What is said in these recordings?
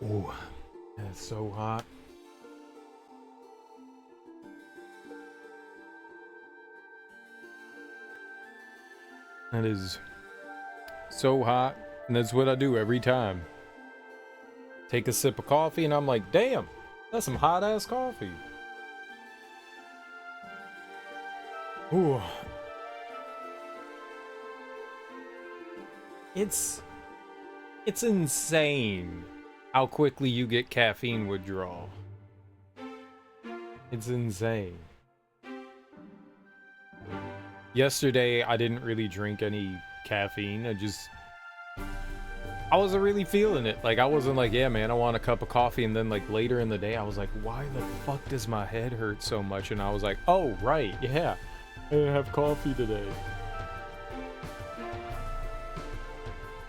Ooh, it's so hot. That is so hot, and that's what I do every time. Take a sip of coffee, and I'm like, damn, that's some hot ass coffee. Ooh, it's insane how quickly you get caffeine withdrawal. It's insane. Yesterday, I didn't really drink any caffeine. I wasn't really feeling it. Like, I wasn't like, yeah, man, I want a cup of coffee. And then, like, later in the day, I was like, why the fuck does my head hurt so much? And I was like, oh, right, yeah, I didn't have coffee today.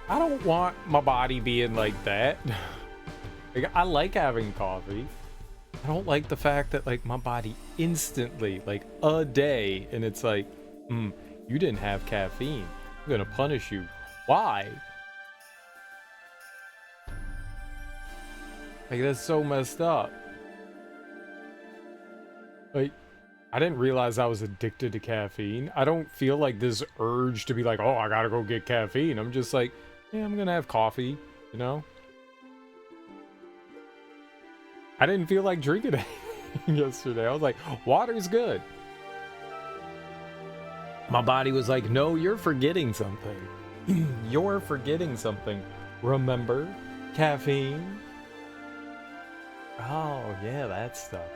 I don't want my body being like that. Like, I like having coffee. I don't like the fact that, like, my body instantly, like, a day, and it's like, you didn't have caffeine. I'm gonna punish you. Why? Like, that's so messed up. Like, I didn't realize I was addicted to caffeine. I don't feel like this urge to be like, oh, I gotta go get caffeine. I'm just like, yeah, I'm gonna have coffee, you know? I didn't feel like drinking anything yesterday. I was like, water's good. My body was like, no, you're forgetting something. You're forgetting something. Remember? Caffeine? Oh, yeah, that stuff.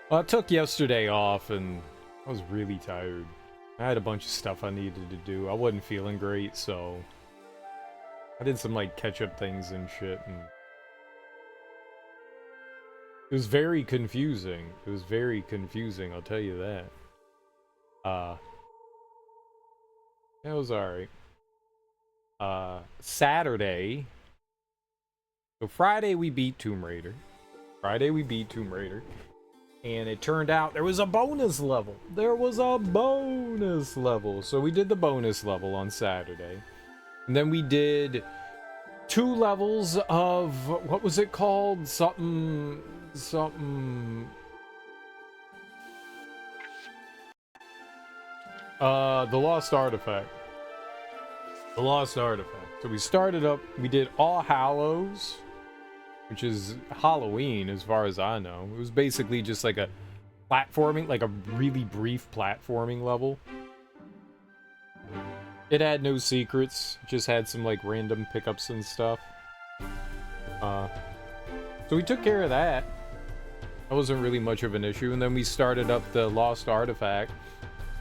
Well, I took yesterday off and I was really tired. I had a bunch of stuff I needed to do. I wasn't feeling great, so I did some like catch-up things and shit, and it was very confusing. It was very confusing, I'll tell you that. It was alright. Saturday. So Friday we beat Tomb Raider. And it turned out there was a bonus level. So we did the bonus level on Saturday. And then we did 2 levels of, what was it called? Something. The Lost Artifact. So we started up, we did All Hallows, which is Halloween as far as I know. It was basically just like a platforming, like a really brief platforming level. It had no secrets, just had some like random pickups and stuff. So we took care of that. That wasn't really much of an issue. And then we started up the Lost Artifact.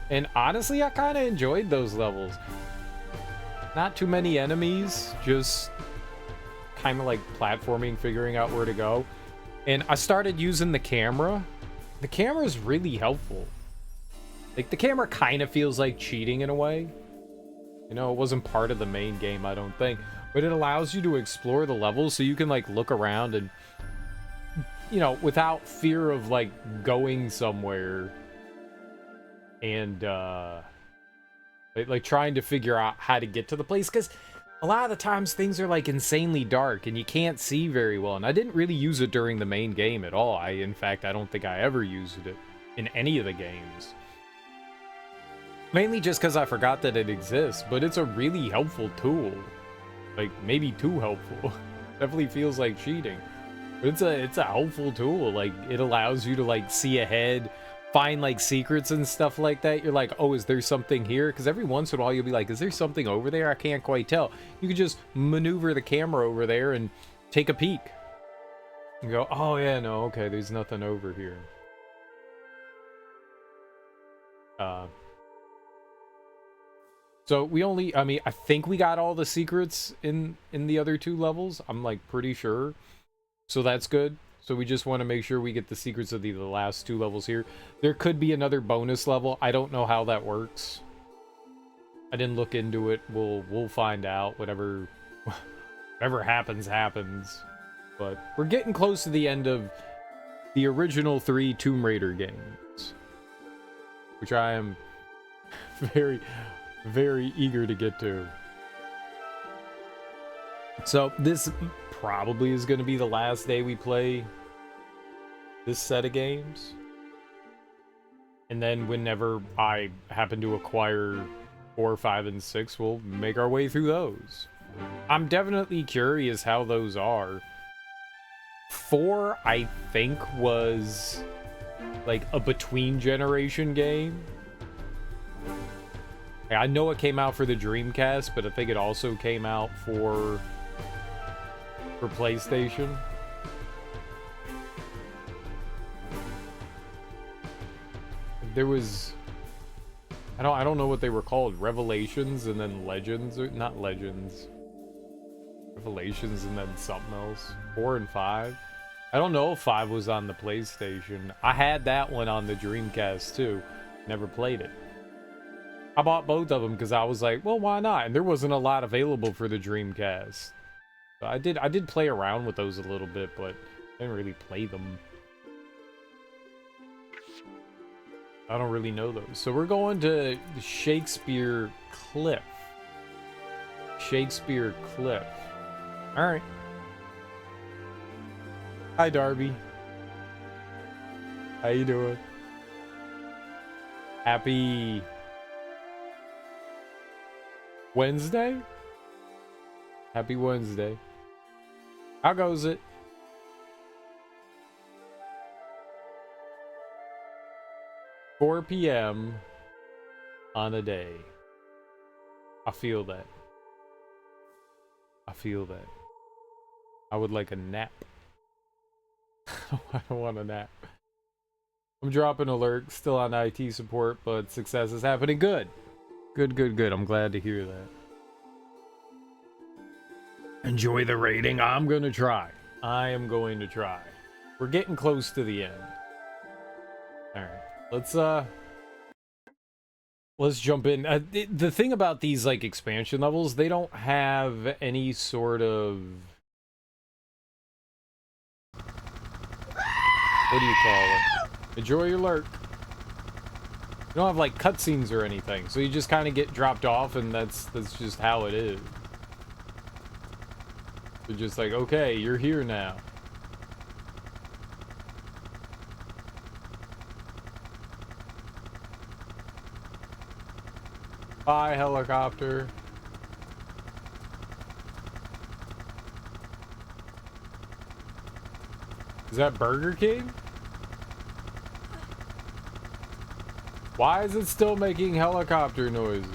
And honestly, I kind of enjoyed those levels. Not too many enemies, just kind of like platforming, figuring out where to go. And I started using the camera. The camera is really helpful. Like, the camera kind of feels like cheating in a way. You know, it wasn't part of the main game, I don't think. But it allows you to explore the levels so you can, like, look around and, you know, without fear of, like, going somewhere and, like trying to figure out how to get to the place. Because a lot of the times things are, like, insanely dark and you can't see very well. And I didn't really use it during the main game at all. In fact, I don't think I ever used it in any of the games. Mainly just because I forgot that it exists, but it's a really helpful tool. Like, maybe too helpful. Definitely feels like cheating. But it's a helpful tool. Like, it allows you to, like, see ahead, find, like, secrets and stuff like that. You're like, oh, is there something here? Because every once in a while you'll be like, is there something over there? I can't quite tell. You could just maneuver the camera over there and take a peek. And go, oh, yeah, no, okay, there's nothing over here. So we only, I mean, I think we got all the secrets in the other 2 levels. I'm like pretty sure. So that's good. So we just want to make sure we get the secrets of the last 2 levels here. There could be another bonus level. I don't know how that works. I didn't look into it. We'll find out. Whatever happens. But we're getting close to the end of the original 3 Tomb Raider games, which I am very, very eager to get to. So this probably is going to be the last day we play this set of games. And then whenever I happen to acquire 4, 5, and 6, we'll make our way through those. I'm definitely curious how those are. 4, I think, was like a between-generation game. I know it came out for the Dreamcast, but I think it also came out for PlayStation. There was, I don't know what they were called, Revelations and then Legends, or not Legends, Revelations and then something else. 4 and 5. I don't know if 5 was on the PlayStation. I had that one on the Dreamcast too. Never played it. I bought both of them because I was like, well, why not? And there wasn't a lot available for the Dreamcast. So I did play around with those a little bit, but I didn't really play them. I don't really know those. So we're going to Shakespeare Cliff. Shakespeare Cliff. Alright. Hi, Darby. How you doing? Happy Wednesday? Happy Wednesday. How goes it? $4 p.m. on a day. I feel that. I feel that. I would like a nap. I don't want a nap. I'm dropping alert. Still on IT support, but success is happening. Good. Good, good, good. I'm glad to hear that. Enjoy the rating. I'm going to try. I am going to try. We're getting close to the end. Alright. Let's jump in. The thing about these like expansion levels, they don't have any sort of, what do you call it? Enjoy your lurk. You don't have like cutscenes or anything, so you just kind of get dropped off, and that's just how it is. You're just like, okay, you're here now. Bye, helicopter. Is that Burger King? Why is it still making helicopter noises?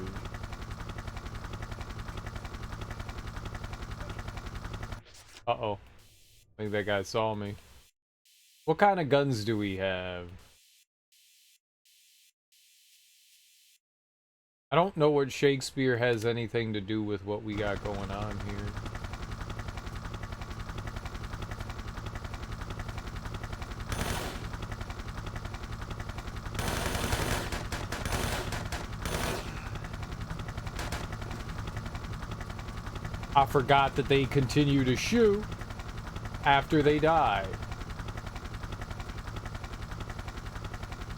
Uh-oh. I think that guy saw me. What kind of guns do we have? I don't know what Shakespeare has anything to do with what we got going on here. I forgot that they continue to shoot after they die.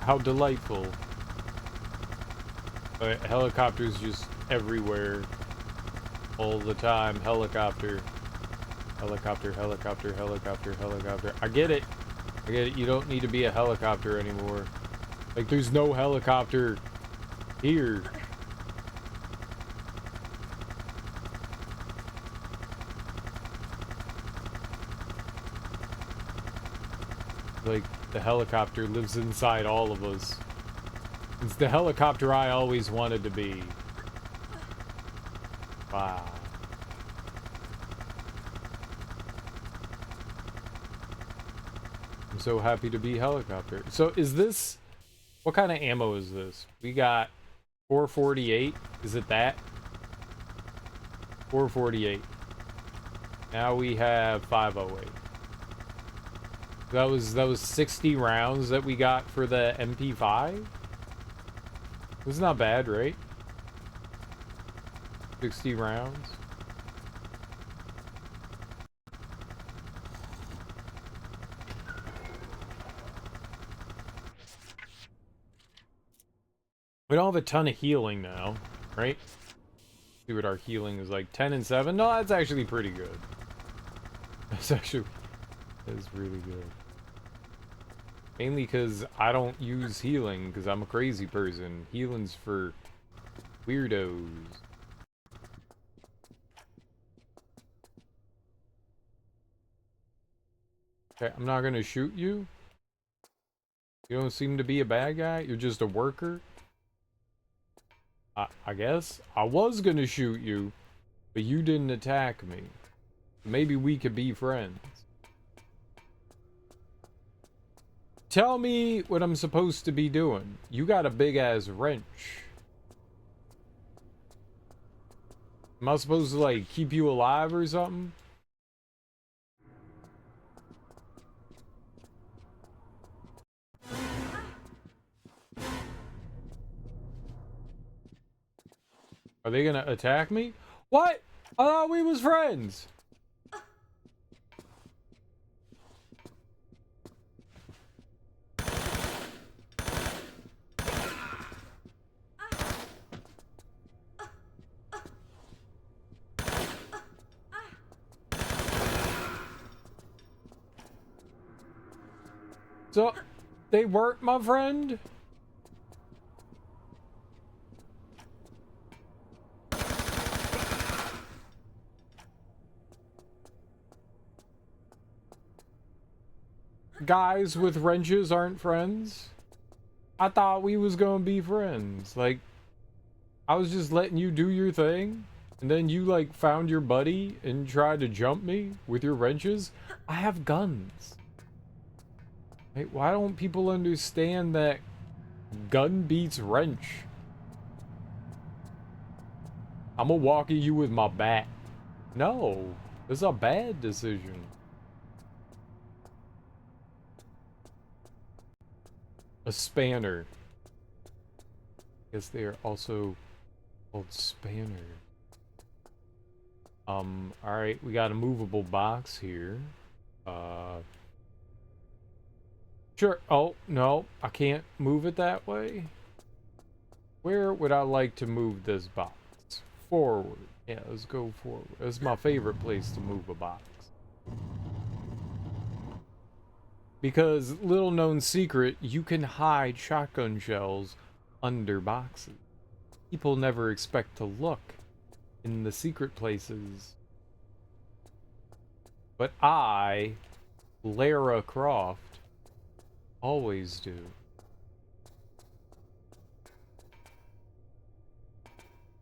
How delightful. Helicopters just everywhere. All the time. Helicopter. Helicopter, helicopter, helicopter, helicopter. I get it. I get it. You don't need to be a helicopter anymore. Like, there's no helicopter here. Like, the helicopter lives inside all of us. It's the helicopter I always wanted to be. Wow. I'm so happy to be helicopter. So is this... What kind of ammo is this? We got 448. Is it that? 448. Now we have 508. That was 60 rounds that we got for the MP5? It's not bad, right? 60 rounds. We don't have a ton of healing now, right? See what our healing is like. 10 and 7? No, that's actually pretty good. That's actually is really good. Mainly because I don't use healing because I'm a crazy person. Healing's for weirdos. Okay, I'm not gonna shoot you. You don't seem to be a bad guy. You're just a worker. I guess I was gonna shoot you, but you didn't attack me. Maybe we could be friends. Tell me what I'm supposed to be doing. You got a big ass wrench. Am I supposed to like keep you alive or something? Are they gonna attack me? What? I thought we was friends. So, they weren't my friend? Guys with wrenches aren't friends? I thought we was gonna be friends. Like, I was just letting you do your thing, and then you, like, found your buddy and tried to jump me with your wrenches? I have guns. Hey, why don't people understand that gun beats wrench? I'm gonna walk at you with my bat. No, it's a bad decision. A spanner. Guess they are also called spanner. Alright, we got a movable box here. Sure. Oh, no, I can't move it that way. Where would I like to move this box? Forward. Yeah, let's go forward. It's my favorite place to move a box. Because, little known secret, you can hide shotgun shells under boxes. People never expect to look in the secret places. But I, Lara Croft, always do.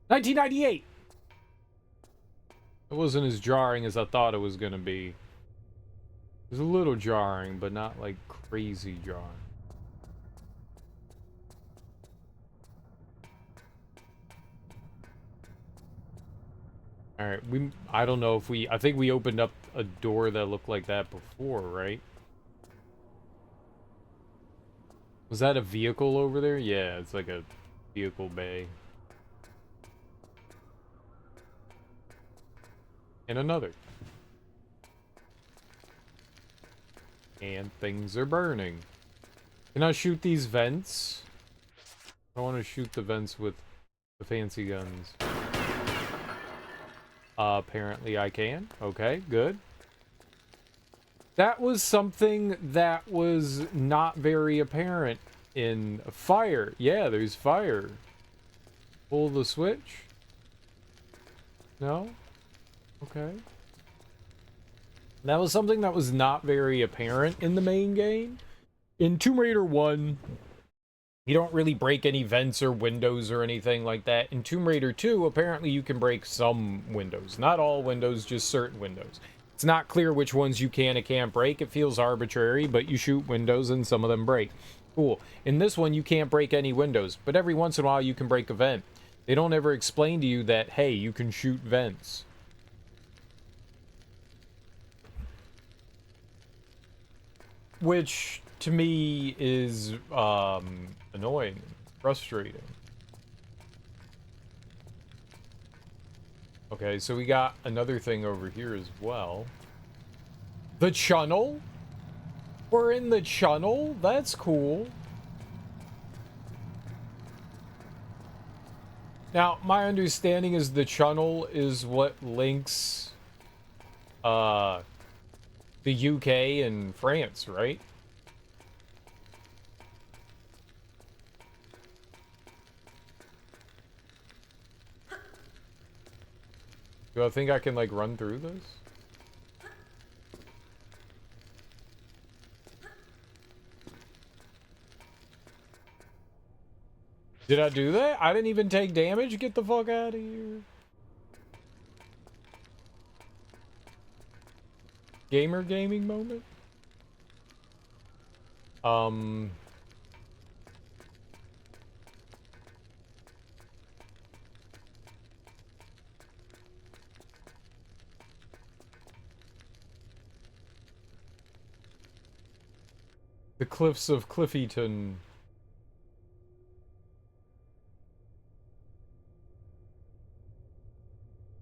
$19.98! It wasn't as jarring as I thought it was gonna be. It was a little jarring, but not like crazy jarring. Alright, I don't know if I think we opened up a door that looked like that before, right? Was that a vehicle over there? Yeah, it's like a vehicle bay. And another. And things are burning. Can I shoot these vents? I want to shoot the vents with the fancy guns. Apparently I can. Okay, good. That was something that was not very apparent in fire. Yeah, there's fire. Pull the switch. No? Okay. That was something that was not very apparent in the main game. In Tomb Raider 1, you don't really break any vents or windows or anything like that. In Tomb Raider 2, apparently you can break some windows. Not all windows, just certain windows. It's not clear which ones you can and can't break. It feels arbitrary, but you shoot windows and some of them break. Cool. In this one, you can't break any windows, but every once in a while you can break a vent. They don't ever explain to you that, hey, you can shoot vents. Which, to me, is, annoying, frustrating. Okay, so we got another thing over here as well. The Chunnel? We're in the Chunnel? That's cool. Now, my understanding is the Chunnel is what links, the UK and France, right? Do I think I can, like, run through this? Did I do that? I didn't even take damage? Get the fuck out of here. Gamer gaming moment? The Cliffs of Cliffyton.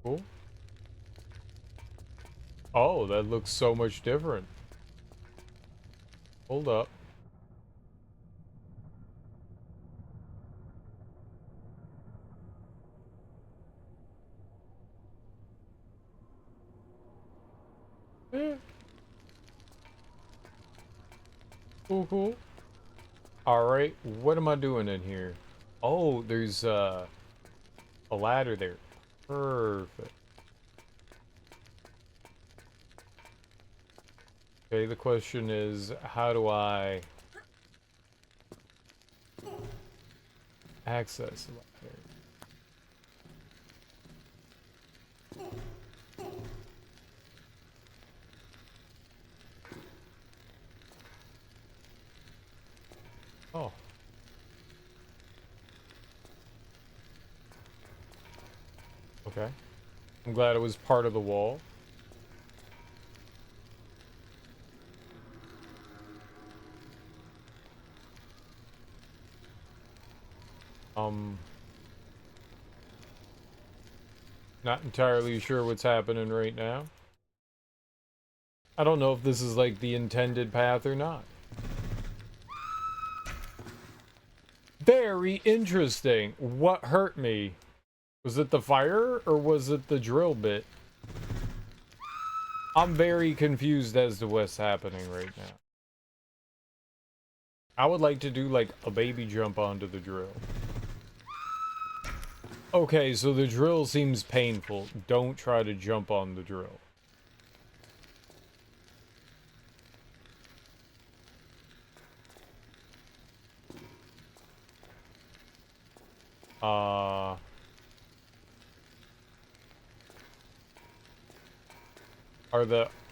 Cool. Oh, that looks so much different. Hold up. Eh. Cool, cool. Alright, what am I doing in here? Oh, there's a ladder there. Perfect. Okay, the question is, how do I access the ladder? Oh. Okay. I'm glad it was part of the wall. Not entirely sure what's happening right now. I don't know if this is like the intended path or not. Very interesting. What hurt me? Was it the fire or was it the drill bit? I'm very confused as to what's happening right now. I would like to do like a baby jump onto the drill. Okay, so the drill seems painful. Don't try to jump on the drill.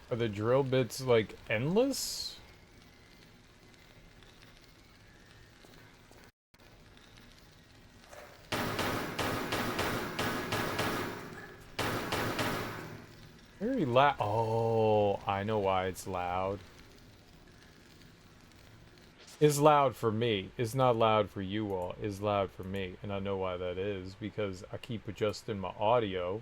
Are the drill bits like endless? Very loud. Oh, I know why it's loud. It's loud for me. It's not loud for you all. It's loud for me. And I know why that is. Because I keep adjusting my audio.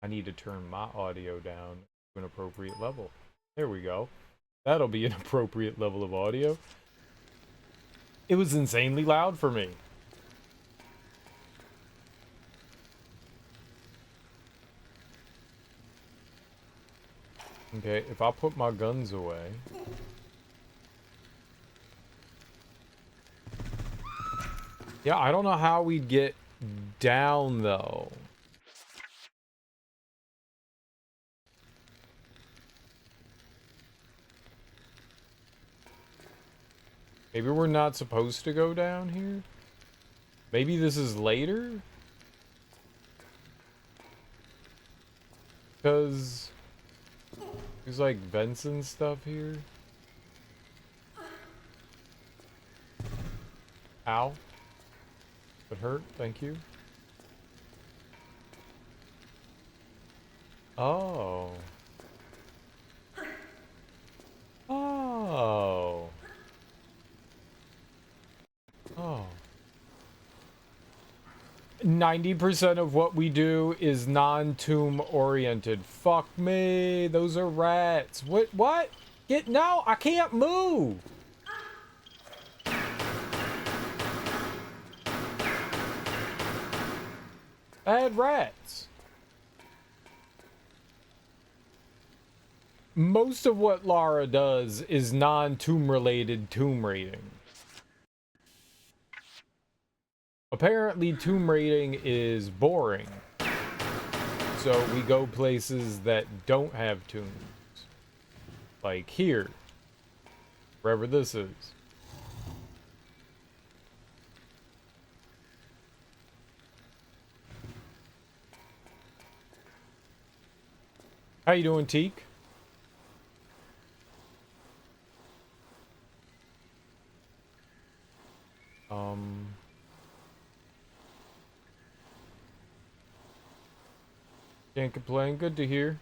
I need to turn my audio down to an appropriate level. There we go. That'll be an appropriate level of audio. It was insanely loud for me. Okay, if I put my guns away... Yeah, I don't know how we'd get down, though. Maybe we're not supposed to go down here? Maybe this is later? Because... there's like vents and stuff here. Ow. It hurt, thank you. Oh. Oh. Oh. 90% of what we do is non-tomb oriented. Fuck me, those are rats. What? Get, no, I can't move. Bad rats. most of what Lara does is non-tomb related tomb raiding. Apparently, tomb raiding is boring. So we go places that don't have tombs. Like here. Wherever this is. How you doing, Teak? Can't complain. Good to hear.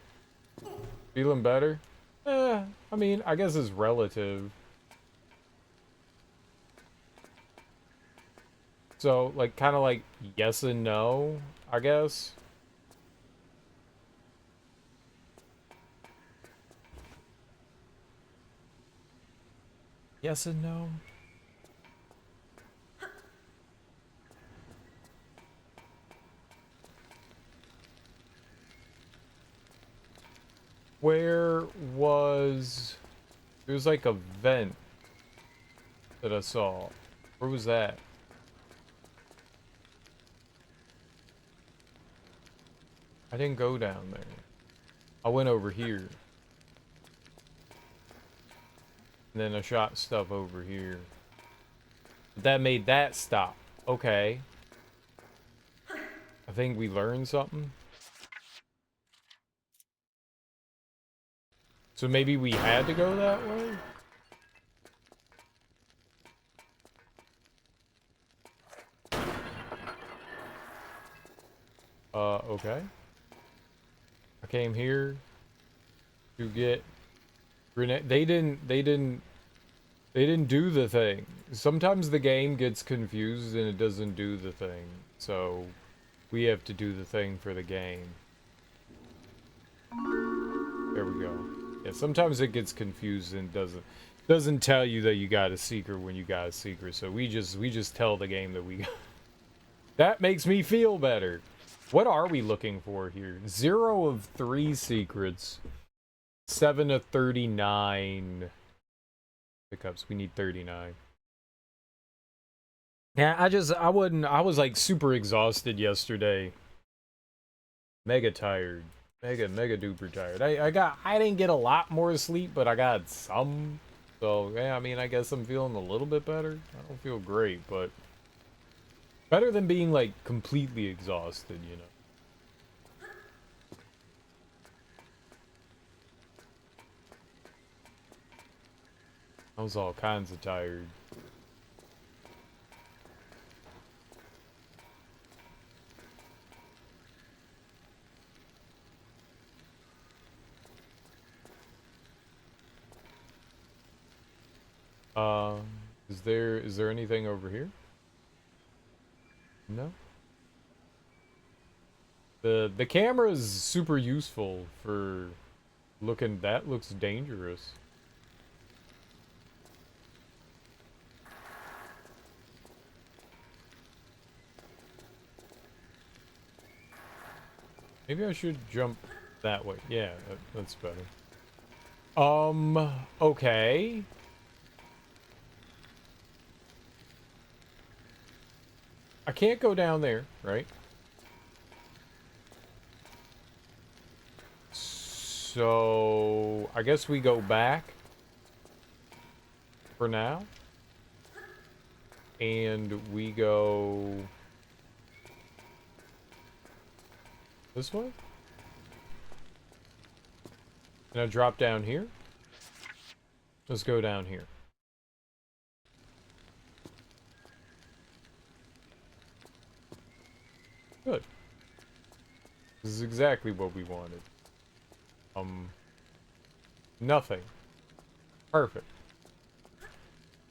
Feeling better? I mean, I guess it's relative. So, like, kind of like yes and no, I guess. Yes and no. Where was... There was like a vent that I saw. Where was that? I didn't go down there. I went over here. And then I shot stuff over here. That made that stop. Okay. I think we learned something. So maybe we had to go that way? Okay. I came here to get grenade. They didn't do the thing. Sometimes the game gets confused and it doesn't do the thing. So we have to do the thing for the game. There we go. Yeah, sometimes it gets confused and doesn't tell you that you got a secret when you got a secret. So we just tell the game that we got. That makes me feel better. What are we looking for here? 0 of 3 secrets. 7 of 39 pickups. We need 39. Yeah, I was like super exhausted yesterday. Mega tired. Mega duper tired. I didn't get a lot more sleep, but I got some. So, yeah, I mean, I guess I'm feeling a little bit better. I don't feel great, but better than being like completely exhausted, you know. I was all kinds of tired. Is there anything over here? No. The camera is super useful for looking. That looks dangerous. Maybe I should jump that way. Yeah, that's better. Okay. I can't go down there, right? So, I guess we go back for now. And we go this way? And I drop down here? Let's go down here. Good. This is exactly what we wanted. Nothing. Perfect.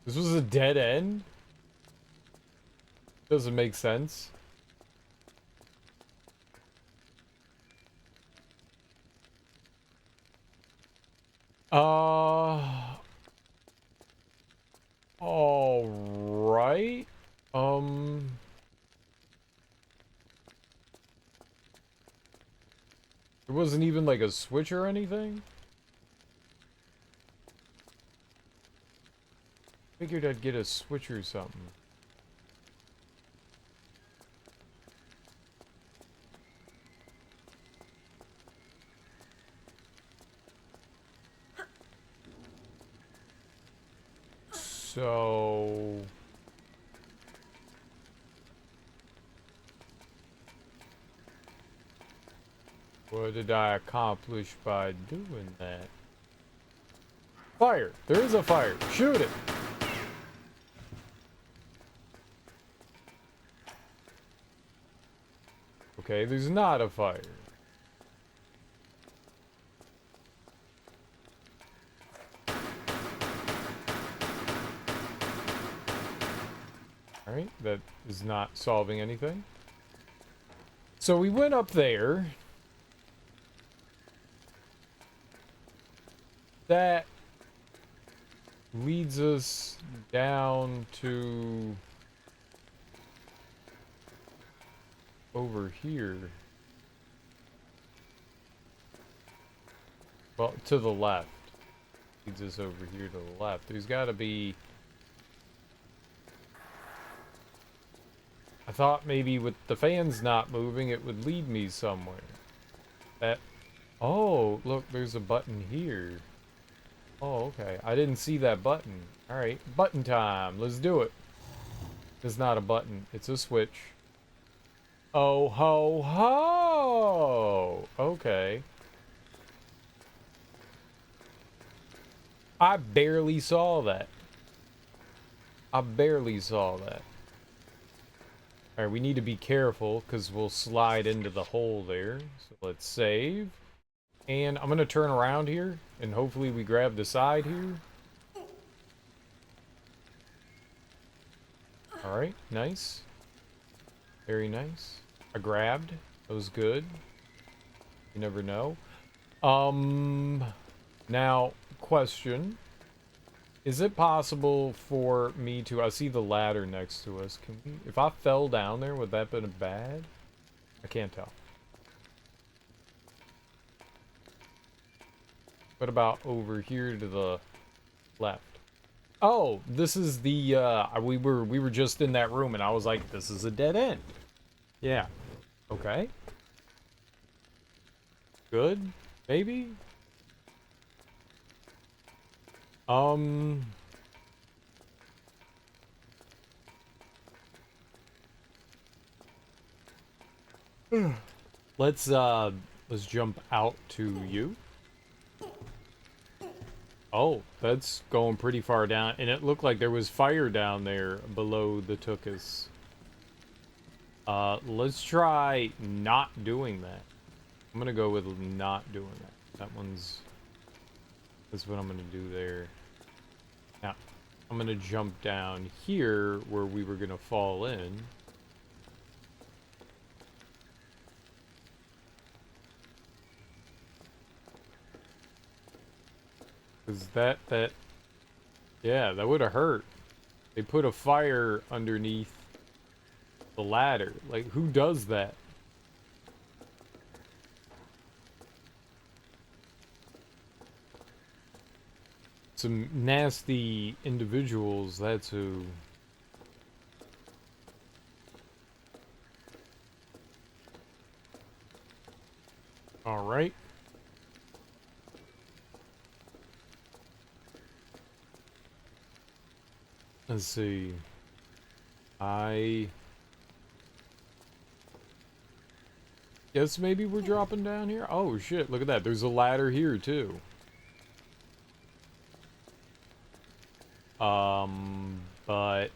This was a dead end? Doesn't make sense. All right. There wasn't even like a switch or anything? figured I'd get a switch or something. So... what did I accomplish by doing that? Fire! There is a fire! Shoot it! Okay, there's not a fire. Alright, that is not solving anything. So we went up there. That leads us down to over here. Well, to the left. Leads us over here to the left. There's got to be... I thought maybe with the fans not moving, it would lead me somewhere. That... oh, look, there's a button here. Oh, okay. I didn't see that button. Alright, button time. Let's do it. It's not a button. It's a switch. Oh, ho, ho! Okay. I barely saw that. I barely saw that. Alright, we need to be careful, because we'll slide into the hole there. So let's save. And I'm going to turn around here, and hopefully we grab the side here. Alright, nice. Very nice. I grabbed. That was good. You never know. Now, question. Is it possible for me to... I see the ladder next to us. Can we... if I fell down there, would that have been bad? I can't tell. What about over here to the left? Oh, this is the, we were just in that room and I was like, this is a dead end. Yeah. Okay. Good. Maybe? Let's jump out to you. Oh, that's going pretty far down. And it looked like there was fire down there below the Tuchus. Let's try not doing that. I'm gonna go with not doing that. That's what I'm gonna do there. Now, I'm gonna jump down here where we were gonna fall in. Cause yeah, that would have hurt. They put a fire underneath the ladder. Like, who does that? Some nasty individuals, that's who. All right. Let's see. I guess maybe we're dropping down here. Oh shit, look at that. There's a ladder here too. But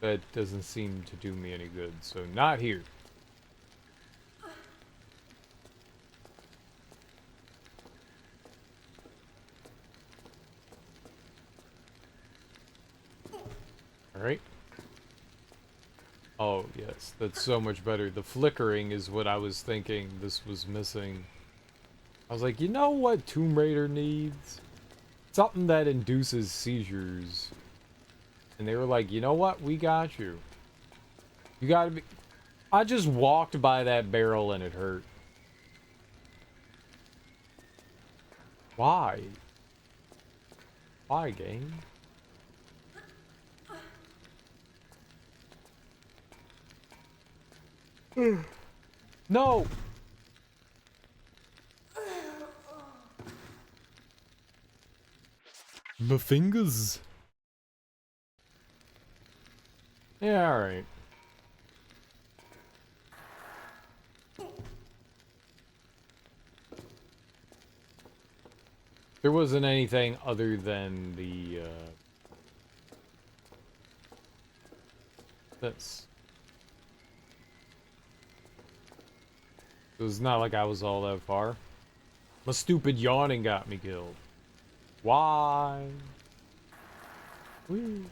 that doesn't seem to do me any good. So not here. Alright. Oh, yes. That's so much better. The flickering is what I was thinking this was missing. I was like, you know what Tomb Raider needs? Something that induces seizures. And they were like, you know what? We got you. You gotta be... I just walked by that barrel and it hurt. Why? Why, game? No! My fingers. Yeah, alright. There wasn't anything other than the, this. It was not like I was all that far. My stupid yawning got me killed. Why? Whee.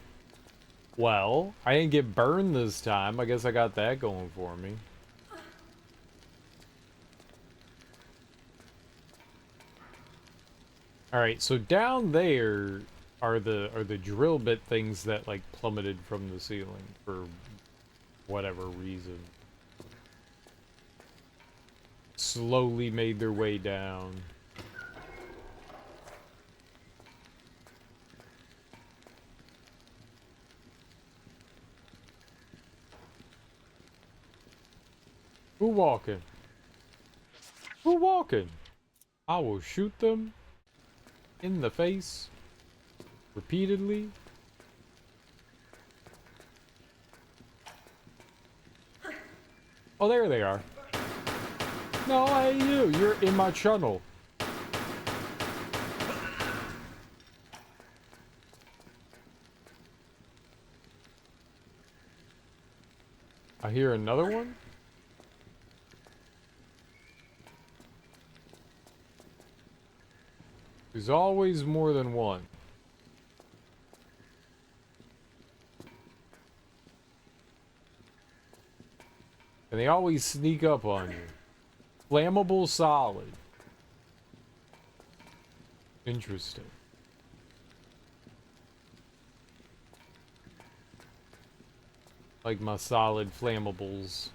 Well, I didn't get burned this time. I guess I got that going for me. Alright, so down there are the drill bit things that like plummeted from the ceiling for whatever reason. Slowly made their way down. Who walking? Who walking? I will shoot them in the face repeatedly. Oh, there they are. No, hey you, you're in my channel. I hear another one. There's always more than one. And they always sneak up on you. Flammable solid. Interesting. Like my solid flammables.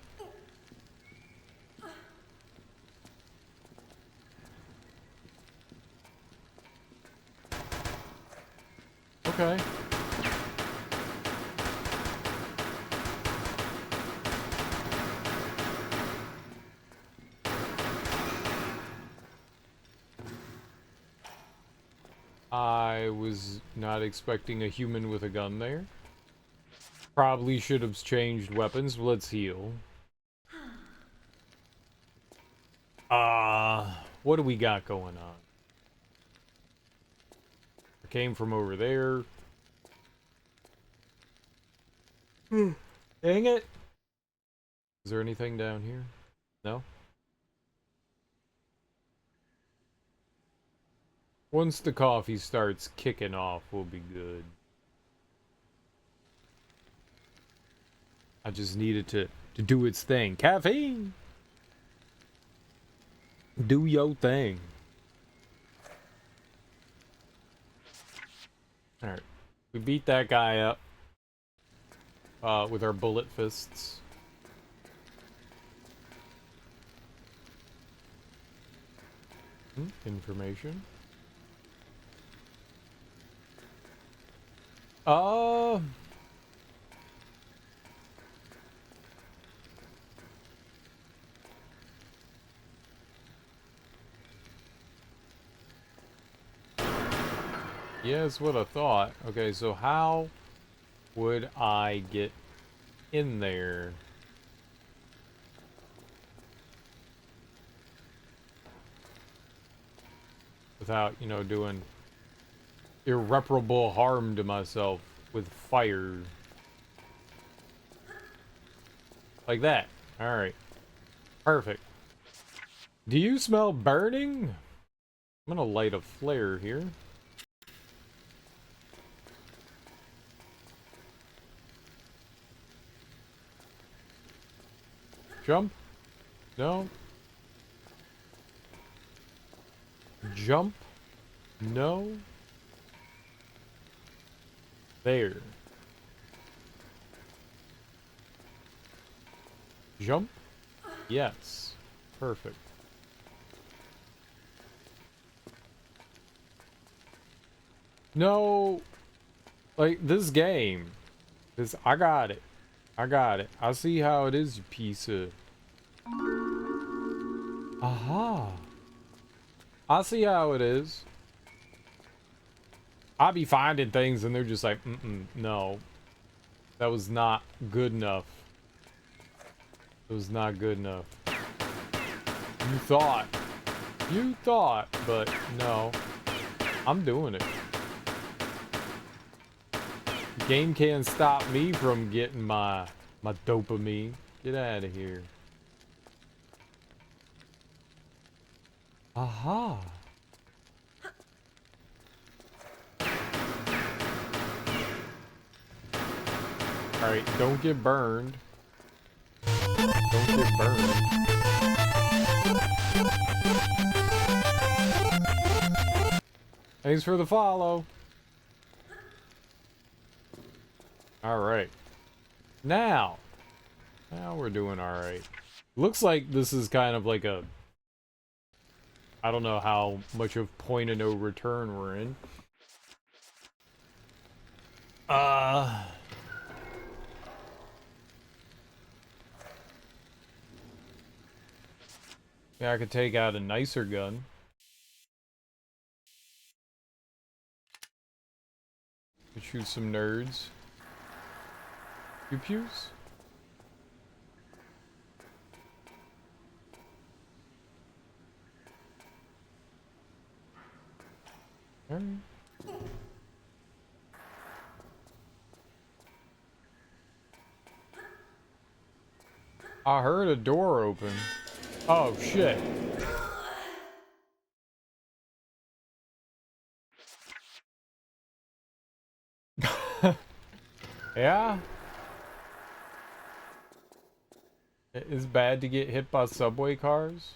Okay. I was not expecting a human with a gun there. Probably should have changed weapons. Let's heal. What do we got going on? I came from over there. Dang it! Is there anything down here? No? Once the coffee starts kicking off, we'll be good. I just needed to do its thing. Caffeine! Do your thing. Alright. We beat that guy up. With our bullet fists. Information. Yeah, that's what I thought. Okay, so how would I get in there? Without, you know, doing irreparable harm to myself with fire. Like that. Alright. Perfect. Do you smell burning? I'm gonna light a flare here. Jump? No. Jump? No. There. Jump? Yes. Perfect. No. Like, this game. I got it. I got it. I see how it is, you piece of Aha. I see how it is. I be finding things and they're just like, no. That was not good enough. It was not good enough. You thought. You thought, but no. I'm doing it. The game can't stop me from getting my dopamine. Get out of here. Aha. Alright, don't get burned. Don't get burned. Thanks for the follow. Alright. Now we're doing alright. Looks like this is kind of like a... I don't know how much of point of no return we're in. Yeah, I could take out a nicer gun. Could shoot some nerds. Pew pews? Alright. I heard a door open. Oh shit. Yeah? It's bad to get hit by subway cars?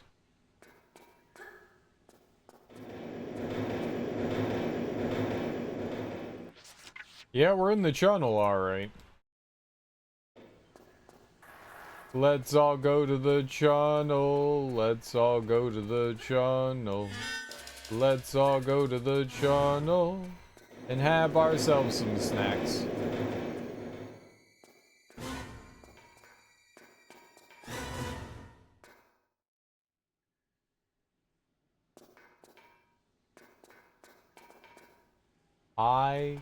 Yeah, we're in the channel, alright. Let's all go to the channel. Let's all go to the channel. Let's all go to the channel and have ourselves some snacks. I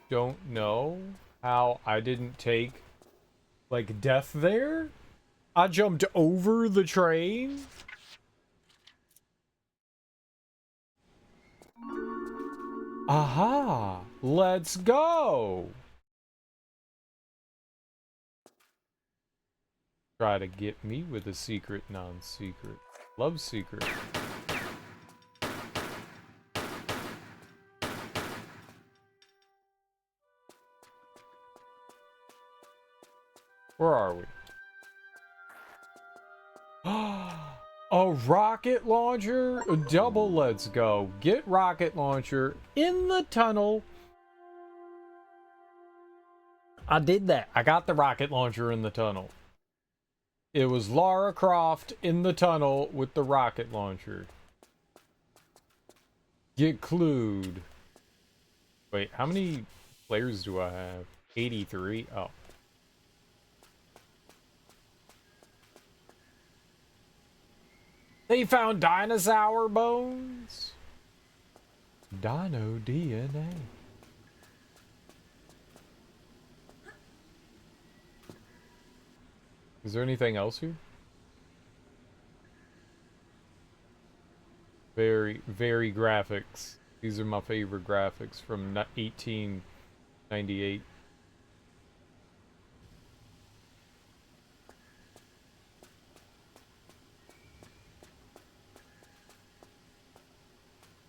don't know how I didn't take, like, death there. I jumped over the train. Aha! Let's go! Try to get me with a secret non-secret. Love secret. Where are we? A rocket launcher? Double let's go. Get rocket launcher in the tunnel. I did that. I got the rocket launcher in the tunnel. It was Lara Croft in the tunnel with the rocket launcher. Get clued. Wait, how many players do I have? 83? Oh. They found dinosaur bones? Dino DNA. Is there anything else here? Very, very graphics. These are my favorite graphics from 1898.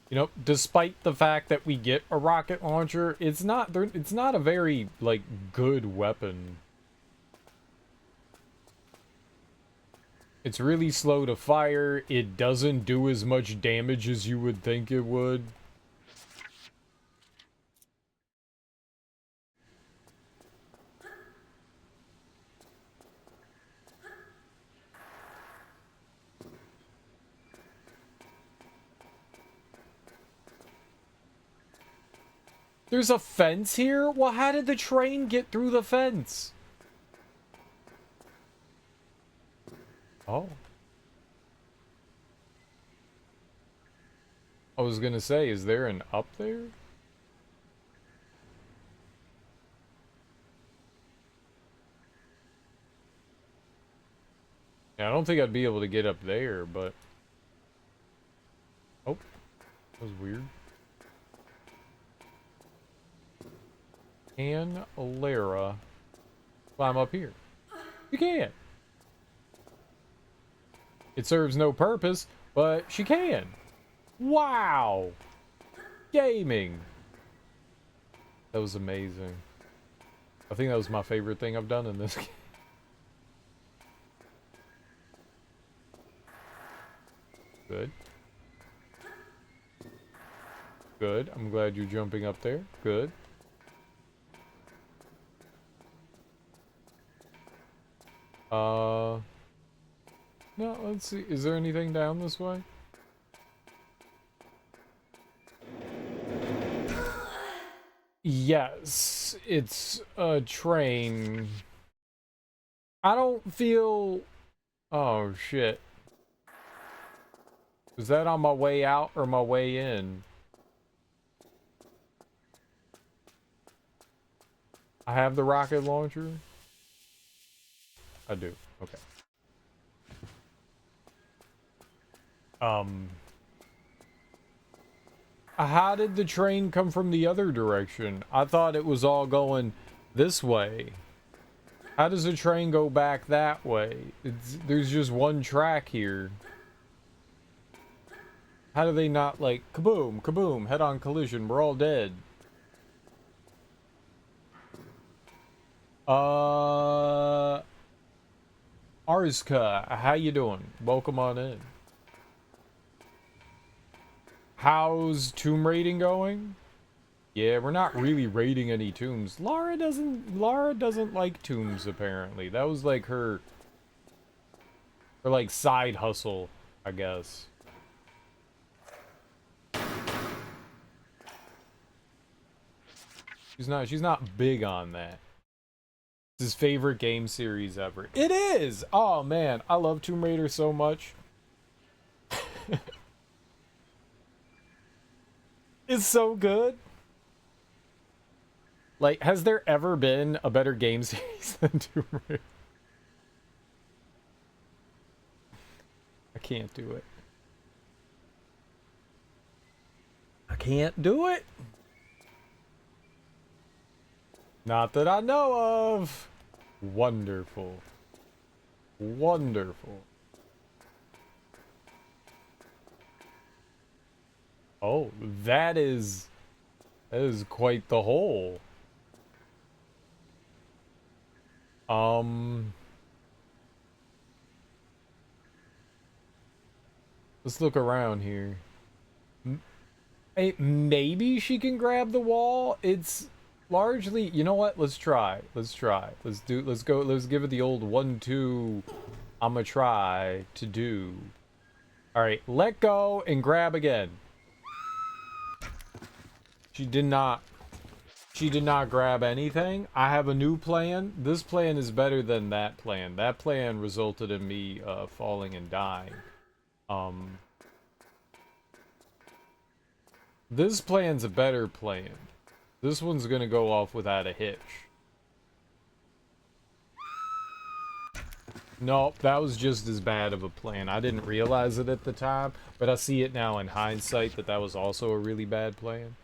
You know, despite the fact that we get a rocket launcher, it's not a very, like, good weapon. It's really slow to fire. It doesn't do as much damage as you would think it would. There's a fence here? Well, how did the train get through the fence? Oh. I was gonna say, is there an up there? Yeah, I don't think I'd be able to get up there, but... Oh, that was weird. Can Lara climb up here? You can! It serves no purpose, but she can! Wow! Gaming! That was amazing. I think that was my favorite thing I've done in this game. Good. Good. I'm glad you're jumping up there. Good. No, let's see. Is there anything down this way? Yes, it's a train. I don't feel... Oh, shit. Is that on my way out or my way in? I have the rocket launcher? I do. Okay. How did the train come from the other direction? I thought it was all going this way. How does the train go back that way? There's just one track here. How do they not, like, kaboom, kaboom, head-on collision, we're all dead? Arzka, how you doing? Welcome on in. How's tomb raiding going? Yeah, we're not really raiding any tombs. Lara doesn't like tombs, apparently. That was like her like side hustle, I guess. She's not big on that. It's his favorite game series ever. It is! Oh man, I love Tomb Raider so much. It's so good. Like, has there ever been a better game series than Tomb Raider? I can't do it. I can't do it. Not that I know of. Wonderful. Wonderful. Oh, that is quite the hole. Let's look around here. Maybe she can grab the wall. It's largely, you know what? Let's try. Let's give it the old 1-2. I'ma try to do. All right, let go and grab again. She did not grab anything. I have a new plan. This plan is better than that plan. That plan resulted in me falling and dying. This plan's a better plan. This one's gonna go off without a hitch. Nope, that was just as bad of a plan. I didn't realize it at the time, but I see it now in hindsight that was also a really bad plan.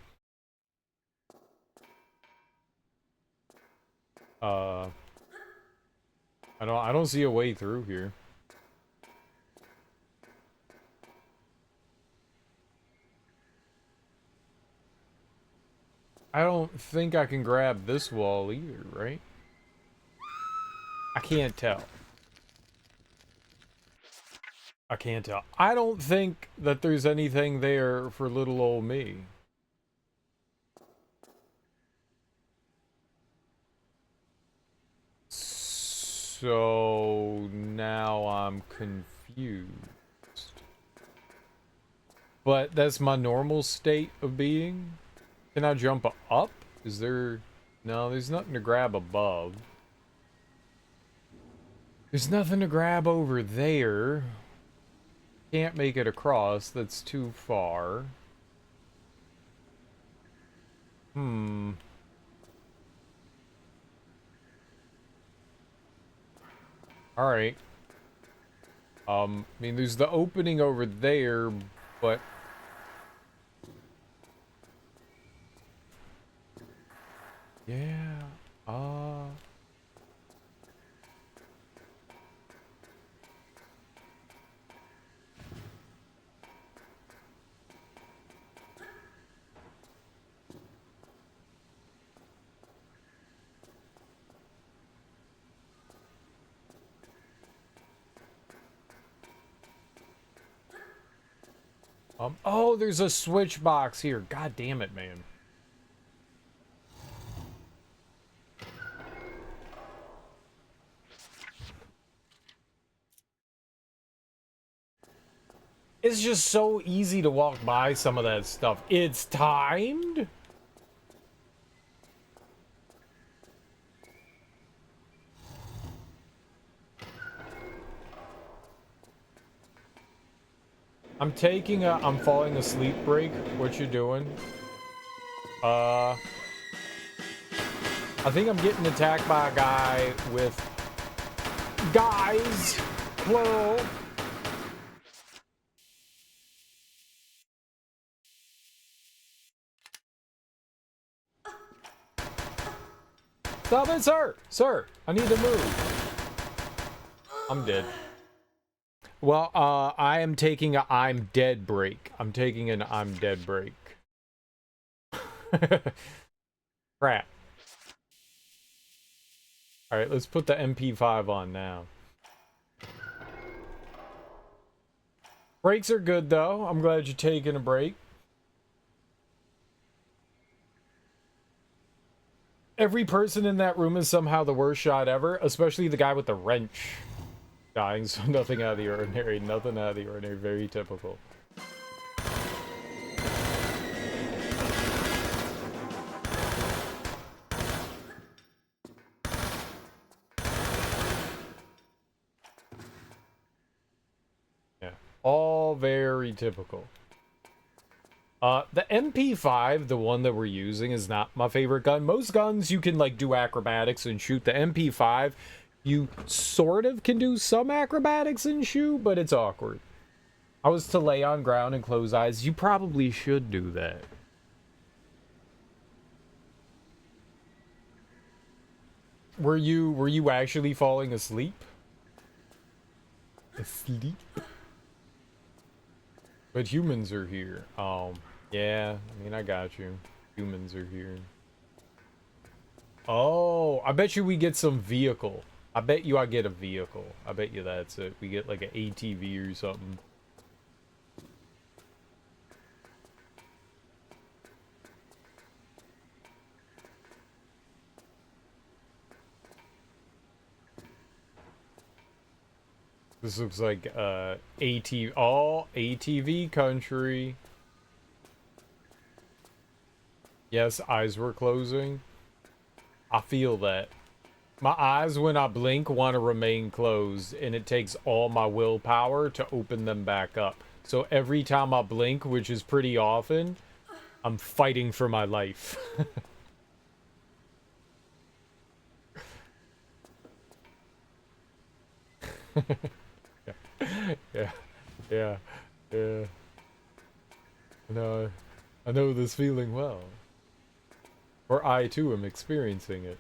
I don't see a way through here. I don't think I can grab this wall either, right? I can't tell. I can't tell. I don't think that there's anything there for little old me. So now I'm confused. But that's my normal state of being? Can I jump up? Is there... No, there's nothing to grab above. There's nothing to grab over there. Can't make it across. That's too far. Hmm. Alright. I mean, there's the opening over there, but... Yeah, oh, there's a switch box here. God damn it, man. It's just so easy to walk by some of that stuff. It's timed? I'm falling asleep break. What you doing? I think I'm getting attacked by a guy with guys, plural. Stop it, sir! Sir, I need to move. I'm dead. Well, I am taking a I'm dead break. I'm taking an I'm dead break. Crap. Alright, let's put the MP5 on now. Breaks are good, though. I'm glad you're taking a break. Every person in that room is somehow the worst shot ever, especially the guy with the wrench. Dying, so nothing out of the ordinary. Nothing out of the ordinary. Very typical. Yeah. All very typical. The MP5, the one that we're using, is not my favorite gun. Most guns, you can, like, do acrobatics and shoot. The MP5, you sort of can do some acrobatics and shoot, but it's awkward. I was to lay on ground and close eyes. You probably should do that. Were you actually falling asleep? Asleep? But humans are here. Yeah, I mean, I got you. Humans are here. Oh, I bet you we get some vehicle. I bet you I get a vehicle. I bet you that's it. We get like an ATV or something. This looks like ATV. Oh, ATV country. Yes, eyes were closing. I feel that. My eyes, when I blink, want to remain closed, and it takes all my willpower to open them back up. So every time I blink, which is pretty often, I'm fighting for my life. Yeah, yeah, yeah. No, I know this feeling well. Or I too am experiencing it.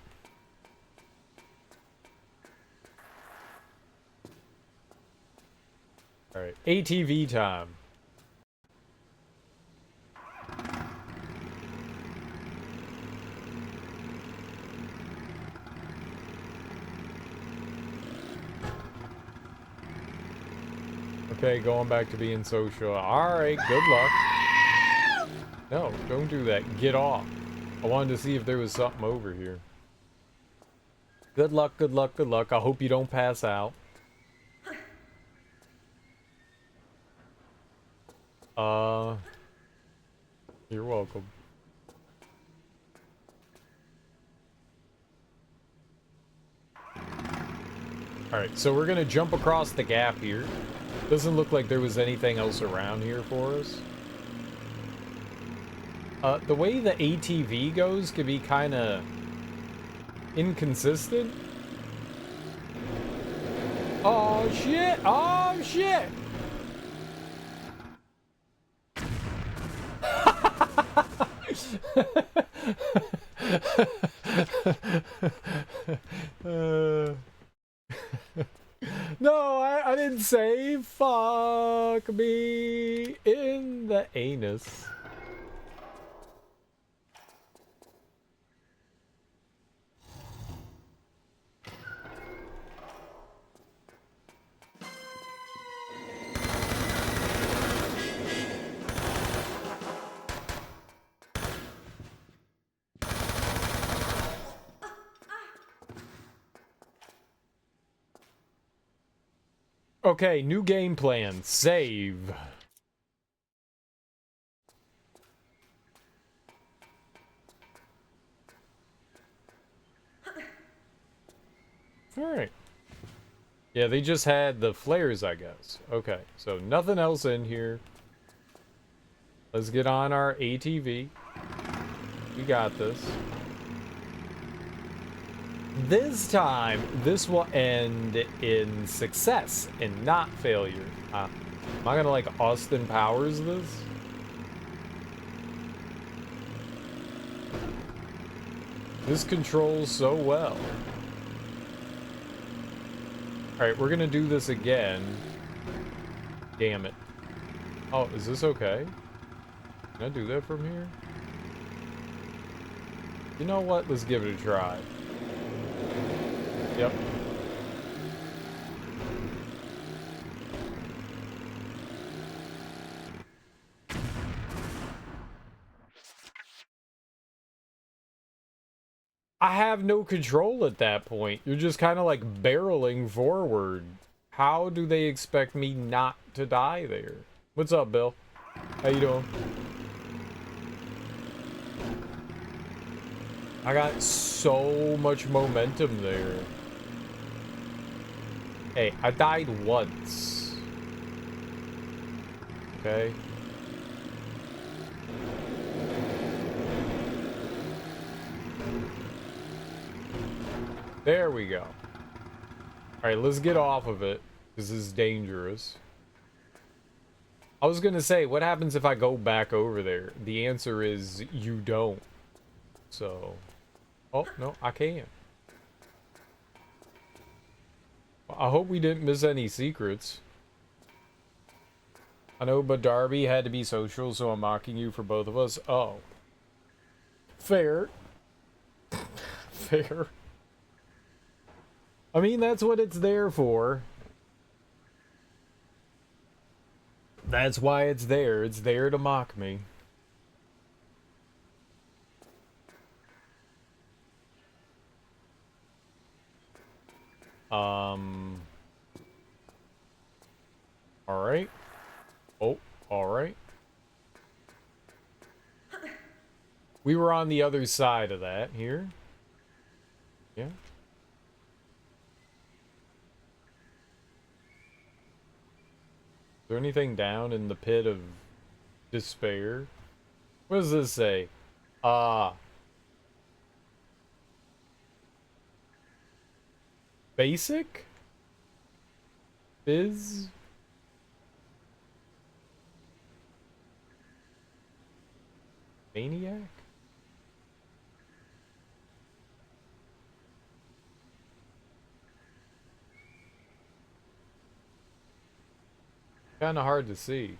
Alright, ATV time. Okay, going back to being social. Alright, good luck. No, don't do that. Get off. I wanted to see if there was something over here. Good luck, good luck, good luck. I hope you don't pass out. You're welcome. Alright, so we're gonna jump across the gap here. Doesn't look like there was anything else around here for us. The way the ATV goes can be kind of inconsistent. Oh shit! Oh shit! uh... No, I didn't say fuck me in the anus. Okay, new game plan. Save. Alright. Yeah, they just had the flares, I guess. Okay, so nothing else in here. Let's get on our ATV. We got this. This time, this will end in success and not failure. Am I gonna like Austin Powers this? This controls so well. Alright, we're gonna do this again. Damn it. Oh, is this okay? Can I do that from here? You know what? Let's give it a try. Yep. I have no control at that point. You're just kind of like barreling forward. How do they expect me not to die there? What's up, Bill? How you doing? I got so much momentum there. Hey, I died once. Okay. There we go. Alright, let's get off of it. This is dangerous. I was gonna say, what happens if I go back over there? The answer is, you don't. So... Oh, no, I can. I hope we didn't miss any secrets. I know, but Darby had to be social, so I'm mocking you for both of us. Oh. Fair. Fair. I mean, that's what it's there for. That's why it's there. It's there to mock me. Alright. Oh, alright. We were on the other side of that here. Yeah. Is there anything down in the pit of despair? What does this say? Basic? Fizz? Maniac? Kinda hard to see.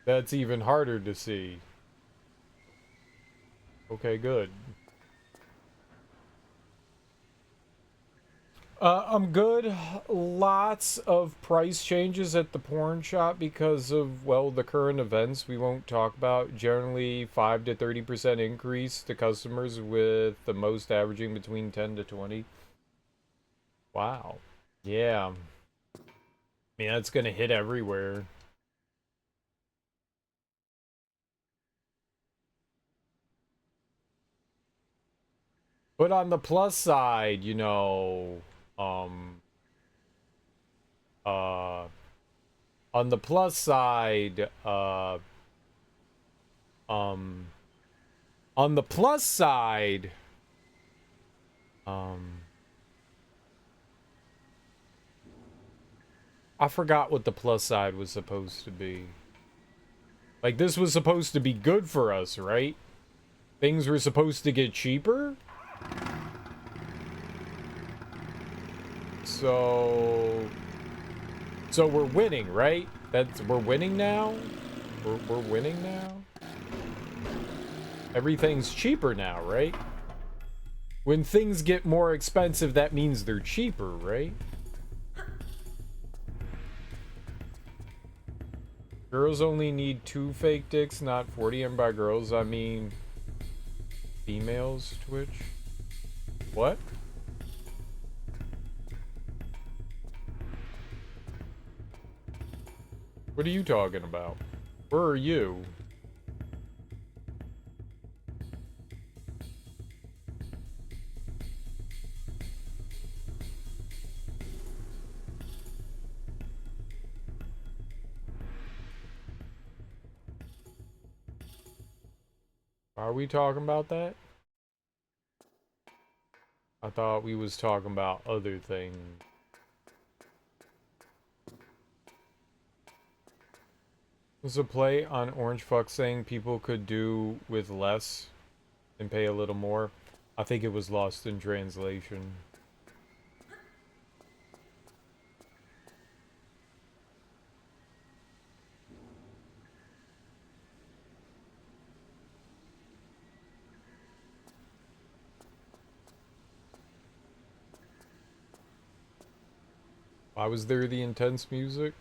That's even harder to see. Okay, good. I'm good. Lots of price changes at the porn shop because of, well, the current events we won't talk about. Generally, 5 to 30% increase to customers, with the most averaging between 10 to 20. Wow. Yeah. I mean, that's gonna hit everywhere. But on the plus side, you know, On the plus side, on the plus side, I forgot what the plus side was supposed to be. Like, this was supposed to be good for us, right? Things were supposed to get cheaper? So we're winning, right? We're winning now? We're winning now? Everything's cheaper now, right? When things get more expensive, that means they're cheaper, right? Girls only need 2 fake dicks, not 40. And by girls, I mean females, Twitch. What? What are you talking about? Where are you? Are we talking about that? I thought we was talking about other things. Was a play on Orange Fuck saying people could do with less and pay a little more? I think it was lost in translation. Why was there the intense music?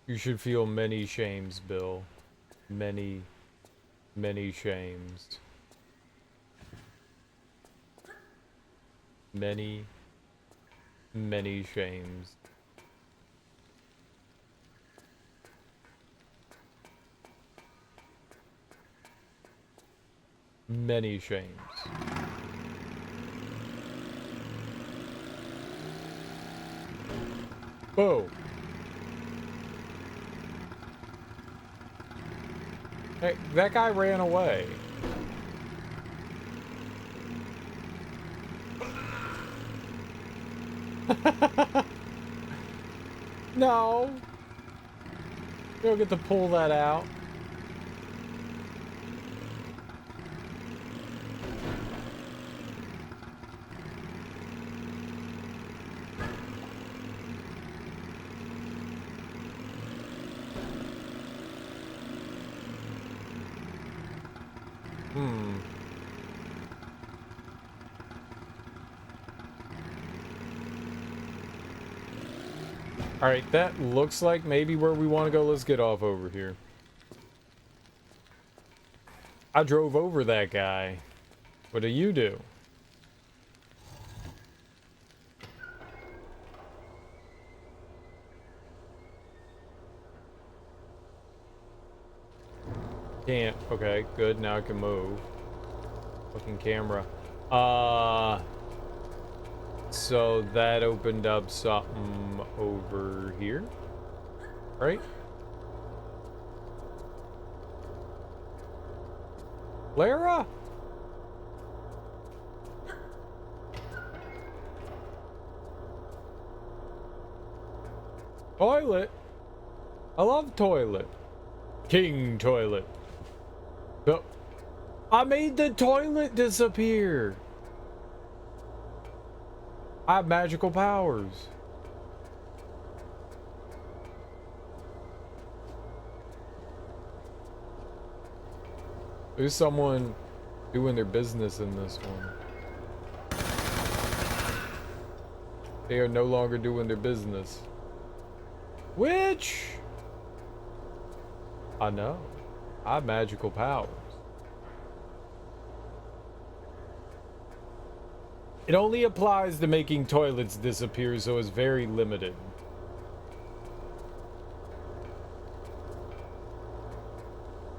You should feel many shames, Bill. Many, many shames. Many, many shames. Many shames. Whoa. Hey, that guy ran away. No. You don't get to pull that out. Alright, that looks like maybe where we want to go. Let's get off over here. I drove over that guy. What do you do? Can't. Okay, good. Now I can move. Fucking camera. So that opened up something over here, right? Lara? Toilet? I love toilet. King toilet. No. I made the toilet disappear. I have magical powers. There's someone doing their business in this one. They are no longer doing their business. Which? I know. I have magical powers. It only applies to making toilets disappear, so it's very limited.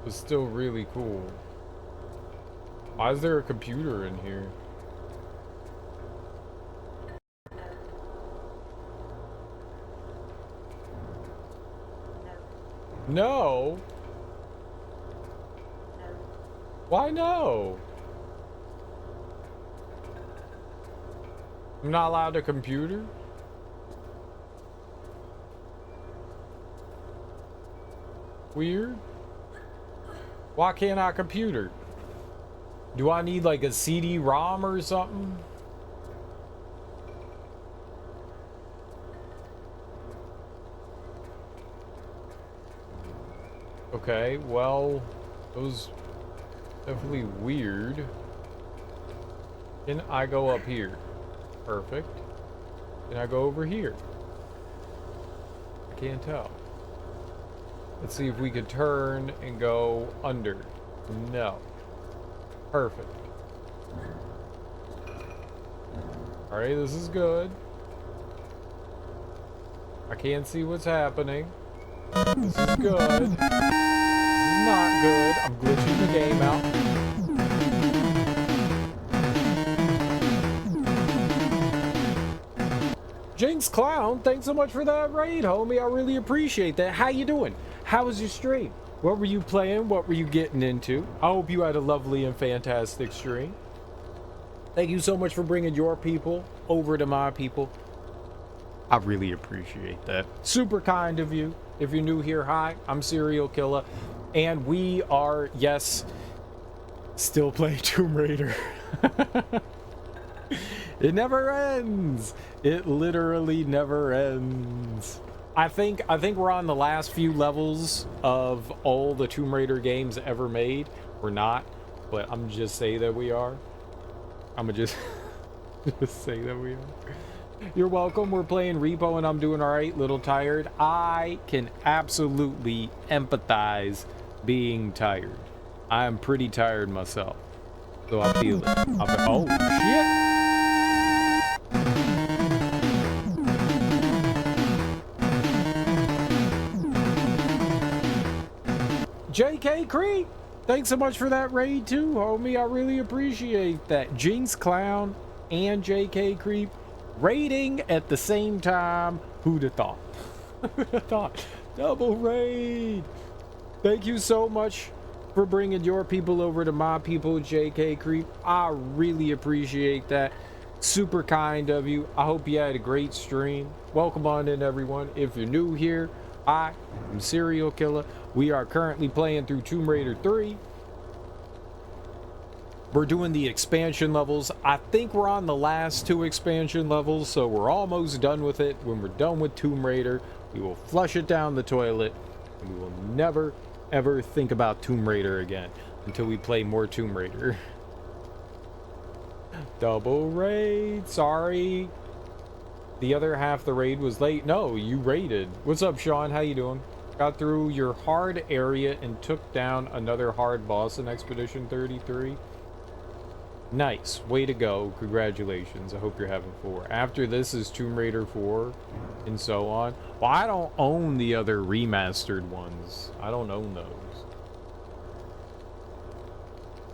was still really cool. Why is there a computer in here? No. Why no? I'm not allowed a computer? Weird. Why can't I computer? Do I need like a CD-ROM or something? Okay, well, it was definitely weird. Can I go up here? Perfect. Can I go over here? I can't tell. Let's see if we could turn and go under. No. Perfect. Alright, this is good. I can't see what's happening. This is good. This is not good. I'm glitching the game out. Jinx Clown, thanks so much for that raid, homie. I really appreciate that. How you doing? How was your stream? What were you playing? What were you getting into? I hope you had a lovely and fantastic stream. Thank you so much for bringing your people over to my people. I really appreciate that. Super kind of you. If you're new here, hi, I'm Serial Killer. And we are, yes, still playing Tomb Raider. It never ends. It literally never ends. I think we're on the last few levels of all the Tomb Raider games ever made. We're not, but I'm just say that we are. I'm gonna just say that we are. You're welcome. We're playing Repo and I'm doing all right. Little tired. I can absolutely empathize being tired. I am pretty tired myself, so I feel it. Oh shit! JK Creek, thanks so much for that raid too, homie. I really appreciate that. Jinx Clown and JK Creep raiding at the same time. Who'd have thought? Who'd have thought? Double raid. Thank you so much for bringing your people over to my people, JK Creep. I really appreciate that. Super kind of you. I hope you had a great stream. Welcome on in, everyone. If you're new here, I'm Serial Killer. We are currently playing through Tomb Raider 3. We're doing the expansion levels. I think we're on the last 2 expansion levels, so we're almost done with it. When we're done with Tomb Raider, we will flush it down the toilet, and we will never, ever think about Tomb Raider again until we play more Tomb Raider. Double raid. Sorry. The other half the raid was late. No, you raided. What's up, Sean? How you doing? Got through your hard area and took down another hard boss in Expedition 33. Nice. Way to go. Congratulations. I hope you're having fun. After this is Tomb Raider 4 and so on. Well, I don't own the other remastered ones. I don't own those.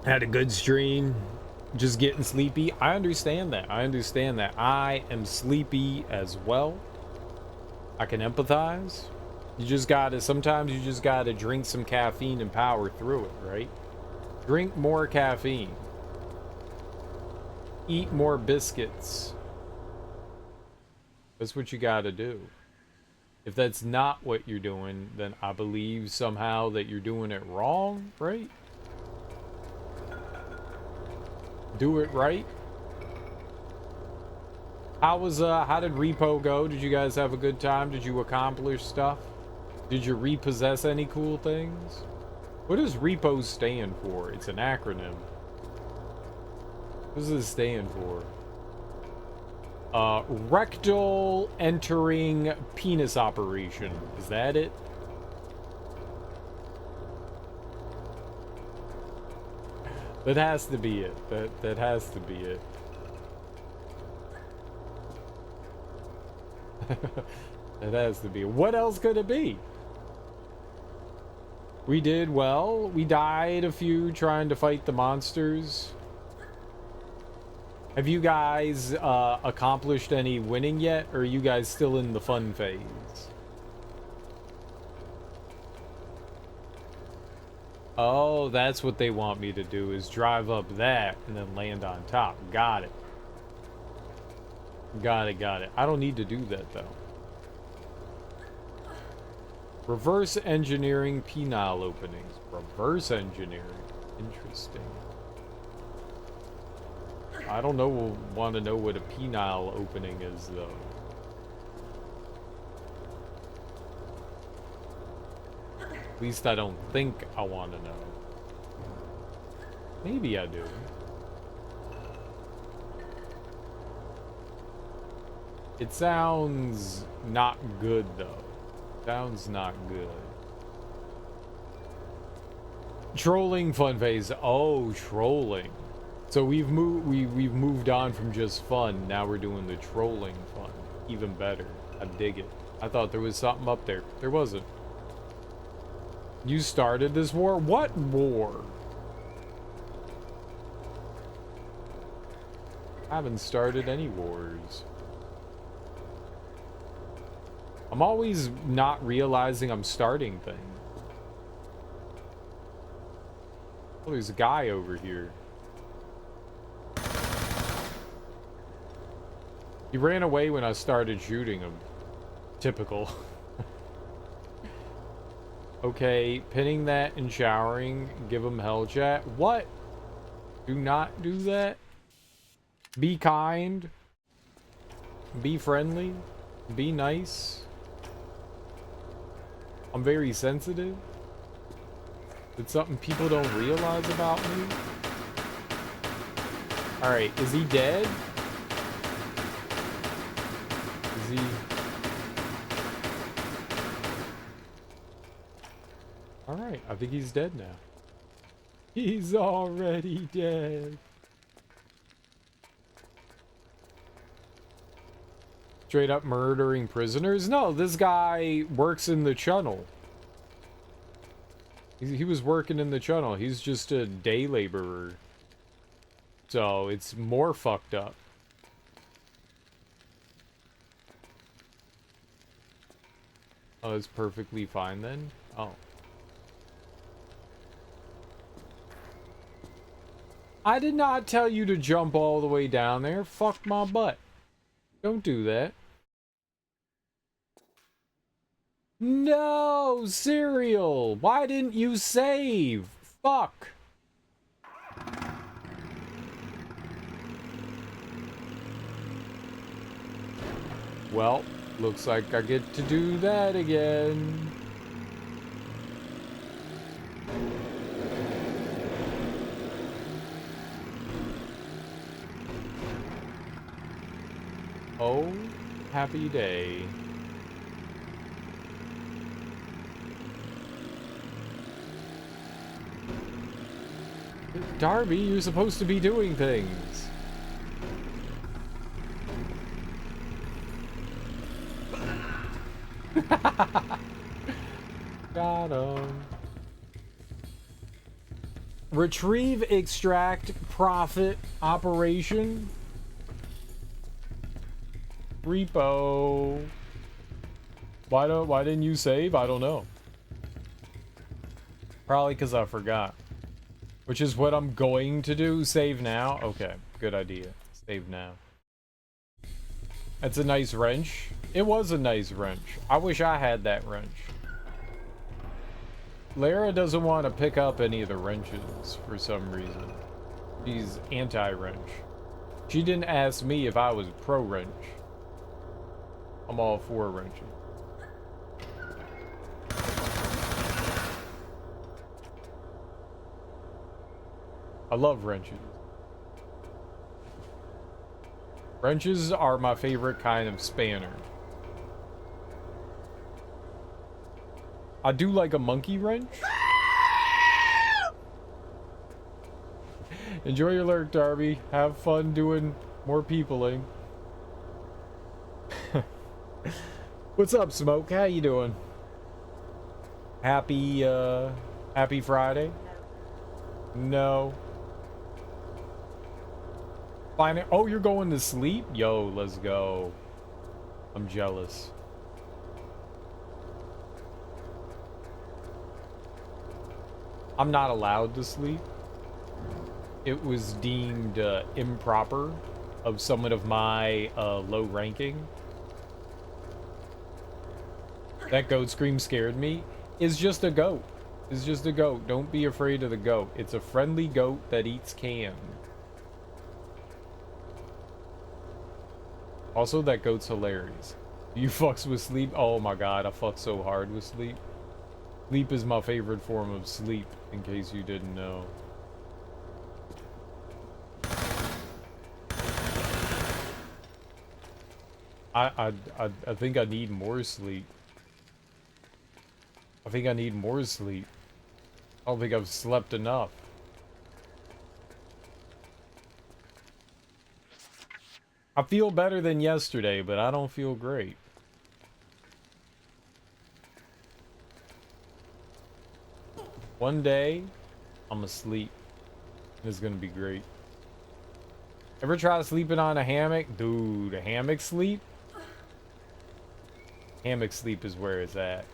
Had a good stream. Just getting sleepy. I understand that. I understand that. I am sleepy as well. I can empathize. You just gotta, sometimes you just gotta drink some caffeine and power through it, right? Drink more caffeine. Eat more biscuits. That's what you gotta do. If that's not what you're doing, then I believe somehow that you're doing it wrong, right? Do it right. How did Repo go? Did you guys have a good time? Did you accomplish stuff? Did you repossess any cool things? What does Repo stand for? It's an acronym. What does it stand for? Rectal entering penis operation. Is that it? That has to be it. That has to be it. It has to be. What else could it be? We did well. We died a few trying to fight the monsters. Have you guys accomplished any winning yet, or are you guys still in the fun phase? Oh, that's what they want me to do, is drive up that and then land on top. Got it. Got it, got it. I don't need to do that, though. Reverse engineering penile openings. Reverse engineering. Interesting. I don't know, want to know what a penile opening is, though. At least I don't think I want to know. Maybe I do. It sounds not good, though. Sounds not good. Trolling fun phase. Oh, trolling. So we've moved on from just fun. Now we're doing the trolling fun. Even better. I dig it. I thought there was something up there. There wasn't. You started this war? What war? I haven't started any wars. I'm always not realizing I'm starting things. Oh, there's a guy over here. He ran away when I started shooting him. Typical. Okay, pinning that and showering. Give him hell chat. What? Do not do that. Be kind. Be friendly. Be nice. I'm very sensitive. It's something people don't realize about me. Alright, is he dead? Is he... Alright, I think he's dead now. He's already dead. Straight up murdering prisoners? No, this guy works in the tunnel. He was working in the tunnel. He's just a day laborer. So it's more fucked up. Oh, it's perfectly fine then? Oh. I did not tell you to jump all the way down there. Fuck my butt. Don't do that. No, Cereal! Why didn't you save? Fuck. Well, looks like I get to do that again. Oh, happy day. Darby, you're supposed to be doing things. Got him. Retrieve, extract, profit, operation. Repo. Why didn't you save? I don't know. Probably because I forgot. Which is what I'm going to do. Save now. Okay, good idea. Save now. That's a nice wrench. It was a nice wrench. I wish I had that wrench. Lara doesn't want to pick up any of the wrenches for some reason. She's anti-wrench. She didn't ask me if I was pro-wrench. I'm all for wrenching. I love wrenches. Wrenches are my favorite kind of spanner. I do like a monkey wrench. Enjoy your lurk, Darby. Have fun doing more peopling. What's up, Smoke? How you doing? Happy Happy Friday. No. Fine. Oh, you're going to sleep? Yo, let's go. I'm jealous. I'm not allowed to sleep. It was deemed improper of someone of my low ranking. That goat scream scared me. It's just a goat. It's just a goat. Don't be afraid of the goat. It's a friendly goat that eats can. Also, that goat's hilarious. You fucks with sleep? Oh my god, I fuck so hard with sleep. Sleep is my favorite form of sleep, in case you didn't know. I think I need more sleep. I think I need more sleep. I don't think I've slept enough. I feel better than yesterday, but I don't feel great. One day, I'm asleep. It's gonna be great. Ever try sleeping on a hammock? Dude, a hammock sleep? Hammock sleep is where it's at.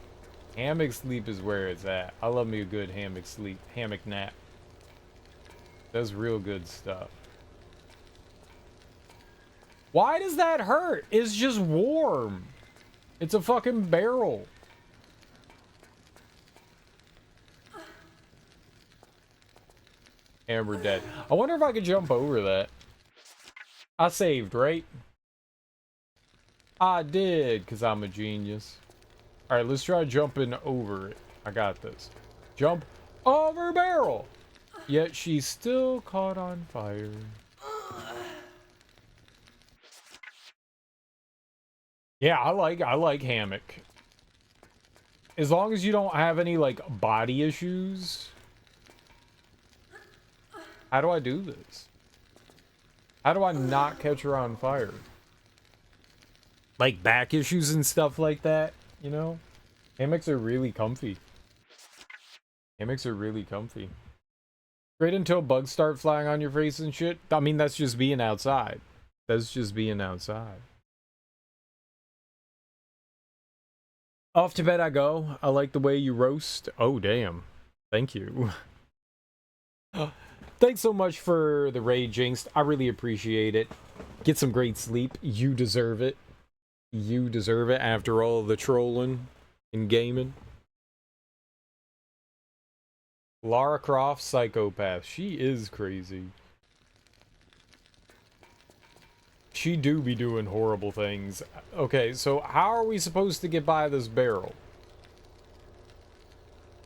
Hammock sleep is where it's at. I love me a good hammock sleep. Hammock nap. That's real good stuff. Why does that hurt? It's just warm. It's a fucking barrel. And we're dead. I wonder if I could jump over that. I saved, right? I did, because I'm a genius. Alright, let's try jumping over it. I got this. Jump over barrel! Yet she's still caught on fire. Yeah, I like hammock. As long as you don't have any, like, body issues. How do I do this? How do I not catch her on fire? Like back issues and stuff like that, you know? Hammocks are really comfy. Hammocks are really comfy. Great until bugs start flying on your face and shit. I mean, that's just being outside. That's just being outside. Off to bed I go. I like the way you roast. Oh, damn. Thank you. Thanks so much for the raid, Jinx. I really appreciate it. Get some great sleep. You deserve it. You deserve it after all the trolling and gaming. Lara Croft, psychopath. She is crazy. She do be doing horrible things. Okay, so how are we supposed to get by this barrel?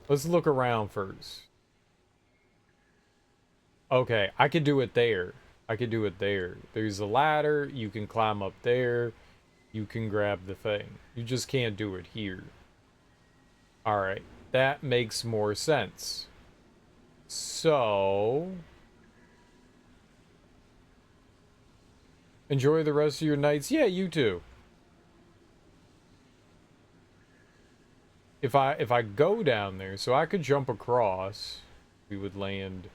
Let's look around first. Okay, I could do it there. I could do it there. There's a ladder. You can climb up there. You can grab the thing. You just can't do it here. Alright, that makes more sense. So... enjoy the rest of your nights. Yeah, you too. If I go down there, so I could jump across, we would land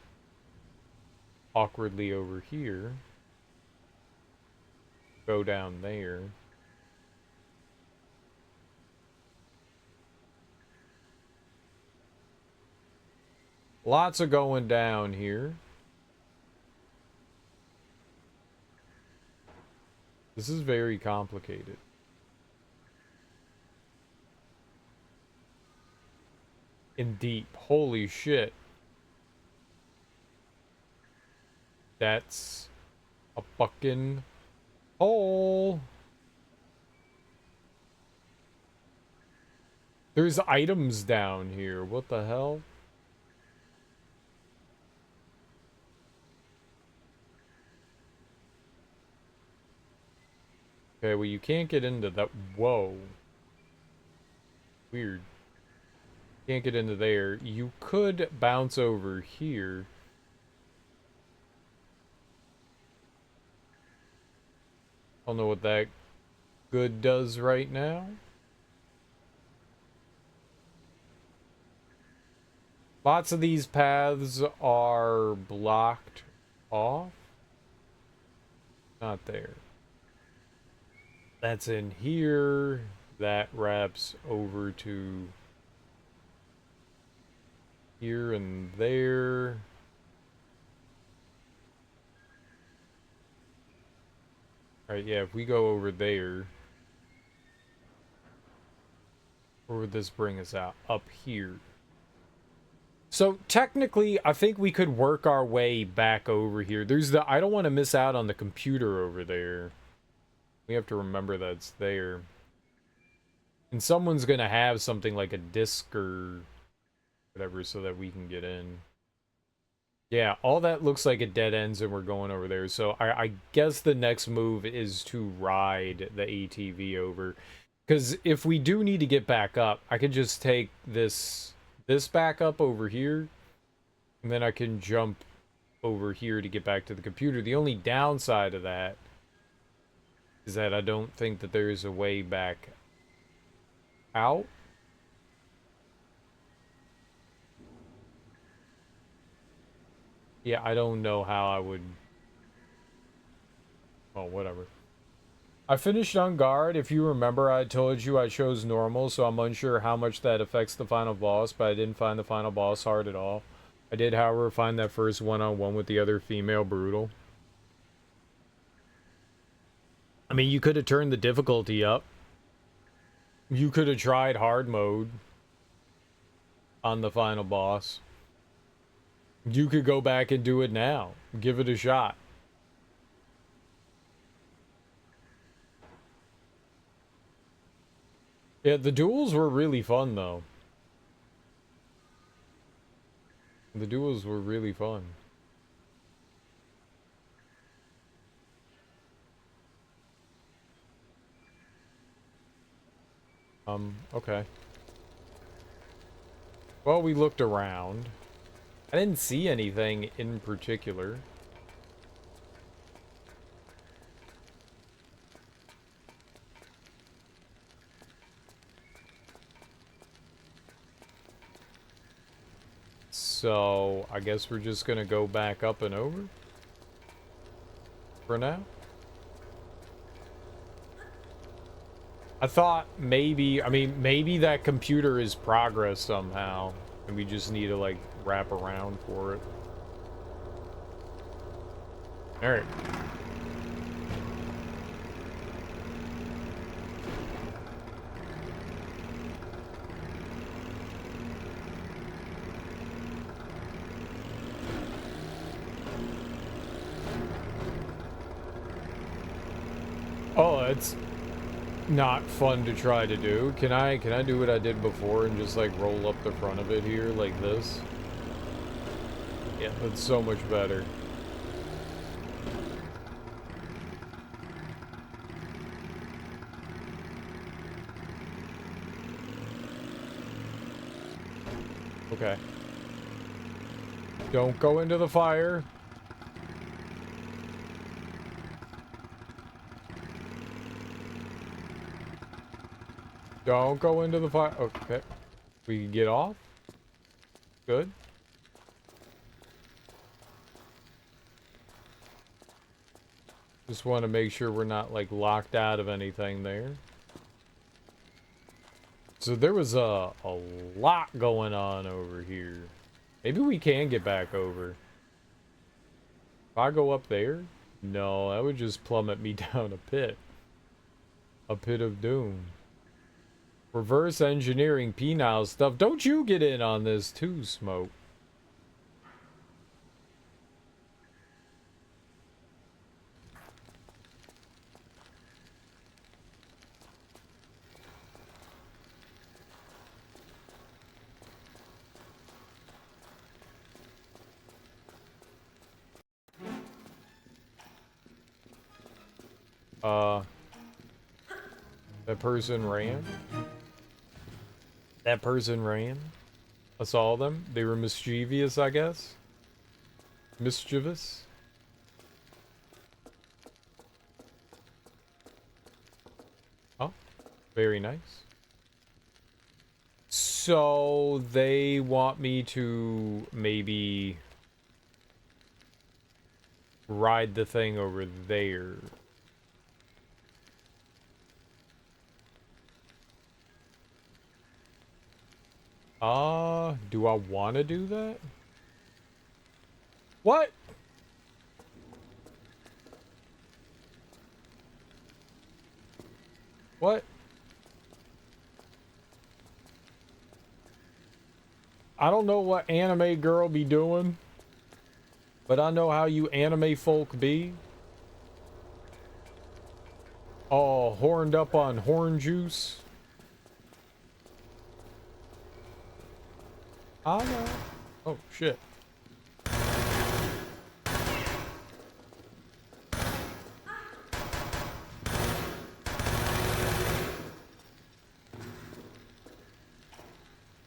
awkwardly over here. Go down there. Lots of going down here. This is very complicated. And deep. Holy shit. That's a fucking hole. There's items down here. What the hell? Okay, well, you can't get into that. Whoa. Weird. Can't get into there. You could bounce over here. I don't know what that good does right now. Lots of these paths are blocked off. Not there. That's in here. That wraps over to here and there. Alright, yeah, if we go over there. Where would this bring us out? Up here. So technically, I think we could work our way back over here. There's the, I don't want to miss out on the computer over there. We have to remember that's there. And someone's going to have something like a disc or whatever so that we can get in. Yeah, all that looks like it dead ends and we're going over there. So I guess the next move is to ride the ATV over. Because if we do need to get back up, I could just take this back up over here. And then I can jump over here to get back to the computer. The only downside of that is that I don't think that there is a way back out. Yeah, I don't know how I would... Oh, whatever. I finished on guard. If you remember, I told you I chose normal, so I'm unsure how much that affects the final boss, but I didn't find the final boss hard at all. I did, however, find that first one-on-one with the other female brutal. I mean, you could have turned the difficulty up. You could have tried hard mode on the final boss. You could go back and do it now. Give it a shot. Yeah, the duels were really fun, though. The duels were really fun. Okay. Well, we looked around. I didn't see anything in particular. So, I guess we're just gonna go back up and over? For now? I thought maybe, I mean, maybe that computer is progress somehow. And we just need to, like, wrap around for it. Alright. Oh, it's not fun to try to do. Can I do what I did before and just like roll up the front of it here like this? Yeah, that's so much better. Okay. Don't go into the fire. Don't go into the fire. Okay. We can get off. Good. Just want to make sure we're not, like, locked out of anything there. So there was a lot going on over here. Maybe we can get back over. If I go up there? No, that would just plummet me down a pit. A pit of doom. Reverse engineering penile stuff. Don't you get in on this too, Smoke. That person ran? That person ran? I saw them. They were mischievous, I guess. Mischievous. Oh, very nice. So they want me to maybe ride the thing over there. Do I want to do that? What? What? I don't know what anime girl be doing, but I know how you anime folk be. All horned up on horn juice. I know. Oh, shit.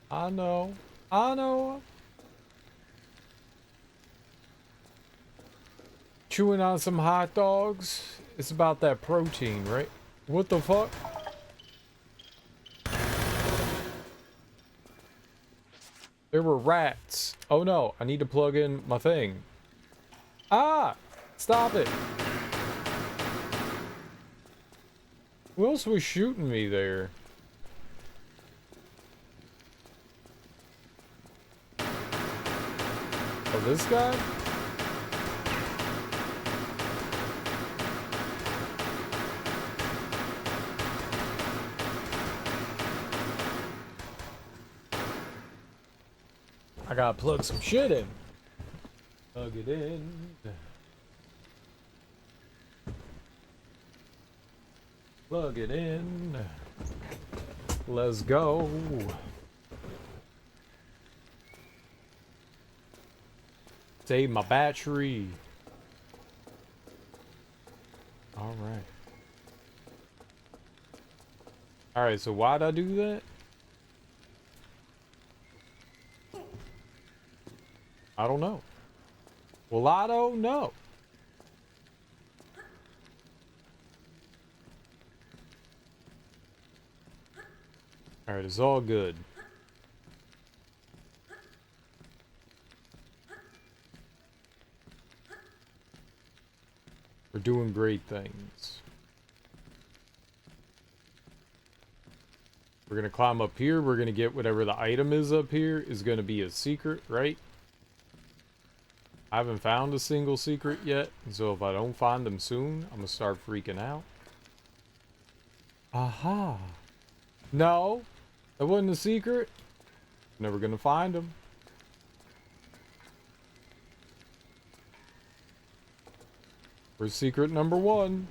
I know. I know. Chewing on some hot dogs. It's about that protein, right? What the fuck? There were rats. Oh no, I need to plug in my thing. Ah! Stop it! Who else was shooting me there? Oh, this guy? I gotta plug some shit in. Plug it in. Plug it in. Let's go. Save my battery. All right. All right, so why'd I do that? I don't know. Well, I don't know. All right, it's all good. We're doing great things. We're gonna climb up here. We're gonna get whatever the item is up here is gonna be a secret, right? I haven't found a single secret yet, so if I don't find them soon, I'm gonna start freaking out. Aha. No, that wasn't a secret. Never gonna find them. Where's secret number 1?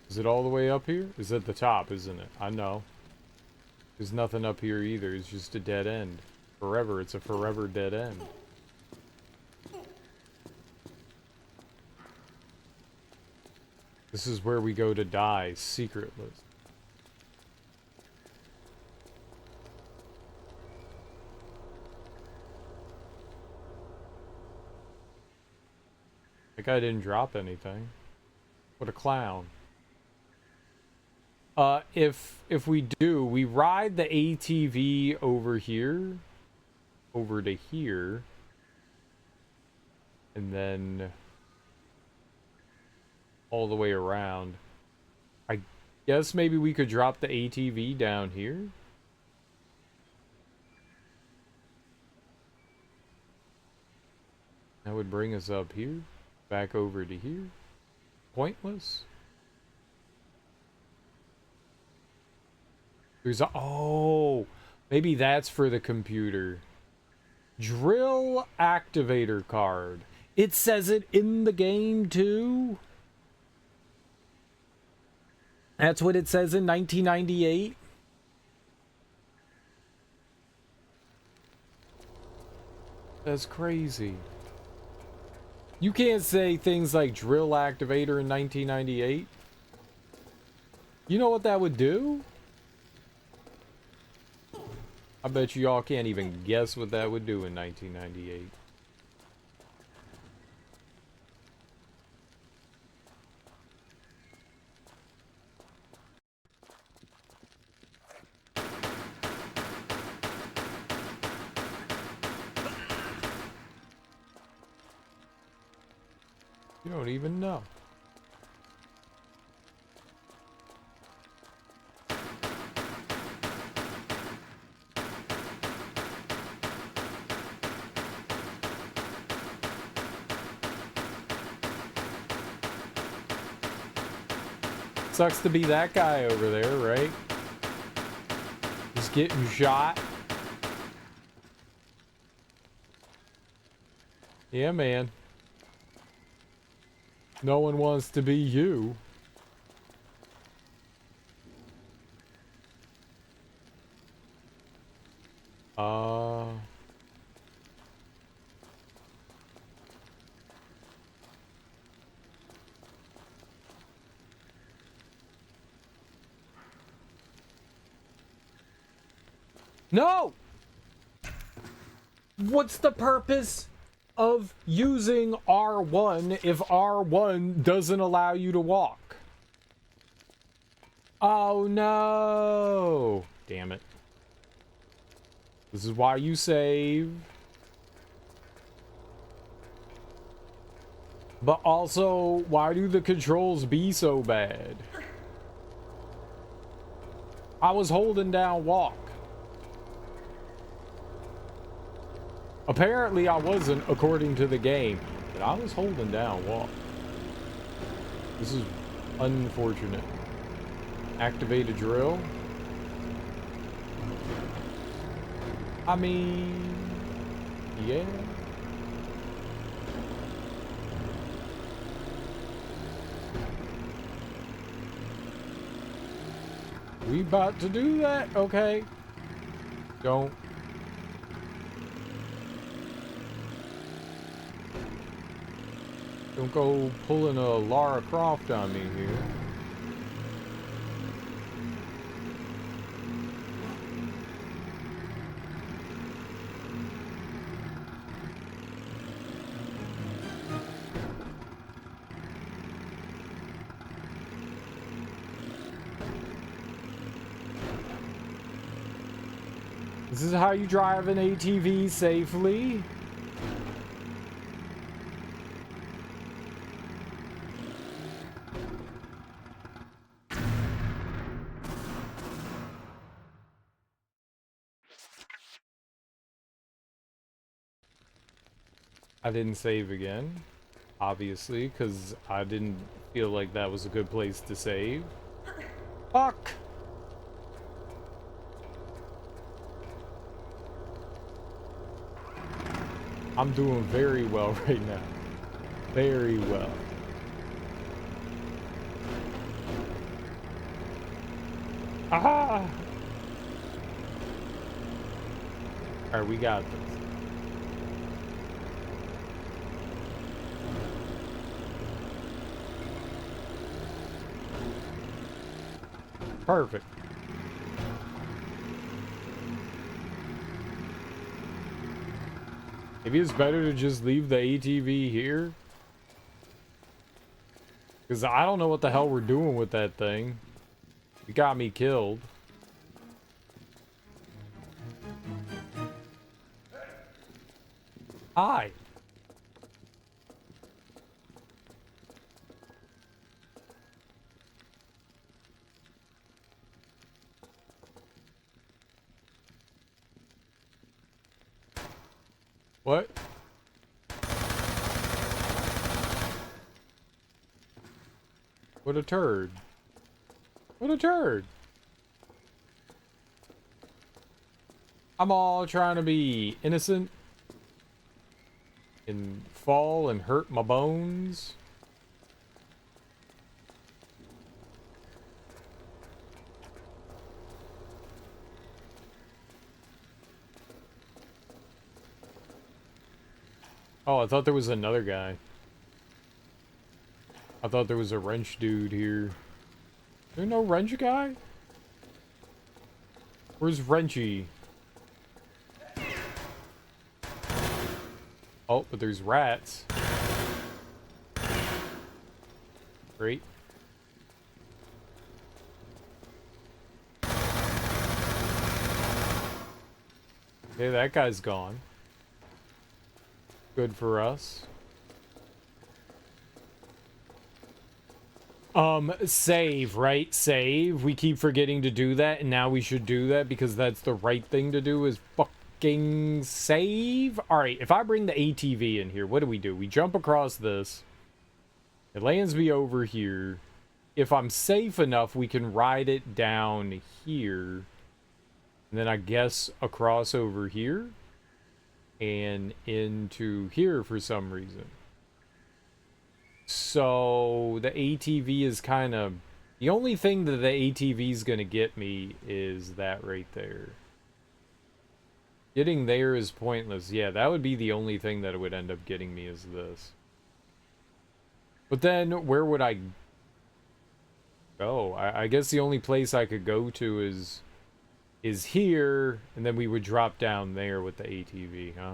Is it all the way up here? It's at the top, isn't it? I know. There's nothing up here either. It's just a dead end. Forever. It's a forever dead end. This is where we go to die, secretless. That guy didn't drop anything. What a clown. If we do, we ride the ATV over here. Over to here. And then all the way around. I guess maybe we could drop the ATV down here. That would bring us up here. Back over to here. Pointless. There's a... Oh! Maybe that's for the computer. Drill activator card. It says it in the game, too? That's what it says in 1998? That's crazy. You can't say things like drill activator in 1998. You know what that would do? I bet you y'all can't even guess what that would do in 1998. You don't even know. Sucks to be that guy over there, right? He's getting shot. Yeah, man. No one wants to be you. No! What's the purpose of using R1 if R1 doesn't allow you to walk? Oh no! Damn it. This is why you save. But also, why do the controls be so bad? I was holding down walk. Apparently I wasn't, according to the game, but I was holding down walk. This is unfortunate. Activate a drill. I mean, yeah. We about to do that? Okay. Don't go pulling a Lara Croft on me here. This is how you drive an ATV safely. I didn't save again, obviously, because I didn't feel like that was a good place to save. Fuck! I'm doing very well right now. Very well. Ah! Alright, we got this. Perfect. Maybe it's better to just leave the ATV here. Because I don't know what the hell we're doing with that thing. It got me killed. Hi. What? What a turd. What a turd. I'm all trying to be innocent and fall and hurt my bones. Oh, I thought there was another guy. I thought there was a wrench dude here. There no wrench guy? Where's Wrenchy? Oh, but there's rats. Great. Okay, that guy's gone. Good for us. Save, right? Save. We keep forgetting to do that, and now we should do that because that's the right thing to do is fucking save. Alright, if I bring the ATV in here, what do? We jump across this. It lands me over here. If I'm safe enough, we can ride it down here. And then I guess across over here. And into here for some reason. So the ATV is kind of... The only thing that the ATV is going to get me is that right there. Getting there is pointless. Yeah, that would be the only thing that it would end up getting me is this. But then, where would I go? I guess the only place I could go to is here, and then we would drop down there with the ATV, huh?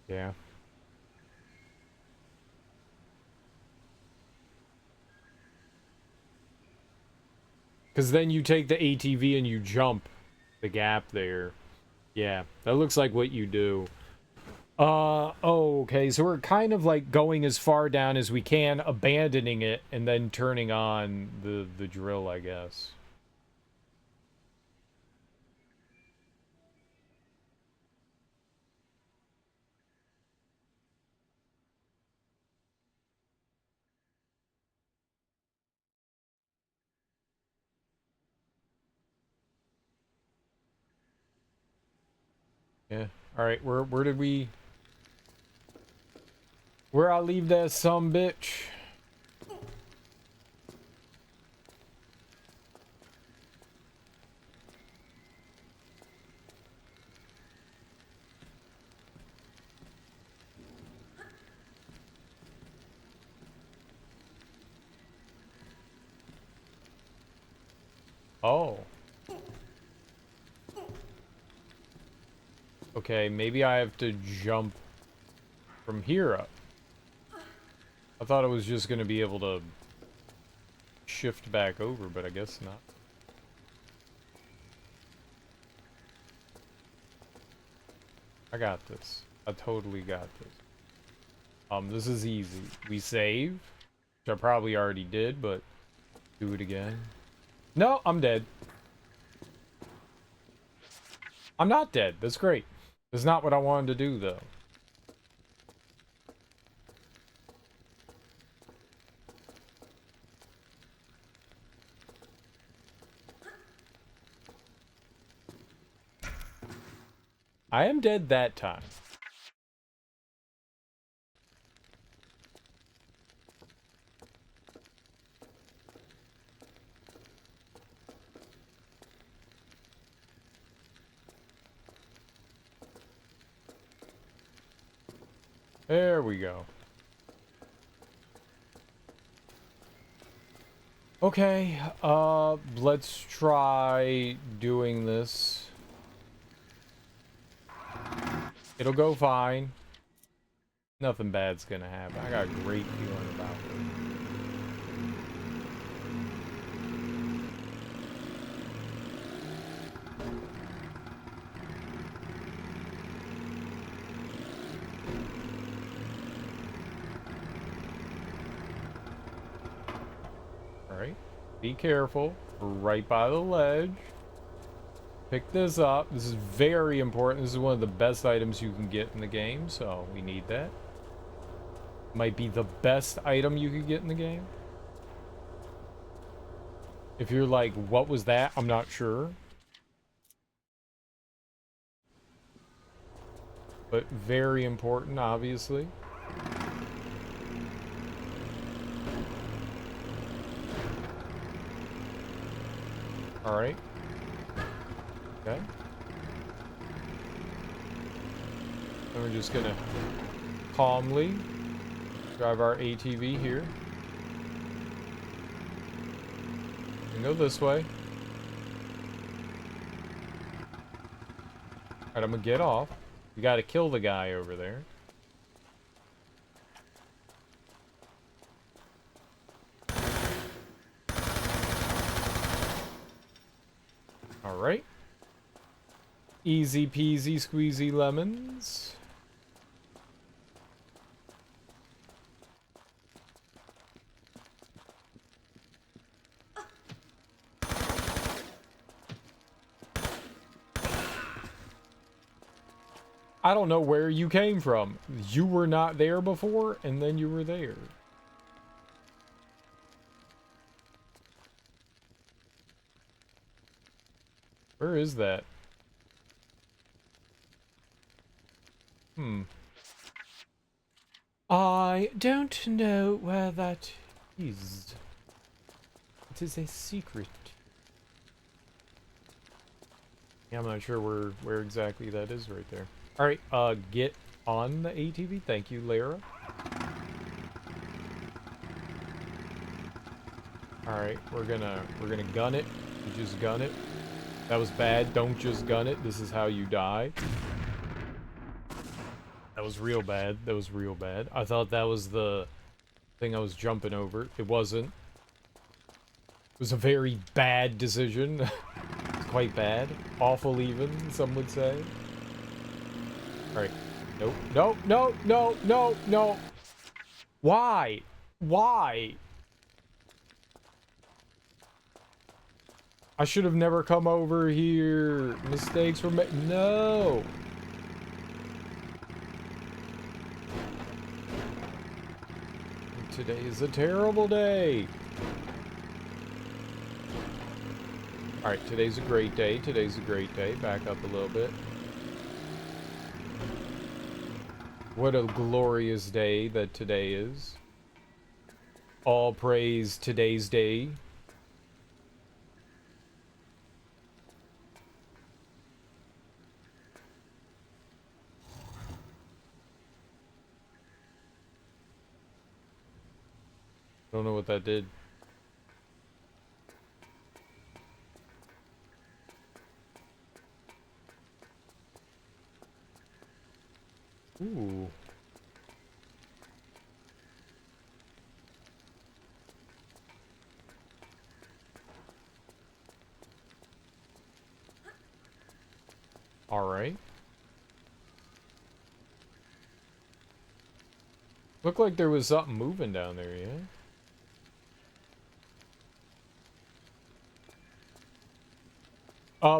Yeah. Because then you take the ATV and you jump the gap there. Yeah, that looks like what you do. Oh, okay, so we're kind of like going as far down as we can, abandoning it, and then turning on the drill, I guess. Yeah. Alright, where did we... Where I leave that sumbitch? Oh. Okay, maybe I have to jump from here up. I thought I was just going to be able to shift back over, but I guess not. I got this. I totally got this. This is easy. We save, which I probably already did, but do it again. No, I'm dead. I'm not dead. That's great. That's not what I wanted to do, though. I am dead that time. There we go. Okay, let's try doing this. It'll go fine. Nothing bad's gonna happen. I got a great feeling about it. Alright. Be careful. We're right by the ledge. Pick this up. This is very important. This is one of the best items you can get in the game, so we need that. Might be the best item you could get in the game. If you're like, what was that? I'm not sure. But very important, obviously. Alright. Okay. And we're just gonna calmly drive our ATV here. And go this way. Alright, I'm gonna get off. We gotta kill the guy over there. Alright. Easy peasy squeezy lemons. I don't know where you came from. You were not there before, and then you were there. Where is that? I don't know where that is. It is a secret. Yeah, I'm not sure where exactly that is right there. Alright, get on the ATV. Thank you, Lara. Alright, we're gonna gun it. You just gun it. That was bad. Don't just gun it. This is how you die. That was real bad. That was real bad. I thought that was the thing I was jumping over. It wasn't. It was a very bad decision. It's quite bad. Awful even, some would say. Alright. Nope. Nope. No. No. No. No. Why? Why? I should have never come over here. Mistakes were made. No. Today is a terrible day. Alright, today's a great day. Today's a great day. Back up a little bit. What a glorious day that today is. All praise today's day. Don't know what that did. Ooh. Alright. Looked like there was something moving down there, yeah?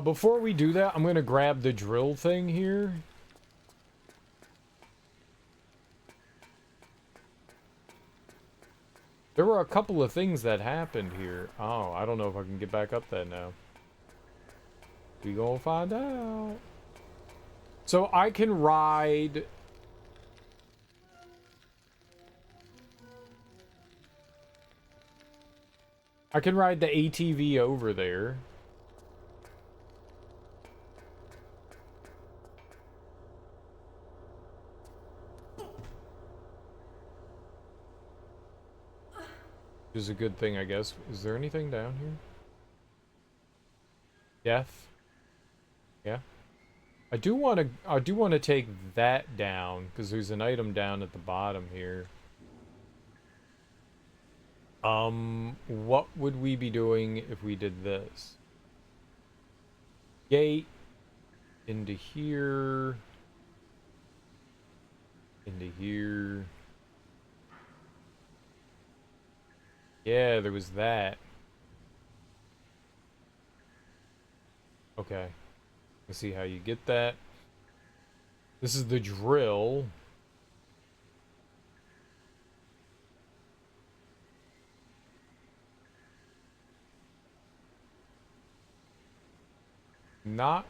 Before we do that, I'm gonna grab the drill thing here. There were a couple of things that happened here. Oh, I don't know if I can get back up that now. We gonna find out. So I can ride... I can ride the ATV over there. Which is a good thing, I guess. Is there anything down here? Death? Yeah. I do want to take that down because there's an item down at the bottom here. What would we be doing if we did this? Gate into here. Into here. Yeah, there was that. Okay. Let's see how you get that. This is the drill. Not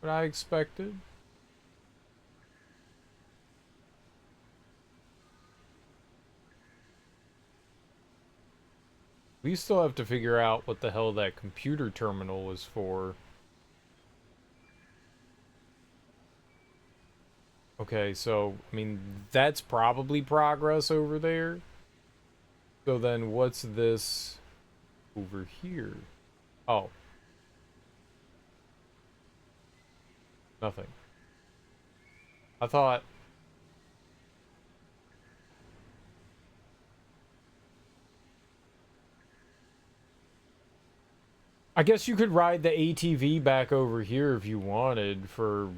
what I expected. We still have to figure out what the hell that computer terminal was for. Okay, so, I mean, that's probably progress over there. So then what's this over here? Oh. Nothing. I thought... I guess you could ride the ATV back over here if you wanted for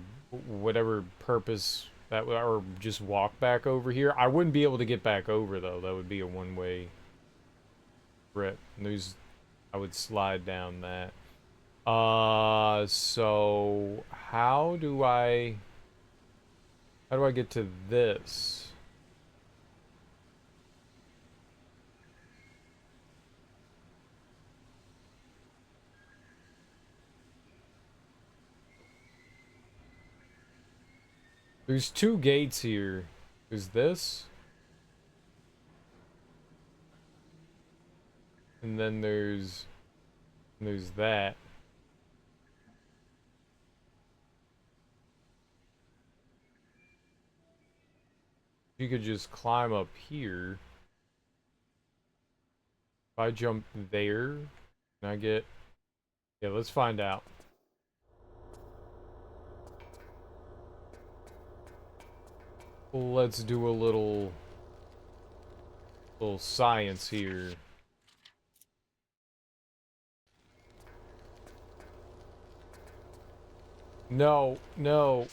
whatever purpose that or just walk back over here. I wouldn't be able to get back over though. That would be a one-way trip. There's I would slide down that. So how do I get to this? There's two gates here. There's this. And then there's that. You could just climb up here. If I jump there, can I get... Yeah, let's find out. Let's do a little science here. No, no.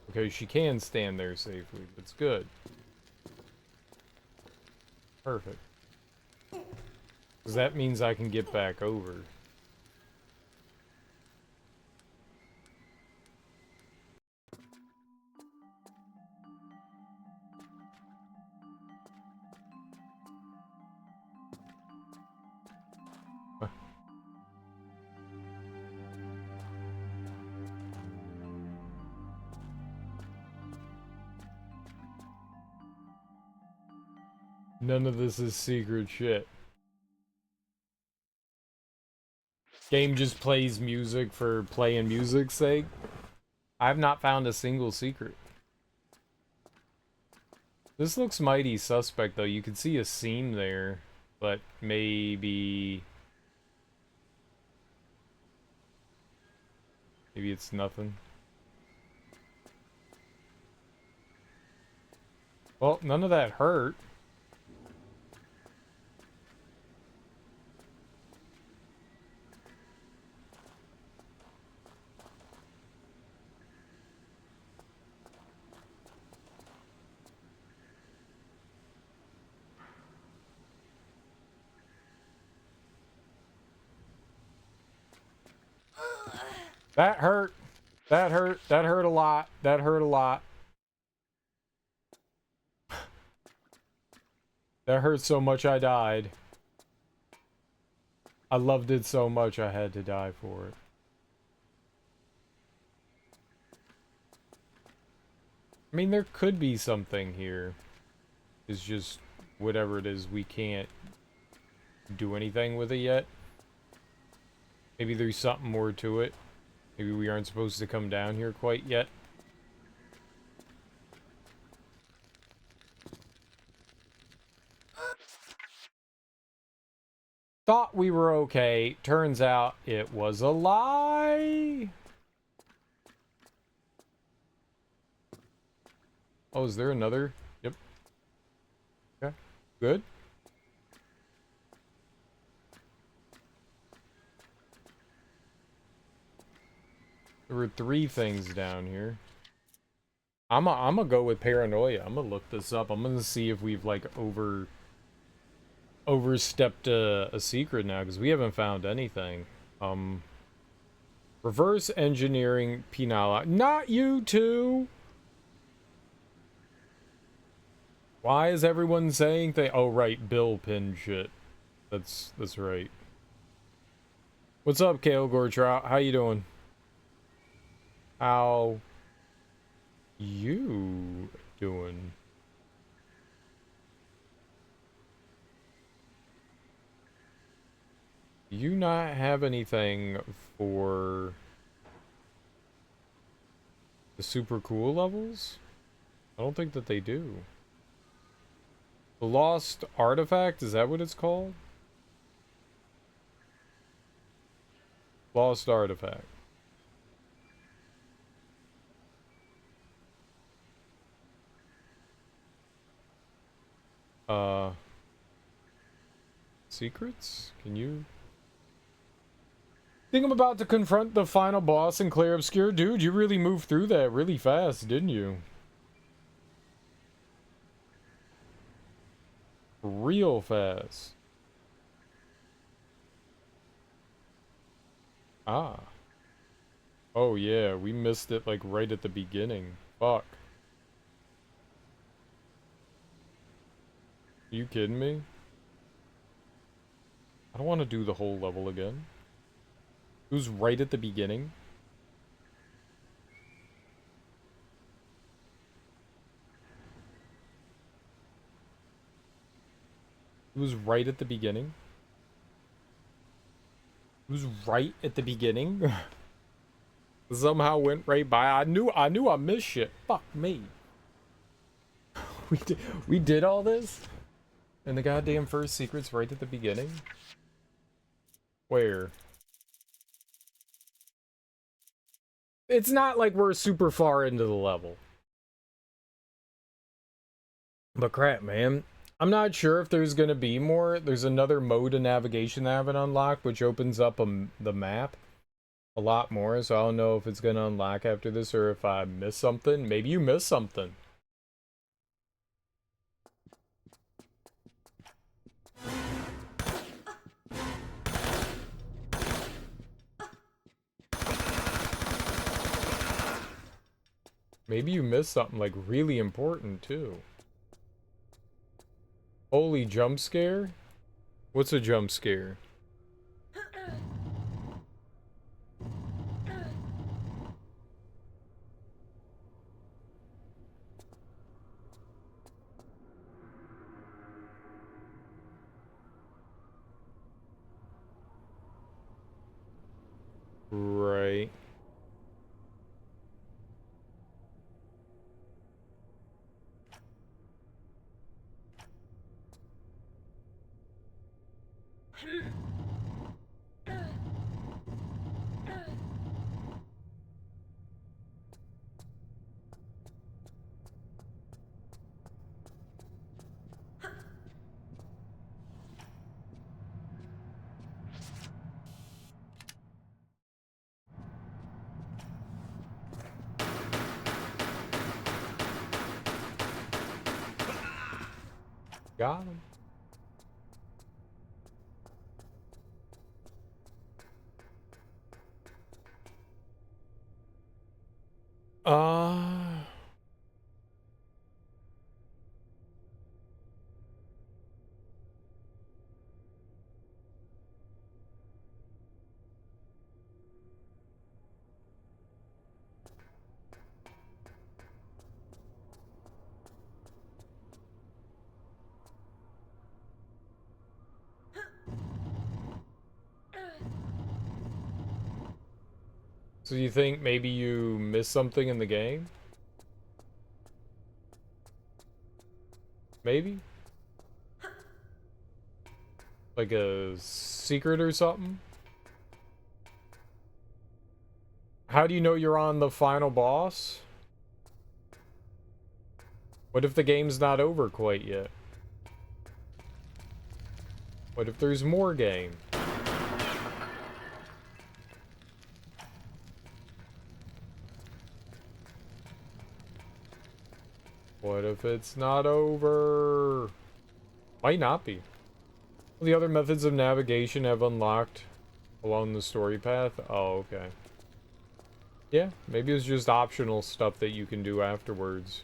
Okay, she can stand there safely. That's good. Perfect. Because that means I can get back over. None of this is secret shit. Game just plays music for playing music's sake. I've not found a single secret. This looks mighty suspect though. You can see a seam there, but maybe it's nothing. Well, none of that hurt. That hurt. That hurt. That hurt a lot. That hurt a lot. That hurt so much I died. I loved it so much I had to die for it. I mean, there could be something here. It's just whatever it is, we can't do anything with it yet. Maybe there's something more to it. Maybe we aren't supposed to come down here quite yet. Thought we were okay. Turns out it was a lie. Oh, is there another? Yep. Okay. Good. There were 3 things down here. I'm gonna go with paranoia. I'm gonna look this up. I'm gonna see if we've like overstepped a secret now because we haven't found anything. Reverse engineering penal. Not you two. Why is everyone saying they? Oh right, Bill pin shit. That's right. What's up, Kale Gortrout? How you doing? How you doing? Do you not have anything for the super cool levels? I don't think that they do. The Lost Artifact, is that what it's called? Lost Artifact. Uh, secrets? Can you... Think I'm about to confront the final boss in Clair Obscur? Dude, you really moved through that really fast, didn't you? Real fast. Ah. Oh yeah, we missed it like right at the beginning. Fuck. Are you kidding me? I don't want to do the whole level again. It was right at the beginning. It was right at the beginning. It was right at the beginning. Somehow went right by. I knew I missed shit. Fuck me. We did all this? And the goddamn first secret's right at the beginning? Where? It's not like we're super far into the level. But crap, man. I'm not sure if there's gonna be more. There's another mode of navigation that I haven't unlocked, which opens up the map a lot more. So I don't know if it's gonna unlock after this or if I missed something. Maybe you missed something. Maybe you missed something like really important too. Holy jump scare? What's a jump scare? Right. Got him. Uh... So you think maybe you missed something in the game? Maybe? Like a secret or something? How do you know you're on the final boss? What if the game's not over quite yet? What if there's more game? What if it's not over? Might not be. The other methods of navigation have unlocked along the story path. Oh, okay. Yeah, maybe it's just optional stuff that you can do afterwards.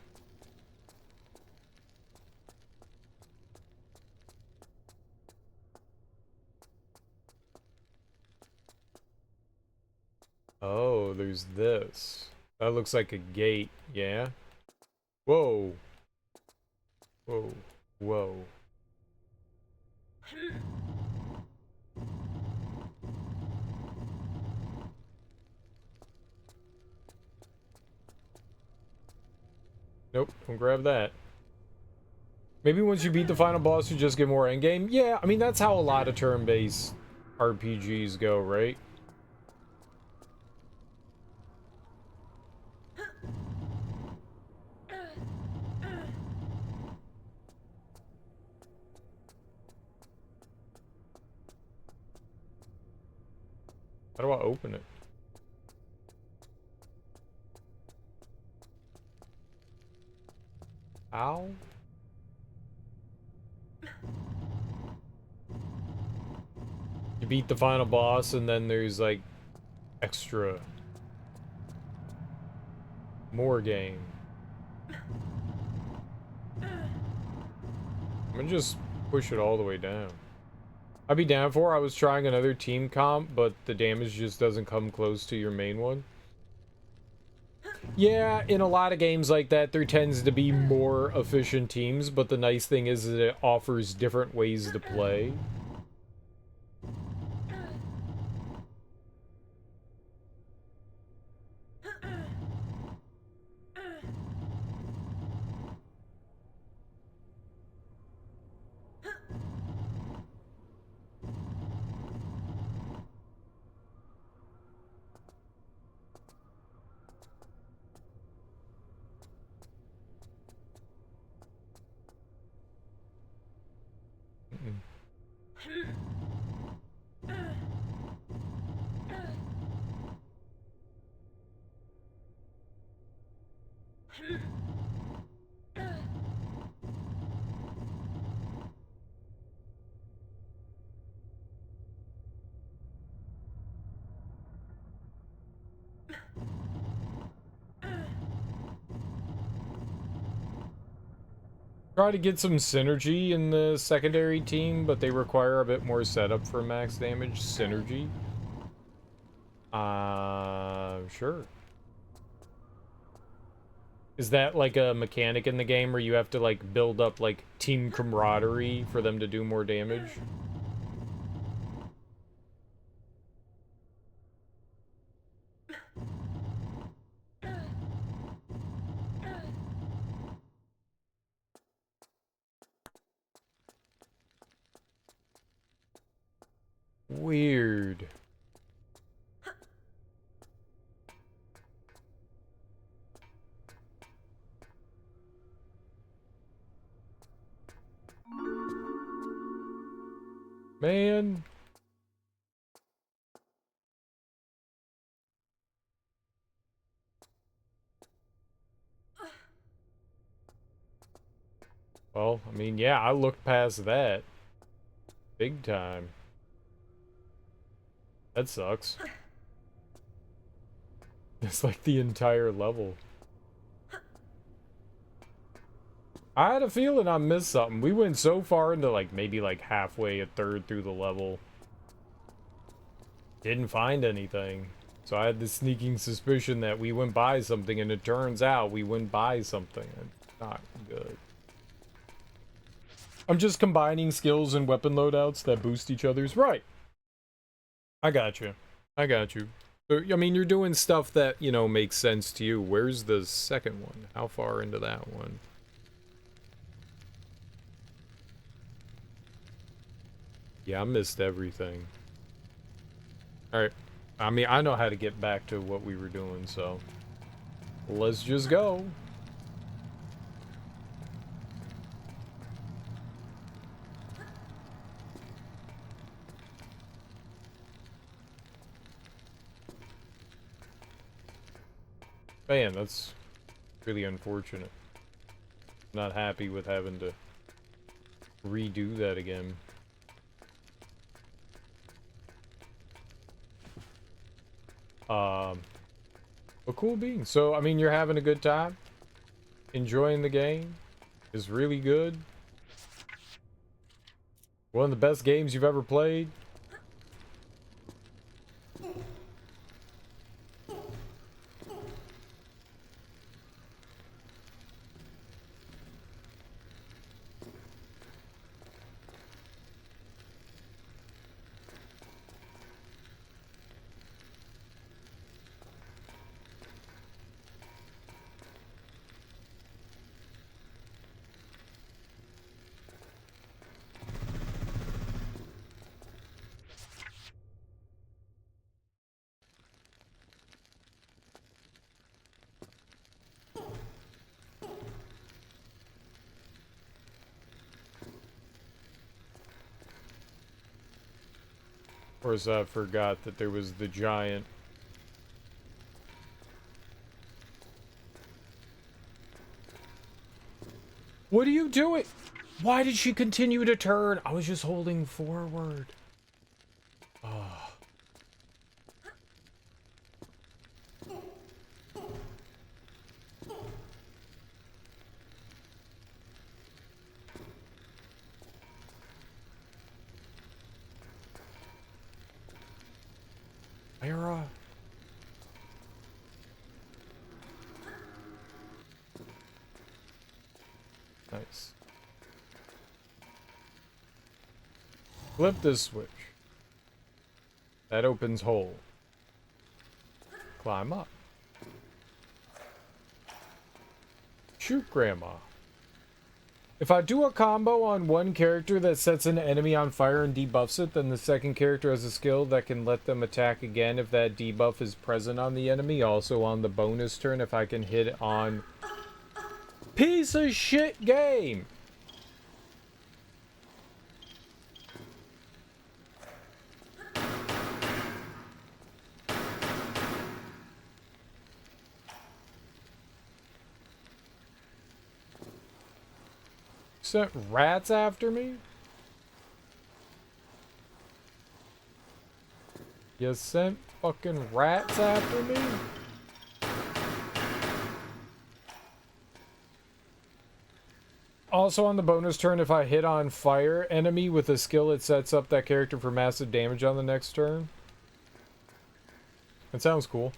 Oh, there's this. That looks like a gate, yeah? Whoa. Whoa. Whoa. Nope, don't grab that. Maybe once you beat the final boss, you just get more endgame? Yeah, I mean, that's how a lot of turn-based RPGs go, right? How do I open it? How? You beat the final boss and then there's like extra more game. I'm gonna just push it all the way down. I'd be down for I was trying another team comp, but the damage just doesn't come close to your main one. Yeah, in a lot of games like that, there tends to be more efficient teams, but the nice thing is that it offers different ways to play. Try to get some synergy in the secondary team, but they require a bit more setup for max damage. Synergy? Sure. Is that like a mechanic in the game where you have to like build up like team camaraderie for them to do more damage? Weird. Man. Well, I mean, yeah, I looked past that. Big time. That sucks. It's like the entire level. I had a feeling I missed something. We went so far into like maybe like halfway, a third through the level. Didn't find anything. So I had the sneaking suspicion that we went by something, and it turns out we went by something. It's not good. I'm just combining skills and weapon loadouts that boost each other's. Right. I got you. I got you. So, I mean, you're doing stuff that, you know, makes sense to you. Where's the second one? How far into that one? Yeah, I missed everything. Alright. I mean, I know how to get back to what we were doing, so... let's just go. Man, that's really unfortunate. Not happy with having to redo that again. A cool being. So, I mean, you're having a good time? Enjoying the game? Is really good? One of the best games you've ever played? course, I forgot that there was the giant. What are you doing? Why did she continue to turn? I was just holding forward. Oh. Ira. Nice. Flip this switch. That opens hole. Climb up. Shoot Grandma. If I do a combo on one character that sets an enemy on fire and debuffs it, then the second character has a skill that can let them attack again if that debuff is present on the enemy. Also on the bonus turn if I can hit on... Piece of shit game! Sent rats after me? You sent fucking rats after me? Also on the bonus turn, if I hit on fire enemy with a skill, it sets up that character for massive damage on the next turn. That sounds cool.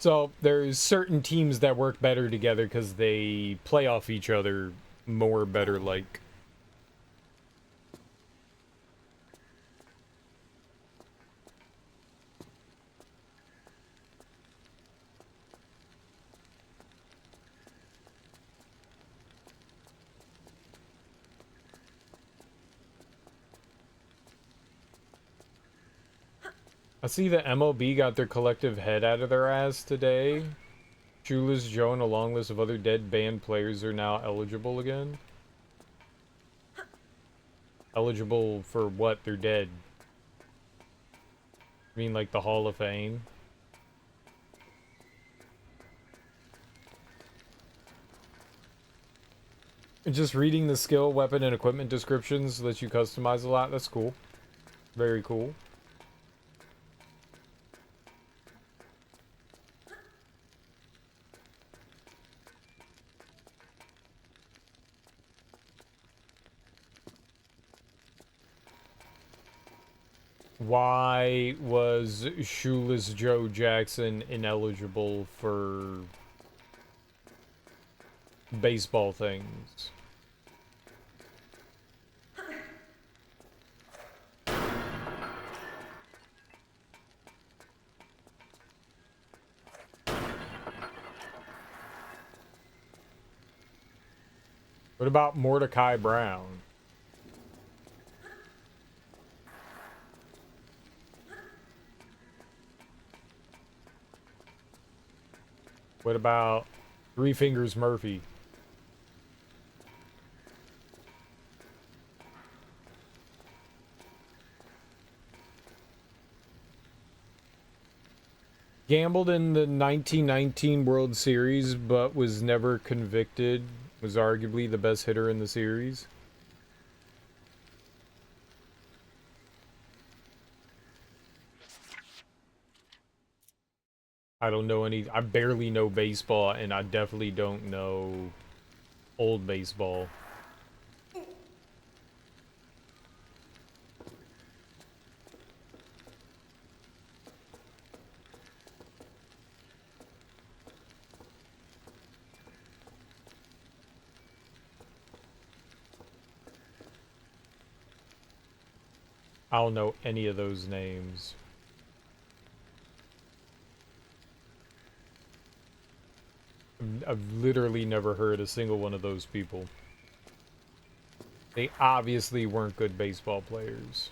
So there's certain teams that work better together because they play off each other more better like. I see the MLB got their collective head out of their ass today. Shoeless Joe and a long list of other dead band players are now eligible again. Eligible for what? They're dead. I mean, like the Hall of Fame. And just reading the skill, weapon, and equipment descriptions lets you customize a lot. That's cool. Very cool. Why was Shoeless Joe Jackson ineligible for baseball things? What about Mordecai Brown? What about Three Fingers Murphy? Gambled in the 1919 World Series, but was never convicted. Was arguably the best hitter in the series. I don't know any. I barely know baseball, and I definitely don't know old baseball. I don't know any of those names. I've literally never heard a single one of those people. They obviously weren't good baseball players.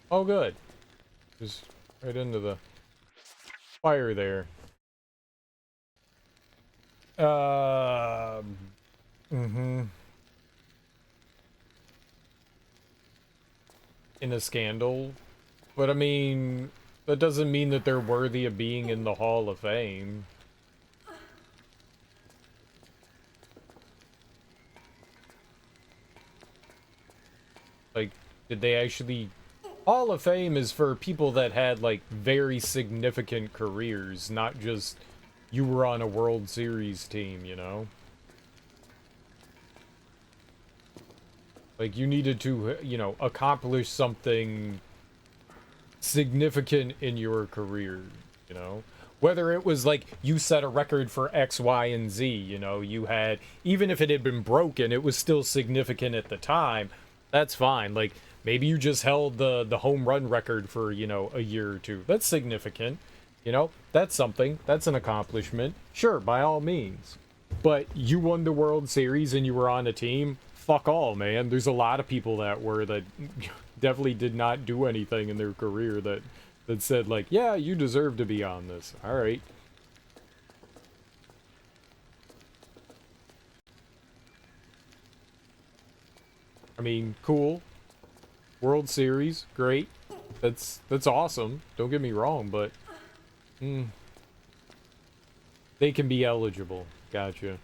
Oh, good. Just right into the fire there. Mm-hmm. In a scandal. But I mean, that doesn't mean that they're worthy of being in the Hall of Fame. Like, did they actually... Hall of Fame is for people that had, like, very significant careers, not just you were on a World Series team, you know? Like, you needed to, you know, accomplish something significant in your career, you know? Whether it was like you set a record for X, Y, and Z, you know, you had, even if it had been broken, it was still significant at the time. That's fine. Like, maybe you just held the home run record for, you know, a year or two. That's significant. You know, that's something. That's an accomplishment. Sure, by all means. But you won the World Series and you were on a team. Fuck all, man. There's a lot of people that were that definitely did not do anything in their career that said like, yeah, you deserve to be on this. All right. I mean, cool. World Series, great. That's awesome. Don't get me wrong, but they can be eligible. Gotcha.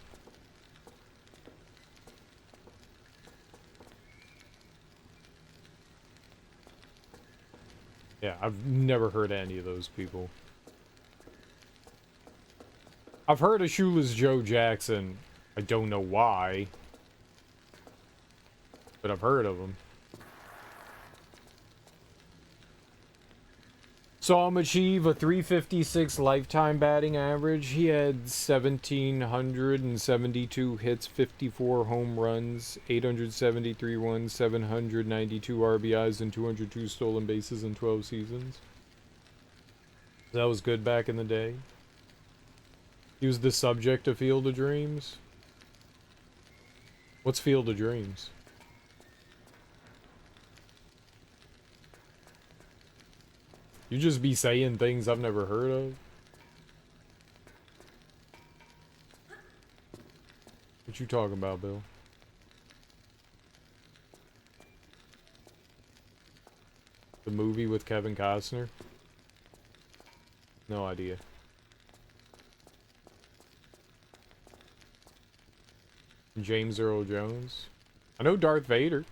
Yeah, I've never heard of any of those people. I've heard of Shoeless Joe Jackson. I don't know why, but I've heard of him. Saw him achieve a 356 lifetime batting average. He had 1,772 hits, 54 home runs, 873 runs, 792 RBIs, and 202 stolen bases in 12 seasons. That was good back in the day. He was the subject of Field of Dreams. What's Field of Dreams? You just be saying things I've never heard of? What you talking about, Bill? The movie with Kevin Costner? No idea. James Earl Jones? I know Darth Vader.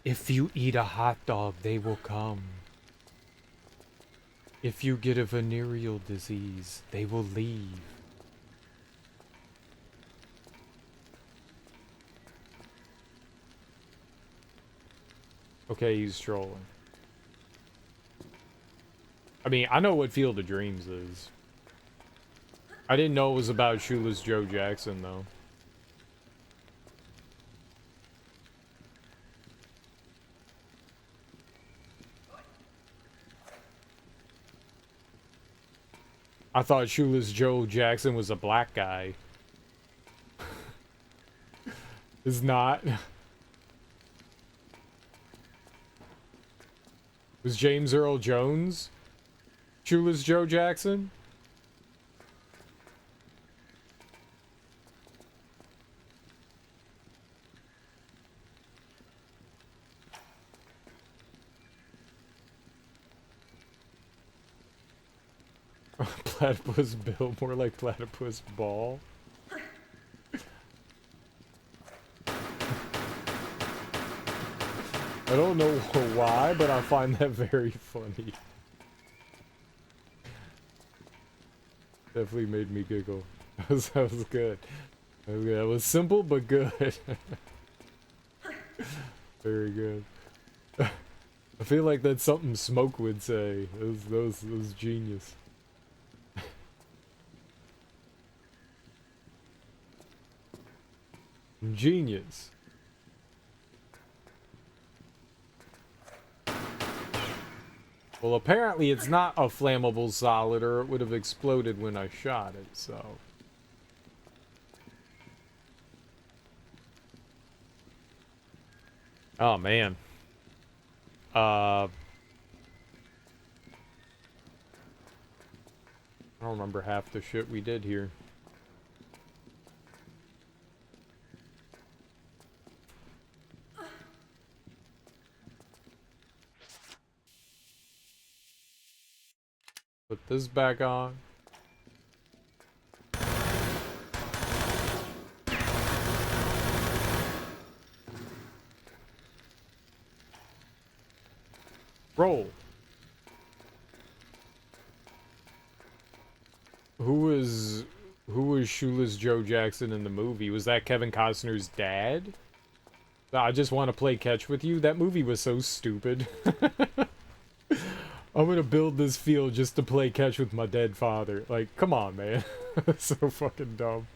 If you eat a hot dog, they will come. If you get a venereal disease, they will leave. Okay, he's trolling. I mean, I know what Field of Dreams is. I didn't know it was about Shoeless Joe Jackson, though. I thought Shoeless Joe Jackson was a black guy. Is not. Was James Earl Jones Shoeless Joe Jackson? Platypus Bill, more like Platypus Ball. I don't know why, but I find that very funny. Definitely made me giggle. That was good. That was simple but good. Very good. I feel like that's something Smoke would say. Those genius. Genius. Well, apparently it's not a flammable solid, or it would have exploded when I shot it, so... Oh, man. I don't remember half the shit we did here. Put this back on. Roll. Who was Shoeless Joe Jackson in the movie? Was that Kevin Costner's dad? I just want to play catch with you. That movie was so stupid. I'm gonna build this field just to play catch with my dead father. Like, come on, man. That's so fucking dumb.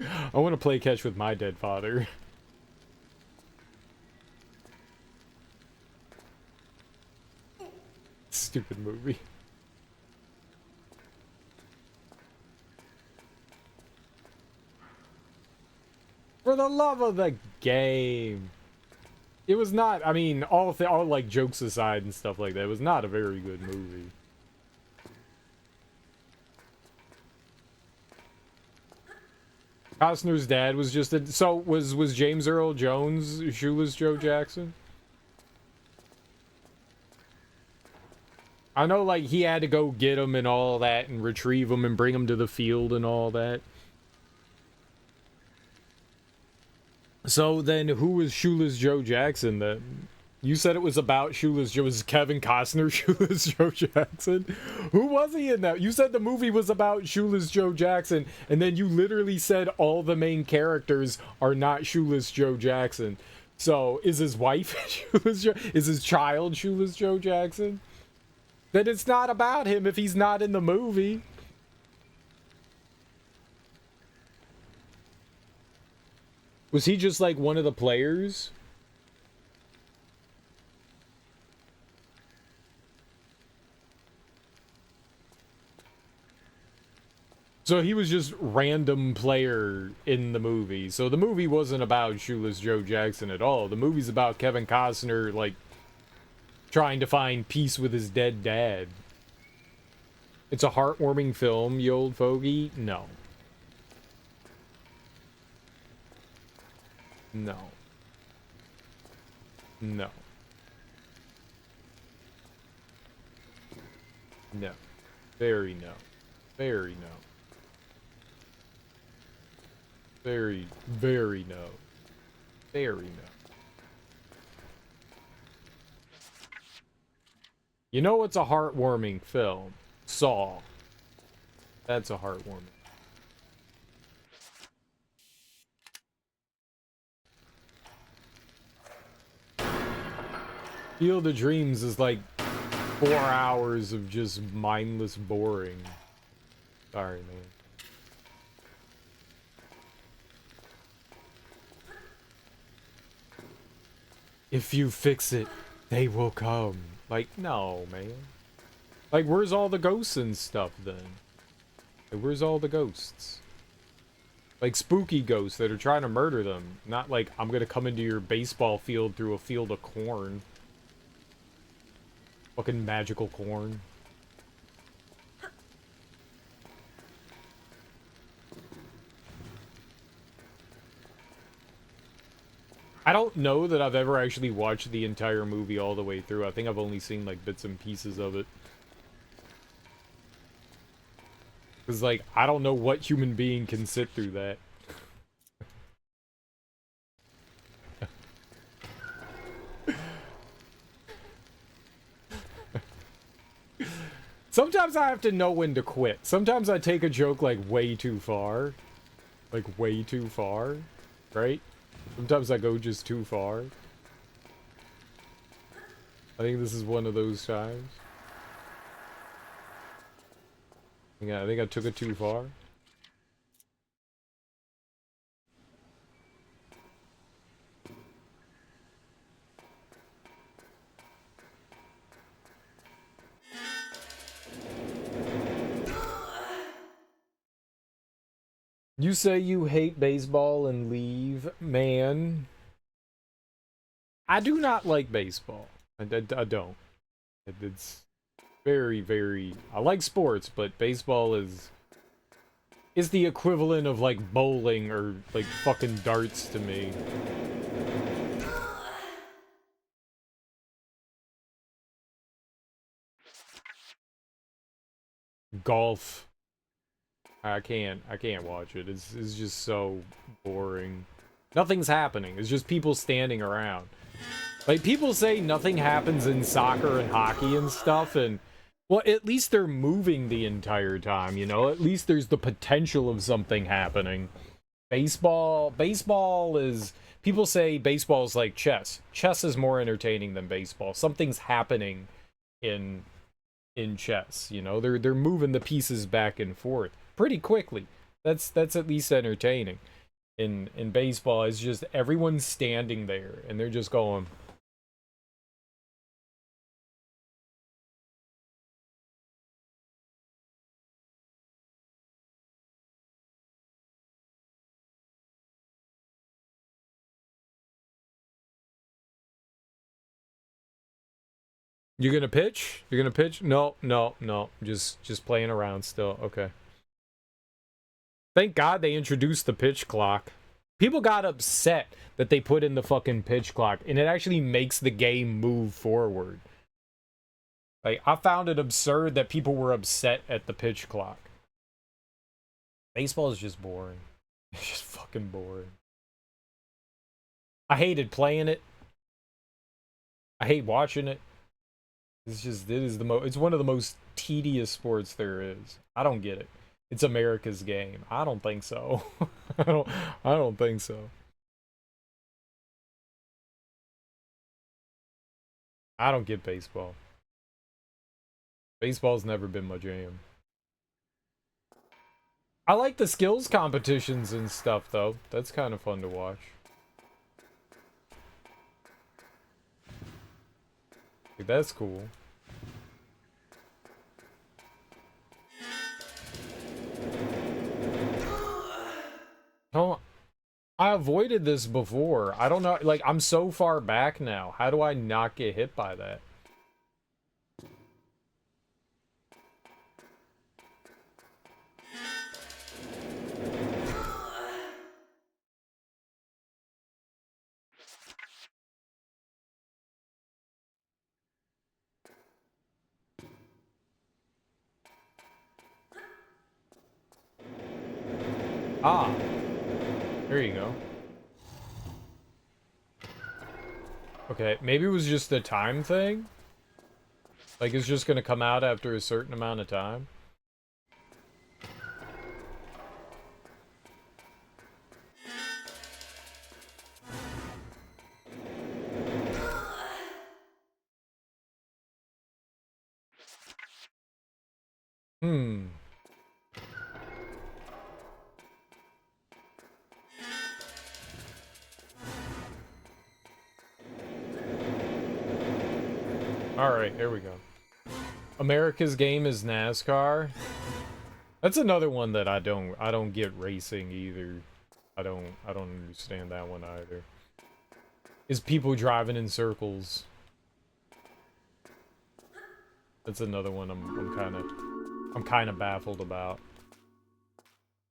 I want to play catch with my dead father. Stupid movie. For the love of the game. It was not, I mean, all like jokes aside and stuff like that, it was not a very good movie. Costner's dad was just a, so was James Earl Jones Shoeless Joe Jackson? I know, like, he had to go get him and all that and retrieve him and bring him to the field and all that. So then, who was Shoeless Joe Jackson then? You said it was about Shoeless Joe. Was Kevin Costner Shoeless Joe Jackson? Who was he in that? You said the movie was about Shoeless Joe Jackson, and then you literally said all the main characters are not Shoeless Joe Jackson. So, is his wife Shoeless Joe? Is his child Shoeless Joe Jackson? Then it's not about him if he's not in the movie. Was he just like one of the players? So he was just random player in the movie. So the movie wasn't about Shoeless Joe Jackson at all. The movie's about Kevin Costner, like, trying to find peace with his dead dad. It's a heartwarming film, you old fogey? No. No. No. No. Very no. Very no. Very, very no. Very no. You know what's a heartwarming film? Saw. That's a heartwarming. Field of Dreams is like 4 hours of just mindless boring. Sorry, man. If you fix it, they will come. Like, no, man. Like, where's all the ghosts and stuff, then? Like, where's all the ghosts? Like, spooky ghosts that are trying to murder them. Not like, I'm gonna come into your baseball field through a field of corn. Fucking magical corn. I don't know that I've ever actually watched the entire movie all the way through. I think I've only seen, like, bits and pieces of it. Because, like, I don't know what human being can sit through that. Sometimes I have to know when to quit. Sometimes I take a joke, like, way too far. Like, way too far. Right? Sometimes I go just too far. I think this is one of those times. Yeah, I think I took it too far. You say you hate baseball and leave, man. I do not like baseball. I don't. It's very, very... I like sports, but baseball is the equivalent of, like, bowling or, like, fucking darts to me. Golf. I can't watch it. It's just so boring. Nothing's happening. It's just people standing around. Like, people say nothing happens in soccer and hockey and stuff, and... Well, at least they're moving the entire time, you know? At least there's the potential of something happening. Baseball is... People say baseball is like chess. Chess is more entertaining than baseball. Something's happening in chess, you know? They're moving the pieces back and forth pretty quickly. That's at least entertaining. In baseball, it's just everyone's standing there, and they're just going... You gonna pitch? You're gonna pitch? No. Just playing around still. Okay. Thank God they introduced the pitch clock. People got upset that they put in the fucking pitch clock, and it actually makes the game move forward. Like, I found it absurd that people were upset at the pitch clock. Baseball is just boring. It's just fucking boring. I hated playing it. I hate watching it. It's one of the most tedious sports there is. I don't get it. It's America's game. I don't think so. I don't think so. I don't get baseball. Baseball's never been my jam. I like the skills competitions and stuff, though. That's kind of fun to watch. Like, that's cool. Oh, I avoided this before. I don't know. Like, I'm so far back now. How do I not get hit by that? Ah. There you go. Okay, maybe it was just a time thing? Like, it's just gonna come out after a certain amount of time? Hmm. Alright, here we go. America's game is NASCAR. That's another one that I don't get racing either. I don't understand that one either. Is people driving in circles. That's another one I'm kind of baffled about.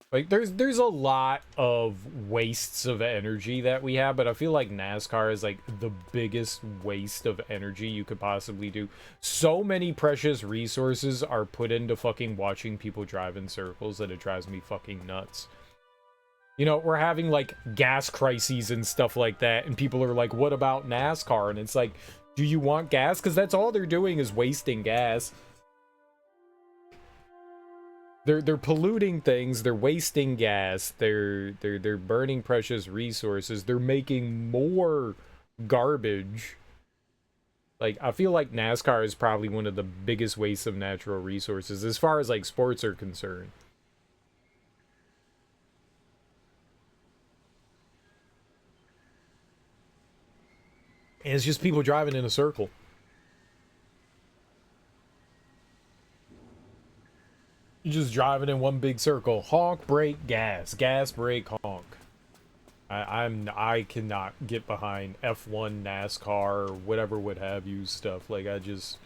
Like, there's a lot of wastes of energy that we have, but I feel like NASCAR is, like, the biggest waste of energy you could possibly do. So many precious resources are put into fucking watching people drive in circles that it drives me fucking nuts. You know, we're having, like, gas crises and stuff like that, and people are like, what about NASCAR? And it's like, do you want gas? Because that's all they're doing is wasting gas. they're polluting things, they're wasting gas, they're burning precious resources, they're making more garbage. Like, I feel like NASCAR is probably one of the biggest wastes of natural resources as far as like sports are concerned. And it's just people driving in a circle. You're just driving in one big circle. Honk, brake, gas. Gas, brake, honk. I cannot get behind F1, NASCAR, or whatever would have you stuff. Like, I just...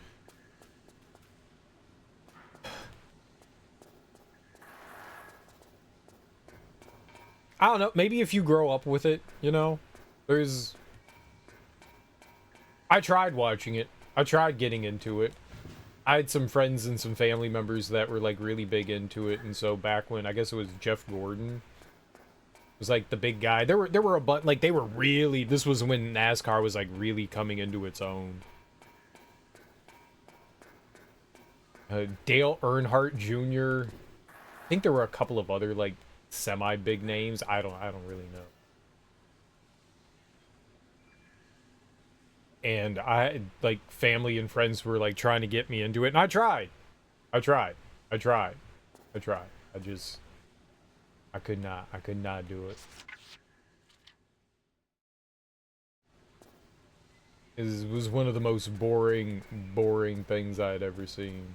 I don't know. Maybe if you grow up with it, you know? There's... I tried watching it. I tried getting into it. I had some friends and some family members that were, like, really big into it, and so back when, I guess it was Jeff Gordon was, like, the big guy. There were a bunch, like, they were really, this was when NASCAR was, like, really coming into its own. Dale Earnhardt Jr. I think there were a couple of other, like, semi-big names. I don't really know. And I, like, family and friends were, like, trying to get me into it, and I tried. I just, I could not do it. It was one of the most boring things I had ever seen.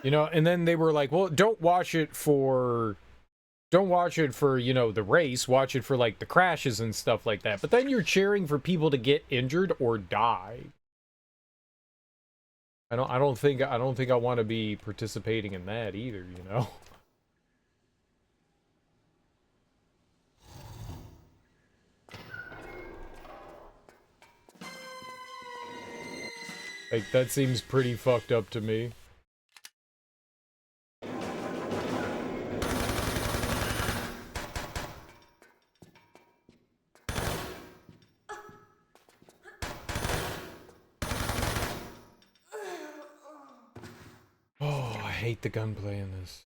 You know, and then they were like, well, don't watch it for, you know, the race. Watch it for, like, the crashes and stuff like that. But then you're cheering for people to get injured or die. I don't think I want to be participating in that either, you know. Like, that seems pretty fucked up to me. Oh, I hate the gunplay in this.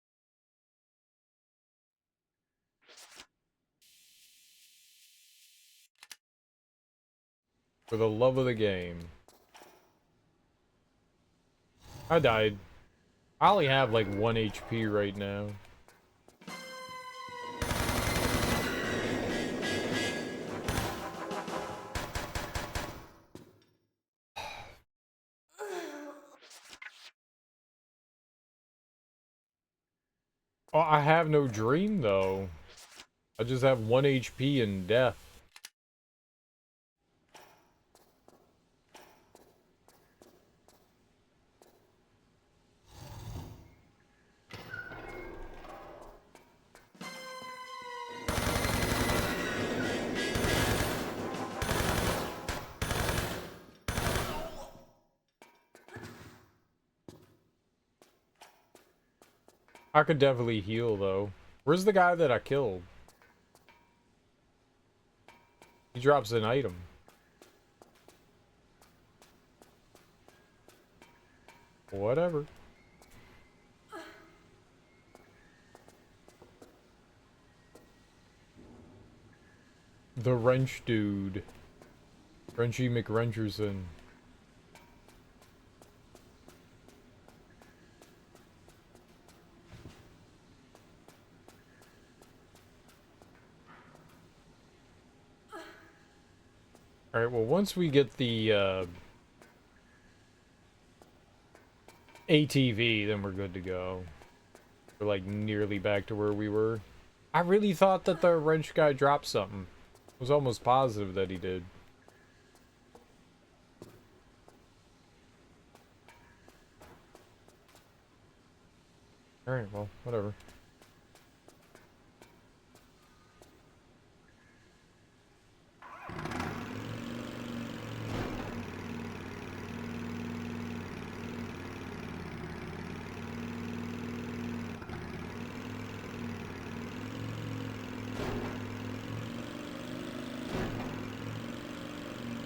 For the love of the game. I died. I only have like 1 HP right now. Oh, I have no dream though. I just have 1 HP and death. I could definitely heal though. Where's the guy that I killed? He drops an item. Whatever. The wrench dude. Wrenchy McWrencherson. Alright, well, once we get the, ATV, then we're good to go. We're, like, nearly back to where we were. I really thought that the wrench guy dropped something. I was almost positive that he did. Alright, well, whatever.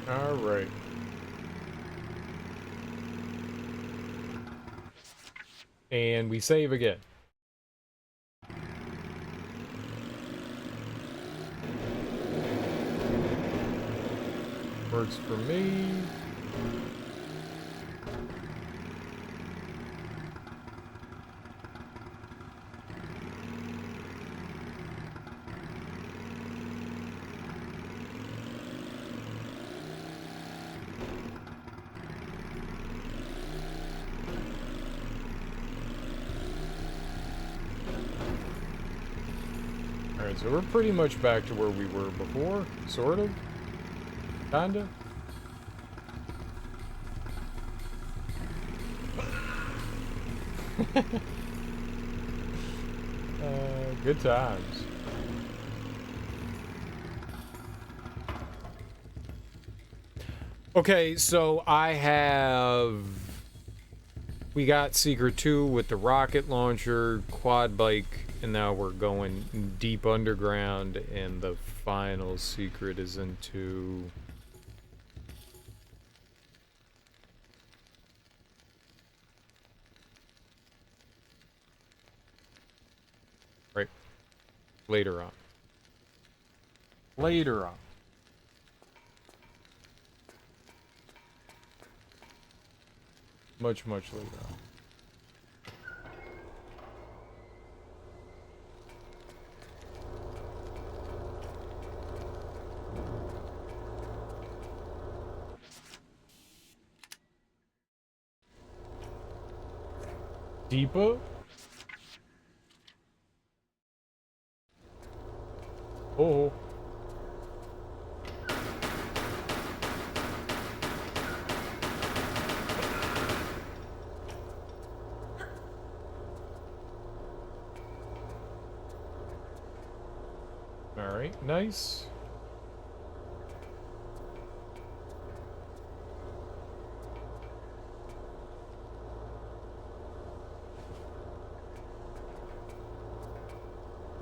Alright. And we save again. Works for me. Alright, so we're pretty much back to where we were before, sort of. Kinda. Good times. Okay, so we got Secret 2 with the rocket launcher, quad bike, and now we're going deep underground, and the final secret is into... right. Later on. Later on. Much, much later on. Deepa? Oh. Alright, nice.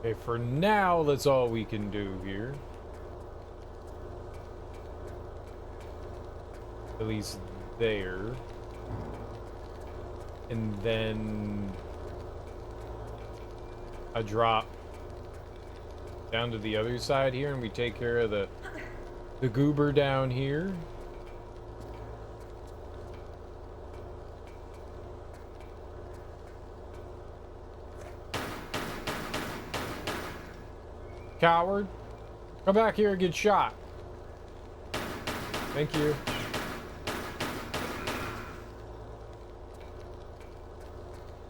Okay, for now, that's all we can do here. At least there. And then a drop down to the other side here, and we take care of the goober down here. Coward, come back here and get shot. Thank you.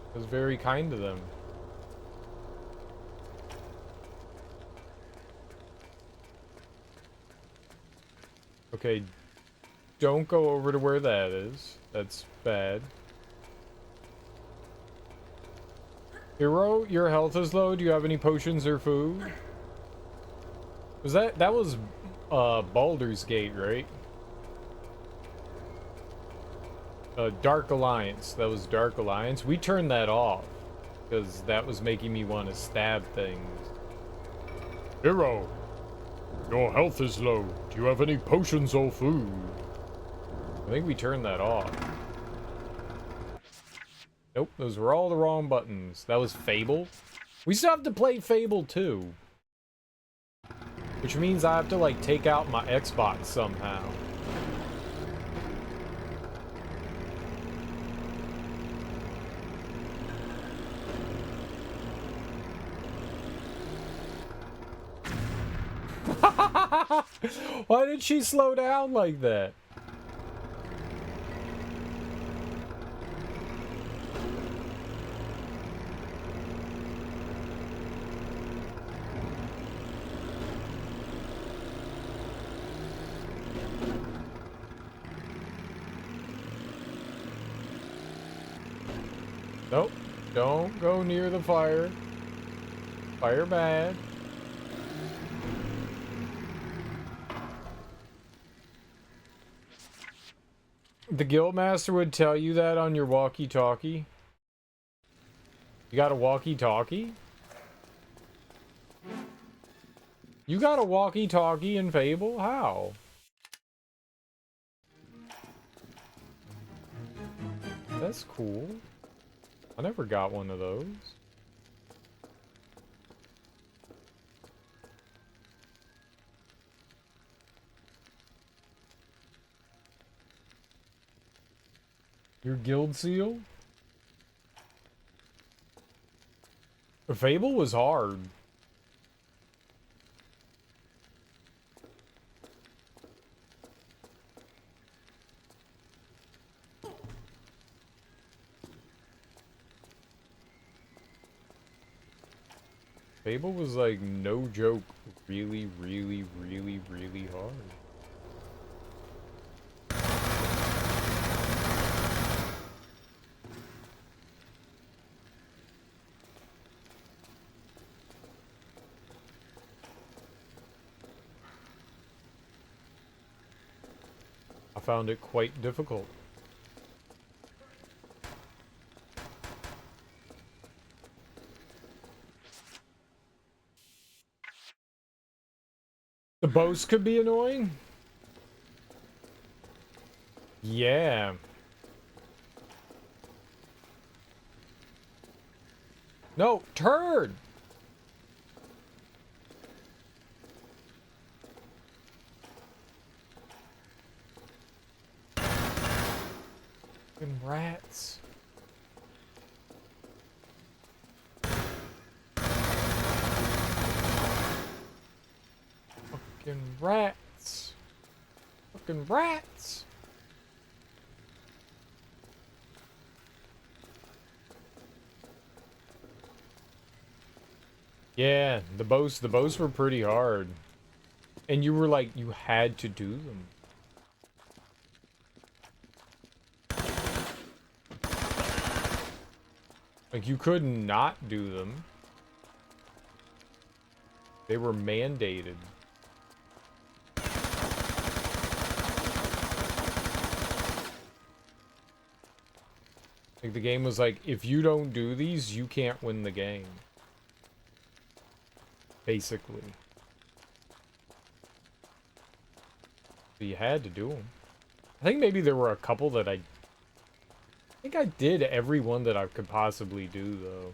It was very kind to them. Okay, don't go over to where that is. That's bad. Hero, your health is low. Do you have any potions or food? Was that was Baldur's Gate, right? Dark Alliance. That was Dark Alliance. We turned that off because that was making me want to stab things. Hero, your health is low. Do you have any potions or food? I think we turned that off. Nope, those were all the wrong buttons. That was Fable. We still have to play Fable 2. Which means I have to, like, take out my Xbox somehow. Why did she slow down like that? Nope. Don't go near the fire. Fire bad. The Guildmaster would tell you that on your walkie-talkie. You got a walkie-talkie? You got a walkie-talkie in Fable? How? That's cool. I never got one of those. Your guild seal? Fable was hard. Fable was like, no joke, really, really, really, really hard. I found it quite difficult. The boast could be annoying? Yeah. No, turn! Fucking rats. Fucking rats. Fucking rats. Yeah, the bows were pretty hard. And you were like, you had to do them. Like, you could not do them. They were mandated. Like, the game was like, if you don't do these, you can't win the game. Basically. So you had to do them. I think maybe there were a couple that I think I did every one that I could possibly do, though.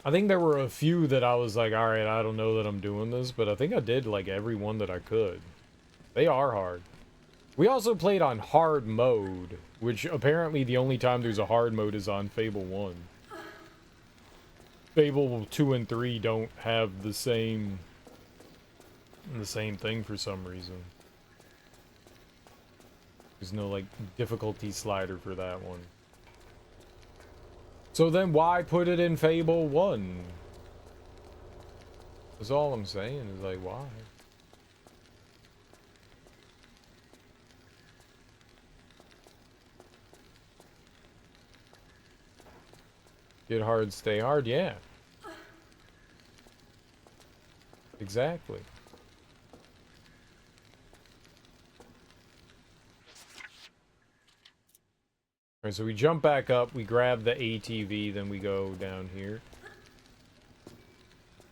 I think there were a few that I was like, alright, I don't know that I'm doing this, but I think I did, like, every one that I could. They are hard. We also played on hard mode, which apparently the only time there's a hard mode is on Fable 1. Fable 2 and 3 don't have the same thing for some reason. There's no, like, difficulty slider for that one. So then why put it in Fable 1? That's all I'm saying, is like, why? Get hard, stay hard, yeah. Exactly. Alright, so we jump back up, we grab the ATV, then we go down here.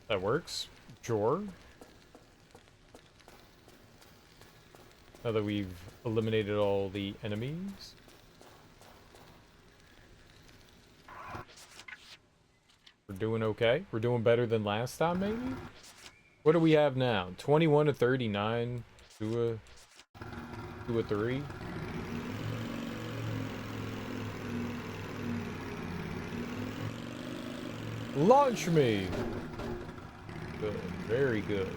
That works. Sure. Now that we've eliminated all the enemies. We're doing okay. We're doing better than last time, maybe? What do we have now? 21 to 39 to a 3. Launch me! Good. Very good.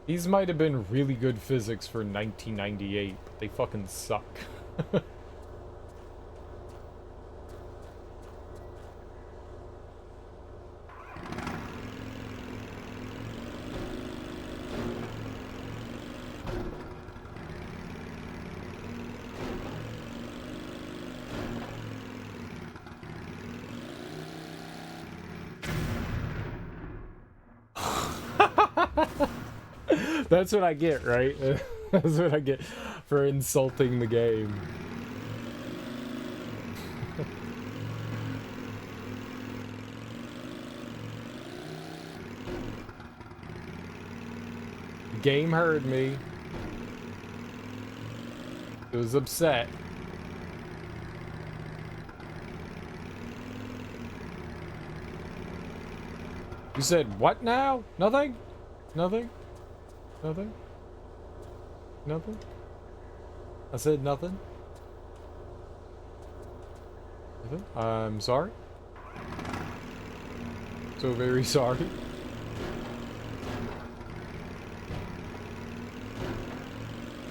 These might have been really good physics for 1998, but they fucking suck. That's what I get, right? That's what I get for insulting the game. The game heard me. It was upset. You said what now? Nothing? Nothing? Nothing? Nothing? I said nothing? Nothing? I'm sorry. So very sorry.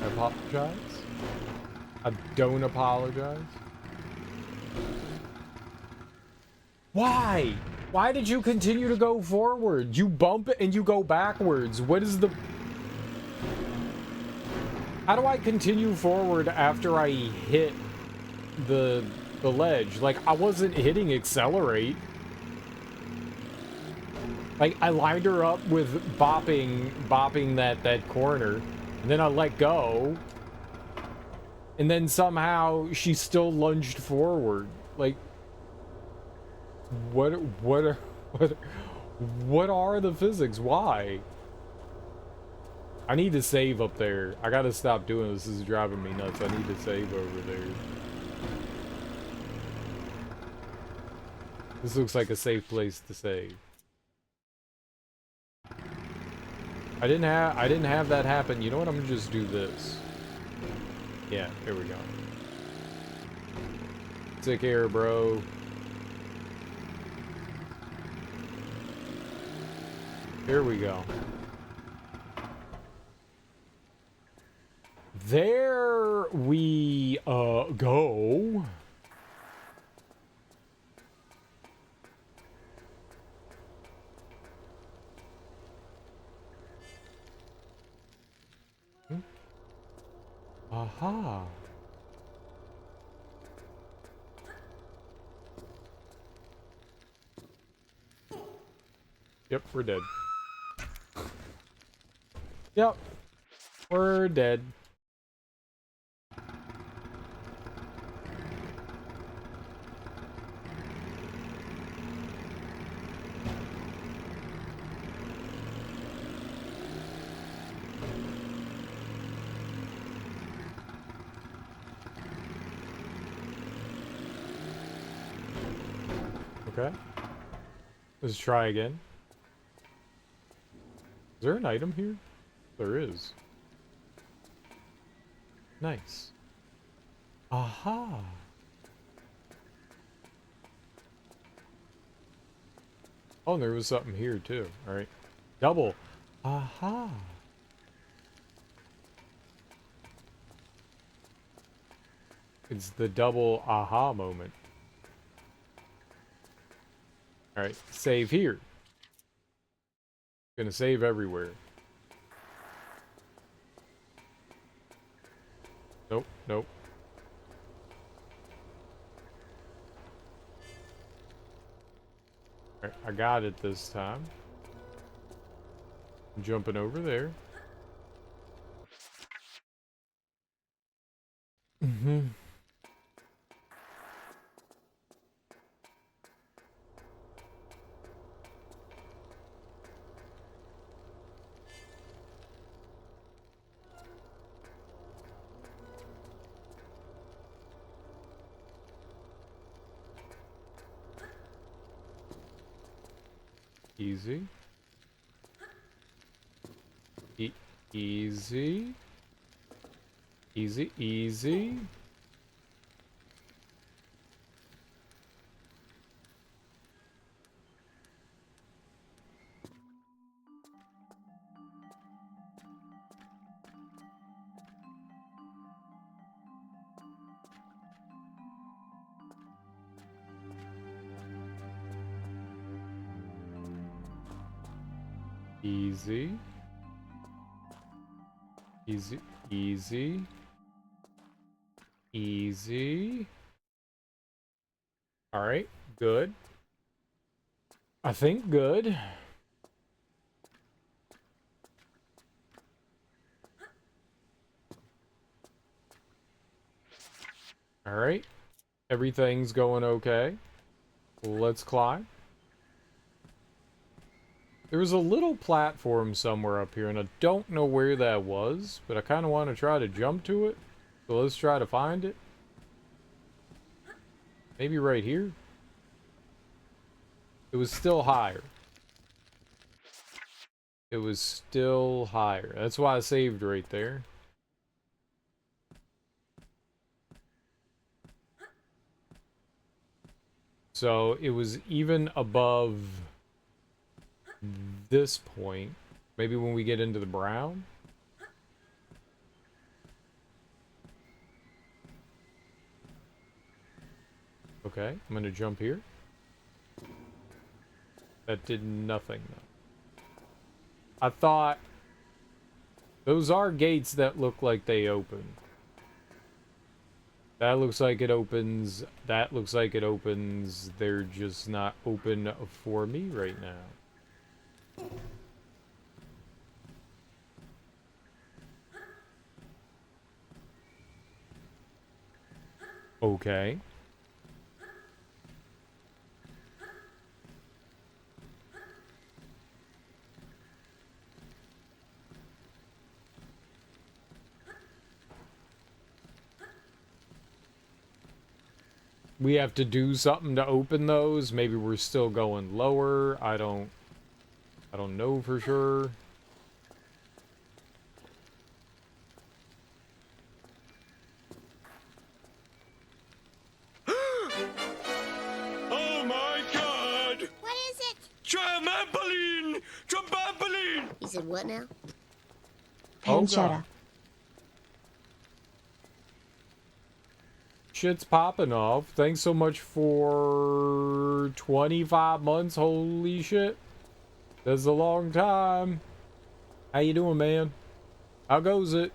I apologize. I don't apologize. Why? Why did you continue to go forward? You bump it and you go backwards. What is the... How do I continue forward after I hit the ledge? Like, I wasn't hitting accelerate. Like, I lined her up with bopping that corner, and then I let go, and then somehow she still lunged forward. Like, what are the physics? Why? I need to save up there. I gotta stop doing this. This is driving me nuts. I need to save over there. This looks like a safe place to save. I didn't have that happen. You know what? I'm gonna just do this. Yeah, here we go. Take care, bro. Here we go. There we go. Aha. Yep, we're dead. Yep, we're dead. Okay. Let's try again. Is there an item here? There is. Nice. Aha. Oh, and there was something here too. All right. Double. Aha. It's the double aha moment. All right. Save here. Gonna save everywhere. Nope, nope. Alright, I got it this time. I'm jumping over there. Mm-hmm. Easy. Easy. Easy, easy. Easy. Easy. Easy. Easy. Alright, good. I think good. Alright. Everything's going okay. Let's climb. There was a little platform somewhere up here, and I don't know where that was, but I kind of want to try to jump to it. So let's try to find it. Maybe right here? It was still higher. It was still higher. That's why I saved right there. So it was even above this point. Maybe when we get into the brown? Okay, I'm gonna jump here. That did nothing, though. I thought... Those are gates that look like they open. That looks like it opens. That looks like it opens. They're just not open for me right now. Okay. We have to do something to open those. Maybe we're still going lower. I don't know for sure. Oh my god! What is it? Trampoline! Trampoline! He said what now? Oh, Shut God. up. Shit's popping off. Thanks so much for 25 months. Holy shit. That's a long time. How you doing, man? How goes it?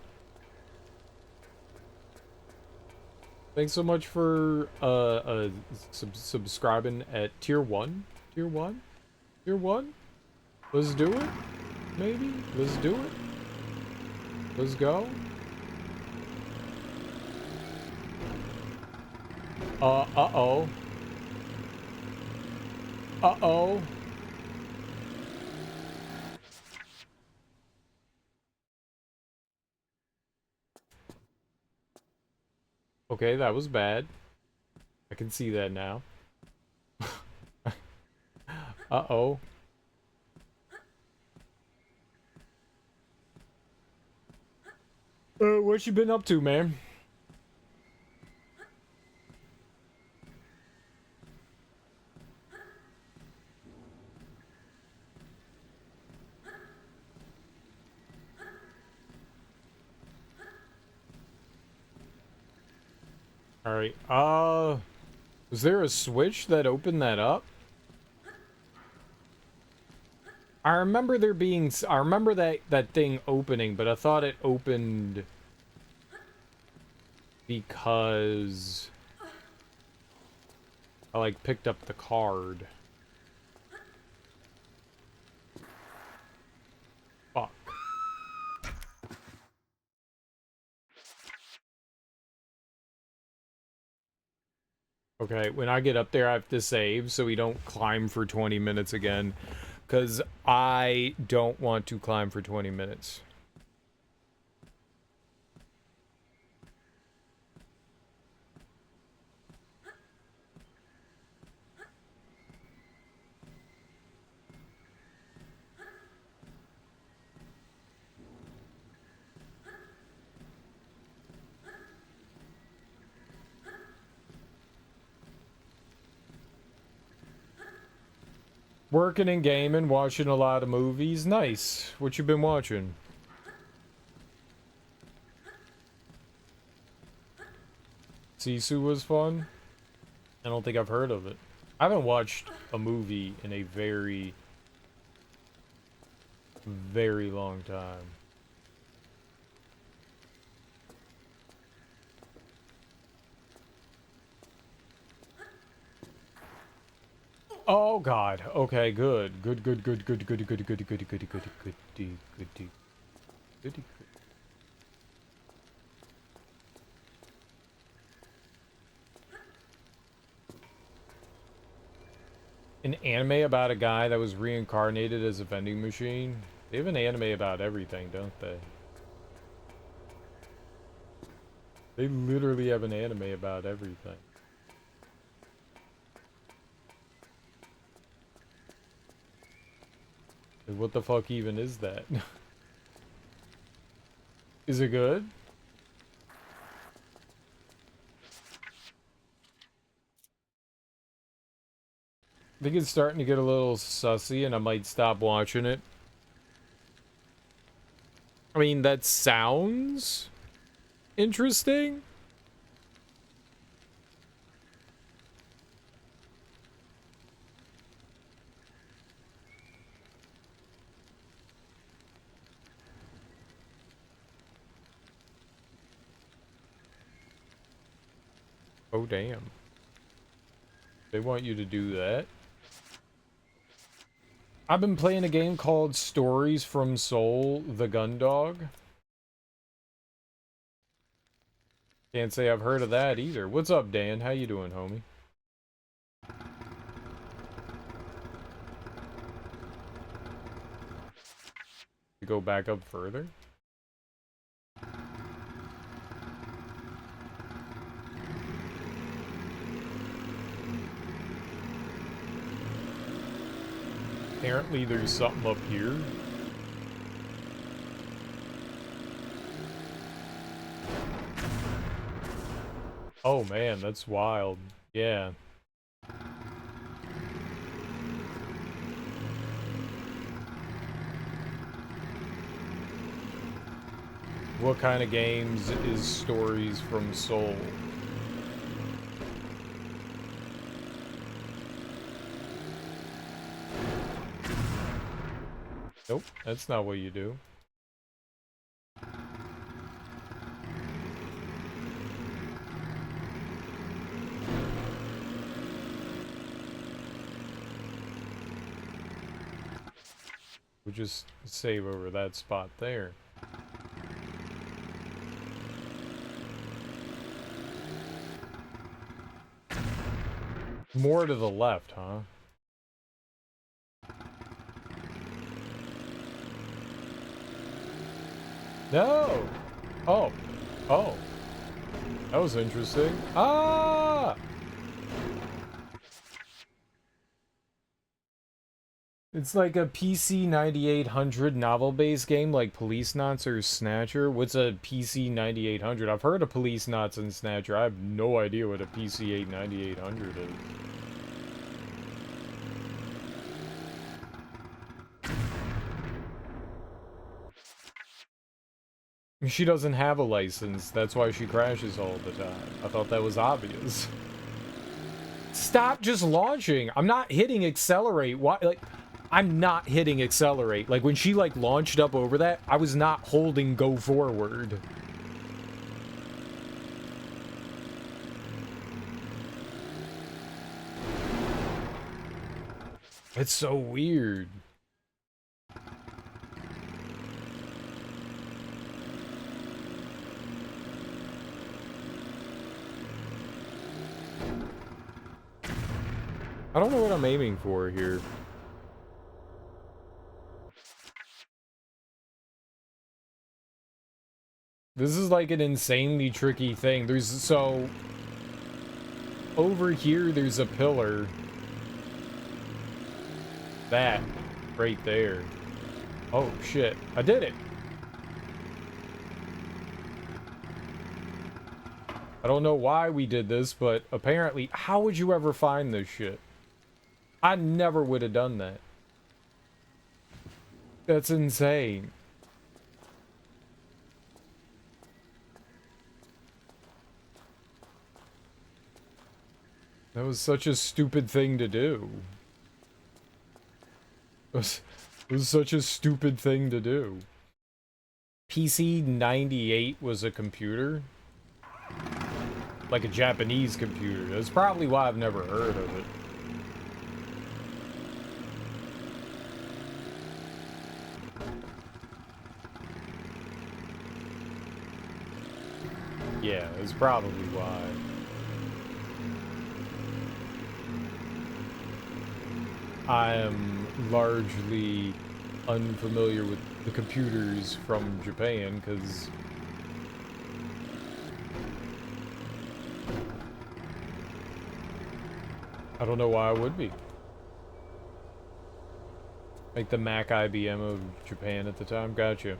Thanks so much for subscribing at tier 1. Tier 1? Tier 1? Let's do it. Maybe. Let's do it. Let's go. Uh-oh. Uh-oh. Okay, that was bad. I can see that now. Uh-oh. What you been up to, man? Alright, was there a switch that opened that up? I remember there being, I remember that thing opening, but I thought it opened because I, like, picked up the card. Fuck. Okay, when I get up there, I have to save so we don't climb for 20 minutes again. Because I don't want to climb for 20 minutes. Working and gaming, watching a lot of movies. Nice. What you been watching? Sisu was fun? I don't think I've heard of it. I haven't watched a movie in a very, very long time. Oh God. Okay, good. Good. Goody. An anime about a guy that was reincarnated as a vending machine. They have an anime about everything, don't they? They literally have an anime about everything. Like, what the fuck even is that? Is it good? I think it's starting to get a little sussy and I might stop watching it. I mean, that sounds interesting. Oh, damn. They want you to do that. I've been playing a game called Stories from Seoul, the Gundog. Can't say I've heard of that either. What's up, Dan? How you doing, homie? You go back up further? Apparently there's something up here. Oh man, that's wild. Yeah. What kind of games is Stories from Seoul? Nope, that's not what you do. We'll just save over that spot there. More to the left, huh? No! Oh. Oh. That was interesting. Ah! It's like a PC 9800 novel-based game like Police Knots or Snatcher. What's a PC 9800? I've heard of Police Knots and Snatcher. I have no idea what a PC 9800 is. She doesn't have a license. That's why she crashes all the time. I thought that was obvious. Stop just launching. I'm not hitting accelerate. Why? Like, I'm not hitting accelerate. Like, when she, like, launched up over that, I was not holding go forward. It's so weird. I don't know what I'm aiming for here. This is like an insanely tricky thing. So over here there's a pillar. That right there. Oh shit, I did it. I don't know why we did this, but apparently, how would you ever find this shit? I never would have done that. That's insane. That was such a stupid thing to do. It was such a stupid thing to do. PC 98 was a computer? Like a Japanese computer. That's probably why I've never heard of it. Yeah, it's probably why. I am largely unfamiliar with the computers from Japan, because I don't know why I would be. Like the Mac IBM of Japan at the time. Gotcha.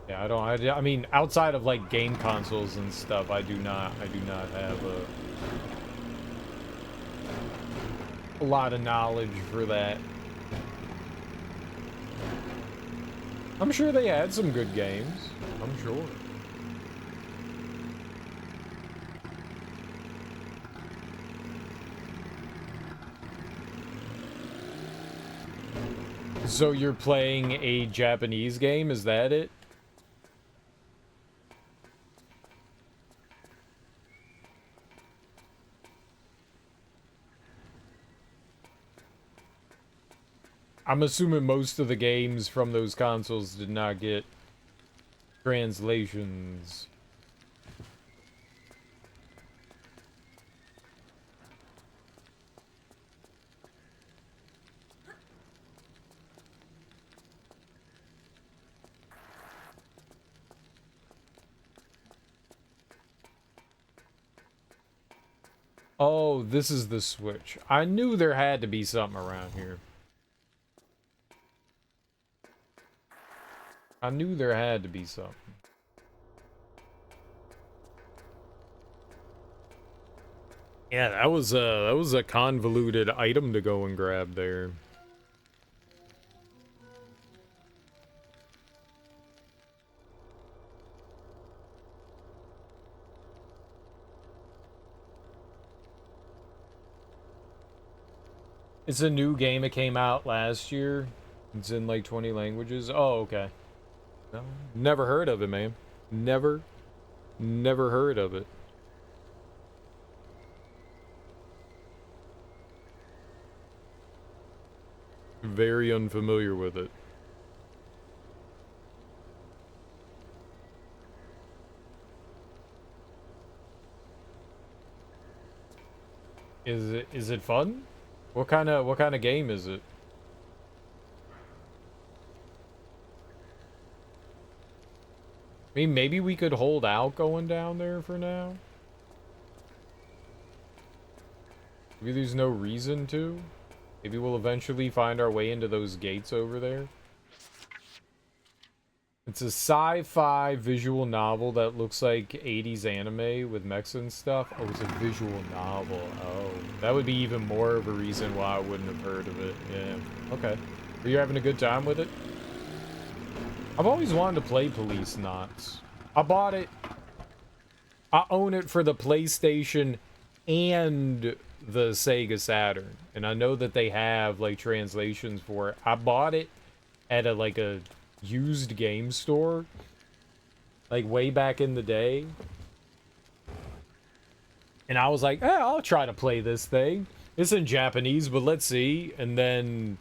Yeah, I mean, outside of like game consoles and stuff, I do not have a lot of knowledge for that. I'm sure they had some good games. I'm sure. So you're playing a Japanese game, is that it? I'm assuming most of the games from those consoles did not get translations. Oh, this is the Switch. I knew there had to be something around here. I knew there had to be something. Yeah, that was a convoluted item to go and grab there. It's a new game. It came out last year. It's in like 20 languages. Oh, okay. No, never heard of it, man. Never heard of it. Very unfamiliar with it. Is it fun? What kind of game is it? I mean, maybe we could hold out going down there for now. Maybe there's no reason to. Maybe we'll eventually find our way into those gates over there. It's a sci-fi visual novel that looks like 80s anime with mechs and stuff. Oh, it's a visual novel. Oh, that would be even more of a reason why I wouldn't have heard of it. Yeah, okay. Are you having a good time with it? I've always wanted to play Police Knots. I bought it. I own it for the PlayStation and the Sega Saturn. And I know that they have, like, translations for it. I bought it at a used game store, like, way back in the day. And I was like, I'll try to play this thing. It's in Japanese, but let's see. And then,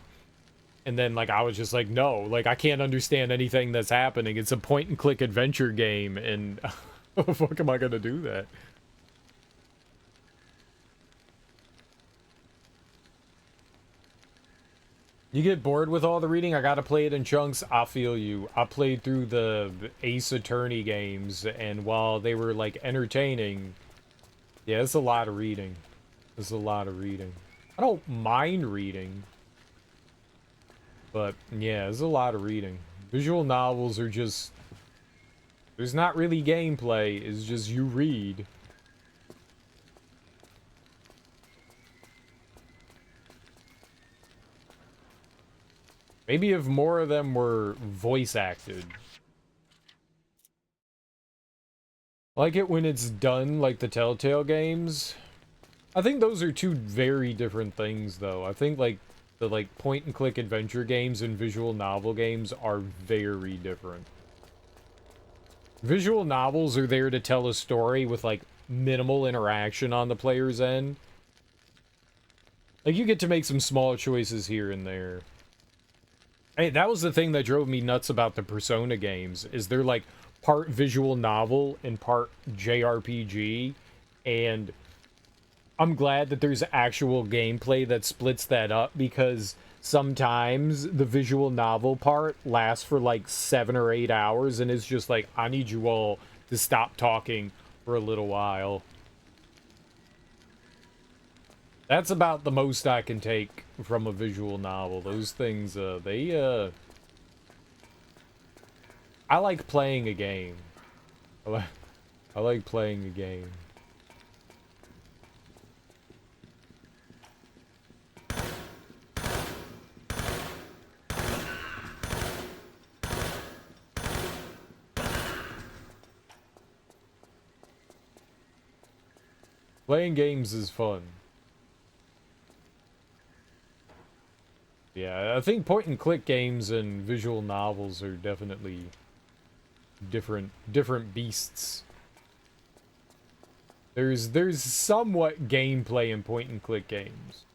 like, I was just like, no, like, I can't understand anything that's happening. It's a point-and-click adventure game, and how the fuck am I gonna do that? You get bored with all the reading? I gotta play it in chunks. I feel you. I played through the Ace Attorney games, and while they were, like, entertaining, yeah, it's a lot of reading. It's a lot of reading. I don't mind reading, but, yeah, it's a lot of reading. Visual novels are just... There's not really gameplay, it's just you read. Maybe if more of them were voice acted. I like it when it's done, like the Telltale games. I think those are two very different things, though. I think, like, the, like, point-and-click adventure games and visual novel games are very different. Visual novels are there to tell a story with, like, minimal interaction on the player's end. Like, you get to make some small choices here and there. Hey, that was the thing that drove me nuts about the Persona games, is they're, like, part visual novel and part JRPG, and I'm glad that there's actual gameplay that splits that up, because sometimes the visual novel part lasts for like 7 or 8 hours and it's just like, I need you all to stop talking for a little while. That's about the most I can take from a visual novel. Those things, I like playing a game. I like playing a game. Playing games is fun. Yeah, I think point-and-click games and visual novels are definitely different beasts. There's somewhat gameplay in point-and-click games.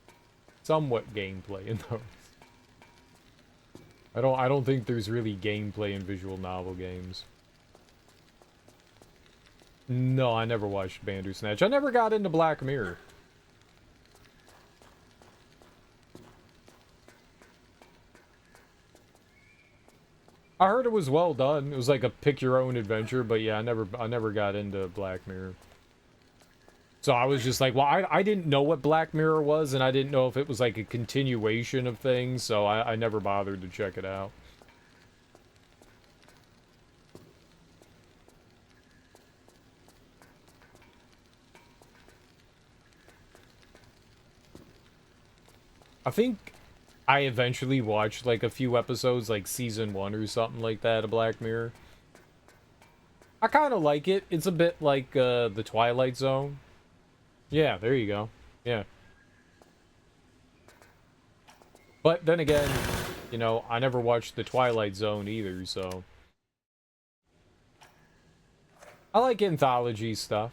Somewhat gameplay in those. I don't think there's really gameplay in visual novel games. No, I never watched Bandersnatch. I never got into Black Mirror. I heard it was well done. It was like a pick your own adventure, but yeah, I never got into Black Mirror. So I was just like, well, I didn't know what Black Mirror was, and I didn't know if it was like a continuation of things, so I never bothered to check it out. I think I eventually watched like a few episodes, like season 1 or something like that of Black Mirror. I kind of like it. It's a bit like the Twilight Zone. Yeah, there you go. Yeah. But then again, you know, I never watched the Twilight Zone either, so I like anthology stuff.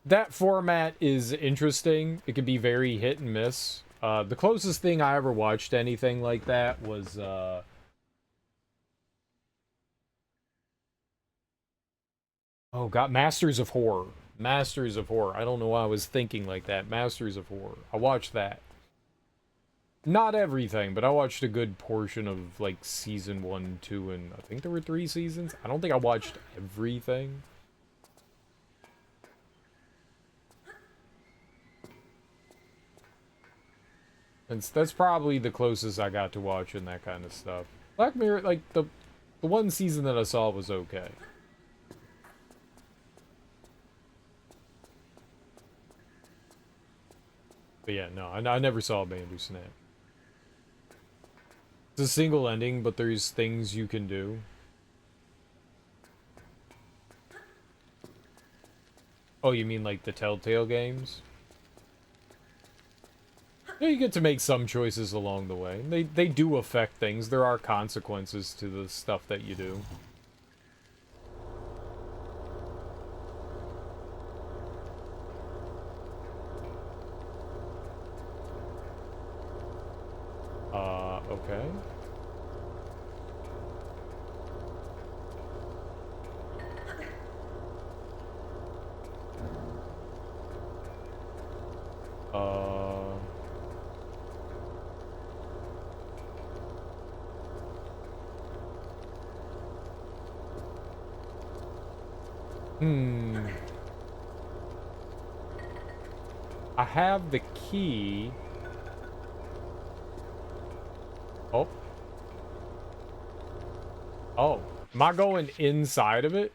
That format is interesting. It can be very hit and miss. The closest thing I ever watched to anything like that was, oh god, Masters of Horror. Masters of Horror. I don't know why I was thinking like that. Masters of Horror. I watched that. Not everything, but I watched a good portion of, like, season 1, 2, and I think there were 3 seasons. I don't think I watched everything. That's probably the closest I got to watching that kind of stuff. Black Mirror, like, the one season that I saw was okay. But yeah, no, I never saw Bandersnatch. It's a single ending, but there's things you can do. Oh, you mean like the Telltale games? Yeah, you get to make some choices along the way. They do affect things. There are consequences to the stuff that you do. Okay. I have the key. Oh. Oh. Am I going inside of it?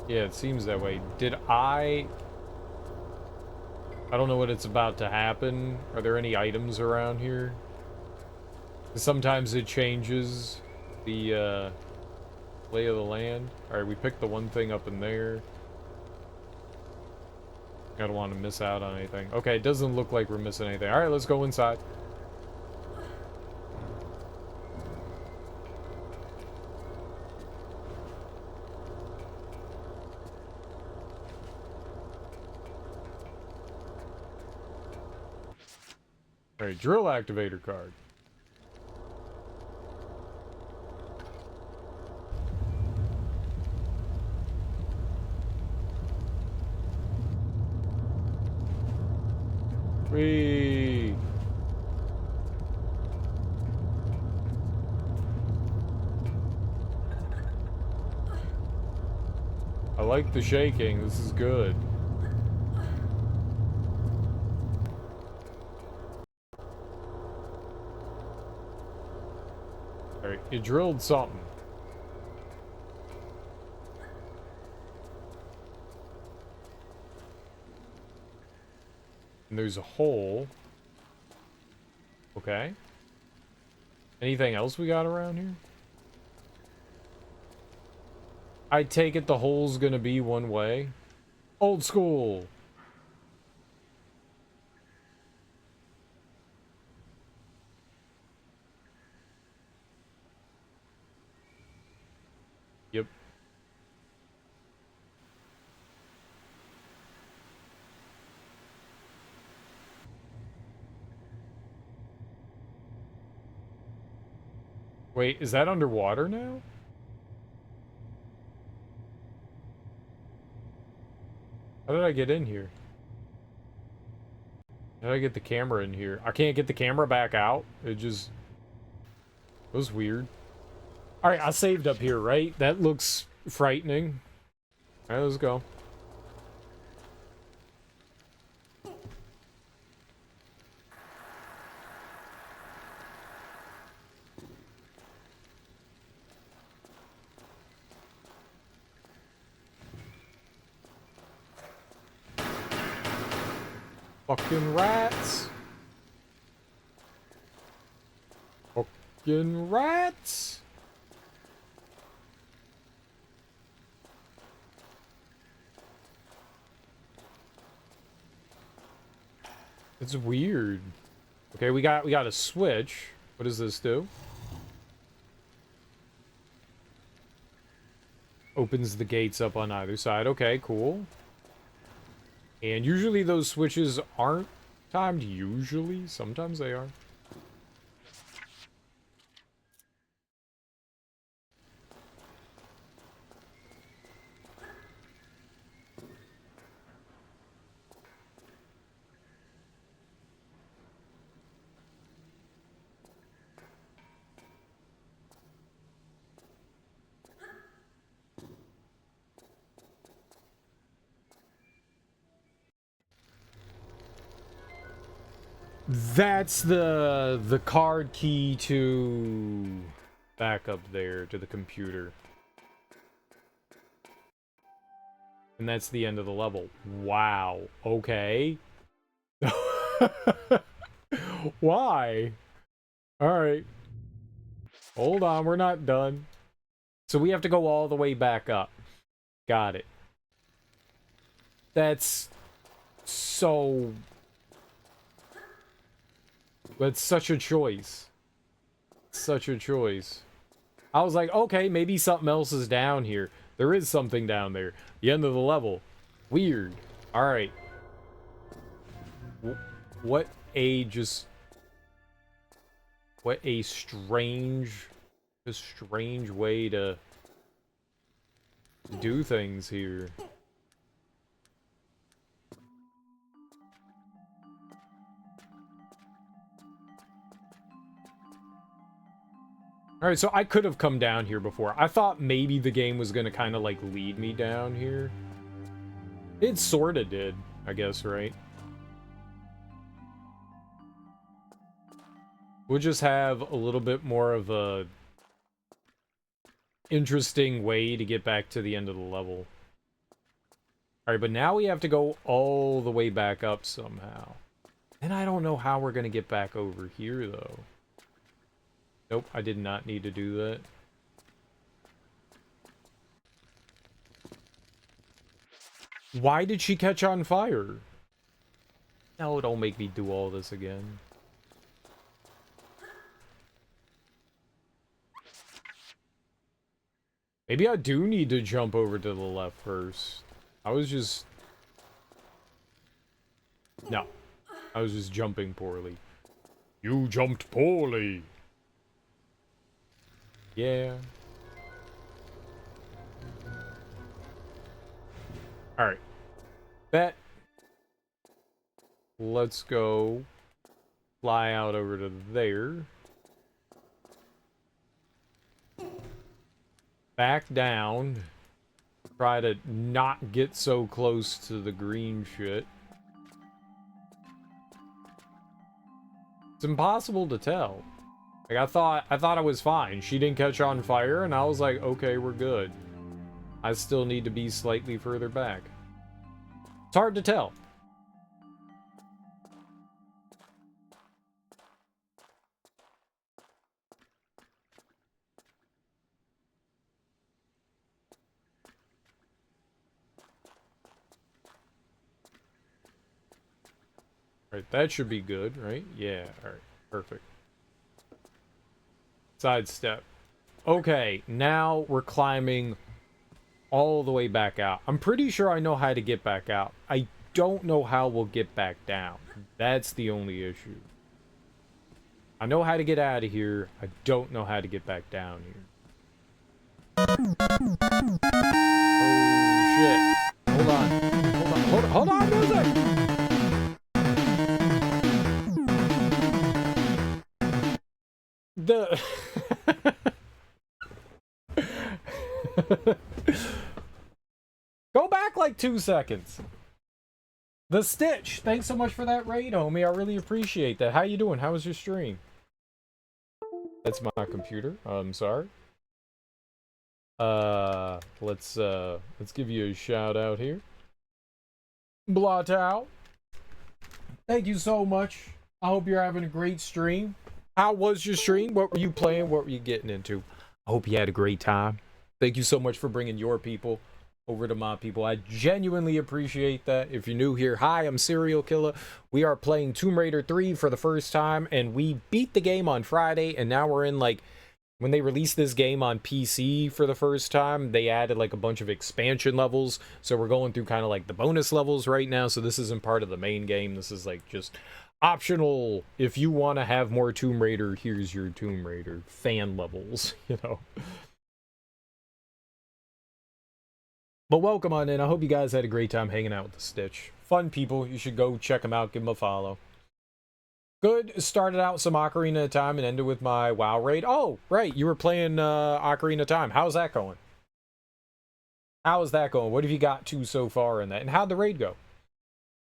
Yeah, it seems that way. Did I don't know what it's about to happen. Are there any items around here? Sometimes it changes the lay of the land. Alright, we picked the one thing up in there. I don't want to miss out on anything. Okay, it doesn't look like we're missing anything. Alright, let's go inside. Alright, drill activator card. Whee! I like the shaking. This is good. Alright, it drilled something. And there's a hole. Okay. Anything else we got around here? I take it the hole's gonna be one way. Old school. Yep. Wait, is that underwater now? How did I get in here? How did I get the camera in here? I can't get the camera back out? It just... It was weird. Alright, I saved up here, right? That looks frightening. Alright, let's go. Fucking rats. Fucking rats. It's weird. Okay, we got a switch. What does this do? Opens the gates up on either side. Okay, cool. And usually those switches aren't timed. Usually. Sometimes they are. That's the card key to back up there to the computer. And that's the end of the level. Wow. Okay. Why? Alright. Hold on, we're not done. So we have to go all the way back up. Got it. That's so... That's such a choice. Such a choice. I was like, okay, maybe something else is down here. There is something down there. The end of the level. Weird. Alright. What a just... What a strange way to do things here. Alright, so I could have come down here before. I thought maybe the game was gonna kind of like lead me down here. It sorta did, I guess, right? We'll just have a little bit more of a interesting way to get back to the end of the level. Alright, but now we have to go all the way back up somehow. And I don't know how we're gonna get back over here, though. Nope, I did not need to do that. Why did she catch on fire? No, don't make me do all this again. Maybe I do need to jump over to the left first. I was just... No. I was just jumping poorly. You jumped poorly. Yeah. Alright. Bet. Let's go fly out over to there. Back down. Try to not get so close to the green shit. It's impossible to tell. Like I thought I was fine. She didn't catch on fire, and I was like, okay, we're good. I still need to be slightly further back. It's hard to tell. Right, that should be good, right? Yeah, alright, perfect. Sidestep. Okay, now we're climbing all the way back out. I'm pretty sure I know how to get back out. I don't know how we'll get back down. That's the only issue. I know how to get out of here. I don't know how to get back down here. Oh, shit. Hold on. Hold on, music! Go back like 2 seconds. The Stitch, thanks so much for that raid, homie. I really appreciate that. How you doing? How was your stream? That's my computer. I'm sorry. Let's give you a shout out here. Blatow. Thank you so much. I hope you're having a great stream. How was your stream? What were you playing? What were you getting into? I hope you had a great time. Thank you so much for bringing your people over to my people. I genuinely appreciate that. If you're new here, hi, I'm Serial Killer. We are playing Tomb Raider 3 for the first time, and we beat the game on Friday, and now we're in, like, when they released this game on PC for the first time, they added, like, a bunch of expansion levels, so we're going through kind of, like, the bonus levels right now, so this isn't part of the main game. This is, like, just optional. If you want to have more Tomb Raider, here's your Tomb Raider fan levels, you know. But welcome on in. I hope you guys had a great time hanging out with the Stitch. Fun people. You should go check them out. Give them a follow. Good. Started out some Ocarina of Time and ended with my WoW raid. Oh, right. You were playing Ocarina of Time. How's that going? How is that going? What have you got to so far in that? And how'd the raid go?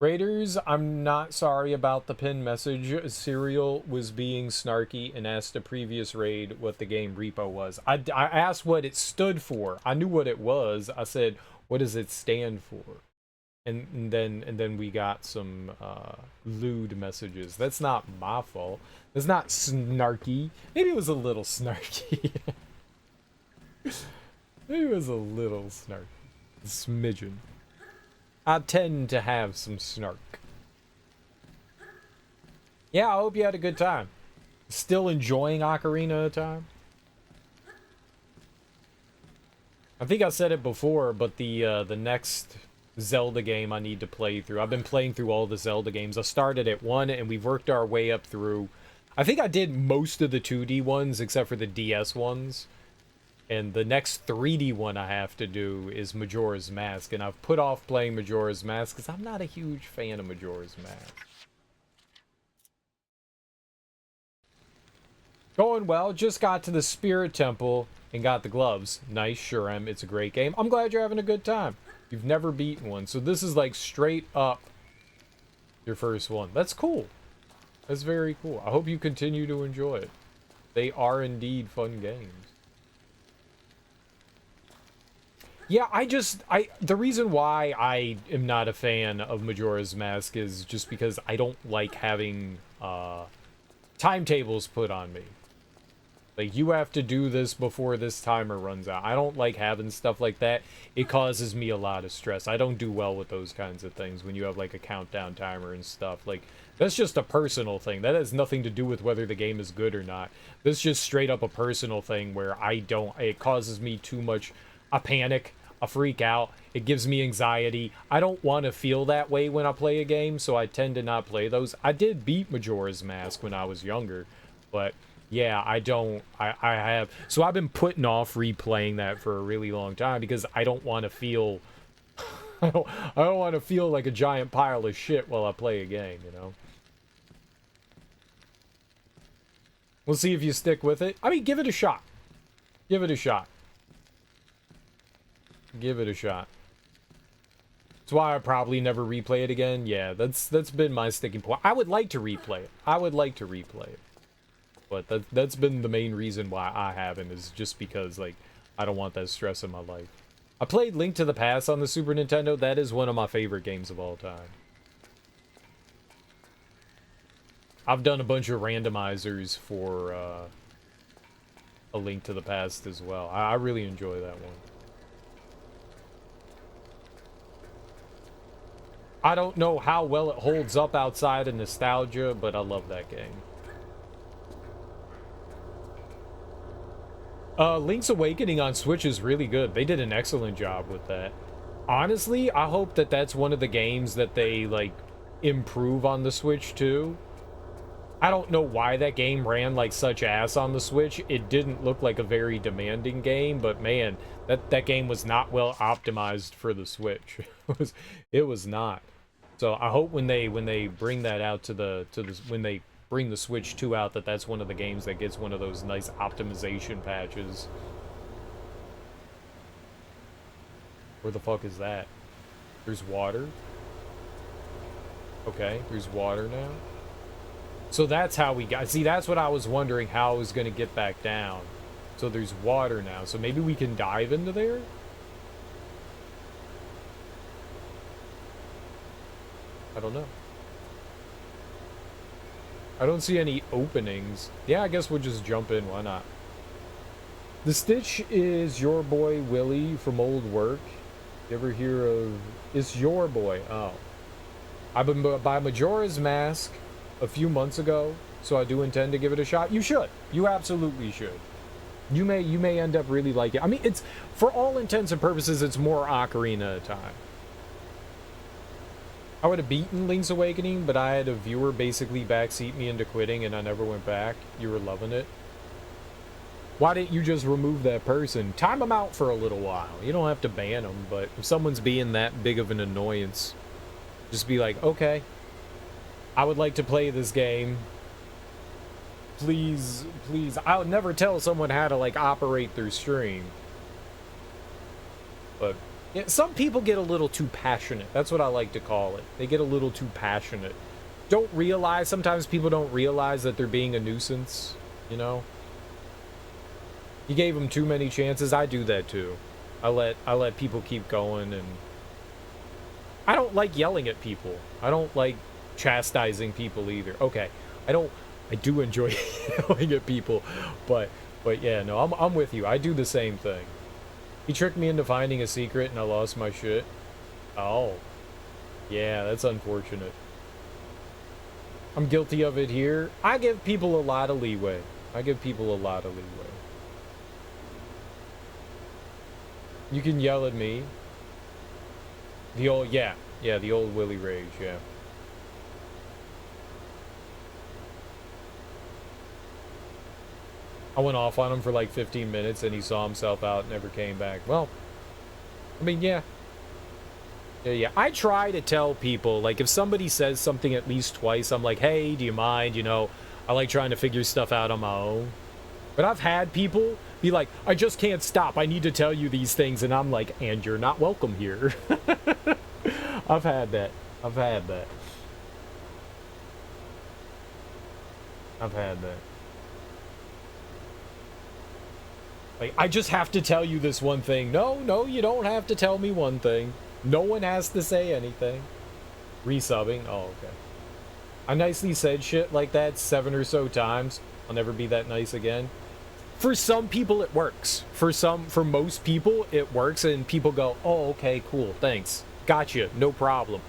Raiders, I'm not sorry about the pin message. Serial was being snarky and asked a previous raid what the game repo was. I asked what it stood for. I knew what it was. I said, what does it stand for? And then we got some lewd messages. That's not my fault. It's not snarky. Maybe it was a little snarky. Maybe it was a little snarky. A smidgen. I tend to have some snark. Yeah, I hope you had a good time. Still enjoying Ocarina of Time? I think I said it before, but the next Zelda game I need to play through. I've been playing through all the Zelda games. I started at 1 and we've worked our way up through. I think I did most of the 2D ones except for the DS ones. And the next 3D one I have to do is Majora's Mask. And I've put off playing Majora's Mask because I'm not a huge fan of Majora's Mask. Going well. Just got to the Spirit Temple and got the gloves. Nice, sure am. It's a great game. I'm glad you're having a good time. You've never beaten one. So this is like straight up your first one. That's cool. That's very cool. I hope you continue to enjoy it. They are indeed fun games. Yeah, the reason why I am not a fan of Majora's Mask is just because I don't like having timetables put on me. Like, you have to do this before this timer runs out. I don't like having stuff like that. It causes me a lot of stress. I don't do well with those kinds of things when you have, like, a countdown timer and stuff. Like, that's just a personal thing. That has nothing to do with whether the game is good or not. That's just straight up a personal thing where it causes me too much a panic. I freak out. It gives me anxiety. I don't want to feel that way when I play a game, so I tend to not play those. I did beat Majora's Mask when I was younger, but yeah, I have. So I've been putting off replaying that for a really long time because I don't want to feel. I don't want to feel like a giant pile of shit while I play a game, you know? We'll see if you stick with it. I mean, give it a shot. Give it a shot. Give it a shot. That's why I probably never replay it again. Yeah, that's been my sticking point. I would like to replay it. I would like to replay it. But that's been the main reason why I haven't, is just because, like, I don't want that stress in my life. I played Link to the Past on the Super Nintendo. That is one of my favorite games of all time. I've done a bunch of randomizers for A Link to the Past as well. I really enjoy that one. I don't know how well it holds up outside of nostalgia, but I love that game. Link's Awakening on Switch is really good. They did an excellent job with that. Honestly, I hope that that's one of the games that they, like, improve on the Switch, too. I don't know why that game ran like such ass on the Switch. It didn't look like a very demanding game, but man, that game was not well optimized for the Switch. It was not. So I hope when they bring that out when they bring the Switch 2 out, that's one of the games that gets one of those nice optimization patches. Where the fuck is that? There's water. Okay, there's water now. So that's how we got... See, that's what I was wondering, how I was going to get back down. So there's water now. So maybe we can dive into there? I don't know. I don't see any openings. Yeah, I guess we'll just jump in. Why not? The Stitch is Your Boy Willie from old work. You ever hear of... It's Your Boy. Oh. I've been by Majora's Mask a few months ago, so I do intend to give it a shot. You should. You absolutely should. You may end up really liking it. I mean, it's, for all intents and purposes, it's more Ocarina of Time. I would have beaten Link's Awakening, but I had a viewer basically backseat me into quitting, and I never went back. You were loving it. Why didn't you just remove that person? Time them out for a little while. You don't have to ban them, but if someone's being that big of an annoyance, just be like, okay, I would like to play this game. Please, please. I would never tell someone how to, like, operate their stream. But yeah, some people get a little too passionate. That's what I like to call it. They get a little too passionate. Sometimes people don't realize that they're being a nuisance, you know? You gave them too many chances. I do that too. I let people keep going, and I don't like yelling at people. I don't like chastising people either. Okay, I do enjoy yelling at people, but yeah, no, I'm with you. I do the same thing. He tricked me into finding a secret and I lost my shit. Oh, yeah, that's unfortunate. I'm guilty of it here. I give people a lot of leeway. You can yell at me. The old, yeah, the old Willy Rage, yeah. I went off on him for like 15 minutes and he saw himself out and never came back. Well, I mean, yeah. Yeah. I try to tell people, like, if somebody says something at least twice, I'm like, hey, do you mind? You know, I like trying to figure stuff out on my own. But I've had people be like, I just can't stop. I need to tell you these things. And I'm like, and you're not welcome here. I've had that. Like, I just have to tell you this one thing. No, you don't have to tell me one thing. No one has to say anything. Resubbing? Oh, okay. I nicely said shit like that 7 or so times. I'll never be that nice again. For some people, it works. For most people, it works, and people go, oh, okay, cool, thanks. Gotcha, no problem.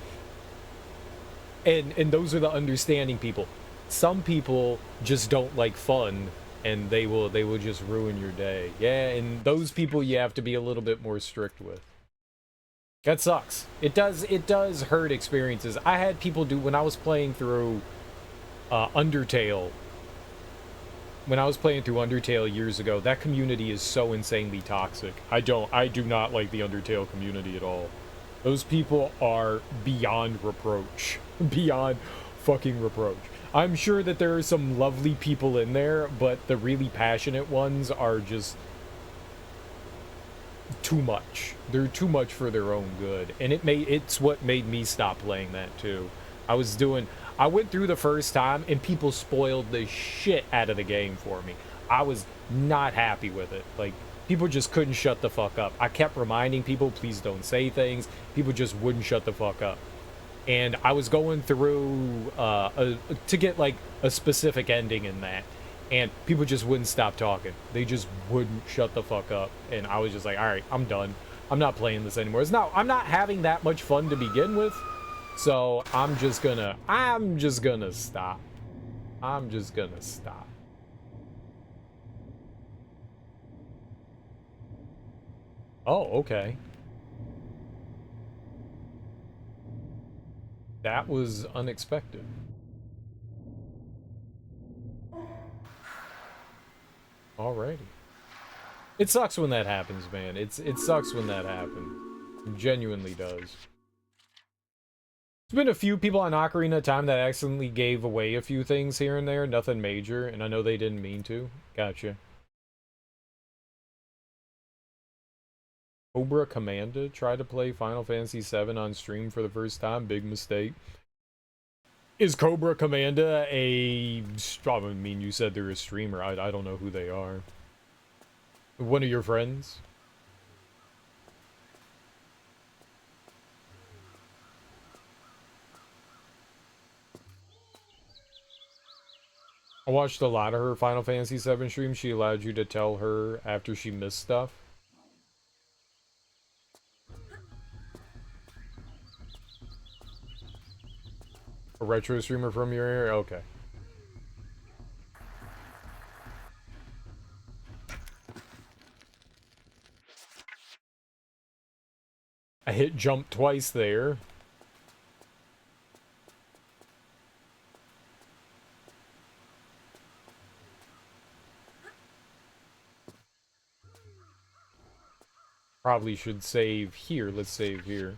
And those are the understanding people. Some people just don't like fun, and they will just ruin your day. Yeah, and those people you have to be a little bit more strict with. That sucks. It does hurt experiences. I had people do, when I was playing through Undertale, years ago, that community is so insanely toxic. I do not like the Undertale community at all. Those people are beyond reproach. Beyond fucking reproach. I'm sure that there are some lovely people in there, but the really passionate ones are just too much. They're too much for their own good. And it's what made me stop playing that too. I went through the first time and people spoiled the shit out of the game for me. I was not happy with it. Like, people just couldn't shut the fuck up. I kept reminding people, please don't say things. People just wouldn't shut the fuck up. And I was going through to get like a specific ending in that, and people just wouldn't stop talking. They just wouldn't shut the fuck up. And I was just like, all right, I'm done. I'm not playing this anymore. I'm not having that much fun to begin with. So I'm just gonna stop. I'm just gonna stop. Oh, okay. That was unexpected. Alrighty. It sucks when that happens, man. It sucks when that happens. It genuinely does. There's been a few people on Ocarina of Time that accidentally gave away a few things here and there. Nothing major, and I know they didn't mean to. Gotcha. Cobra Commanda tried to play Final Fantasy VII on stream for the first time. Big mistake. Is Cobra Commanda I mean, you said they're a streamer. I don't know who they are. One of your friends? I watched a lot of her Final Fantasy VII streams. She allowed you to tell her after she missed stuff. A retro streamer from your area? Okay. I hit jump twice there. Probably should save here. Let's save here.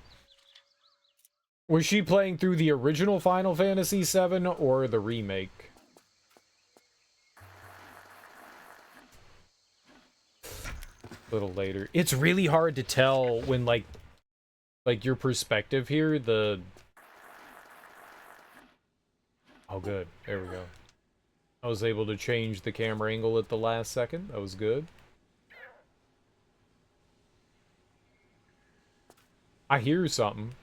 Was she playing through the original Final Fantasy VII or the remake? A little later. It's really hard to tell when, like your perspective here, Oh, good. There we go. I was able to change the camera angle at the last second. That was good. I hear something.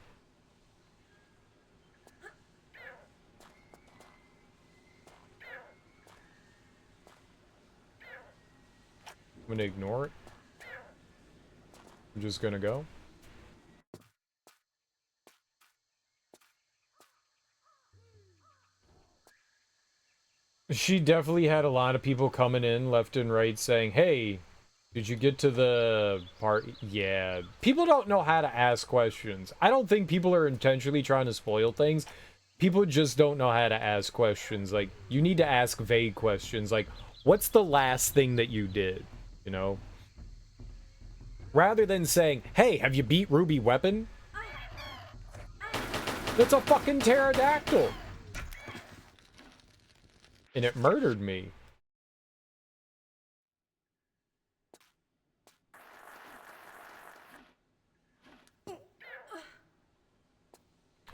I'm gonna ignore it. I'm just gonna go. She definitely had a lot of people coming in left and right saying, hey, did you get to the part? Yeah. People don't know how to ask questions. I don't think people are intentionally trying to spoil things. People just don't know how to ask questions. Like, you need to ask vague questions. Like, what's the last thing that you did? You know? Rather than saying, hey, have you beat Ruby Weapon? That's a fucking pterodactyl. And it murdered me.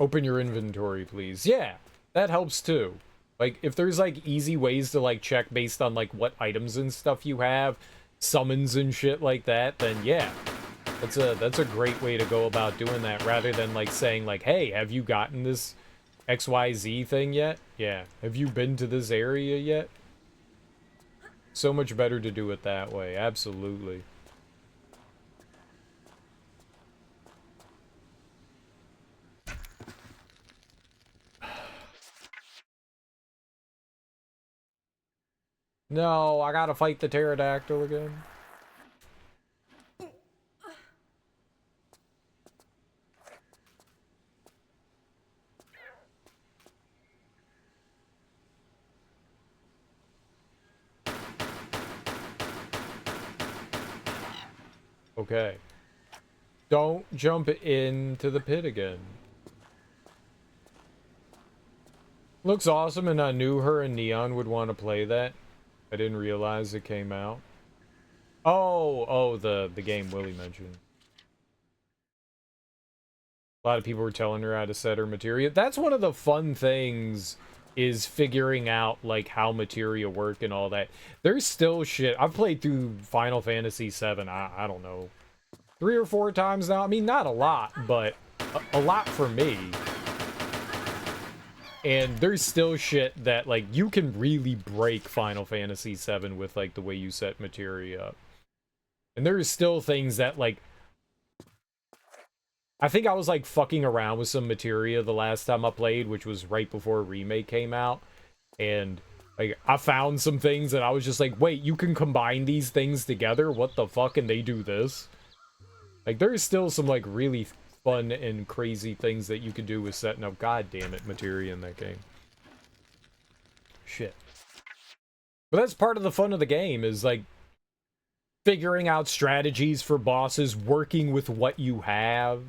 Open your inventory, please. Yeah, that helps too. Like, if there's, like, easy ways to, like, check based on, like, what items and stuff you have, summons and shit like that, then yeah. That's a great way to go about doing that, rather than, like, saying, like, hey, have you gotten this XYZ thing yet? Yeah. Have you been to this area yet? So much better to do it that way, absolutely. No, I gotta fight the pterodactyl again. Okay. Don't jump into the pit again. Looks awesome, and I knew her and Neon would want to play that. I didn't realize it came out. Oh, the game Willie mentioned. A lot of people were telling her how to set her materia. That's one of the fun things, is figuring out, like, how materia work and all that. There's still shit. I've played through Final Fantasy VII, I don't know, 3 or 4 times now. I mean, not a lot, but a lot for me. And there's still shit that, like, you can really break Final Fantasy VII with, like, the way you set materia up. And there's still things that, like, I think I was, like, fucking around with some materia the last time I played, which was right before Remake came out. And, like, I found some things that I was just like, wait, you can combine these things together? What the fuck? And they do this? Like, there's still some, like, really fun and crazy things that you can do with setting up, god damn it, materia in that game. Shit. But that's part of the fun of the game, is, like, figuring out strategies for bosses, working with what you have.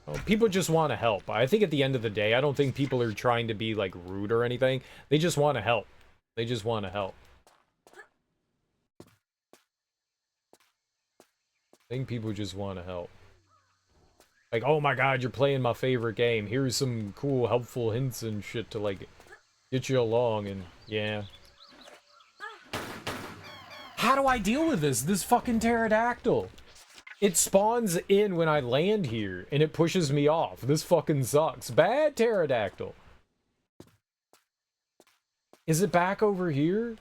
Well, people just want to help. I think at the end of the day, I don't think people are trying to be, like, rude or anything. They just want to help. They just want to help. I think people just want to help. Like, oh my god, you're playing my favorite game. Here's some cool, helpful hints and shit to, like, get you along, and yeah. How do I deal with this? This fucking pterodactyl. It spawns in when I land here, and it pushes me off. This fucking sucks. Bad pterodactyl. Is it back over here?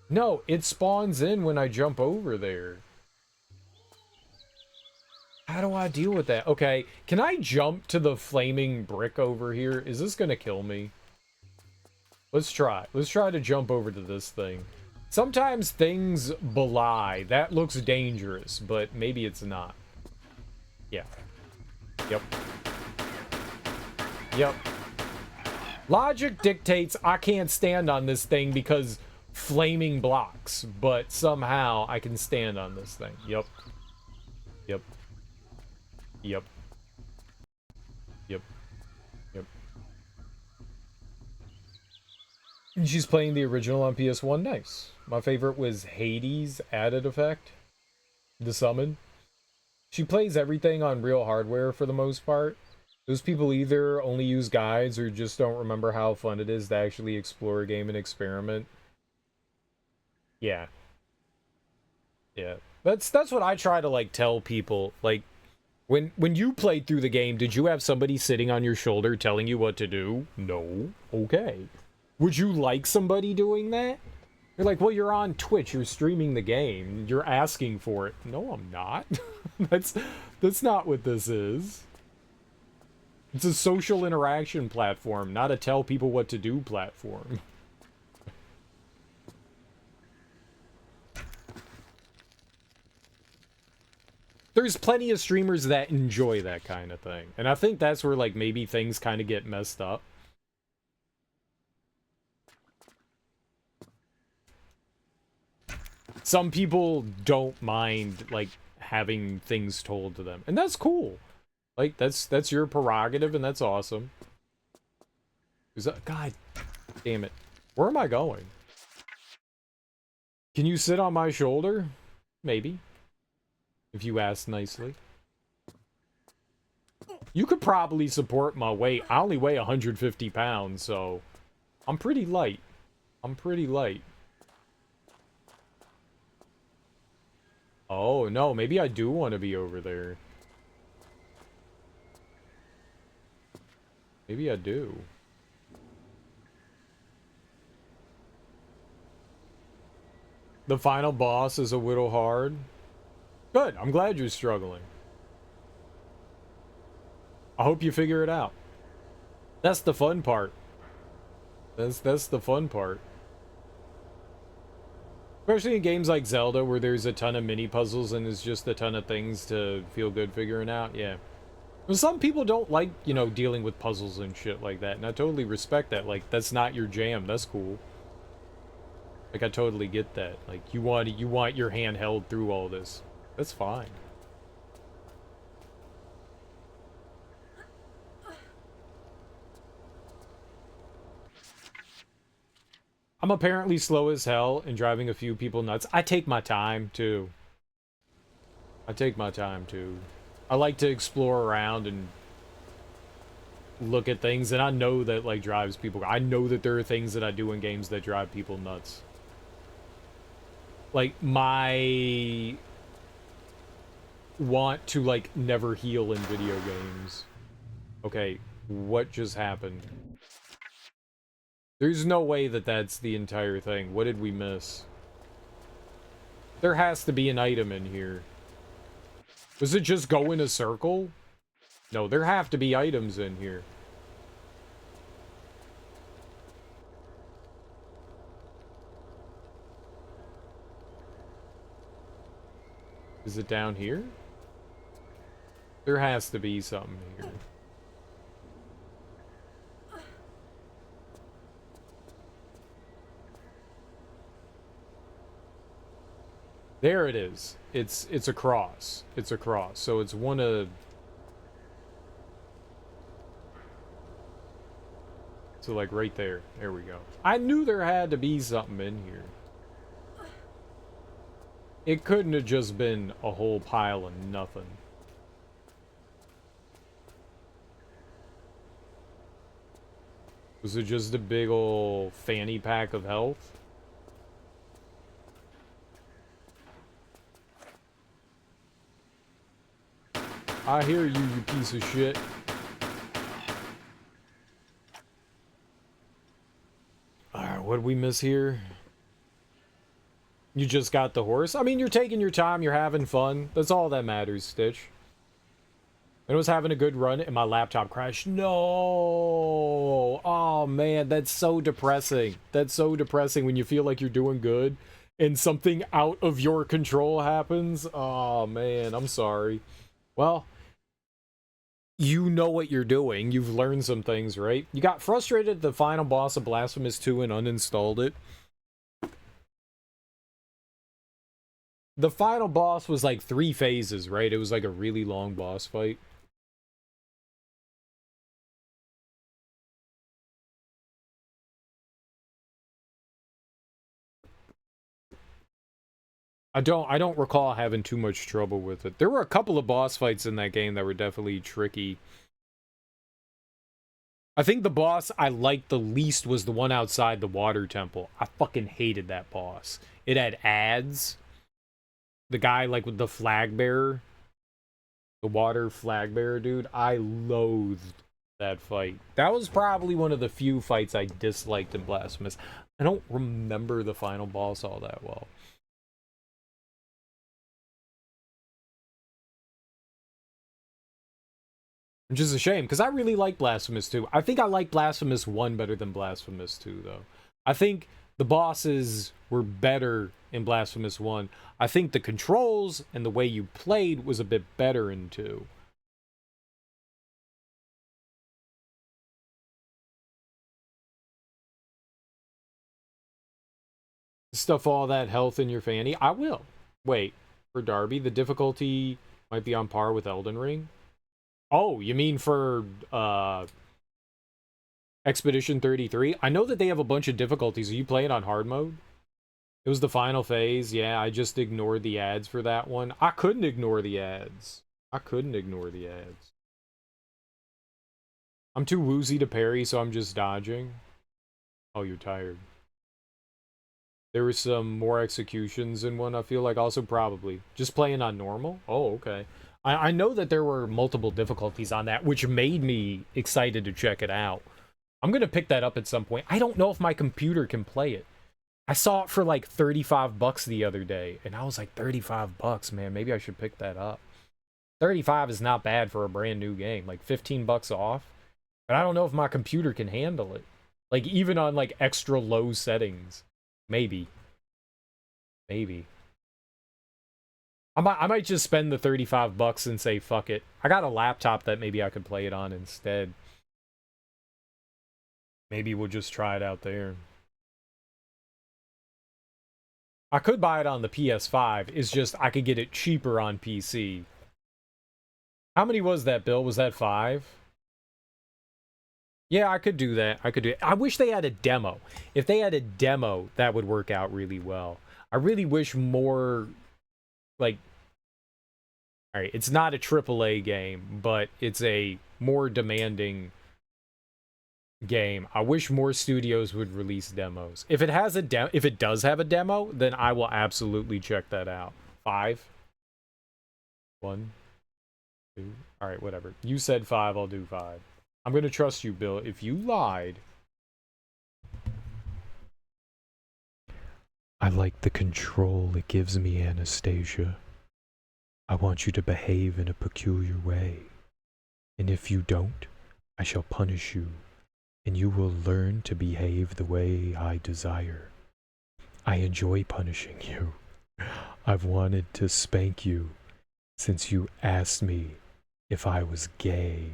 No, it spawns in when I jump over there. How do I deal with that? Okay, can I jump to the flaming brick over here? Is this gonna kill me? Let's try. Let's try to jump over to this thing. Sometimes things belie. That looks dangerous, but maybe it's not. Yeah. Yep. Yep. Logic dictates I can't stand on this thing because flaming blocks, but somehow I can stand on this thing. Yep. Yep. Yep. Yep. Yep. And she's playing the original on PS1. Nice. My favorite was Hades' added effect. The summon. She plays everything on real hardware for the most part. Those people either only use guides or just don't remember how fun it is to actually explore a game and experiment. Yeah. Yeah. That's what I try to, like, tell people. Like, when you played through the game, did you have somebody sitting on your shoulder telling you what to do? No. Okay. Would you like somebody doing that? You're like, well, you're on Twitch, you're streaming the game, you're asking for it. No, I'm not. That's not what this is. It's a social interaction platform, not a tell people what to do platform. There's plenty of streamers that enjoy that kind of thing. And I think that's where, like, maybe things kind of get messed up. Some people don't mind, like, having things told to them. And that's cool. Like, that's your prerogative, and that's awesome. God damn it. Where am I going? Can you sit on my shoulder? Maybe. If you ask nicely. You could probably support my weight. I only weigh 150 pounds, so I'm pretty light. I'm pretty light. Oh, no, maybe I do want to be over there. Maybe I do. The final boss is a little hard. Good, I'm glad you're struggling. I hope you figure it out. That's the fun part. That's the fun part. Especially in games like Zelda, where there's a ton of mini puzzles and there's just a ton of things to feel good figuring out. Yeah. Well, some people don't like, you know, dealing with puzzles and shit like that, and I totally respect that. Like, that's not your jam. That's cool. Like, I totally get that. Like, you want your hand held through all this. That's fine. I'm apparently slow as hell and driving a few people nuts. I take my time, too. I take my time, too. I like to explore around and look at things, and I know that, like, drives people. I know that there are things that I do in games that drive people nuts. Like, my want to, like, never heal in video games. Okay, what just happened? There's no way that that's the entire thing. What did we miss? There has to be an item in here. Does it just go in a circle? No, there have to be items in here. Is it down here? There has to be something here. There it is. It's a cross. It's a cross. So it's one of... So like right there. There we go. I knew there had to be something in here. It couldn't have just been a whole pile of nothing. Was it just a big ol' fanny pack of health? I hear you, you piece of shit. Alright, what did we miss here? You just got the horse? I mean, you're taking your time, you're having fun. That's all that matters, Stitch. And I was having a good run and my laptop crashed. No! Oh, man, that's so depressing. That's so depressing when you feel like you're doing good and something out of your control happens. Oh, man, I'm sorry. Well, you know what you're doing. You've learned some things, right? You got frustrated at the final boss of Blasphemous 2 and uninstalled it. The final boss was like 3 phases, right? It was like a really long boss fight. I don't recall having too much trouble with it. There were a couple of boss fights in that game that were definitely tricky. I think the boss I liked the least was the one outside the water temple. I fucking hated that boss. It had ads. The guy, like, with the flag bearer. The water flag bearer dude. I loathed that fight. That was probably one of the few fights I disliked in Blasphemous. I don't remember the final boss all that well. Which is a shame, because I really like Blasphemous 2. I think I like Blasphemous 1 better than Blasphemous 2, though. I think the bosses were better in Blasphemous 1. I think the controls and the way you played was a bit better in 2. Stuff all that health in your fanny. I will. Wait, for Darby, the difficulty might be on par with Elden Ring? Oh, you mean for Expedition 33? I know that they have a bunch of difficulties. Are you playing on hard mode? It was the final phase. Yeah, I just ignored the ads for that one. I couldn't ignore the ads. I couldn't ignore the ads. I'm too woozy to parry, so I'm just dodging. Oh, you're tired. There were some more executions in one, I feel like, also probably. Just playing on normal? Oh, okay. I know that there were multiple difficulties on that, which made me excited to check it out. I'm going to pick that up at some point. I don't know if my computer can play it. I saw it for like 35 bucks the other day, and I was like, 35 bucks, man. Maybe I should pick that up. 35 is not bad for a brand new game. Like 15 bucks off. But I don't know if my computer can handle it. Like even on like extra low settings. Maybe. Maybe. I might just spend the 35 bucks and say fuck it. I got a laptop that maybe I could play it on instead. Maybe we'll just try it out there. I could buy it on the PS5. It's just I could get it cheaper on PC. How many was that, Bill? Was that 5? Yeah, I could do that. I could do it. I wish they had a demo. If they had a demo, that would work out really well. I really wish more, like, all right, it's not a AAA game, but it's a more demanding game. I wish more studios would release demos. If it has a if it does have a demo, then I will absolutely check that out. 5. 1, 2. All right, whatever. You said 5, I'll do 5. I'm going to trust you, Bill. If you lied... I like the control it gives me, Anastasia. I want you to behave in a peculiar way. And if you don't, I shall punish you, and you will learn to behave the way I desire. I enjoy punishing you. I've wanted to spank you since you asked me if I was gay.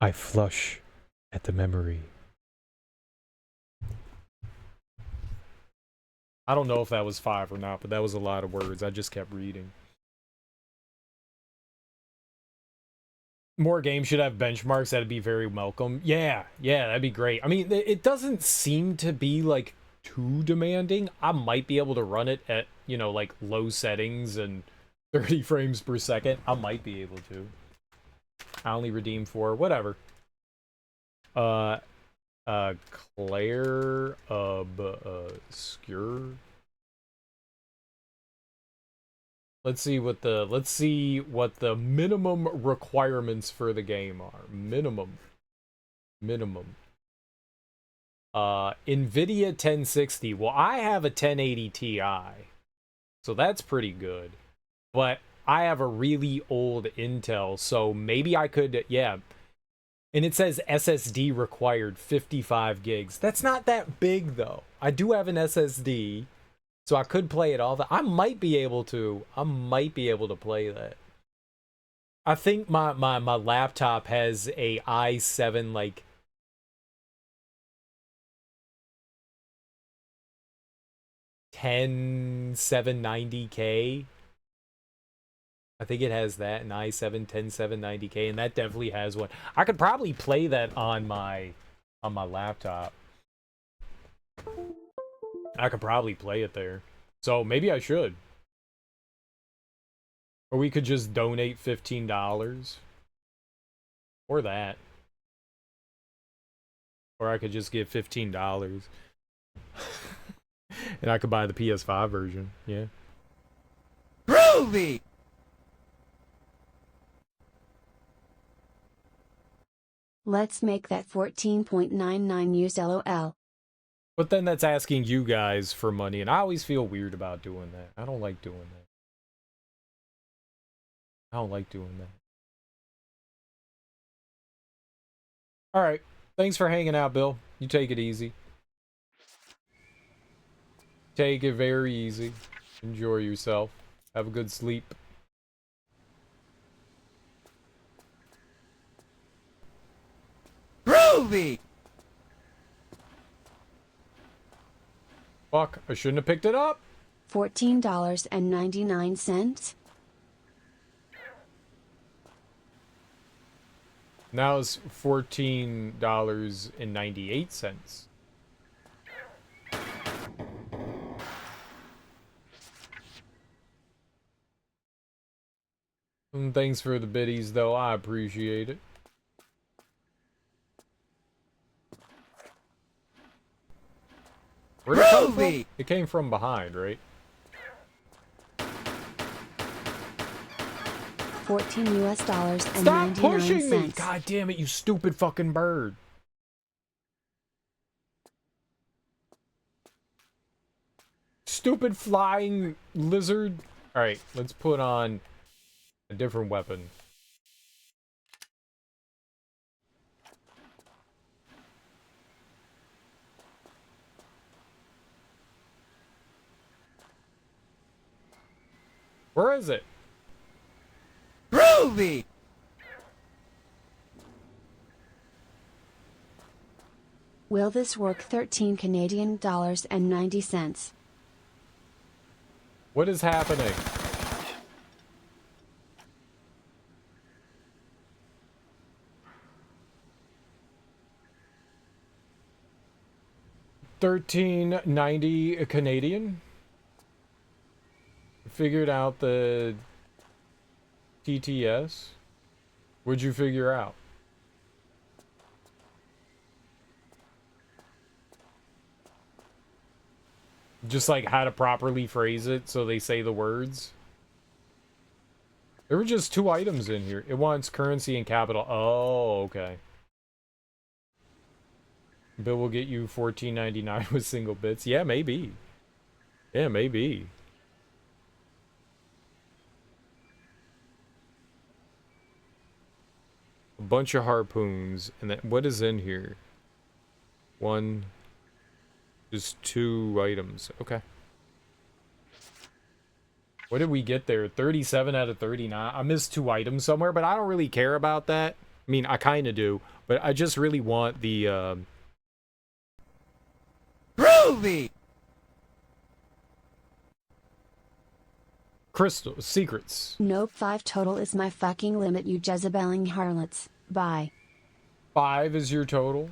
I flush at the memory. I don't know if that was 5 or not, but that was a lot of words. I just kept reading. More games should have benchmarks. That'd be very welcome. Yeah, that'd be great. I mean, it doesn't seem to be, like, too demanding. I might be able to run it at, you know, like, low settings and 30 frames per second. I might be able to. I only redeemed 4. Whatever. Claire Obscure. Let's see what the minimum requirements for the game are. Minimum. NVIDIA 1060. Well, I have a 1080 Ti. So that's pretty good. But I have a really old Intel, so maybe I could, yeah. And it says SSD required 55 gigs. That's not that big, though. I do have an SSD, so I could play it all. I might be able to play that. I think my laptop has a i7, like, $10790K. I think it has that, an i7 10790K, and that definitely has one. I could probably play that on my laptop. I could probably play it there. So maybe I should. Or we could just donate $15. Or that. Or I could just give $15. And I could buy the PS5 version. Yeah. Groovy! Let's make that 14.99 use LOL. But then that's asking you guys for money, and I always feel weird about doing that. I don't like doing that. Alright. Thanks for hanging out, Bill. You take it easy. Take it very easy. Enjoy yourself. Have a good sleep. Groovy! Fuck, I shouldn't have picked it up. $14.99. Now it's $14.98. And thanks for the biddies, though. I appreciate it. Where'd it come from? It came from behind, right? 14 US dollars and Stop 99 pushing me! cents. God damn it, you stupid fucking bird. Stupid flying lizard. Alright, let's put on a different weapon. Where is it? Groovy! Will this work? 13 Canadian dollars and 90 cents. What is happening? $13.90 Canadian. Figured out the TTS. What'd you figure out? Just like how to properly phrase it so they say the words. There were just 2 items in here. It wants currency and capital. Oh, okay. Bill will get you $14.99 with single bits. Yeah, maybe. Yeah, maybe. A bunch of harpoons. And then what is in here? 1. Just 2 items. Okay. What did we get there? 37 out of 39. I missed 2 items somewhere, but I don't really care about that. I mean, I kind of do, but I just really want the Groovy! crystal secrets. Nope, 5 total is my fucking limit, you Jezebelling harlots. Bye. 5 is your total.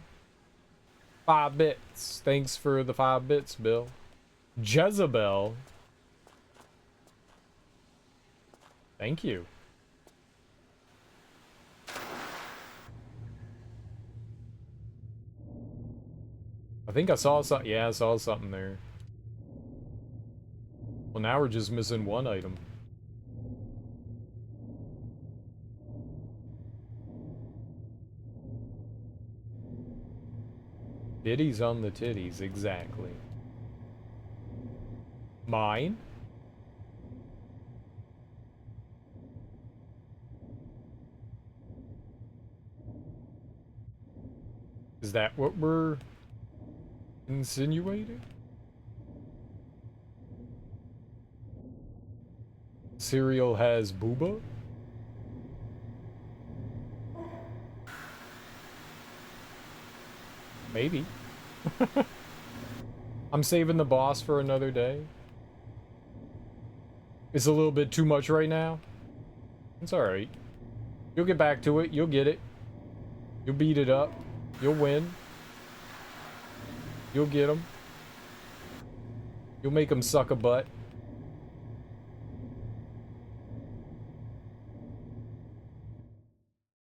5 bits. Thanks for the 5 bits, Bill. Jezebel. Thank you. I think I saw something. Yeah, I saw something there. Well, now we're just missing 1 item. Ditties on the titties, exactly. Mine? Is that what we're insinuating? Cereal has booba? Maybe. I'm saving the boss for another day. It's a little bit too much right now. It's alright. You'll get back to it. You'll get it. You'll beat it up. You'll win. You'll get him. You'll make him suck a butt.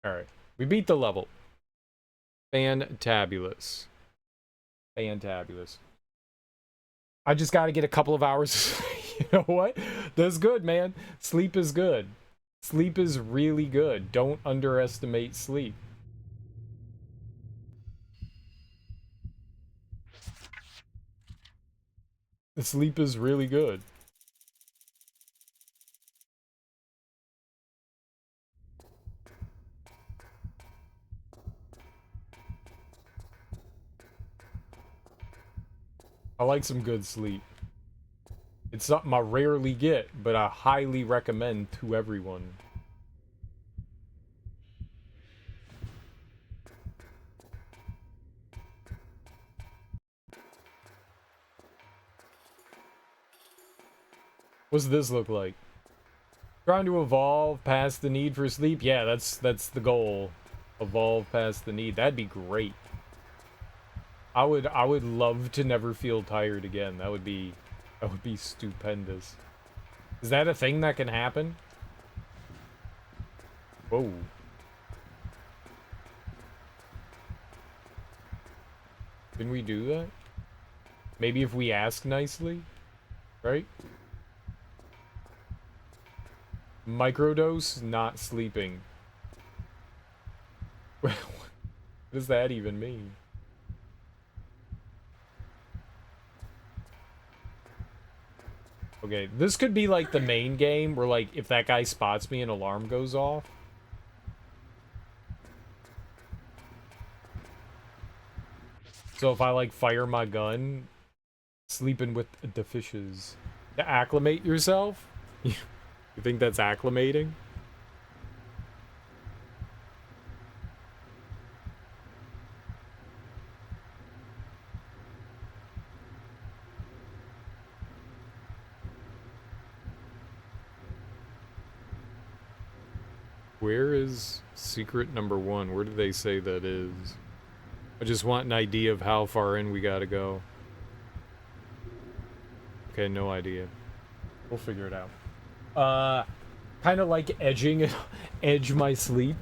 Alright. We beat the level. Fantabulous. Fantabulous. I just gotta get a couple of hours. You know what? That's good, man. Sleep is good. Sleep is really good. Don't underestimate sleep. The sleep is really good. I like some good sleep. It's something I rarely get, but I highly recommend to everyone. What's this look like? Trying to evolve past the need for sleep? Yeah, that's the goal. Evolve past the need. That'd be great. I would love to never feel tired again. That would be stupendous. Is that a thing that can happen? Whoa. Can we do that? Maybe if we ask nicely, right? Microdose, not sleeping. What does that even mean? Okay, this could be like the main game where like if that guy spots me an alarm goes off. So if I like fire my gun, sleeping with the fishes. To acclimate yourself? You think that's acclimating? Where is secret number 1? Where do they say that is? I just want an idea of how far in we gotta go. Okay, no idea. We'll figure it out. Kind of like edging, edge my sleep.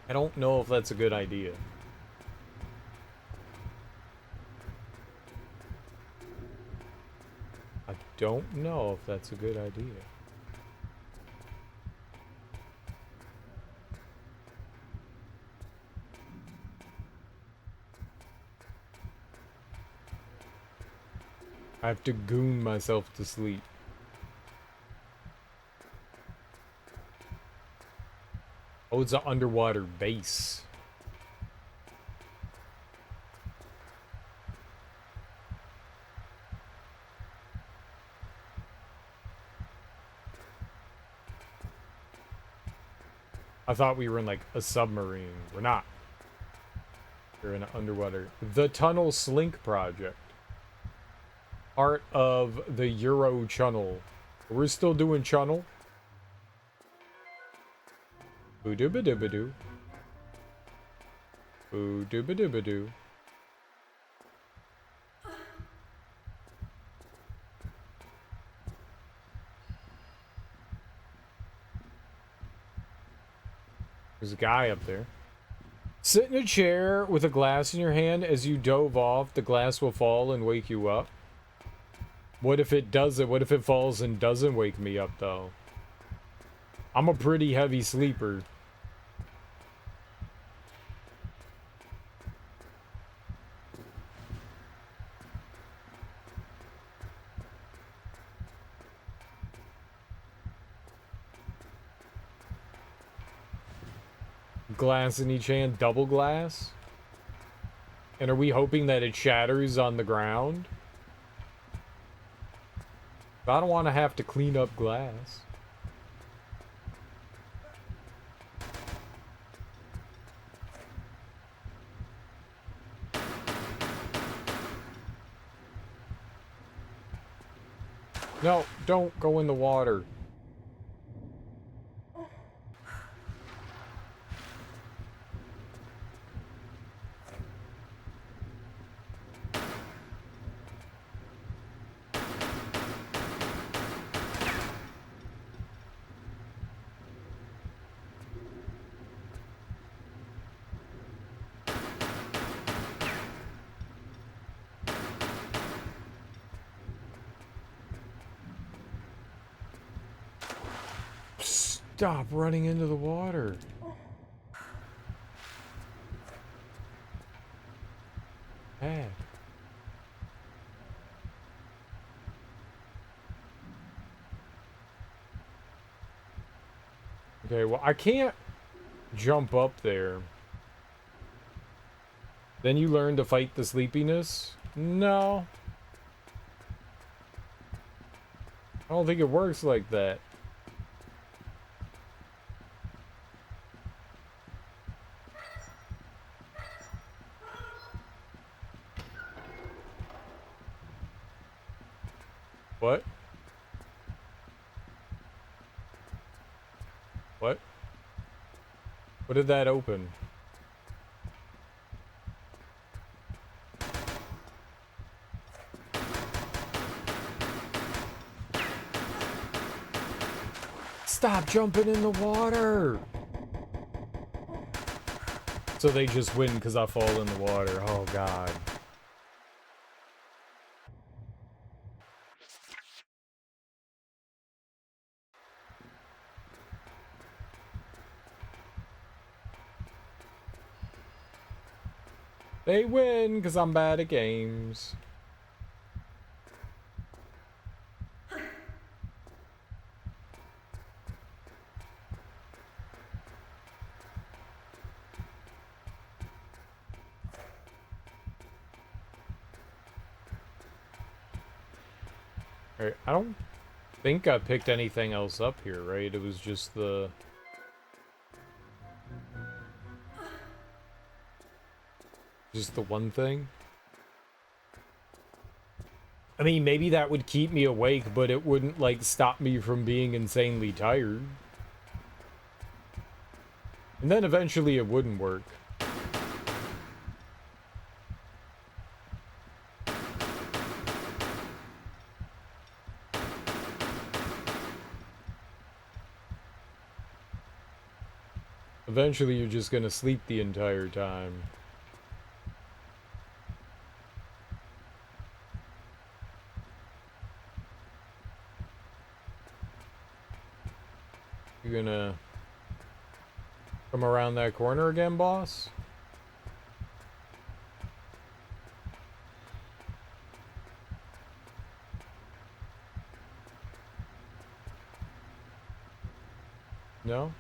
I don't know if that's a good idea. I don't know if that's a good idea. I have to goon myself to sleep. Oh, it's an underwater base. I thought we were in like a submarine. We're not. We're in an underwater. The Tunnel Slink Project. Part of the Euro Channel. We're still doing channel. Boo doo ba doo ba doo. Boo doo ba doo ba doo. There's a guy up there. Sit in a chair with a glass in your hand. As you dove off, the glass will fall and wake you up. What if it doesn't? What if it falls and doesn't wake me up, though? I'm a pretty heavy sleeper. Glass in each hand, double glass? And are we hoping that it shatters on the ground? I don't want to have to clean up glass. No, don't go in the water. Stop running into the water. Bad. Okay, well, I can't jump up there. Then you learn to fight the sleepiness? No. I don't think it works like that. What? What? What did that open? Stop jumping in the water! So they just win because I fall in the water. Oh, God. They win because I'm bad at games. Alright, I don't think I picked anything else up here, right? It was just the... Just the one thing? I mean, maybe that would keep me awake, but it wouldn't, like, stop me from being insanely tired. And then eventually it wouldn't work. Eventually you're just gonna sleep the entire time. You gonna come around that corner again, boss? No?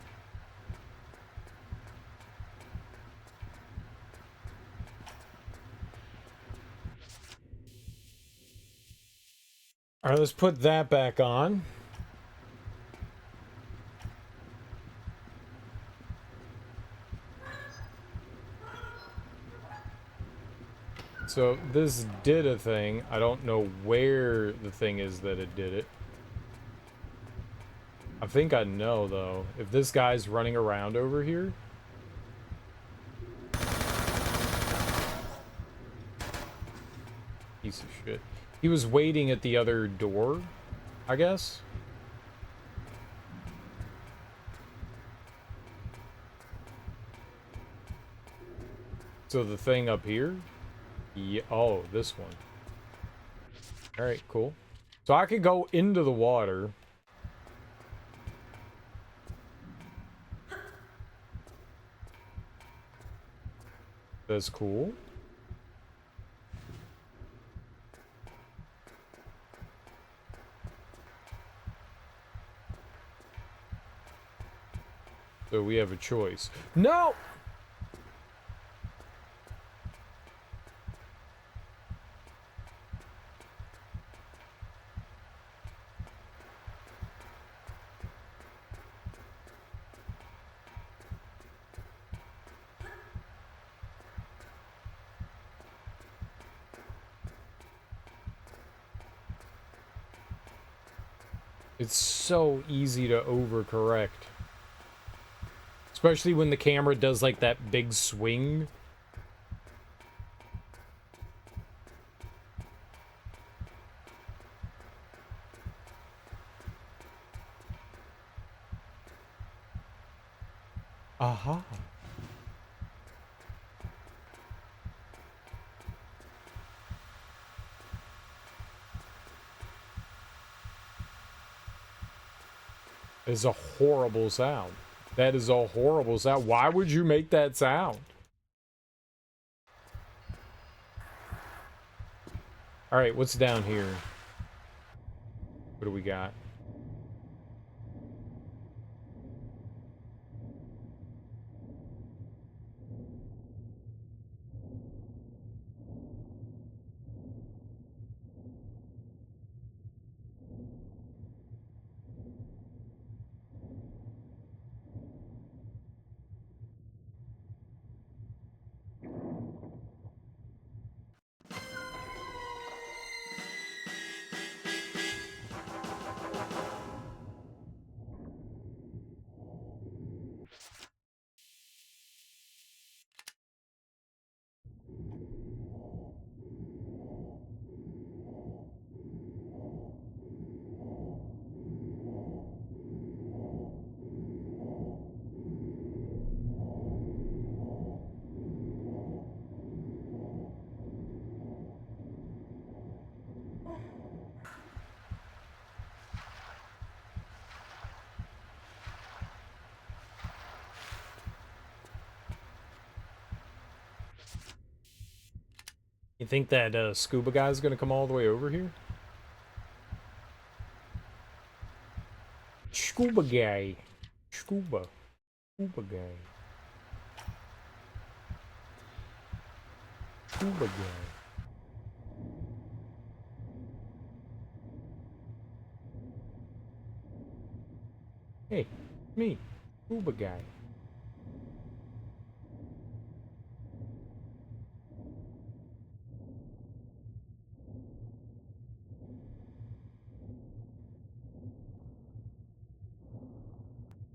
Alright, let's put that back on. So, this did a thing. I don't know where the thing is that it did it. I think I know, though. If this guy's running around over here... Piece of shit. He was waiting at the other door, I guess? So the thing up here? Yeah, oh, this one. Alright, cool. So I could go into the water. That's cool. So we have a choice. No! It's so easy to overcorrect. Especially when the camera does like that big swing. Aha. Is a horrible sound. That is a horrible sound. Why would you make that sound? Alright, what's down here? What do we got? You think that scuba guy's gonna come all the way over here? Scuba guy. Scuba. Scuba guy. Scuba guy. Hey, me, Uber guy.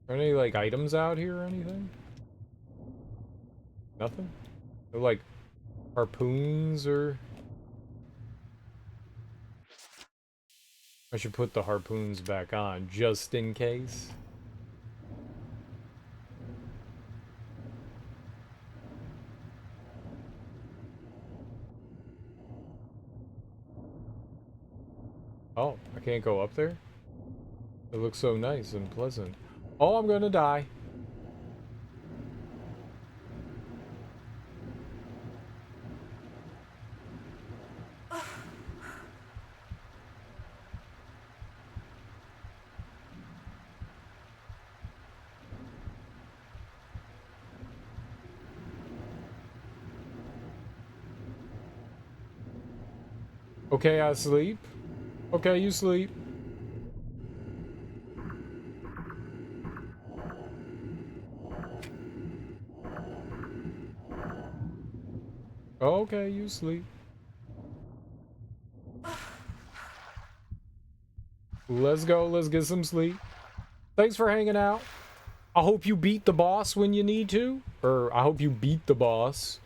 Are any, like, items out here or anything? Nothing? No, like, harpoons or... I should put the harpoons back on, just in case. Oh, I can't go up there? It looks so nice and pleasant. Oh, I'm gonna die. Okay, I sleep. Okay, you sleep. Okay, you sleep. Let's go, let's get some sleep. Thanks for hanging out. I hope you beat the boss when you need to. Or, I hope you beat the boss.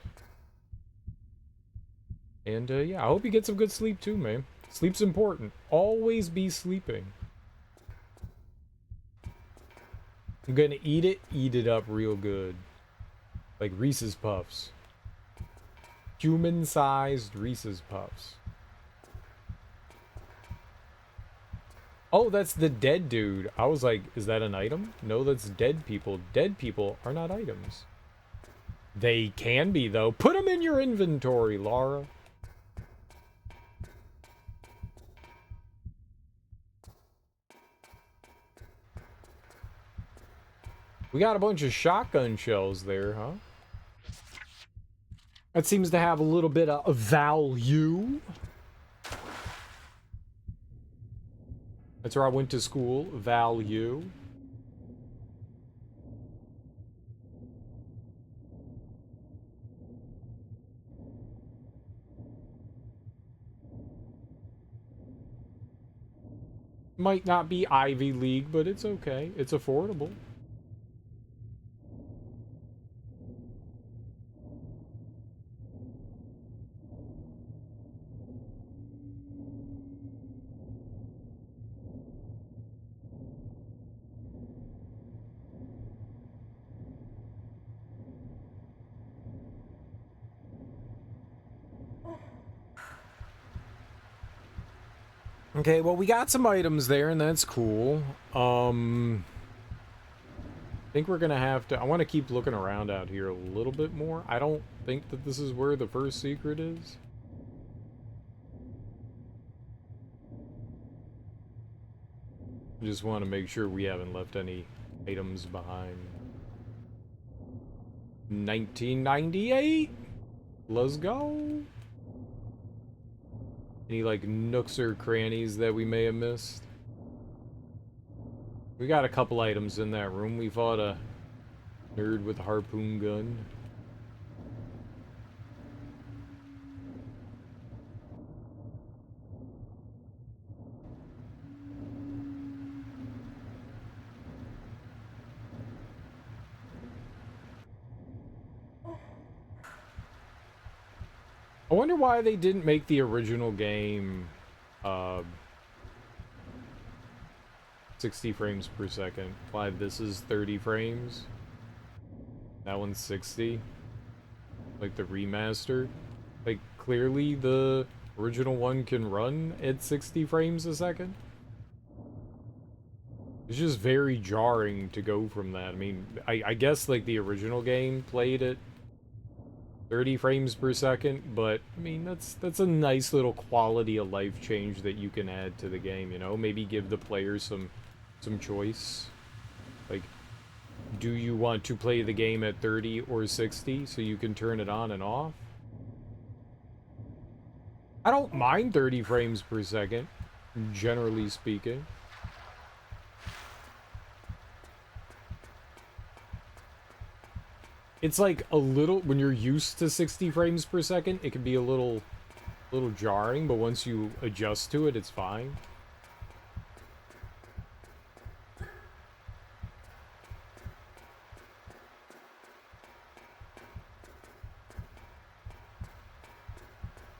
And, yeah, I hope you get some good sleep too, man. Sleep's important. Always be sleeping. I'm gonna eat it up real good. Like Reese's Puffs. Human-sized Reese's Puffs. Oh, that's the dead dude. I was like, is that an item? No, that's dead people. Dead people are not items. They can be, though. Put them in your inventory, Laura. We got a bunch of shotgun shells there, huh? That seems to have a little bit of value. That's where I went to school. Value. Might not be Ivy League, but it's okay. It's affordable. Okay, well, we got some items there, and that's cool. I think we're gonna have to... I want to keep looking around out here a little bit more. I don't think that this is where the first secret is. I just want to make sure we haven't left any items behind. 1998? Let's go! Any, like, nooks or crannies that we may have missed? We got a couple items in that room. We fought a nerd with a harpoon gun. I wonder why they didn't make the original game 60 frames per second. Why this is 30 frames? That one's 60. Like the remaster. Like clearly the original one can run at 60 frames a second. It's just very jarring to go from that. I mean, I guess like the original game played at 30 frames per second, but I mean that's a nice little quality of life change that you can add to the game, you know? Maybe give the player some choice. Like, do you want to play the game at 30 or 60 so you can turn it on and off? I don't mind 30 frames per second, generally speaking. It's like a little, when you're used to 60 frames per second, it can be a little jarring, but once you adjust to it, it's fine.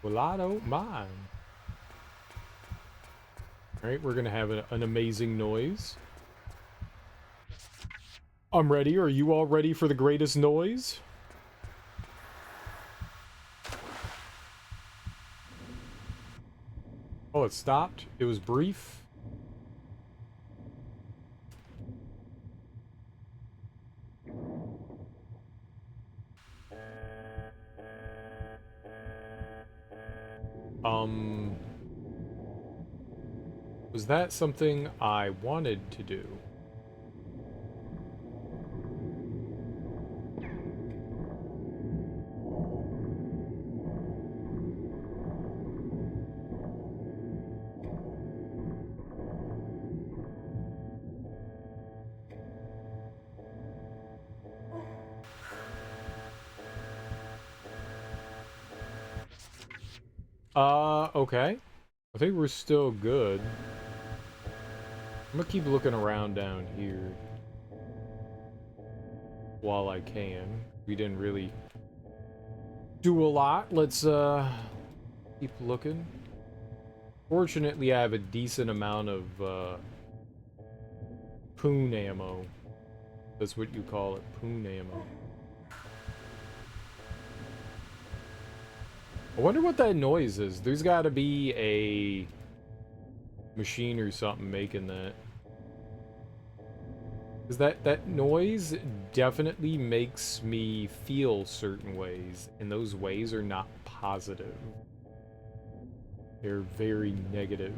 Well, I don't mind. Alright, we're gonna have an amazing noise. I'm ready. Are you all ready for the greatest noise? Oh, it stopped. It was brief. Was that something I wanted to do? Okay. I think we're still good. I'm gonna keep looking around down here while I can. We didn't really do a lot. Let's keep looking. Fortunately, I have a decent amount of poon ammo. That's what you call it, poon ammo. I wonder what that noise is. There's got to be a machine or something making that. Because that noise definitely makes me feel certain ways, and those ways are not positive. They're very negative.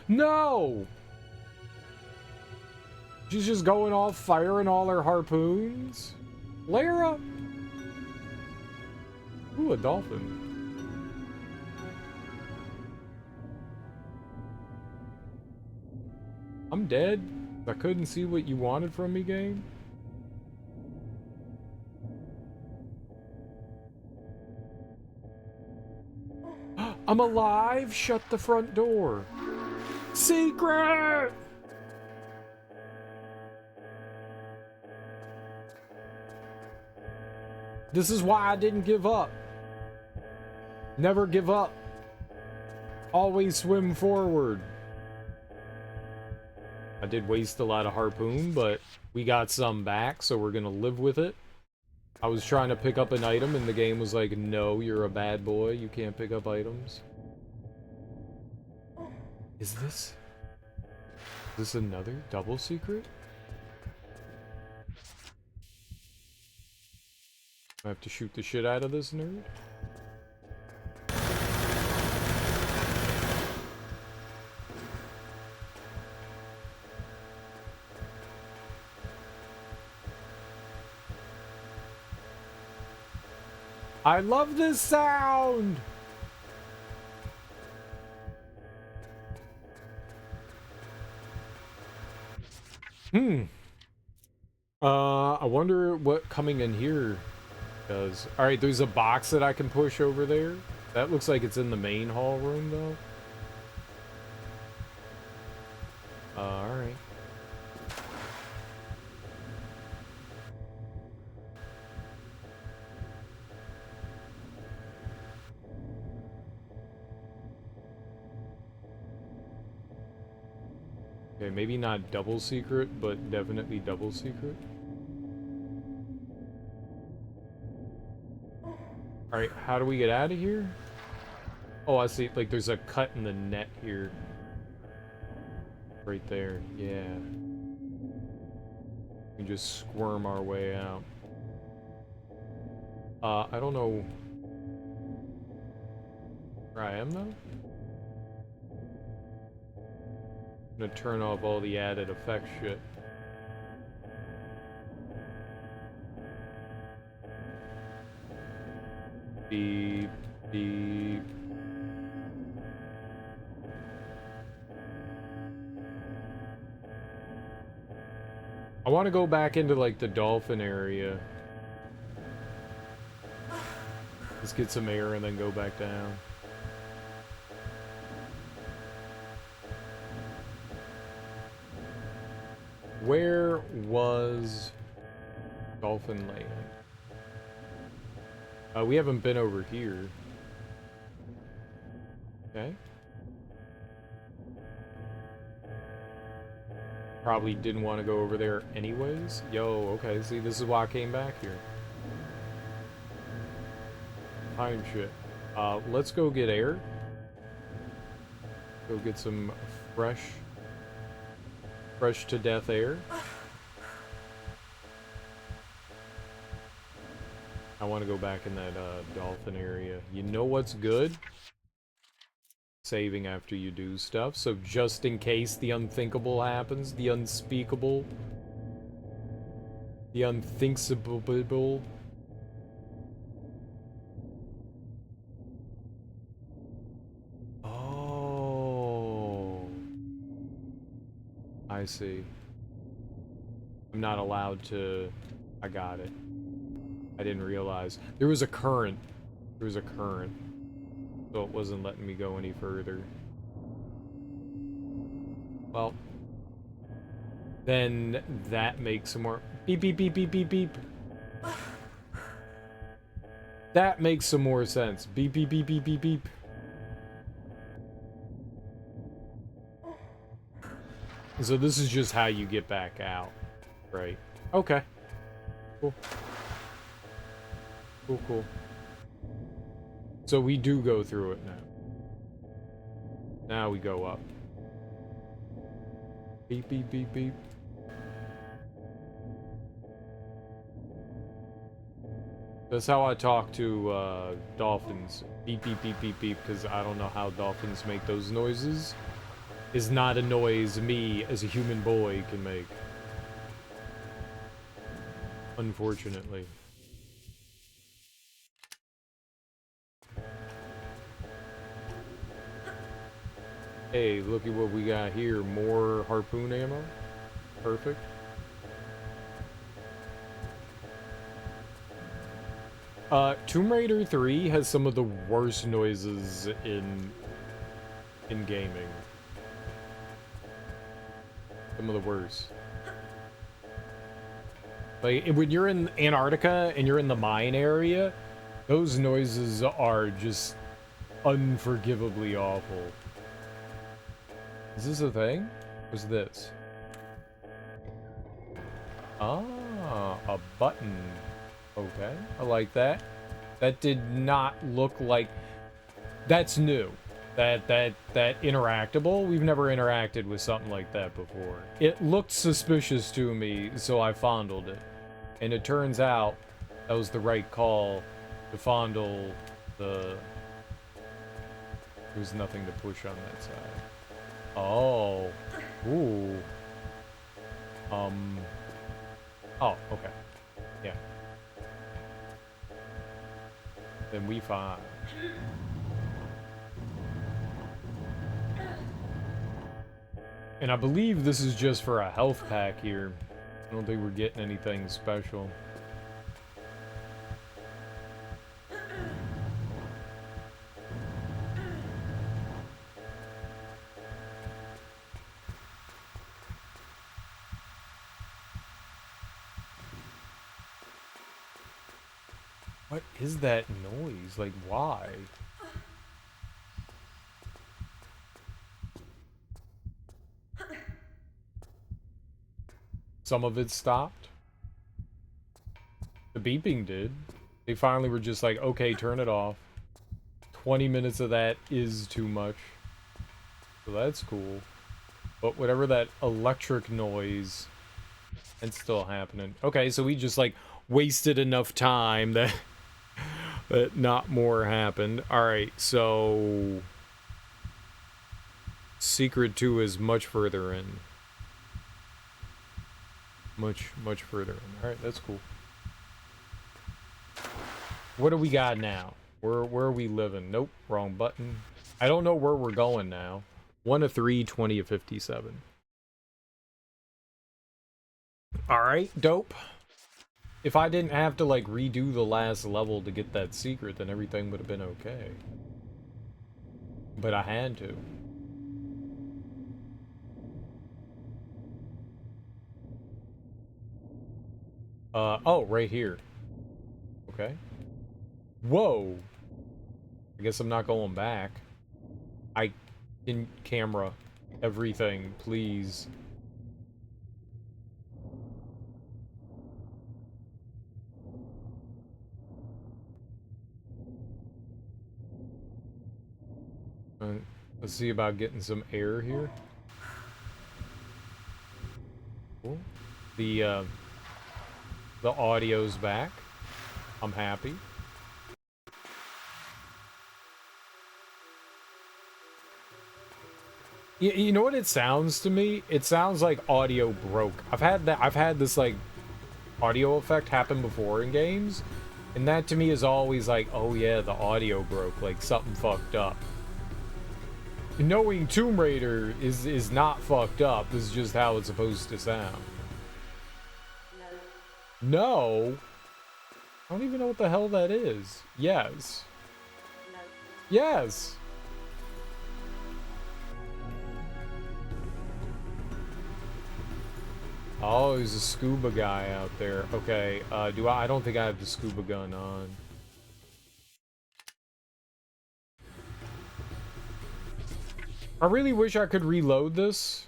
No! She's just going off firing all her harpoons? Lara? Ooh, a dolphin. I'm dead. I couldn't see what you wanted from me, game. I'm alive! Shut the front door. Secret! This is why I didn't give up. Never give up. Always swim forward. I did waste a lot of harpoon, but we got some back, so we're gonna live with it. I was trying to pick up an item, and the game was like, no, you're a bad boy. You can't pick up items. Is this another double secret? I have to shoot the shit out of this nerd? I love this sound! I wonder what coming in here does. Alright, there's a box that I can push over there. That looks like it's in the main hall room, though. Alright. Okay, maybe not double secret, but definitely double secret. Alright, how do we get out of here? Oh, I see. Like, there's a cut in the net here. Right there. Yeah. We can just squirm our way out. I don't know where I am, though. I'm gonna turn off all the added effect shit. Beep, I want to go back into, like, the dolphin area. Let's get some air and then go back down. Where was Dolphin Landing? We haven't been over here. Okay. Probably didn't want to go over there anyways. Yo, okay, see, this is why I came back here. Time shit. Let's go get air. Go get some fresh to death air. I want to go back in that dolphin area. You know what's good? Saving after you do stuff. So just in case the unthinkable happens, the unspeakable, the unthinkable. Oh, I see. I'm not allowed to. I got it. I didn't realize there was a current. There was a current. So it wasn't letting me go any further. Well, then that makes some more beep beep beep beep beep beep. That makes some more sense. Beep beep beep beep beep beep. So this is just how you get back out, right? Okay. Cool. Cool, cool. So we do go through it now. Now we go up. Beep, beep, beep, beep. That's how I talk to dolphins. Beep, beep, beep, beep, beep, because I don't know how dolphins make those noises. Is not a noise me, as a human boy, can make. Unfortunately. Hey, look at what we got here. More harpoon ammo. Perfect. Tomb Raider 3 has some of the worst noises in gaming. Some of the worst. Like, when you're in Antarctica and you're in the mine area, those noises are just unforgivably awful. Is this a thing? What's this? Ah, a button. Okay, I like that. That did not look like... That's new. That interactable. We've never interacted with something like that before. It looked suspicious to me, so I fondled it. And it turns out that was the right call to fondle the... There's nothing to push on that side. Oh. Ooh. Oh, okay. Yeah. Then we fine. And I believe this is just for a health pack here. I don't think we're getting anything special. What is that noise? Like, why? Some of it stopped. The beeping did. They finally were just like, okay, turn it off. 20 minutes of that is too much. So that's cool. But whatever that electric noise, it's still happening. Okay, so we just like wasted enough time that that not more happened. Alright, so Secret 2 is much further in. Much further in. Alright, that's cool. What do we got now? Where are we living? Nope, wrong button. I don't know where we're going now. 1 of 3, 20 of 57. Alright, dope. If I didn't have to, like, redo the last level to get that secret, then everything would have been okay. But I had to. Oh, right here. Okay. Whoa! I guess I'm not going back. In camera. Everything, please. Let's see about getting some air here. Cool. The audio's back. I'm happy. You know what it sounds to me? It sounds like audio broke. I've had this like audio effect happen before in games, and that to me is always like, oh yeah, the audio broke, like something fucked up. Knowing Tomb Raider is not fucked up. This is just how it's supposed to sound. No. I don't even know what the hell that is. Yes. Yes. Oh, there's a scuba guy out there. Okay, I don't think I have the scuba gun on. I really wish I could reload this.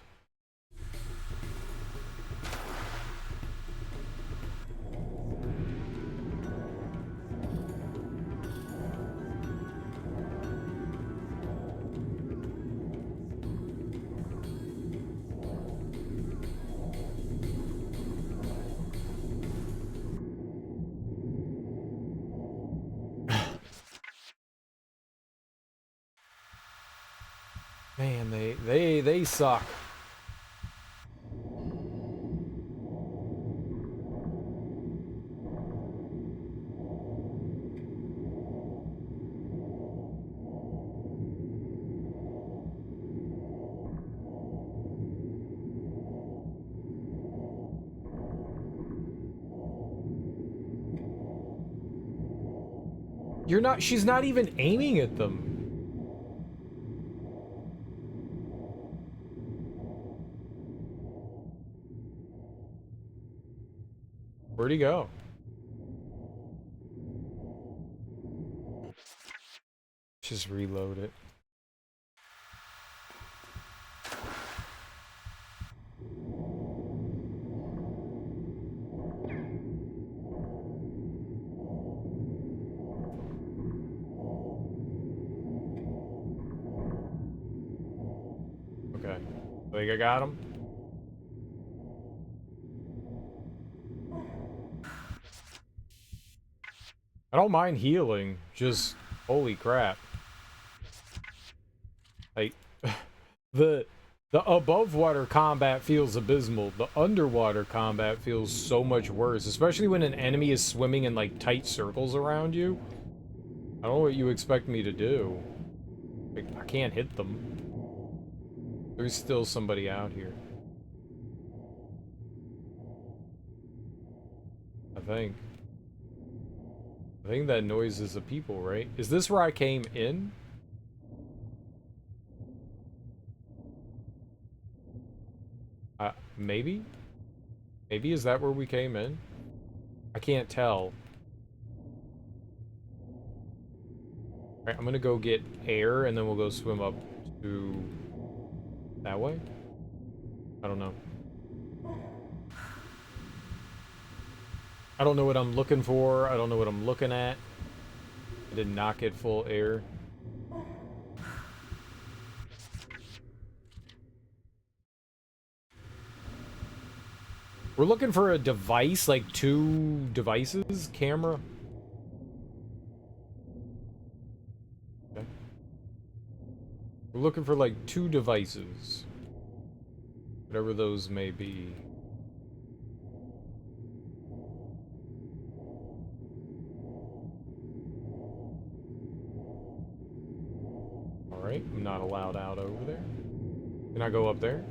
Man, they suck. She's not even aiming at them. Where'd he go? Just reload it. Okay. I think I got him. I don't mind healing, just holy crap. Like the above water combat feels abysmal. The underwater combat feels so much worse, especially when an enemy is swimming in like tight circles around you. I don't know what you expect me to do. Like, I can't hit them. There's still somebody out here. I think that noise is the people, right? Is this where I came in? Maybe? Maybe is that where we came in? I can't tell. Alright, I'm gonna go get air and then we'll go swim up to that way? I don't know. I don't know what I'm looking for. I don't know what I'm looking at. I did not get full air. We're looking for a device, like 2 devices, camera. Okay. We're looking for like 2 devices. Whatever those may be. Alright, I'm not allowed out over there. Can I go up there?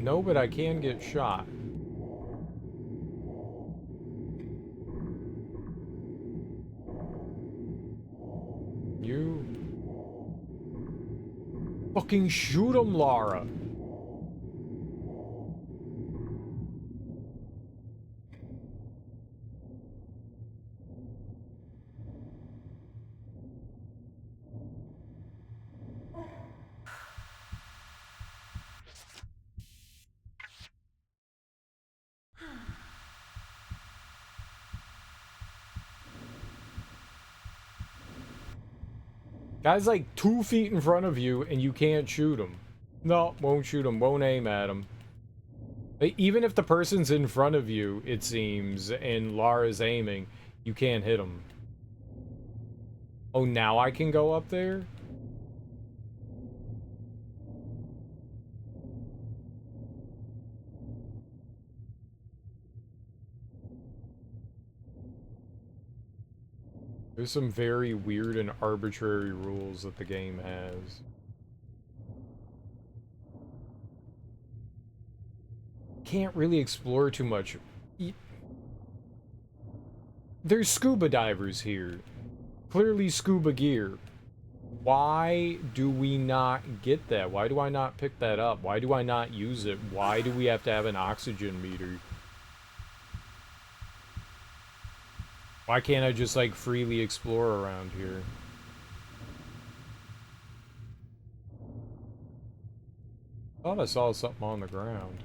No, but I can get shot. You... Fucking shoot him, Lara! Guy's like 2 feet in front of you and you can't shoot him. No, won't shoot him, won't aim at him. Even if the person's in front of you, it seems, and Lara's aiming, you can't hit him. Oh, now I can go up there? There's some very weird and arbitrary rules that the game has. Can't really explore too much. There's scuba divers here. Clearly scuba gear. Why do we not get that? Why do I not pick that up? Why do I not use it? Why do we have to have an oxygen meter? Why can't I just, like, freely explore around here? Thought I saw something on the ground.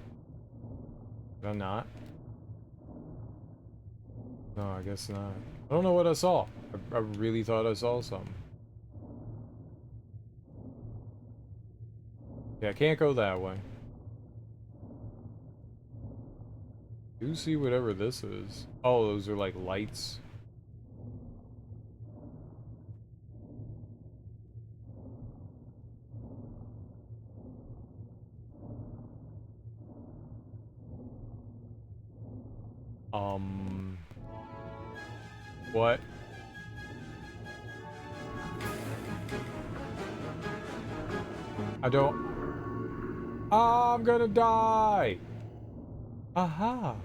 Did I not? No, I guess not. I don't know what I saw. I really thought I saw something. Yeah, I can't go that way. Do see whatever this is. Oh, those are like lights. What? I don't... I'm gonna die! Aha!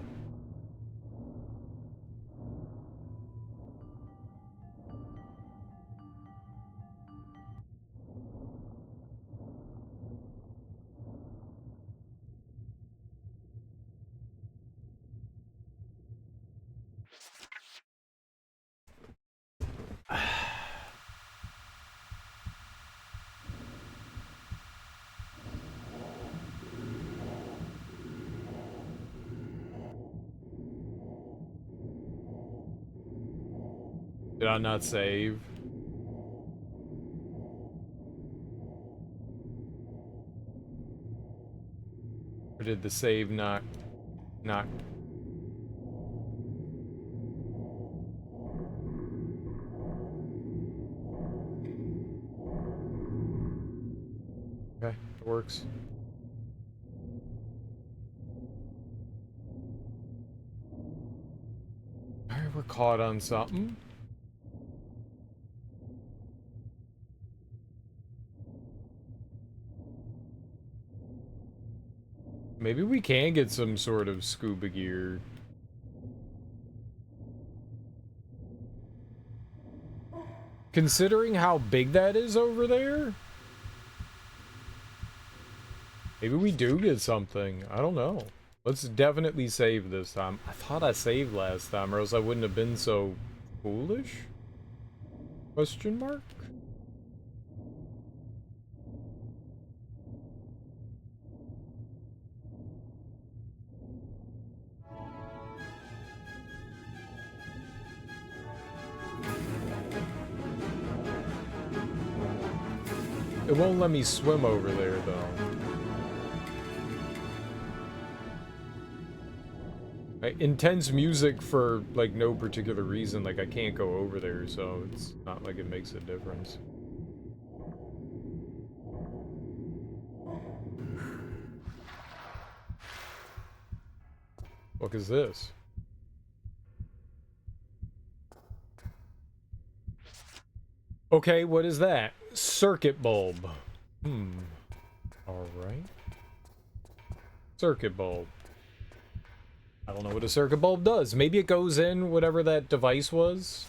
Did I not save? Or did the save not... Okay, it works. Alright, we're caught on something. Maybe we can get some sort of scuba gear. Considering how big that is over there? Maybe we do get something. I don't know. Let's definitely save this time. I thought I saved last time, or else I wouldn't have been so foolish? Question mark? It won't let me swim over there, though. Intense music for, like, no particular reason. Like, I can't go over there, so it's not like it makes a difference. What is this? Okay, what is that? Circuit bulb. Alright. Circuit bulb. I don't know what a circuit bulb does. Maybe it goes in whatever that device was.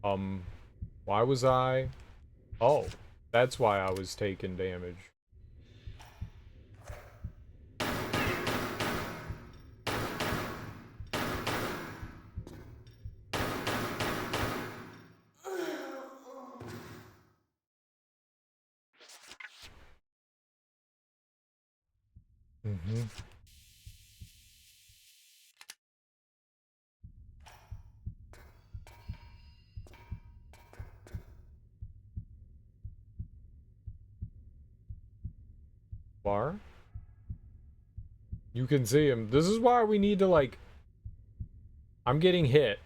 Why was I? Oh, that's why I was taking damage. Mm-hmm. Bar? You can see him. This is why we need to, like... I'm getting hit.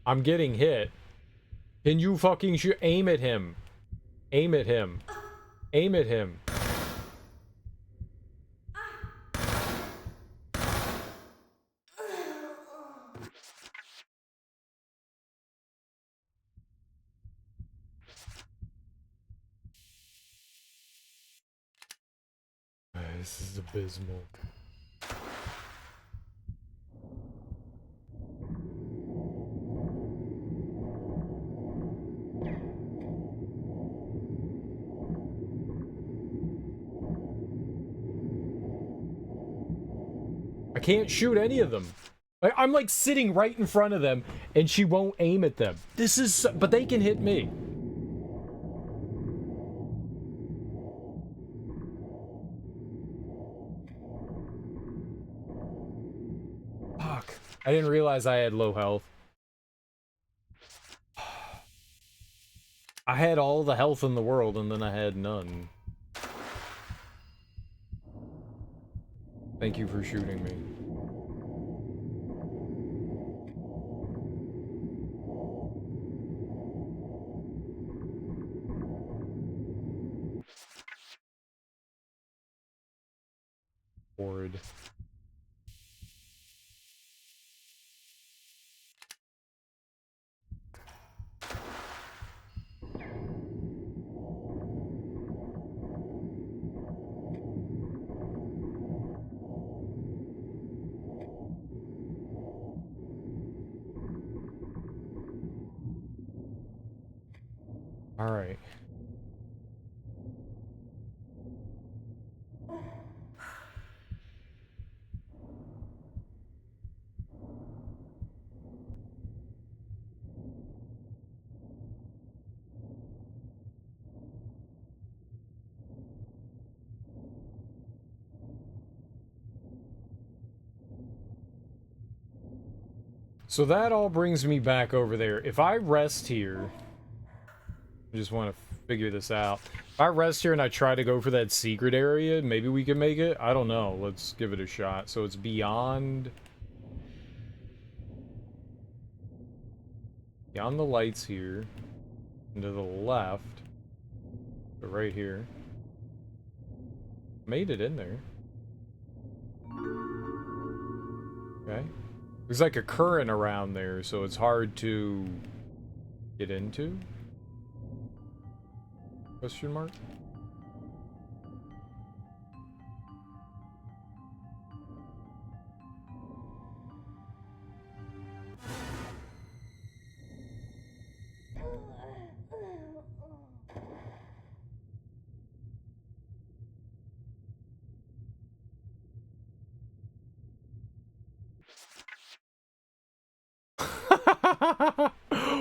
I'm getting hit. Can you fucking shoot? Aim at him. Aim at him. Aim at him. This is abysmal. I can't shoot any of them. I'm like sitting right in front of them and she won't aim at them. This is so, but they can hit me. Fuck. I didn't realize I had low health. I had all the health in the world and then I had none. Thank you for shooting me. Horrid. All right. So that all brings me back over there. If I rest here, I just want to figure this out. If I rest here and I try to go for that secret area, maybe we can make it. I don't know. Let's give it a shot. So it's beyond the lights here, and to the left, but right here. Made it in there. Okay. There's like a current around there, so it's hard to get into. Question mark?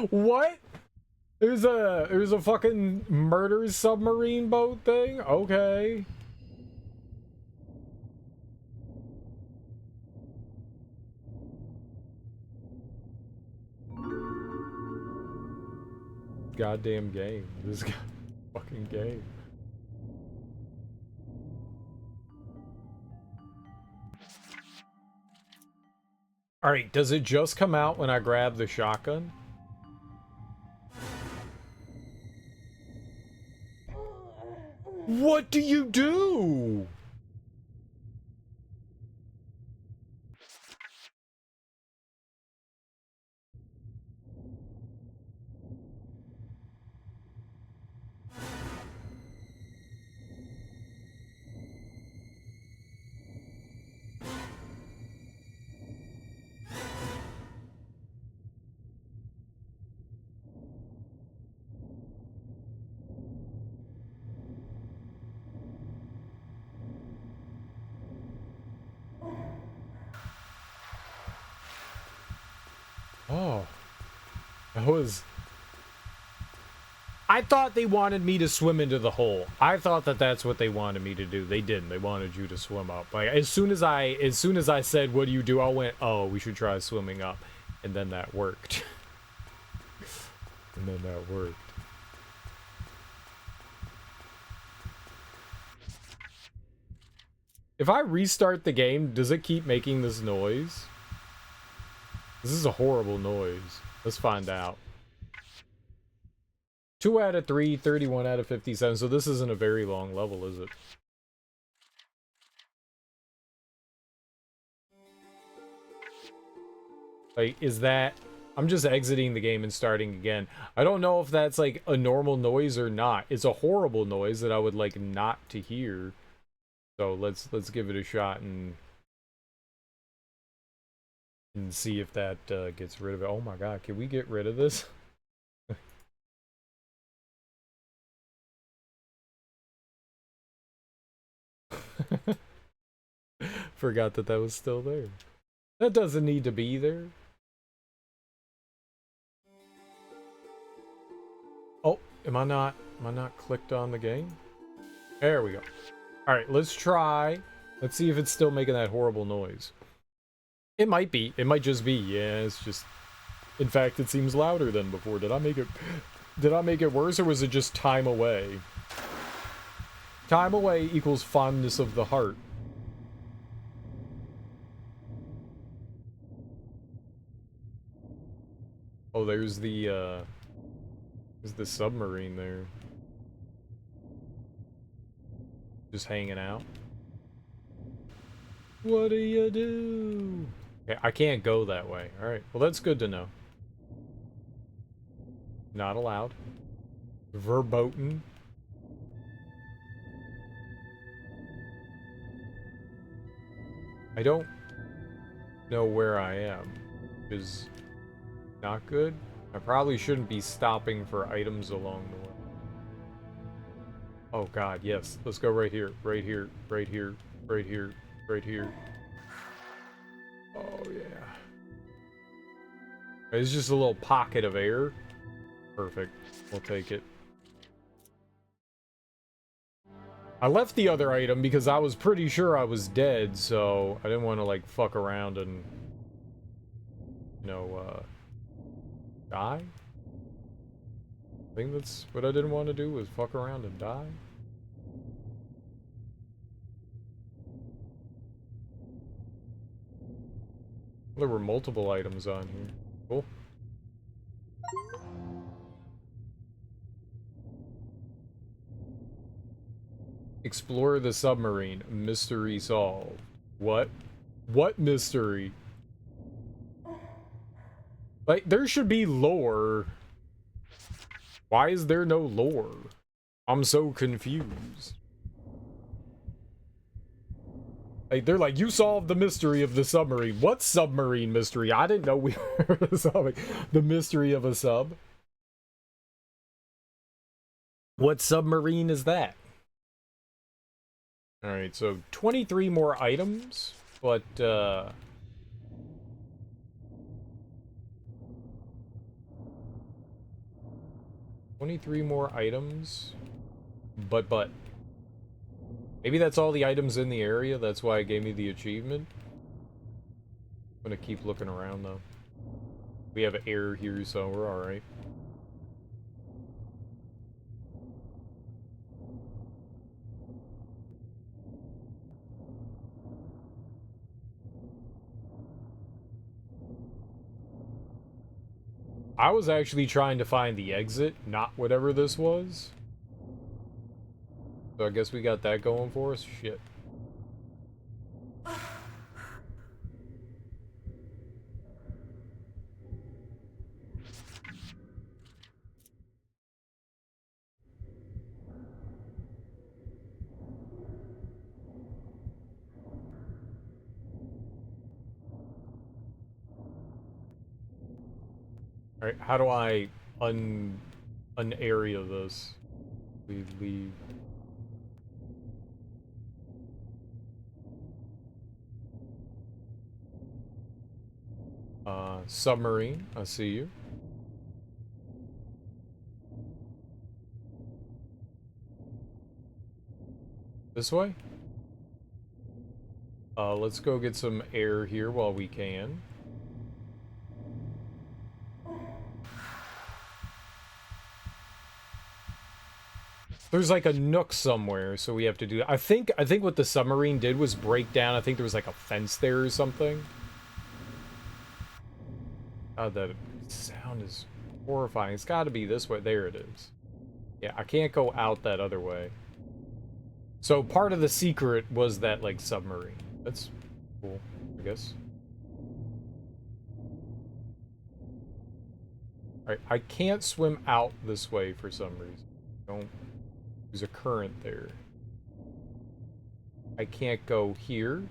What? There's a fucking murder submarine boat thing? Okay. Goddamn game. This fucking game. Alright, does it just come out when I grab the shotgun? What do you do? I thought they wanted me to swim into the hole. I thought that that's what they wanted me to do. They didn't. They wanted you to swim up. Like as soon as I said, "What do you do?" I went, "Oh, we should try swimming up," and then that worked. And then that worked. If I restart the game, does it keep making this noise? This is a horrible noise. Let's find out. 2 out of 3, 31 out of 57. So this isn't a very long level, is it? Like, is that... I'm just exiting the game and starting again. I don't know if that's, like, a normal noise or not. It's a horrible noise that I would like not to hear. So let's give it a shot and see if that gets rid of it. Oh my god, can we get rid of this? Forgot that that was still there. That doesn't need to be there. Oh, am I not clicked on the game? There we go. All right, let's try. Let's see if it's still making that horrible noise. It might be. It might just be. Yeah, it's just... In fact, it seems louder than before. Did I make it worse, or was it just time away? Time away equals fondness of the heart. Oh, there's the submarine there. Just hanging out. What do you do? Okay, I can't go that way. Alright, well that's good to know. Not allowed. Verboten. I don't know where I am, which is not good. I probably shouldn't be stopping for items along the way. Oh god, yes. Let's go right here, right here, right here, right here, right here. Oh yeah. It's just a little pocket of air. Perfect. We'll take it. I left the other item because I was pretty sure I was dead, so I didn't want to, like, fuck around and, you know, die? I think that's what I didn't want to do, was fuck around and die. There were multiple items on here. Cool. Explore the submarine. Mystery solved. What? What mystery? Like, there should be lore. Why is there no lore? I'm so confused. Like, they're like, you solved the mystery of the submarine. What submarine mystery? I didn't know we were solving the mystery of a sub. What submarine is that? Alright, so 23 more items, but, 23 more items, but. Maybe that's all the items in the area, that's why it gave me the achievement. I'm gonna keep looking around, though. We have air here, so we're alright. I was actually trying to find the exit, not whatever this was. So I guess we got that going for us. Shit. Alright, how do I un-area this? We leave. Submarine, I see you. This way? Let's go get some air here while we can. There's like a nook somewhere, so we have to do that. I think what the submarine did was break down. I think there was like a fence there or something. God, the sound is horrifying. It's got to be this way. There it is. Yeah, I can't go out that other way. So part of the secret was that like submarine. That's cool, I guess. Alright, I can't swim out this way for some reason. Don't. There's a current there. I can't go here.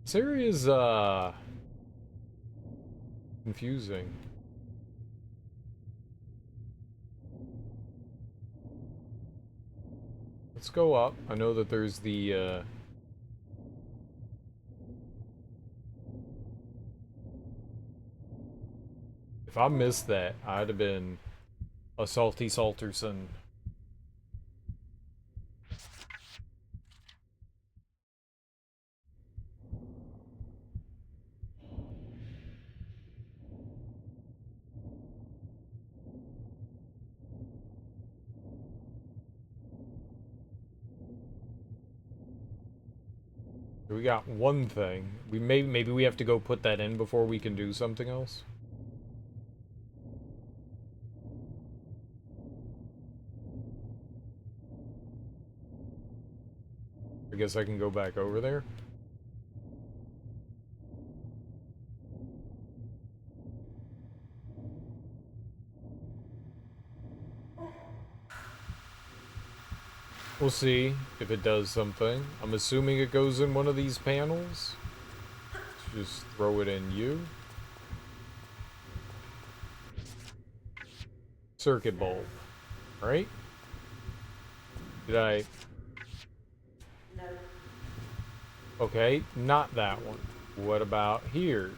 This area is, confusing. Let's go up. I know that there's the, if I missed that, I'd have been a salty Salterson. We got one thing. Maybe we have to go put that in before we can do something else. I guess I can go back over there. We'll see if it does something. I'm assuming it goes in one of these panels. Let's just throw it in you. Circuit bulb. Right? Did I... Okay, not that one. What about here?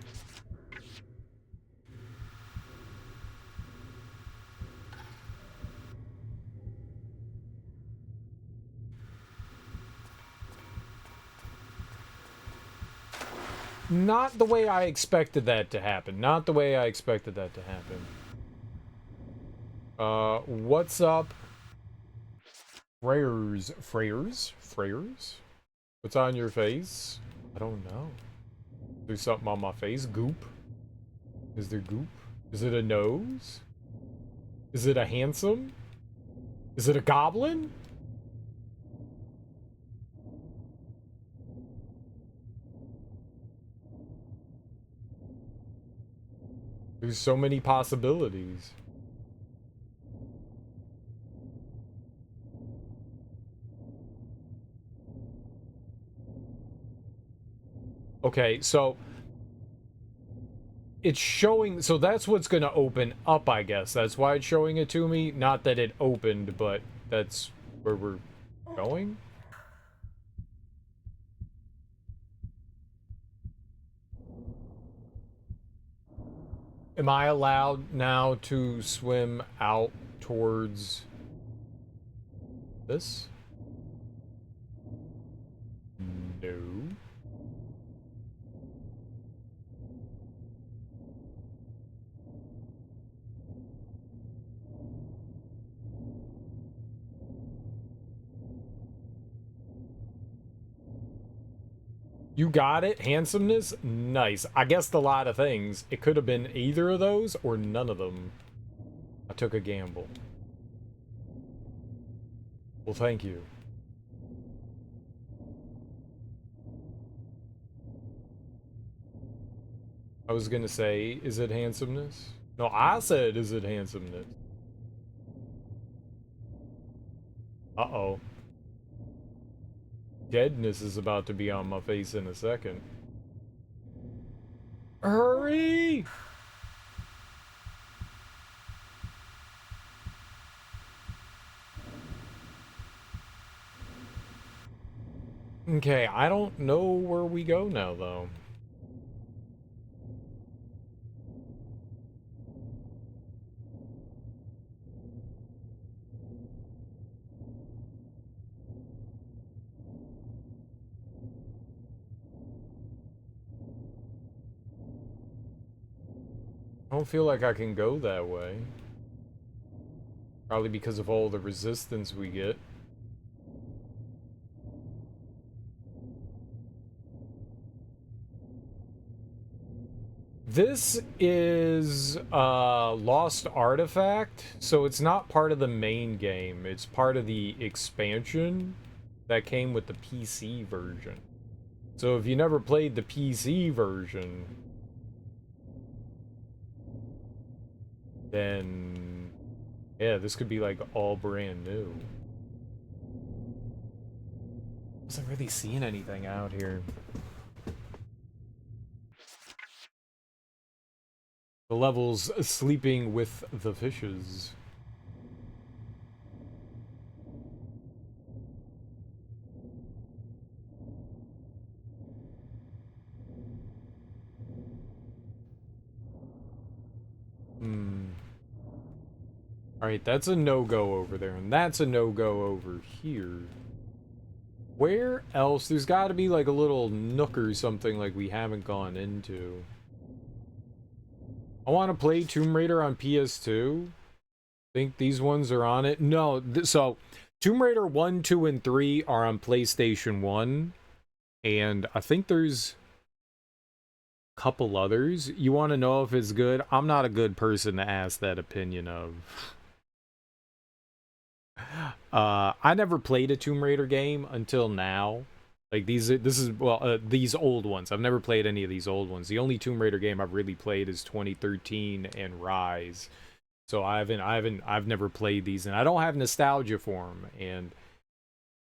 Not the way I expected that to happen. Not the way I expected that to happen. What's up? Freyers? What's on your face? I don't know. There's something on my face. Goop. Is there goop? Is it a nose? Is it a handsome? Is it a goblin? There's so many possibilities. Okay, so it's showing, so that's what's going to open up, I guess. That's why it's showing it to me. Not that it opened, but that's where we're going. Am I allowed now to swim out towards this? No. You got it? Handsomeness? Nice. I guessed a lot of things. It could have been either of those or none of them. I took a gamble. Well, thank you. I was gonna say, is it handsomeness? No, I said, is it handsomeness? Uh-oh. Deadness is about to be on my face in a second. Hurry! Okay, I don't know where we go now, though. don't feel like I can go that way. Probably because of all the resistance we get. This is a Lost Artifact, so it's not part of the main game. It's part of the expansion that came with the PC version. So if you never played the PC version, then yeah, this could be like all brand new. Wasn't really seeing anything out here. The level's sleeping with the fishes. Alright, that's a no-go over there, and that's a no-go over here. Where else? There's gotta be like a little nook or something like we haven't gone into. I want to play Tomb Raider on PS2. Think these ones are on it? No, so Tomb Raider 1, 2, and 3 are on PlayStation 1. And I think there's a couple others. You want to know if it's good? I'm not a good person to ask that opinion of. I never played a Tomb Raider game until now. Like these old ones. I've never played any of these old ones. The only Tomb Raider game I've really played is 2013 and Rise. So I've never played these, and I don't have nostalgia for them, and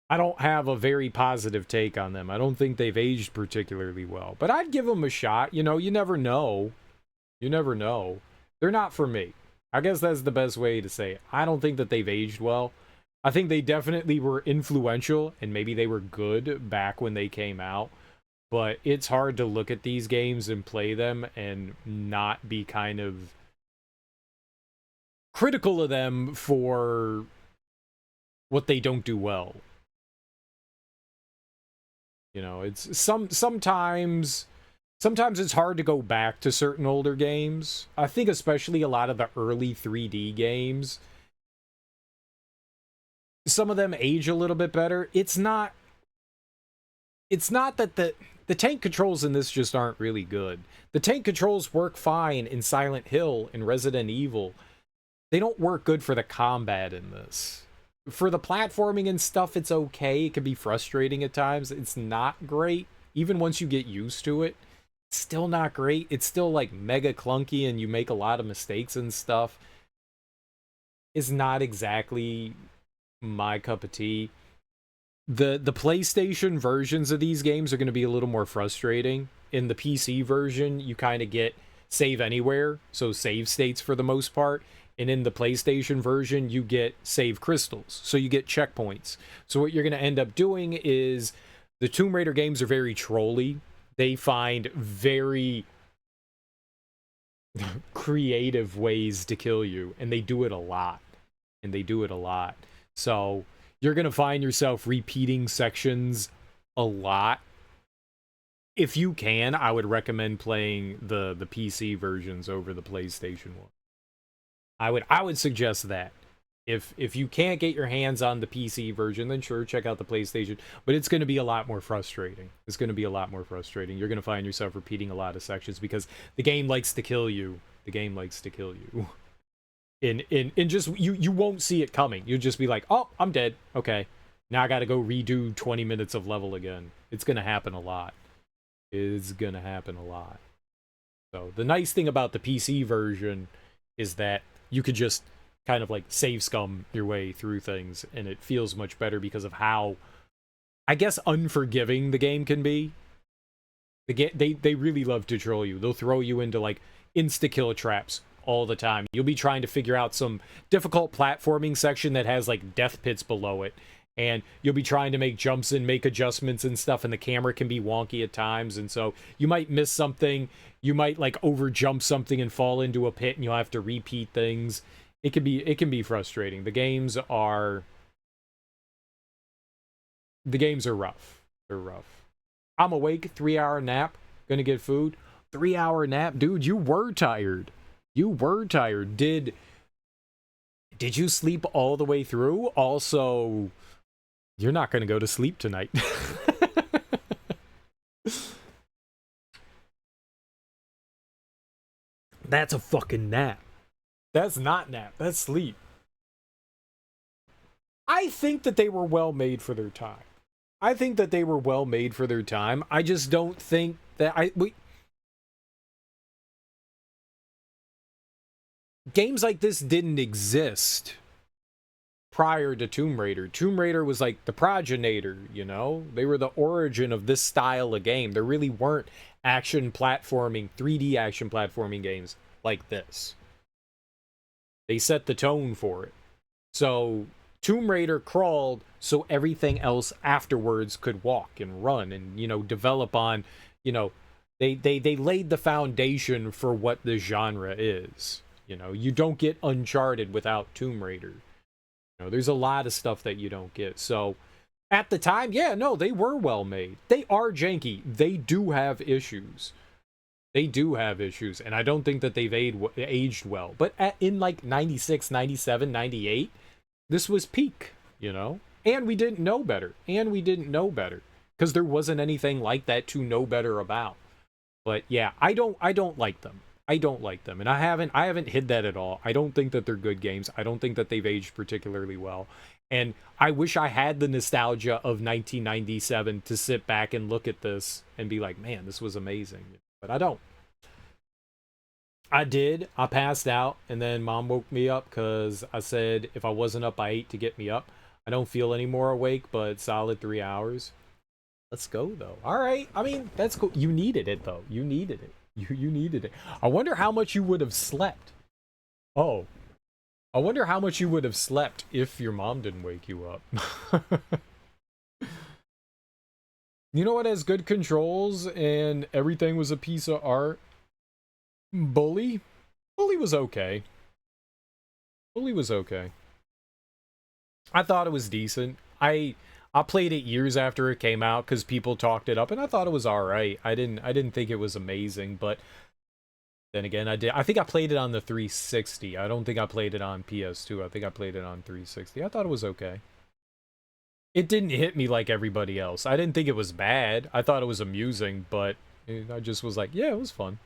I don't have a very positive take on them. I don't think they've aged particularly well, but I'd give them a shot. You know, you never know. You never know. They're not for me. I guess that's the best way to say it. I don't think that they've aged well. I think they definitely were influential, and maybe they were good back when they came out, but it's hard to look at these games and play them and not be kind of critical of them for what they don't do well. You know, it's sometimes it's hard to go back to certain older games. I think especially a lot of the early 3D games, some of them age a little bit better. It's not that the tank controls in this just aren't really good. The tank controls work fine in Silent Hill and Resident Evil. They don't work good for the combat in this. For the platforming and stuff, it's okay. It can be frustrating at times. It's not great. Even once you get used to it, it's still not great. It's still like mega clunky and you make a lot of mistakes and stuff. It's not exactly my cup of tea. The PlayStation versions of these games are going to be a little more frustrating. In the PC version, you kind of get save anywhere, so save states for the most part. And in the PlayStation version, you get save crystals, so you get checkpoints. So what you're going to end up doing is the Tomb Raider games are very trolly. They find very creative ways to kill you, and they do it a lot. So you're going to find yourself repeating sections a lot. If you can, I would recommend playing the PC versions over the PlayStation one. I would suggest that. If you can't get your hands on the PC version, then sure, check out the PlayStation. But it's going to be a lot more frustrating. You're going to find yourself repeating a lot of sections because the game likes to kill you. And just you won't see it coming. You'll just be like, oh, I'm dead. Okay, now I got to go redo 20 minutes of level again. It's going to happen a lot. So the nice thing about the PC version is that you could just kind of like save scum your way through things, and it feels much better because of how, I guess, unforgiving the game can be. They really love to troll you. They'll throw you into like insta-kill traps all the time. You'll be trying to figure out some difficult platforming section that has like death pits below it, and you'll be trying to make jumps and make adjustments and stuff, and the camera can be wonky at times, and so you might miss something. You might like over jump something and fall into a pit, and you'll have to repeat things. It can be frustrating. The games are rough. They're rough. I'm awake, 3-hour nap, gonna get food. 3-hour nap, dude, you were tired. You were tired. Did you sleep all the way through? Also, you're not going to go to sleep tonight. That's a fucking nap. That's not nap. That's sleep. I think that they were well made for their time. I think that they were well made for their time. I just don't think that games like this didn't exist prior to Tomb Raider. Tomb Raider was like the progenitor, you know? They were the origin of this style of game. There really weren't action platforming, 3D action platforming games like this. They set the tone for it. So Tomb Raider crawled so everything else afterwards could walk and run and, you know, develop on, you know, they laid the foundation for what the genre is. You know, you don't get Uncharted without Tomb Raider. You know, there's a lot of stuff that you don't get. So at the time, yeah, no, they were well made. They are janky. They do have issues. They do have issues, and I don't think that they've aged well. But in like 96, 97, 98, this was peak, you know? And we didn't know better. Because there wasn't anything like that to know better about. But yeah, I don't like them. I don't like them. And I haven't hid that at all. I don't think that they're good games. I don't think that they've aged particularly well. And I wish I had the nostalgia of 1997 to sit back and look at this and be like, man, this was amazing. But I don't. I did. I passed out, and then Mom woke me up because I said if I wasn't up by 8 to get me up. I don't feel any more awake, but solid 3 hours. Let's go, though. All right. I mean, that's cool. You needed it, though. You needed it. You needed it. I wonder how much you would have slept. Oh. I wonder how much you would have slept if your mom didn't wake you up. You know what has good controls and everything was a piece of art? Bully? Bully was okay. Bully was okay. I thought it was decent. I played it years after it came out because people talked it up, and I thought it was alright. I didn't think it was amazing, but then again, I think I played it on the 360. I don't think I played it on PS2. I think I played it on 360. I thought it was okay. It didn't hit me like everybody else. I didn't think it was bad. I thought it was amusing, but I just was like, yeah, it was fun.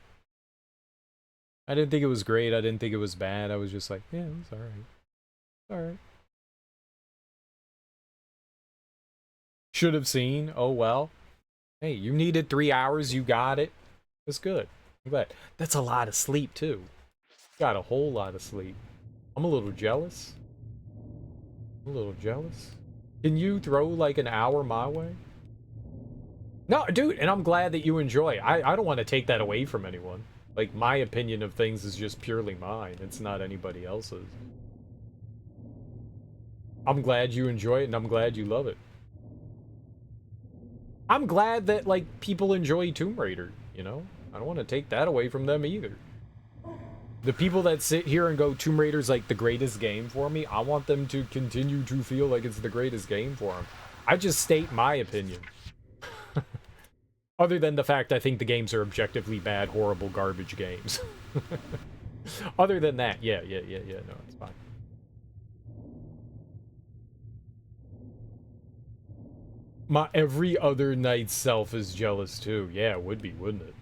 I didn't think it was great. I didn't think it was bad. I was just like, yeah, it was alright. Alright. Should have seen. Oh, well. Hey, you needed 3 hours. You got it. That's good. I'm glad. That's a lot of sleep, too. Got a whole lot of sleep. I'm a little jealous. Can you throw like an hour my way? No, dude, and I'm glad that you enjoy. I don't want to take that away from anyone. Like, my opinion of things is just purely mine. It's not anybody else's. I'm glad you enjoy it, and I'm glad you love it. I'm glad that, like, people enjoy Tomb Raider, you know? I don't want to take that away from them either. The people that sit here and go, Tomb Raider's, like, the greatest game for me, I want them to continue to feel like it's the greatest game for them. I just state my opinion. Other than the fact I think the games are objectively bad, horrible, garbage games. Other than that, yeah, no, it's fine. My every other night self is jealous too. Yeah, it would be, wouldn't it?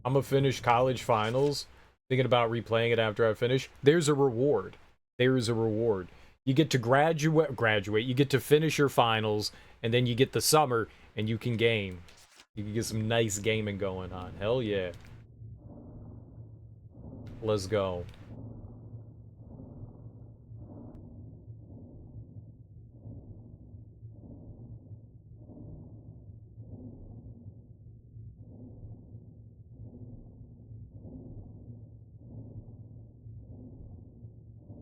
I'm gonna finish college finals, thinking about replaying it after I finish. There's a reward. There is a reward. You get to graduate, you get to finish your finals, and then you get the summer, and you can game. You can get some nice gaming going on. Hell yeah. Let's go.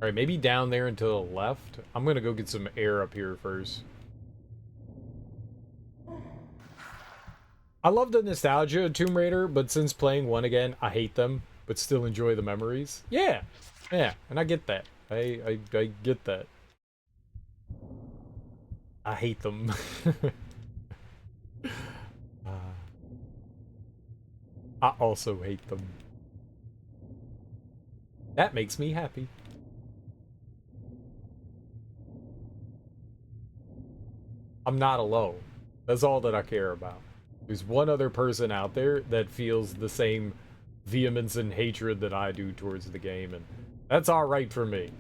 Alright, maybe down there and to the left. I'm gonna go get some air up here first. I love the nostalgia of Tomb Raider, but since playing 1 again, I hate them, but still enjoy the memories. Yeah, and I get that. I get that. I hate them. I also hate them. That makes me happy. I'm not alone. That's all that I care about. There's one other person out there that feels the same vehemence and hatred that I do towards the game, and that's alright for me.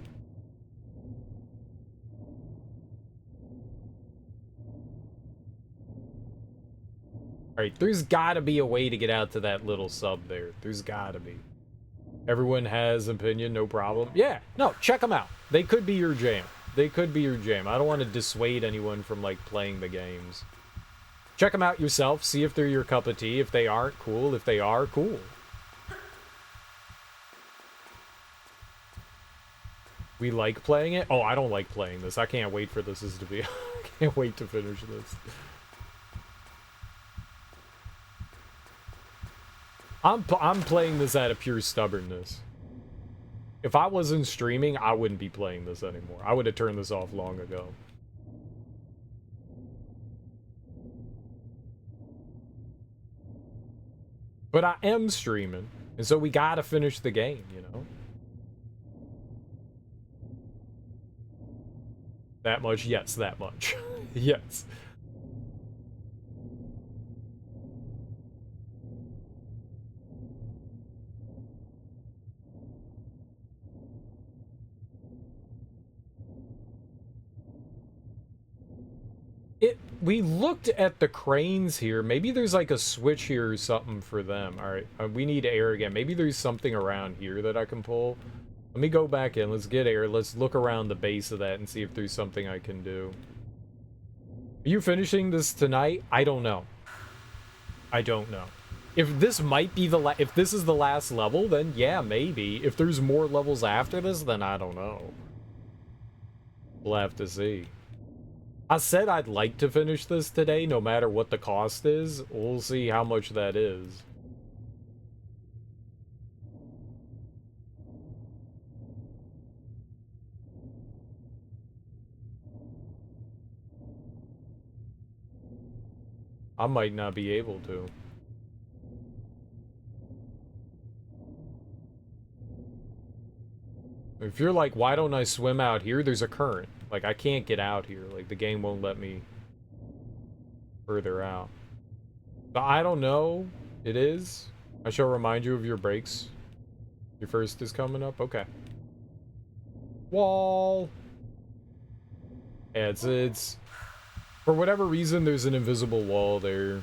Alright, there's gotta be a way to get out to that little sub there. There's gotta be. Everyone has opinion, no problem. Yeah, no, check them out. They could be your jam. They could be your jam. I don't want to dissuade anyone from, like, playing the games. Check them out yourself. See if they're your cup of tea. If they aren't, cool. If they are, cool. We like playing it? Oh, I don't like playing this. I can't wait for this to be... I can't wait to finish this. I'm playing this out of pure stubbornness. If I wasn't streaming, I wouldn't be playing this anymore. I would have turned this off long ago. But I am streaming, and so we gotta finish the game, you know? That much? Yes, that much. Yes. We looked at the cranes here. Maybe there's like a switch here or something for them. Alright, we need air again. Maybe there's something around here that I can pull. Let me go back in. Let's get air. Let's look around the base of that and see if there's something I can do. Are you finishing this tonight? I don't know. I don't know. If this might be the if this is the last level, then yeah, maybe. If there's more levels after this, then I don't know. We'll have to see. I said I'd like to finish this today, no matter what the cost is. We'll see how much that is. I might not be able to. If you're like, why don't I swim out here? There's a current. Like, I can't get out here. Like, the game won't let me further out. But I don't know. It is. I shall remind you of your breaks. Your first is coming up? Okay. Wall! Yeah, it's... For whatever reason, there's an invisible wall there.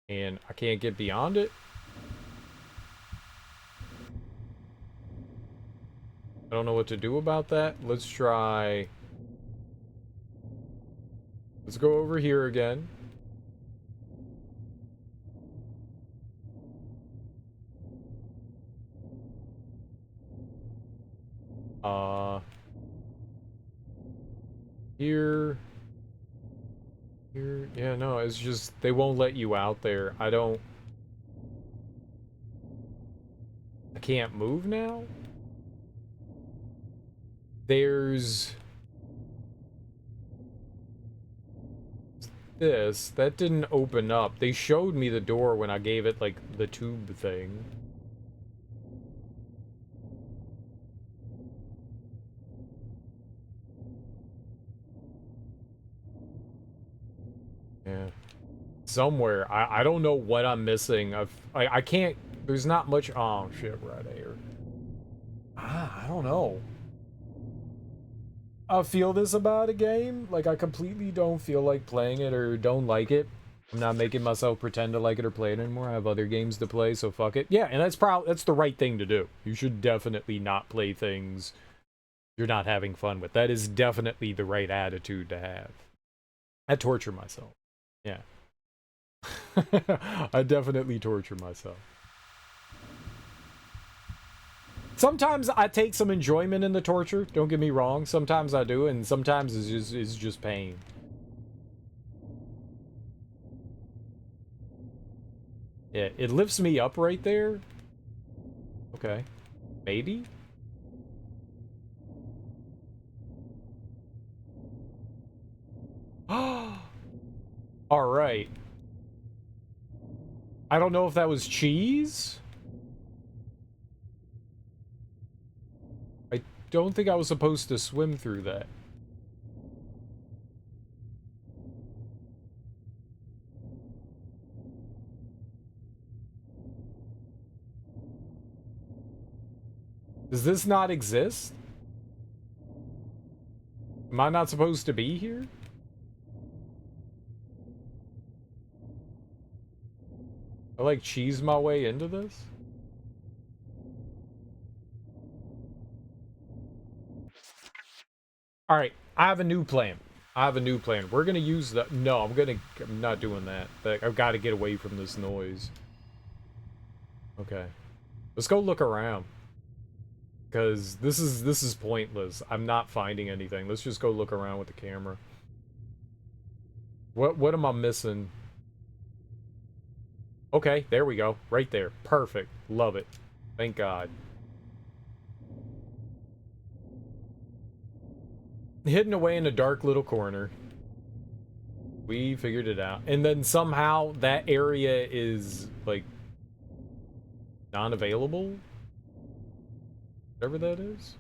And I can't get beyond it. I don't know what to do about that. Let's try... Let's go over here again. Here. Here. Yeah, no, it's just, they won't let you out there. I can't move now? There's this. That didn't open up. They showed me the door when I gave it, like, the tube thing. Yeah. Somewhere. I don't know what I'm missing. I can't... There's not much... Oh, shit, right here. I don't know. I feel this about a game. Like, I completely don't feel like playing it or don't like it. I'm not making myself pretend to like it or play it anymore. I have other games to play, so fuck it. Yeah, and that's the right thing to do. You should definitely not play things you're not having fun with. That is definitely the right attitude to have. I torture myself. Yeah. I definitely torture myself. Sometimes I take some enjoyment in the torture, don't get me wrong. Sometimes I do, and sometimes it's just pain. Yeah, it lifts me up right there. Okay. Maybe? Alright. right. I don't know if that was cheese. I don't think I was supposed to swim through that. Does this not exist? Am I not supposed to be here? I like cheese my way into this? Alright, I have a new plan. We're gonna use the... No, I'm not doing that. I've got to get away from this noise. Okay. Let's go look around. Because this is pointless. I'm not finding anything. Let's just go look around with the camera. What am I missing? Okay, there we go. Right there. Perfect. Love it. Thank God. Hidden away in a dark little corner. We figured it out. And then somehow that area is, like, non-available? Whatever that is.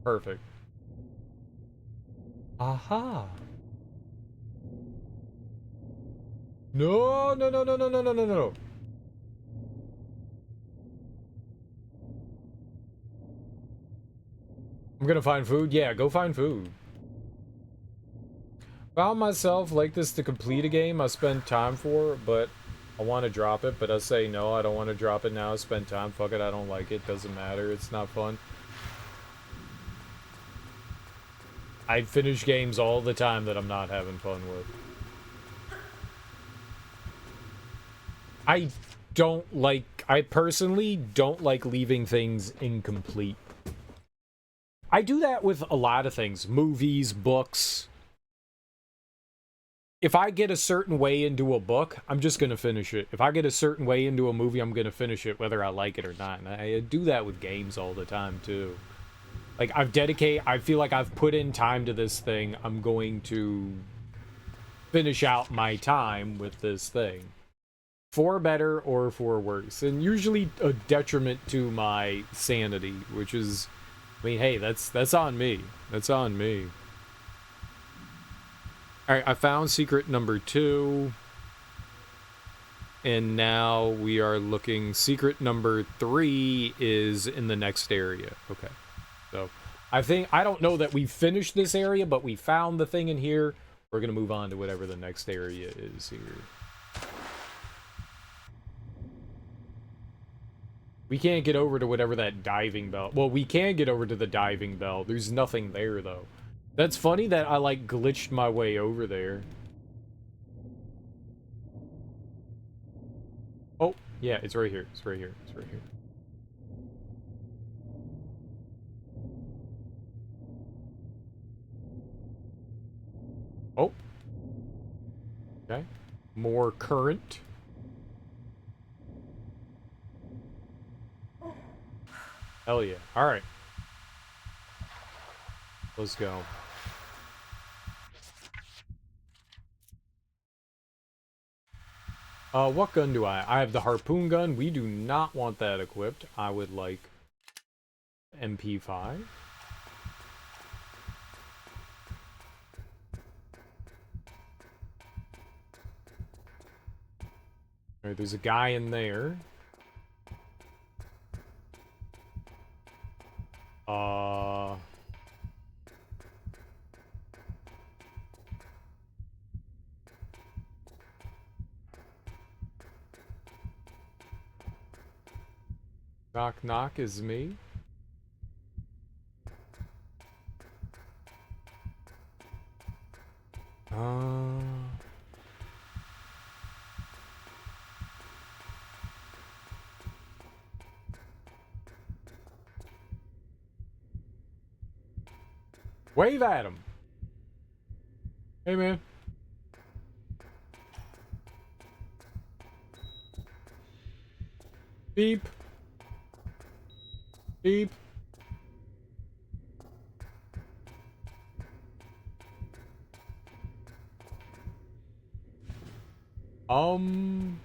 Perfect. Aha. No, no, no, no, no, no, no, no, no. I'm gonna find food? Yeah, go find food. Found myself like this to complete a game I spent time for, but I want to drop it, but I say no, I don't want to drop it now. Spend time, fuck it, I don't like it, doesn't matter, it's not fun. I finish games all the time that I'm not having fun with. I personally don't like leaving things incomplete. I do that with a lot of things, movies, books. If I get a certain way into a book, I'm just going to finish it. If I get a certain way into a movie, I'm going to finish it whether I like it or not. And I do that with games all the time, too. Like, I feel like I've put in time to this thing. I'm going to finish out my time with this thing. For better or for worse. And usually a detriment to my sanity, which is... I mean, hey, that's on me. That's on me. Alright, I found secret number 2. And now we are looking... Secret number 3 is in the next area. Okay. So, I don't know that we finished this area, but we found the thing in here. We're going to move on to whatever the next area is here. We can't get over to whatever that diving bell... Well, we can get over to the diving bell. There's nothing there, though. That's funny that I, like, glitched my way over there. Oh, yeah, it's right here. It's right here. It's right here. Oh. Okay. More current. Hell yeah. Alright. Let's go. What gun do I? I have the harpoon gun. We do not want that equipped. I would like MP5. Alright, there's a guy in there. Knock knock is me. Wave at him. Hey, man. Beep. Beep. Um...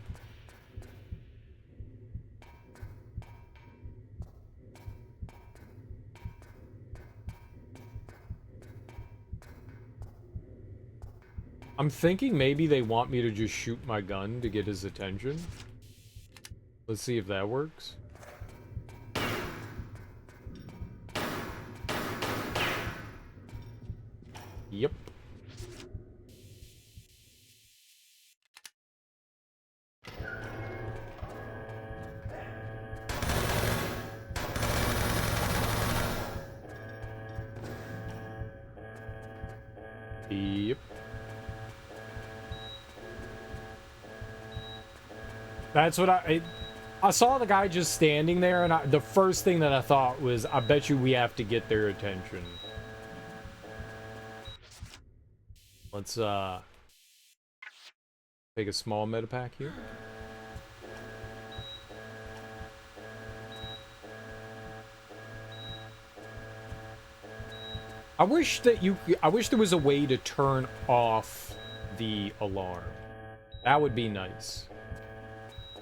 I'm thinking maybe they want me to just shoot my gun to get his attention. Let's see if that works. Yep. Yep. That's what I saw the guy just standing there, and the first thing that I thought was, I bet you we have to get their attention. Let's take a small medipack here. I wish there was a way to turn off the alarm. That would be nice.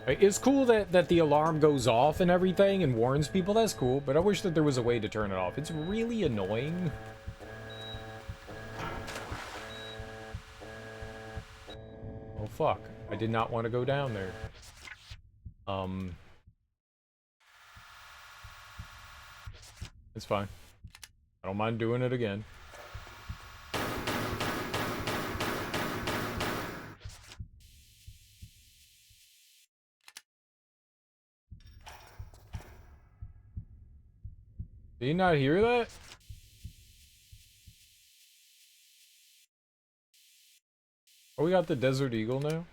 It's cool that the alarm goes off and everything and warns people. That's cool, but I wish that there was a way to turn it off. It's really annoying. Oh, fuck. I did not want to go down there. It's fine. I don't mind doing it again. Did you not hear that? Oh, we got the Desert Eagle now?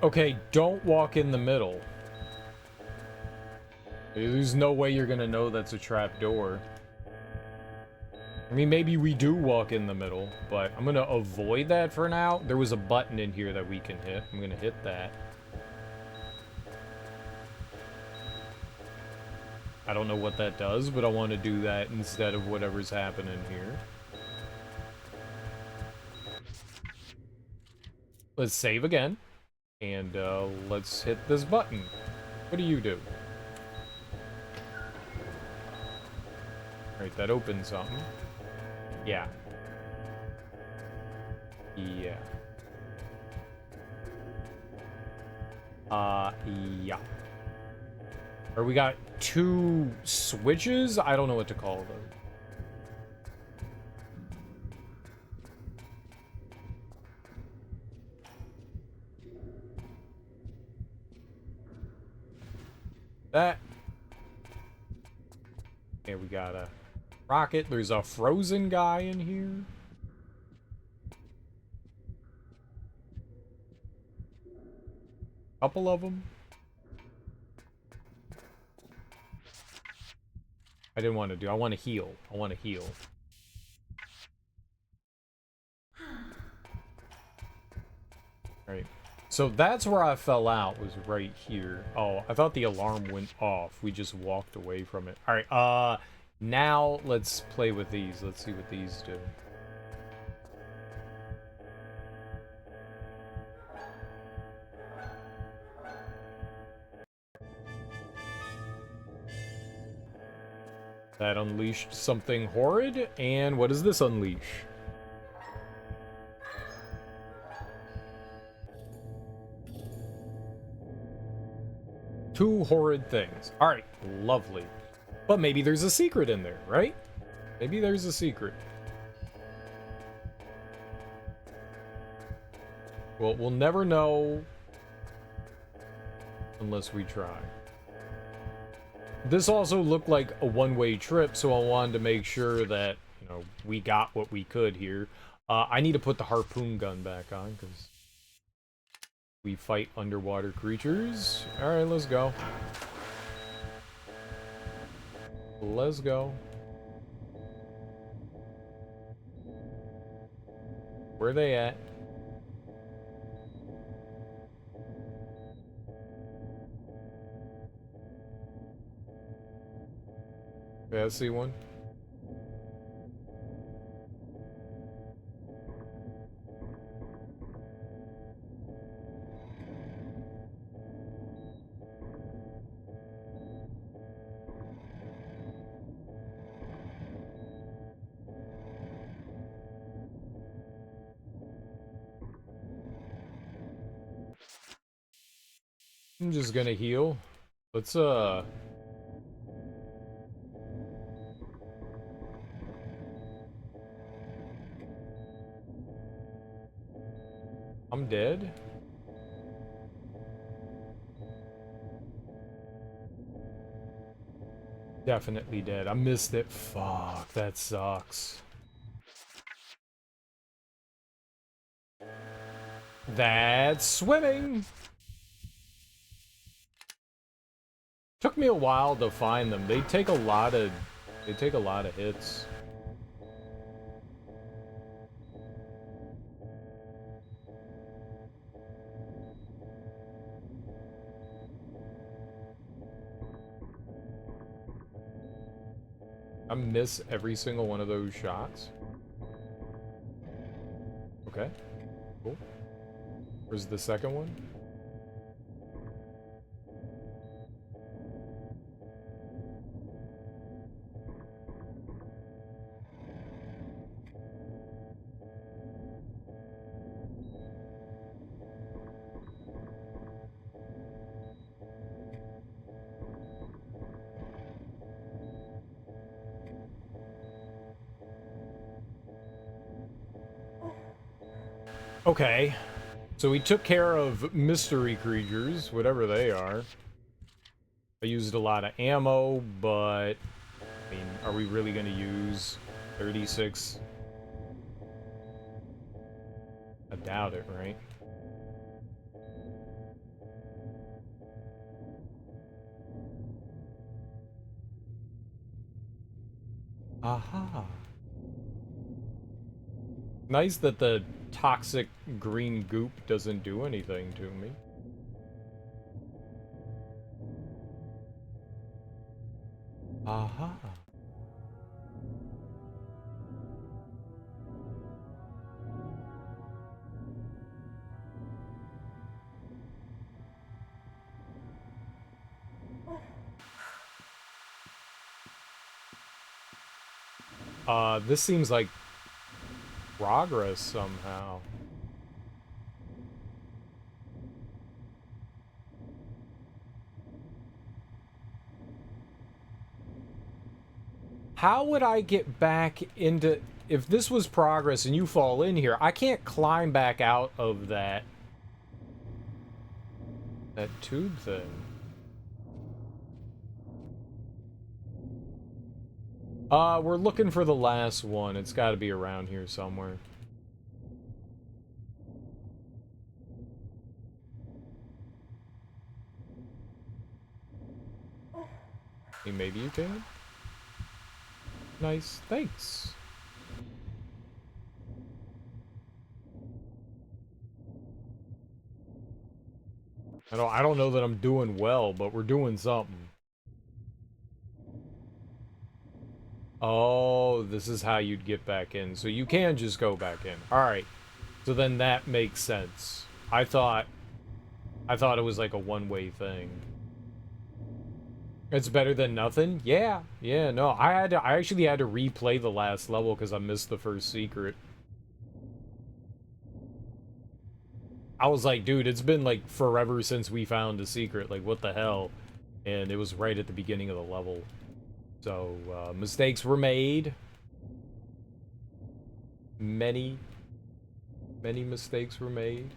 Okay, don't walk in the middle. There's no way you're gonna know that's a trap door. I mean, maybe we do walk in the middle, but I'm gonna avoid that for now. There was a button in here that we can hit. I'm gonna hit that. I don't know what that does, but I want to do that instead of whatever's happening here. Let's save again. And let's hit this button. What do you do? Right, that opens something. Yeah. Yeah. Yeah. Or we got 2 switches? I don't know what to call them. That. Okay, we got a rocket. There's a frozen guy in here. Couple of them. I didn't want to do. I want to heal. I want to heal. Right. So that's where I fell out, was right here. Oh, I thought the alarm went off. We just walked away from it. All right, now let's play with these. Let's see what these do. That unleashed something horrid, and what does this unleash? Two horrid things. Alright, lovely. But maybe there's a secret in there, right? Maybe there's a secret. Well, we'll never know unless we try. This also looked like a one-way trip, so I wanted to make sure that, you know, we got what we could here. I need to put the harpoon gun back on, because we fight underwater creatures. Alright, let's go. Let's go. Where they at? Yeah, I see one. I'm just gonna heal. Let's I'm dead. Definitely dead. I missed it. Fuck, that sucks. That's swimming. Took me a while to find them. They take a lot of hits. I miss every single one of those shots. Okay. Cool. Where's the second one? Okay. So we took care of mystery creatures, whatever they are. I used a lot of ammo, but I mean, are we really going to use 36? I doubt it, right? Aha. Nice that the toxic green goop doesn't do anything to me. Aha. This seems like progress somehow. How would I get back into... If this was progress and you fall in here, I can't climb back out of that tube thing. We're looking for the last one. It's got to be around here somewhere. Hey, maybe you can? Nice, thanks. I don't know that I'm doing well, but we're doing something. Oh, this is how you'd get back in. So you can just go back in. Alright. So then that makes sense. I thought it was like a one-way thing. It's better than nothing? Yeah. Yeah, no. I actually had to replay the last level because I missed the first secret. I was like, dude, it's been like forever since we found a secret. Like, what the hell? And it was right at the beginning of the level. So, mistakes were made. Many mistakes were made.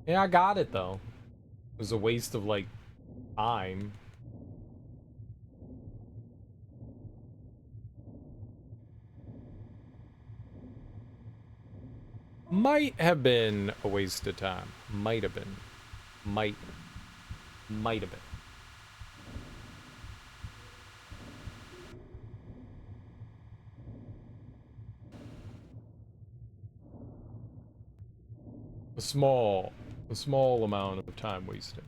Yeah, I got it, though. It was a waste of, like, time. Might have been a waste of time. Might have been. Might have been. A small amount of time wasted.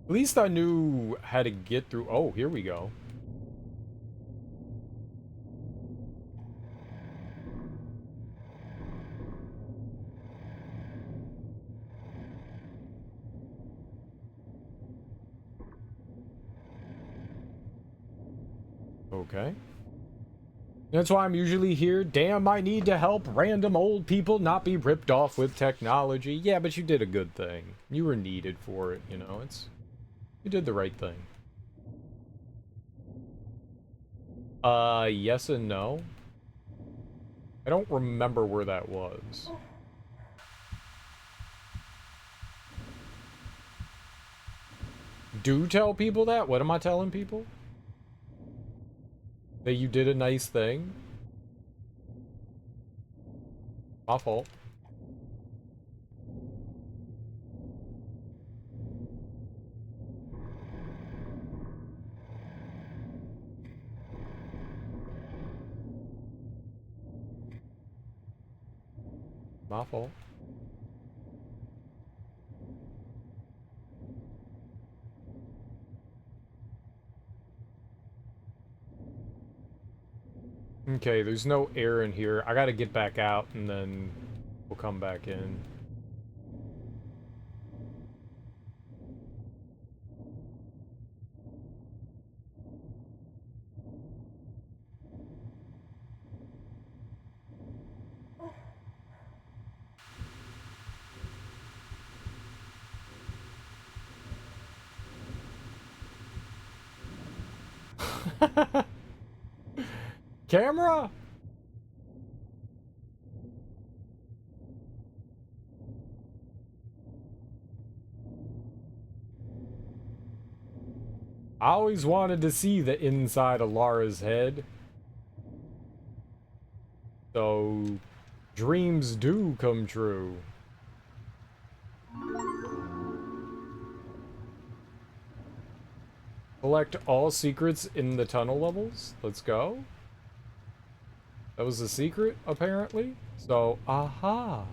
At least I knew how to get through. Oh, here we go. Okay. That's why I'm usually here. Damn, I need to help random old people not be ripped off with technology. Yeah, but you did a good thing. You were needed for it, you know. You did the right thing. Yes and no. I don't remember where that was. Do tell people that? What am I telling people? That you did a nice thing? My fault. My fault. Okay, there's no air in here. I gotta get back out and then we'll come back in. Camera? I always wanted to see the inside of Lara's head. So, dreams do come true. Collect all secrets in the tunnel levels. Let's go. That was a secret, apparently. So, aha.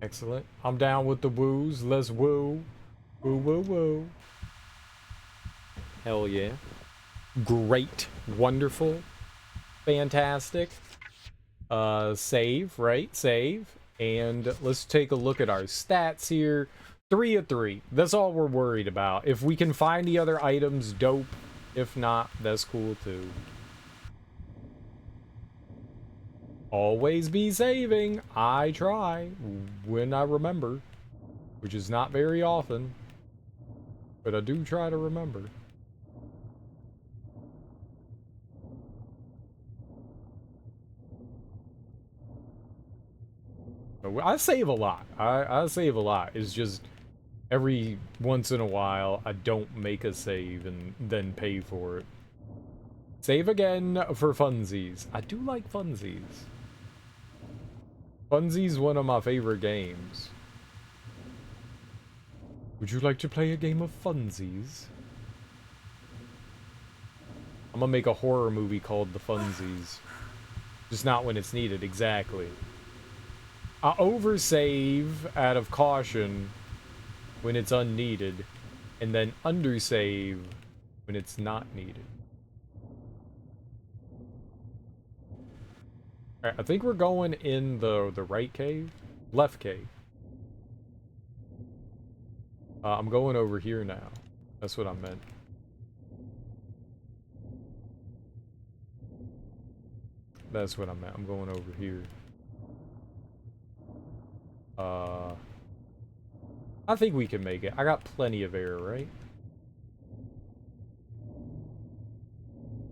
Excellent. I'm down with the woos. Let's woo. Woo, woo, woo. Hell yeah. Great. Wonderful. Fantastic. Save, right? Save. And let's take a look at our stats here. 3 of 3. That's all we're worried about. If we can find the other items, dope. If not, that's cool too. Always be saving. I try when I remember, which is not very often, but I do try to remember. I save a lot. I save a lot. It's just every once in a while I don't make a save and then pay for it. Save again for funsies. I do like funsies. Funsies one of my favorite games. Would you like to play a game of funsies? I'm gonna make a horror movie called The Funsies. Just not when it's needed, exactly. I oversave out of caution when it's unneeded, and then undersave when it's not needed. Alright, I think we're going in the right cave? Left cave. I'm going over here now. That's what I meant. That's what I meant. I'm going over here. I think we can make it. I got plenty of air, right?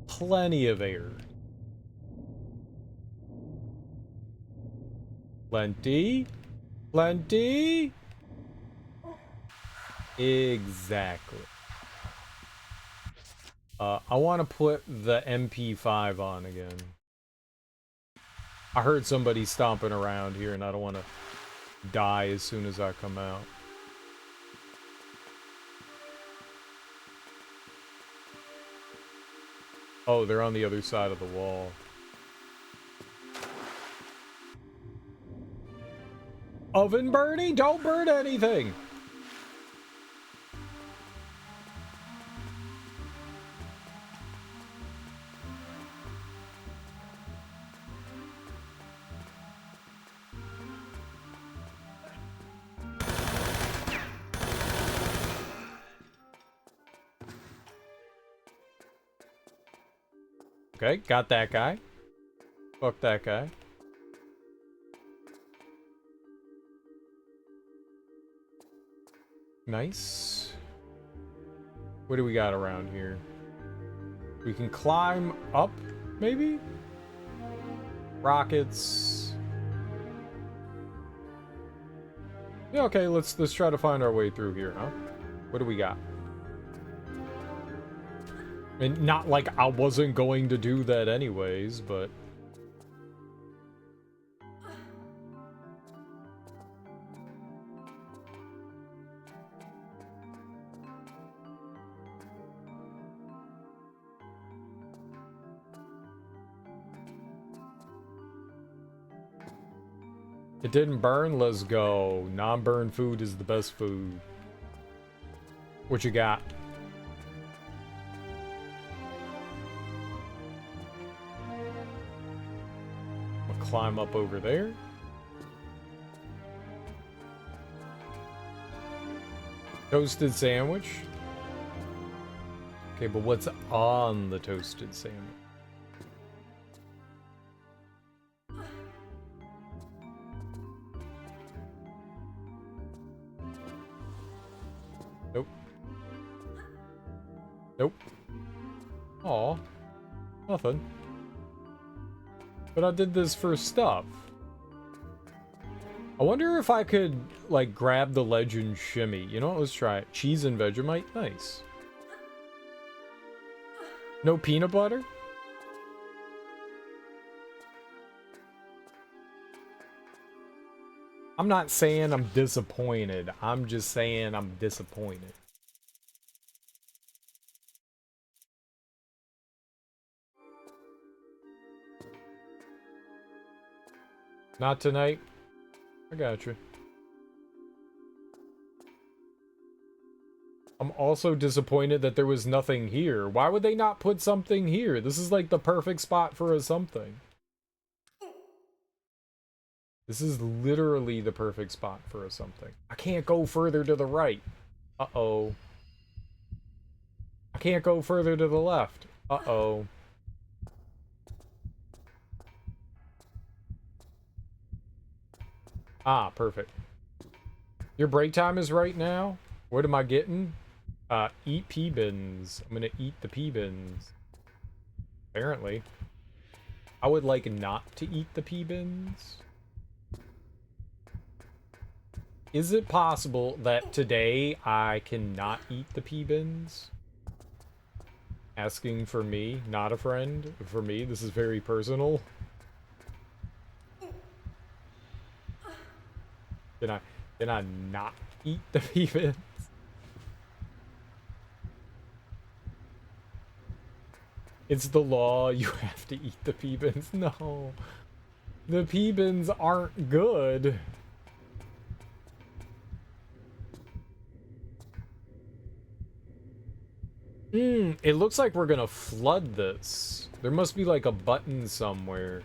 Plenty of air. Plenty. Plenty. Exactly. I want to put the MP5 on again. I heard somebody stomping around here and I don't want to die as soon as I come out. Oh, they're on the other side of the wall. Oven Bernie, don't burn anything. Okay, got that guy. Fuck that guy. Nice. What do we got around here? We can climb up, maybe? Rockets. Yeah, okay, let's try to find our way through here, huh? What do we got? And not like I wasn't going to do that anyways, but... It didn't burn? Let's go. Non-burn food is the best food. What you got? I'll climb up over there. Toasted sandwich. Okay, but what's on the toasted sandwich? Nope. Nope. Aw. Nothing. But I did this for stuff. I wonder if I could, like, grab the Legend Shimmy. You know what? Let's try it. Cheese and Vegemite? Nice. No peanut butter? I'm not saying I'm disappointed. I'm just saying I'm disappointed. Not tonight? I got you. I'm also disappointed that there was nothing here. Why would they not put something here? This is like the perfect spot for a something. This is literally the perfect spot for a something. I can't go further to the right. Uh-oh. I can't go further to the left. Uh-oh. Ah, perfect. Your break time is right now? What am I getting? Eat pea bins. I'm gonna eat the pea bins. Apparently. I would like not to eat the pea bins. Is it possible that today I cannot eat the pea bins? Asking for me, not a friend. For me, this is very personal. Can I not eat the pea bins? It's the law, you have to eat the pea bins. No. The pea bins aren't good. It looks like we're gonna flood this. There must be like a button somewhere.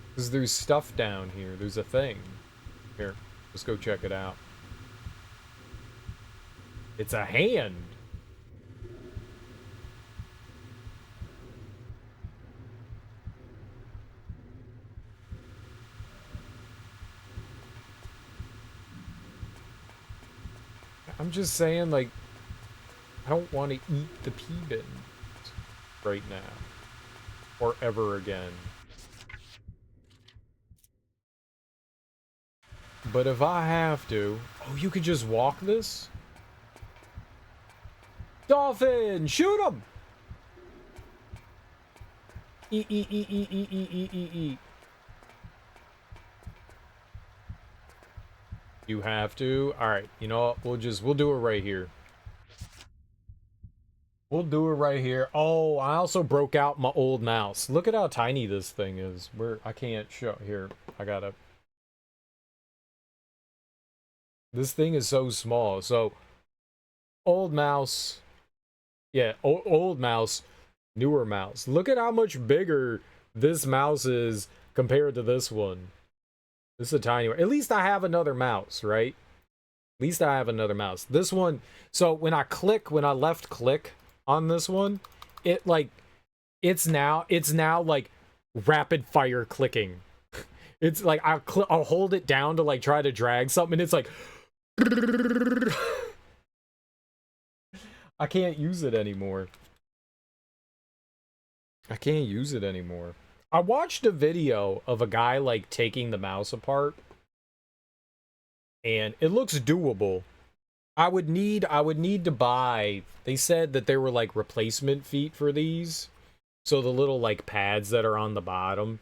Because there's stuff down here. There's a thing. Here, let's go check it out. It's a hand. I'm just saying, like, I don't want to eat the pea bins right now. Or ever again. But if I have to... Oh, you could just walk this? Dolphin! Shoot him! Eat, eat, eat, eat, eat, eat, eat, eat, eat. You have to? Alright, you know what? We'll do it right here. We'll do it right here. Oh, I also broke out my old mouse. Look at how tiny this thing is. I can't show here. I gotta. This thing is so small. So, old mouse. Yeah, old mouse, newer mouse. Look at how much bigger this mouse is compared to this one. This is a tiny one. At least I have another mouse, right? At least I have another mouse. This one, so when I left click on this one, it's now like rapid fire clicking. It's like I'll hold it down to like try to drag something and it's like I can't use it anymore. I can't use it anymore. I watched a video of a guy like taking the mouse apart and it looks doable. I would need to buy, they said that there were like replacement feet for these. So the little like pads that are on the bottom,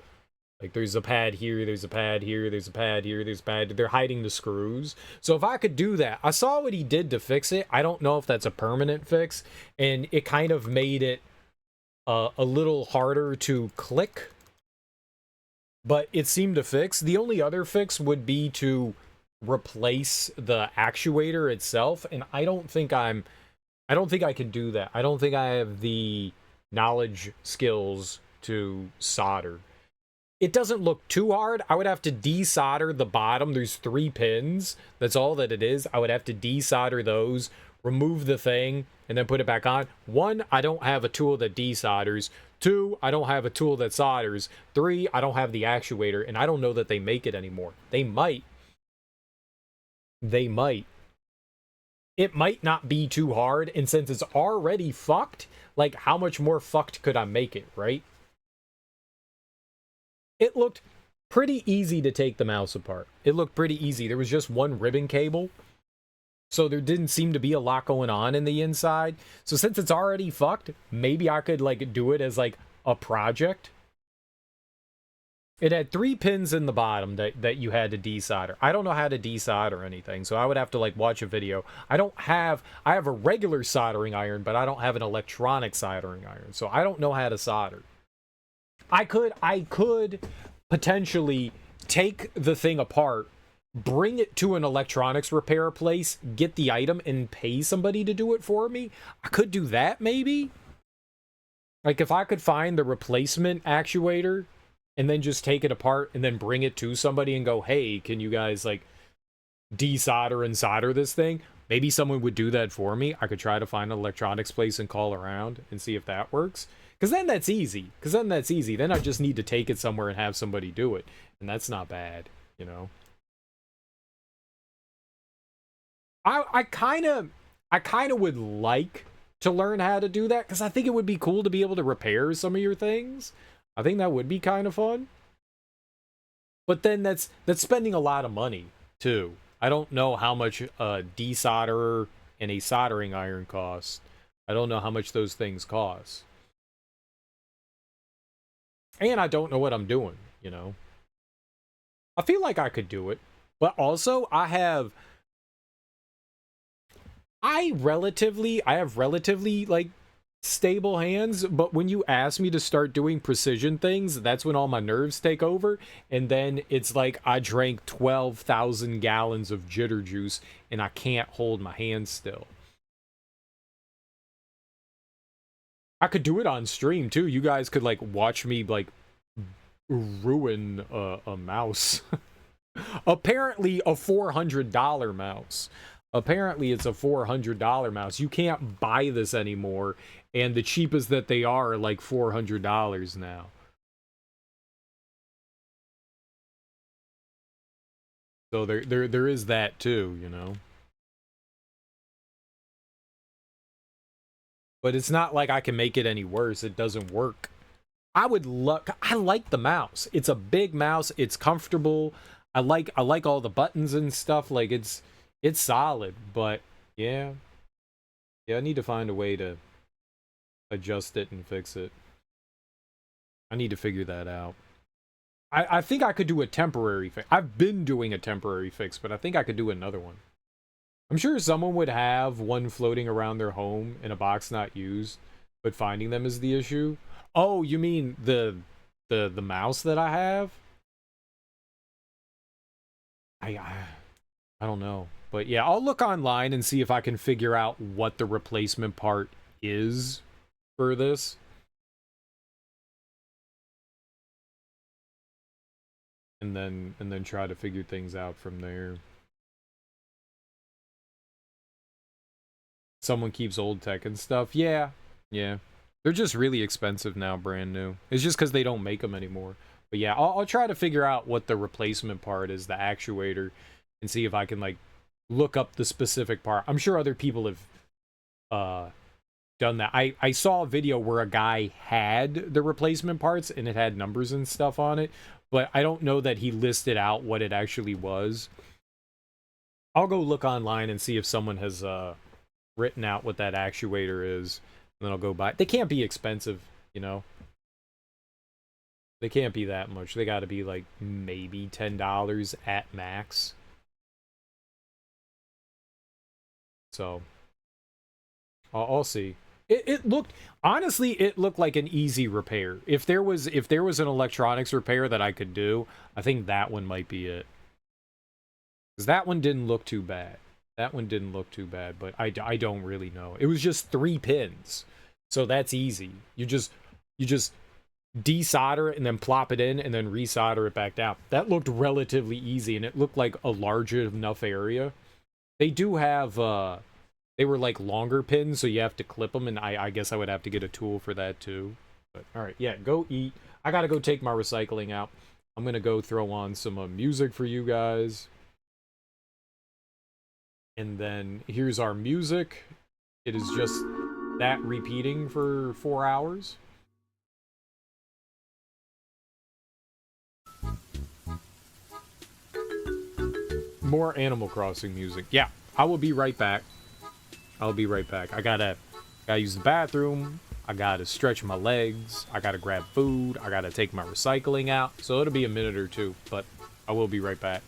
like there's a pad here, there's a pad here, there's a pad here, there's a pad, they're hiding the screws. So if I could do that, I saw what he did to fix it. I don't know if that's a permanent fix, and it kind of made it a little harder to click, but it seemed to fix. The only other fix would be to replace the actuator itself, and I don't think I can do that. I don't think I have the knowledge skills to solder. It doesn't look too hard. I would have to desolder the bottom. There's 3 pins. That's all that it is. I would have to desolder those, remove the thing, and then put it back on. 1, I don't have a tool that desolders. 2, I don't have a tool that solders. 3, I don't have the actuator, and I don't know that they make it anymore. They might. They might. It might not be too hard, and since it's already fucked, like, how much more fucked could I make it, right? It looked pretty easy to take the mouse apart. It looked pretty easy. There was just one ribbon cable, so there didn't seem to be a lot going on in the inside. So since it's already fucked, maybe I could, like, do it as, like, a project. It had 3 pins in the bottom that you had to desolder. I don't know how to desolder anything, so I would have to, like, watch a video. I have a regular soldering iron, but I don't have an electronic soldering iron, so I don't know how to solder. I could potentially take the thing apart, bring it to an electronics repair place, get the item, and pay somebody to do it for me. I could do that, maybe? Like, if I could find the replacement actuator, and then just take it apart, and then bring it to somebody and go, hey, can you guys, like, desolder and solder this thing? Maybe someone would do that for me. I could try to find an electronics place and call around and see if that works. Because then that's easy. Then I just need to take it somewhere and have somebody do it. And that's not bad, you know? I kind of would like to learn how to do that, because I think it would be cool to be able to repair some of your things. I think that would be kind of fun. But then that's spending a lot of money, too. I don't know how much a desolderer and a soldering iron costs. I don't know how much those things cost. And I don't know what I'm doing, you know? I feel like I could do it. But also, I have relatively, like, stable hands, but when you ask me to start doing precision things, that's when all my nerves take over, and then it's like I drank 12,000 gallons of jitter juice, and I can't hold my hands still. I could do it on stream, too. You guys could, like, watch me, like, ruin a mouse. Apparently a $400 mouse. Apparently it's a $400 mouse. You can't buy this anymore, and the cheapest that they are like $400 now. So there is that too, you know. But it's not like I can make it any worse. It doesn't work. I like the mouse. It's a big mouse. It's comfortable. I like all the buttons and stuff. Like, it's solid, but yeah, I need to find a way to adjust it and fix it. I need to figure that out. I think I could do a temporary fix. I've been doing a temporary fix, but I think I could do another one. I'm sure someone would have one floating around their home in a box not used, but finding them is the issue. Oh, you mean the mouse that I have? I don't know. But yeah, I'll look online and see if I can figure out what the replacement part is for this. And then try to figure things out from there. Someone keeps old tech and stuff. Yeah. Yeah. They're just really expensive now, brand new. It's just because they don't make them anymore. But yeah, I'll try to figure out what the replacement part is, the actuator, and see if I can, like, look up the specific part. I'm sure other people have done that. I saw a video where a guy had the replacement parts, and it had numbers and stuff on it, but I don't know that he listed out what it actually was. I'll go look online and see if someone has written out what that actuator is, and then I'll go buy. They can't be expensive, you know? They can't be that much. They gotta be, like, maybe $10 at max. So, I'll see. It looked, honestly, it looked like an easy repair. If there was an electronics repair that I could do, I think that one might be it. Because that one didn't look too bad. That one didn't look too bad, but I don't really know. It was just 3 pins. So that's easy. You just desolder it and then plop it in and then resolder it back down. That looked relatively easy, and it looked like a large enough area. They do have they were like longer pins, so you have to clip them, and I guess I would have to get a tool for that too. But all right, yeah, go eat. I gotta go take my recycling out. I'm gonna go throw on some music for you guys. And then here's our music. It is just that repeating for 4 hours. More Animal Crossing music. Yeah, I will be right back. I'll be right back. I gotta use the bathroom. I gotta stretch my legs. I gotta grab food. I gotta take my recycling out. So it'll be a minute or two, but I will be right back.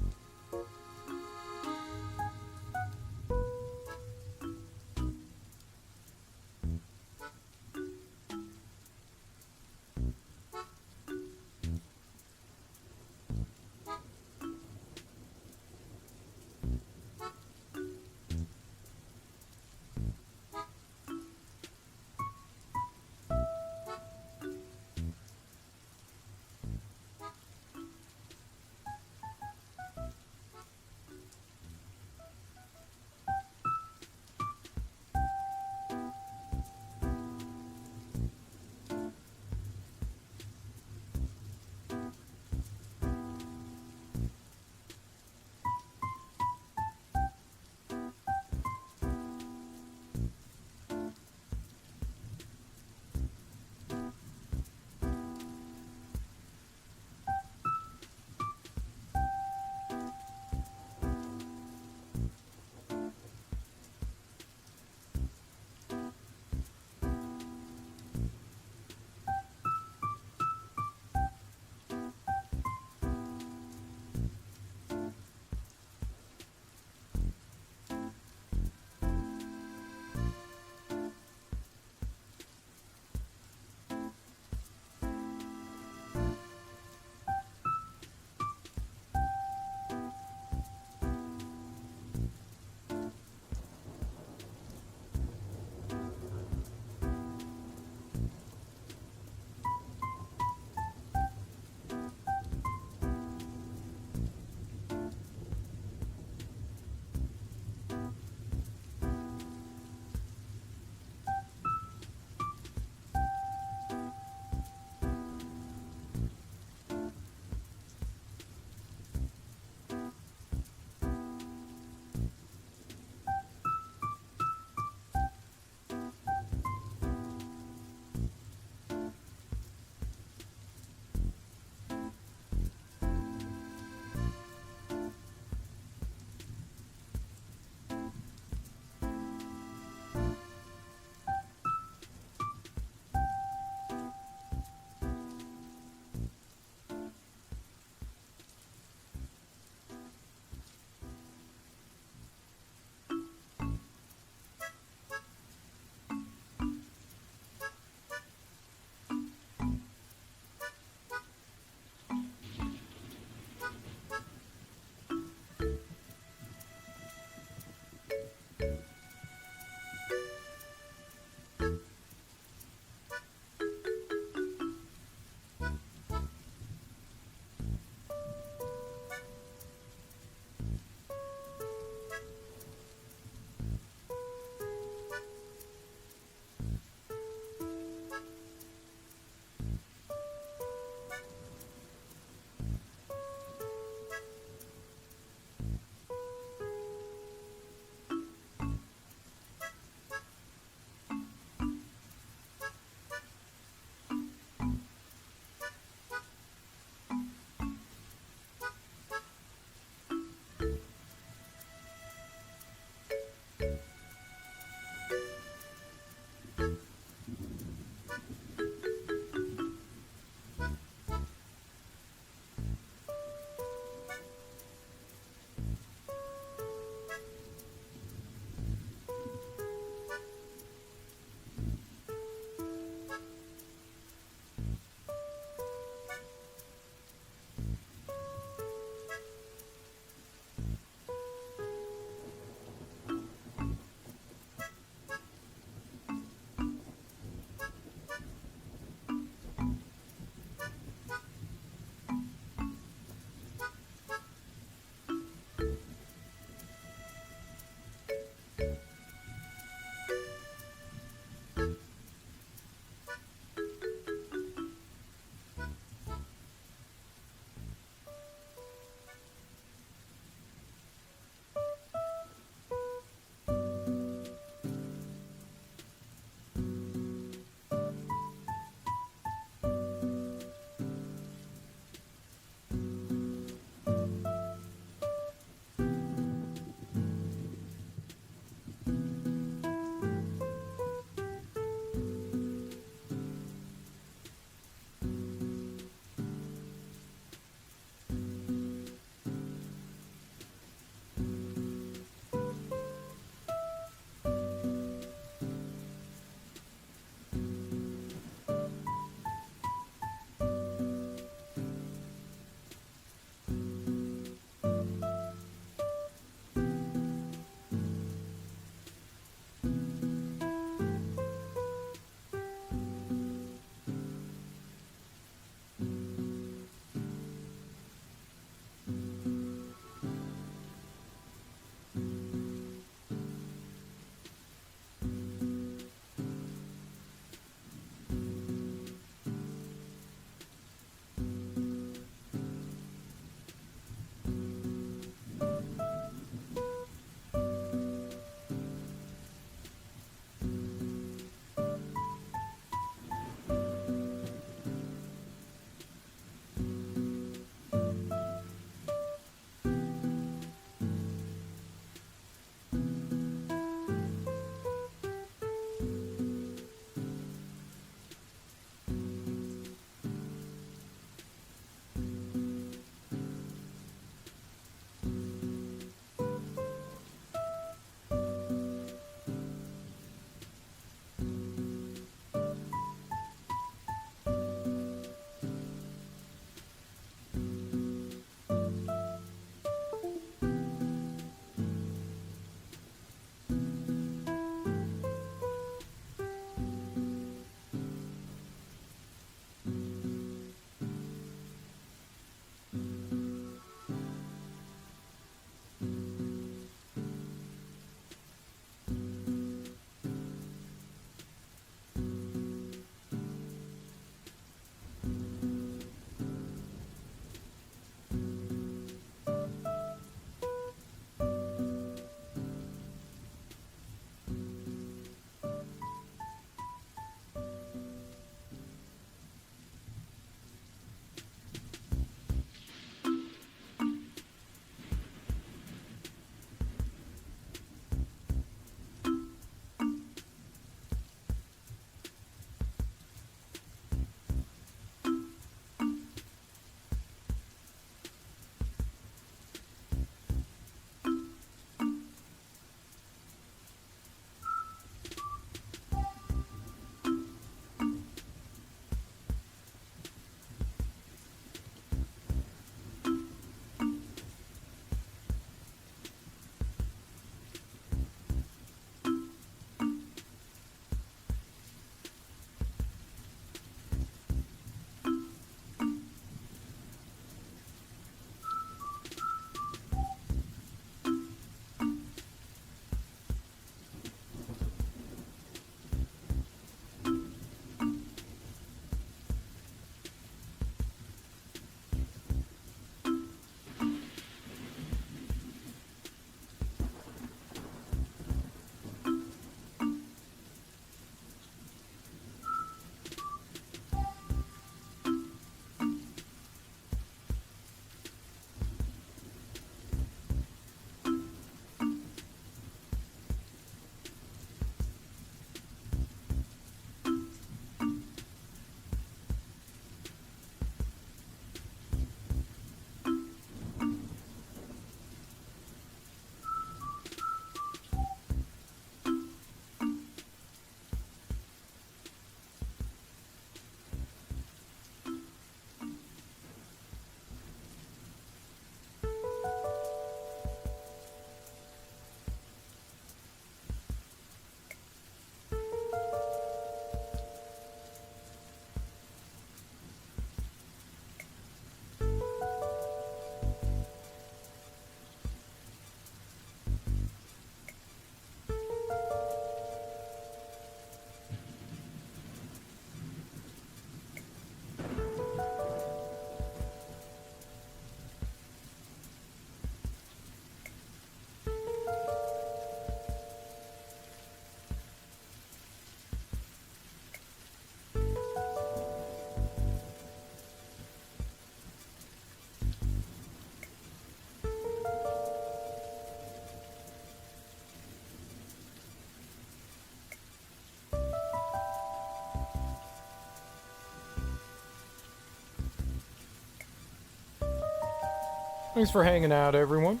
Thanks for hanging out, everyone.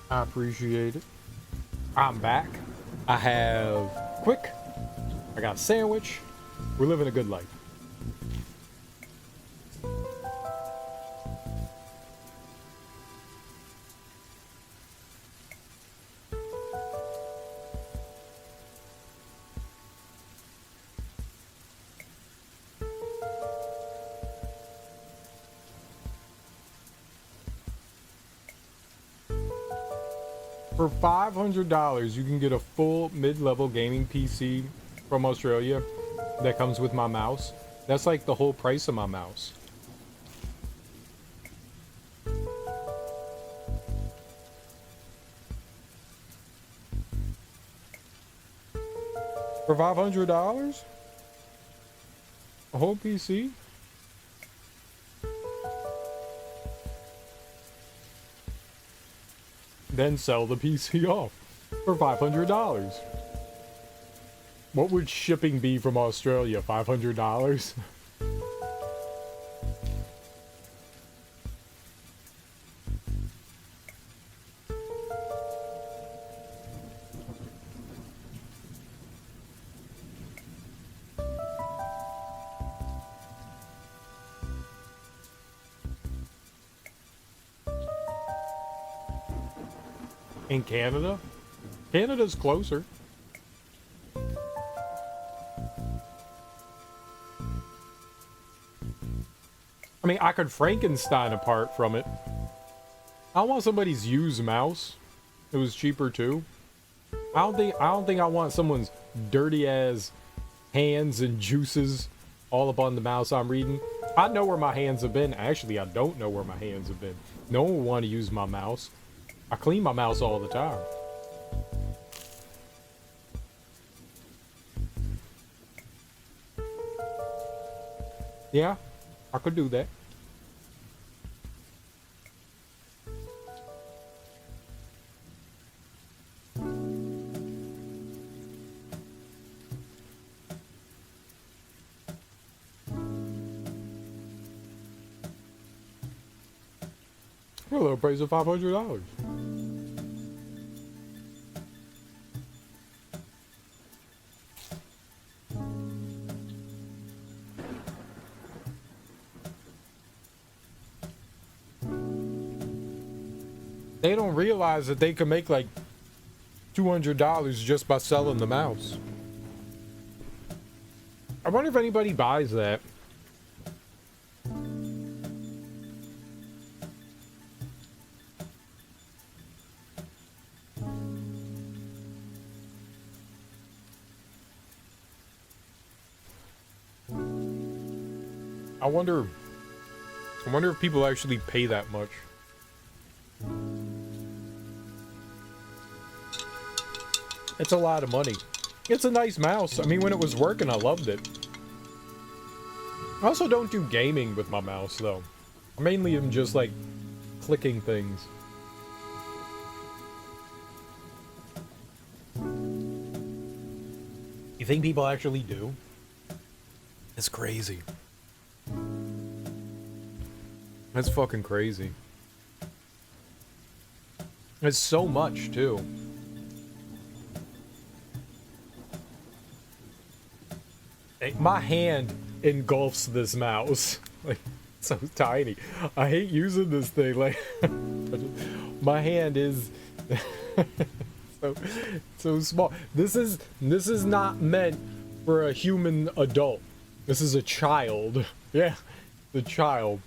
I appreciate it. I'm back. I have quick. I got a sandwich. We're living a good life. For $500, you can get a full mid-level gaming PC from Australia that comes with my mouse. That's like the whole price of my mouse. For $500? A whole PC? Then sell the PC off for $500. What would shipping be from Australia? $500? In Canada? Canada's closer. I mean, I could Frankenstein apart from it. I want somebody's used mouse. It was cheaper too. I don't think I want someone's dirty ass hands and juices all up on the mouse I'm reading. I know where my hands have been. Actually, I don't know where my hands have been. No one will want to use my mouse. I clean my mouse all the time. Yeah, I could do that. For a little price of $500. They don't realize that they can make like $200 just by selling the mouse. I wonder if anybody buys that. I wonder if people actually pay that much. It's a lot of money. It's a nice mouse. I mean, when it was working, I loved it. I also don't do gaming with my mouse, though. I mainly am just, like, clicking things. You think people actually do? It's crazy. That's fucking crazy. It's so much, too. My hand engulfs this mouse. Like, so tiny. I hate using this thing. Like, my hand is so small. This is not meant for a human adult. This is a child. Yeah, the child.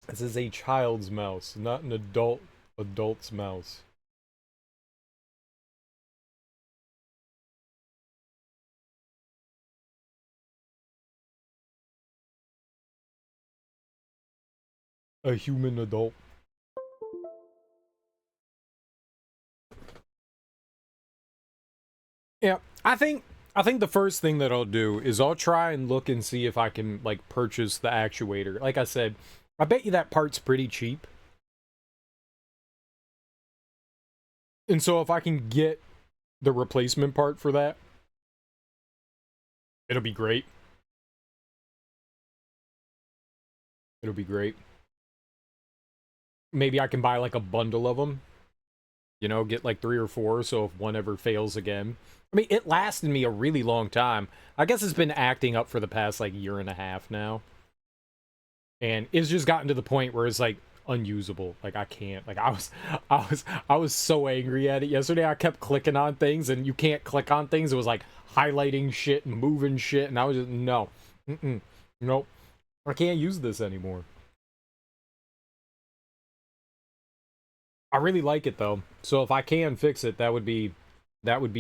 This is a child's mouse, not an adult's mouse. A human adult. Yeah, I think the first thing that I'll do is I'll try and look and see if I can like purchase the actuator. Like I said, I bet you that part's pretty cheap. And so if I can get the replacement part for that, it'll be great. It'll be great. Maybe I can buy like a bundle of them. You know, get like 3 or 4, so if one ever fails again. I mean, it lasted me a really long time. I guess it's been acting up for the past like year and a half now. And it's just gotten to the point where it's like unusable. Like I can't. Like I was so angry at it yesterday. I kept clicking on things and you can't click on things. It was like highlighting shit and moving shit and I was just no. Nope. I can't use this anymore. I really like it though. So if I can fix it, that would be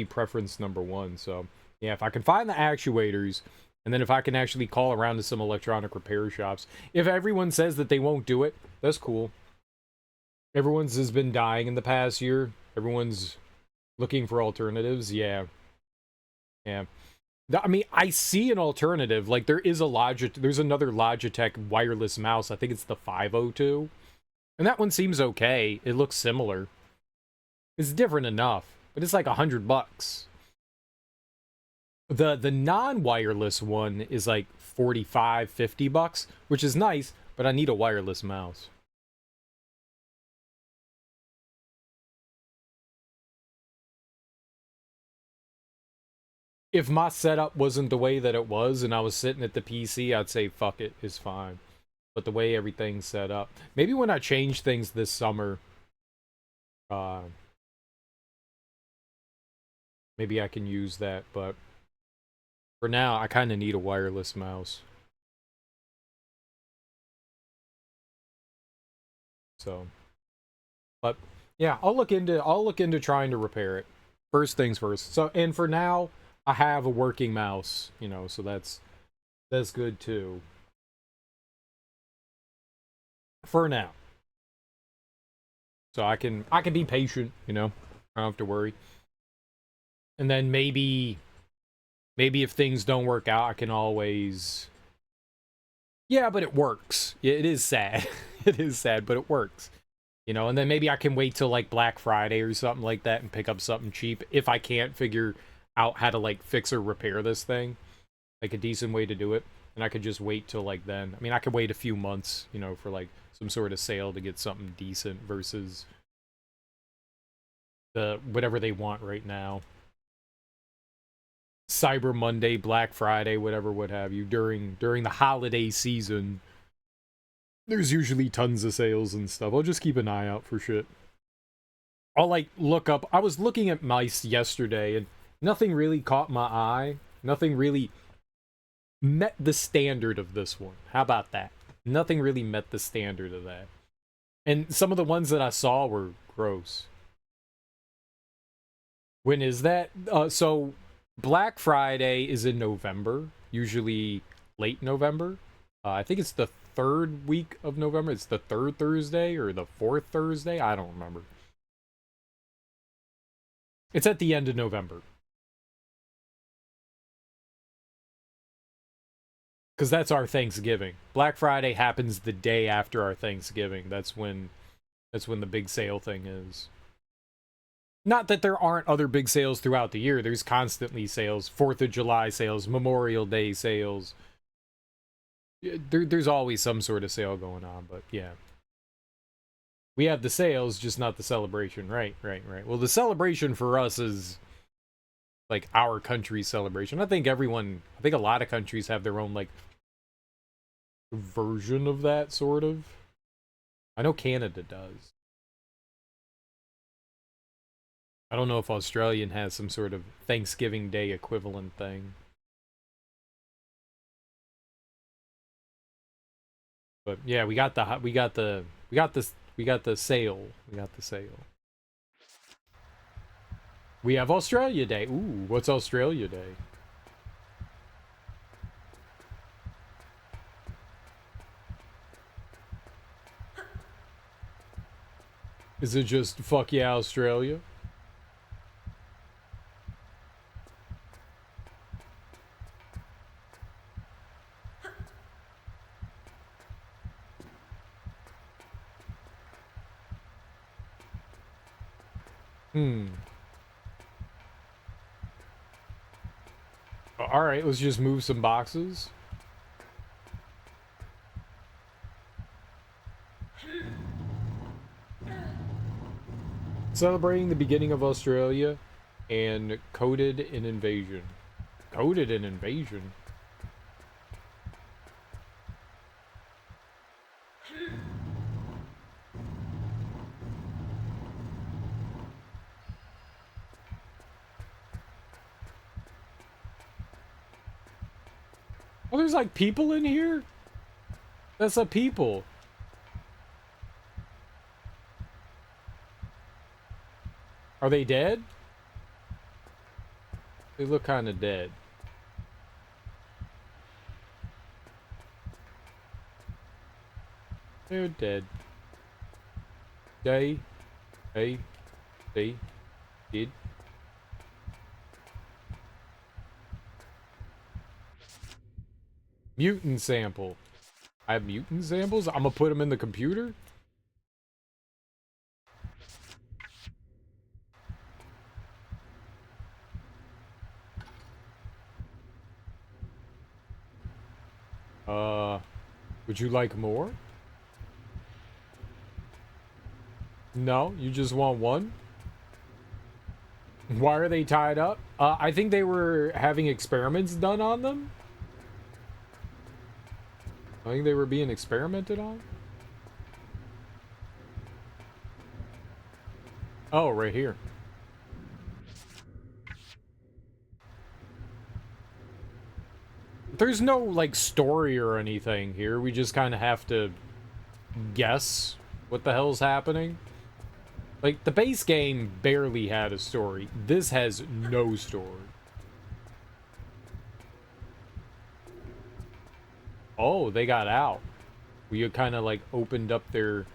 preference number 1. So yeah, if I can find the actuators, and then if I can actually call around to some electronic repair shops. If everyone says that they won't do it, that's cool. Everyone's has been dying in the past year. Everyone's looking for alternatives. Yeah. Yeah. I mean, I see an alternative. Like there is there's another Logitech wireless mouse. I think it's the 502. And that one seems okay. It looks similar. It's different enough, but it's like $100. The non-wireless one is like $45-50, which is nice, but I need a wireless mouse. If my setup wasn't the way that it was and I was sitting at the PC, I'd say fuck it, it's fine. But the way everything's set up, maybe when I change things this summer, maybe I can use that, but for now, I kind of need a wireless mouse. So, but yeah, I'll look into trying to repair it. First things first. So, and for now, I have a working mouse, you know, so that's good too. For now. So I can be patient, you know. I don't have to worry. And then maybe if things don't work out, I can always... Yeah, but it works. Yeah, it is sad. It is sad, but it works. You know, and then maybe I can wait till like Black Friday or something like that and pick up something cheap if I can't figure out how to like fix or repair this thing. Like a decent way to do it. And I could just wait till like then. I mean, I could wait a few months, you know, for like some sort of sale to get something decent versus the whatever they want right now. Cyber Monday, Black Friday, whatever, what have you, during the holiday season, there's usually tons of sales and stuff. I'll just keep an eye out for shit. I'll like look up. I was looking at mice yesterday and nothing really caught my eye. Nothing really met the standard of this one. How about that? Nothing really met the standard of that. And some of the ones that I saw were gross. When is that? So Black Friday is in November, usually late November. I think it's the 3rd week of November. It's the 3rd Thursday or the 4th Thursday. I don't remember. It's at the end of November. Because that's our Thanksgiving. Black Friday happens the day after our Thanksgiving. That's when the big sale thing is. Not that there aren't other big sales throughout the year. There's constantly sales. 4th of July sales, Memorial Day sales. There's always some sort of sale going on, but yeah. We have the sales, just not the celebration. Right. Well, the celebration for us is like our country's celebration. I think a lot of countries have their own like version of that, sort of. I know Canada does. I don't know if Australian has some sort of Thanksgiving Day equivalent thing. But yeah, we got the sale. We got the sale. We have Australia Day. Ooh, what's Australia Day? Is it just fuck yeah, Australia? Alright, let's just move some boxes. Celebrating the beginning of Australia and coded an invasion. Coded an invasion? Oh, there's like people in here? That's a people. Are they dead? They look kind of dead. They're dead. They did. Mutant sample. I have mutant samples? I'm gonna put them in the computer? Would you like more? No? You just want one? Why are they tied up? I think they were having experiments done on them. I think they were being experimented on. Oh, right here. There's no, like, story or anything here. We just kind of have to guess what the hell's happening. Like, the base game barely had a story. This has no story. Oh, they got out. We kind of, like, opened up their...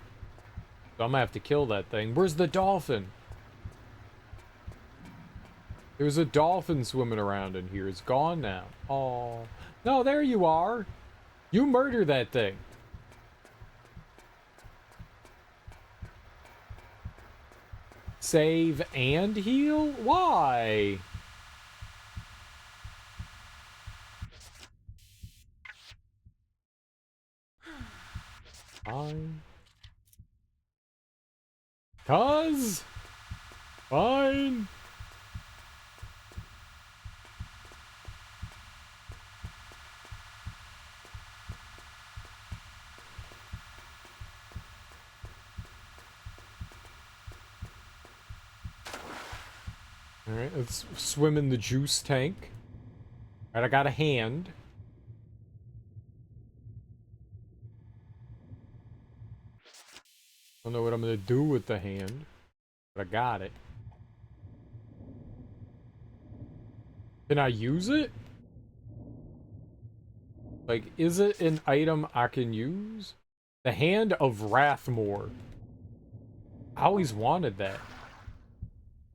So I'm gonna have to kill that thing. Where's the dolphin? There's a dolphin swimming around in here. It's gone now. Oh. No, there you are. You murder that thing. Save and heal? Why? Fine. 'Cause? Fine. Alright, let's swim in the juice tank. Alright, I got a hand. Don't know what I'm gonna do with the hand, but I got it. Can I use it? Like, is it an item I can use? The Hand of Rathmore. I always wanted that.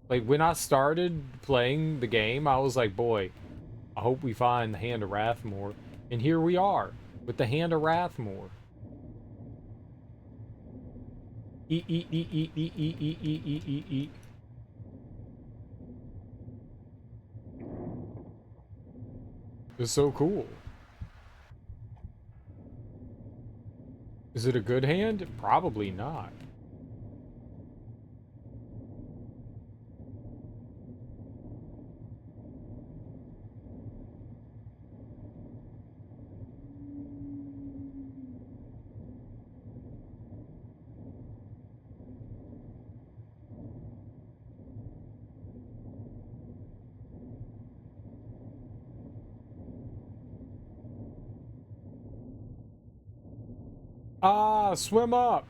Like, when I started playing the game, I was like, boy, I hope we find the Hand of Rathmore. And here we are, with the Hand of Rathmore. Eat, eat, eat, eat, eat, eat, eat, eat, eat, eat, eat. It's so cool. Is it a good hand? Probably not. Ah, swim up.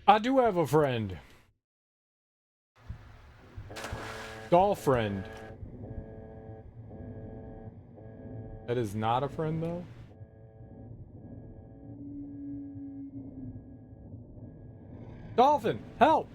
I do have a friend. Doll friend. That is not a friend, though. Dolphin, help!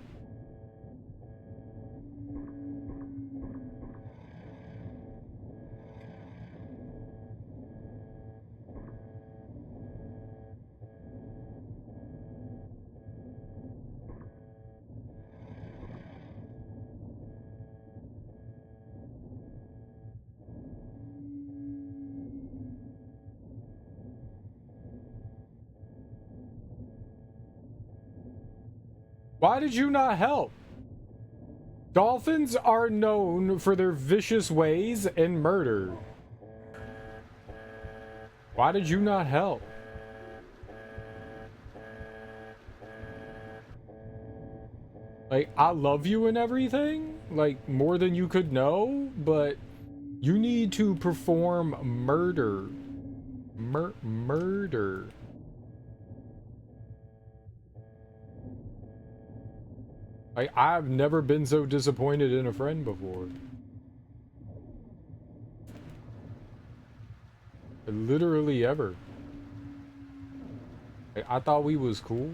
Why did you not help? Dolphins are known for their vicious ways and murder. Why did you not help? Like, I love you and everything, like, more than you could know, but you need to perform murder. Murder. I've never been so disappointed in a friend before. Literally ever. I thought we was cool.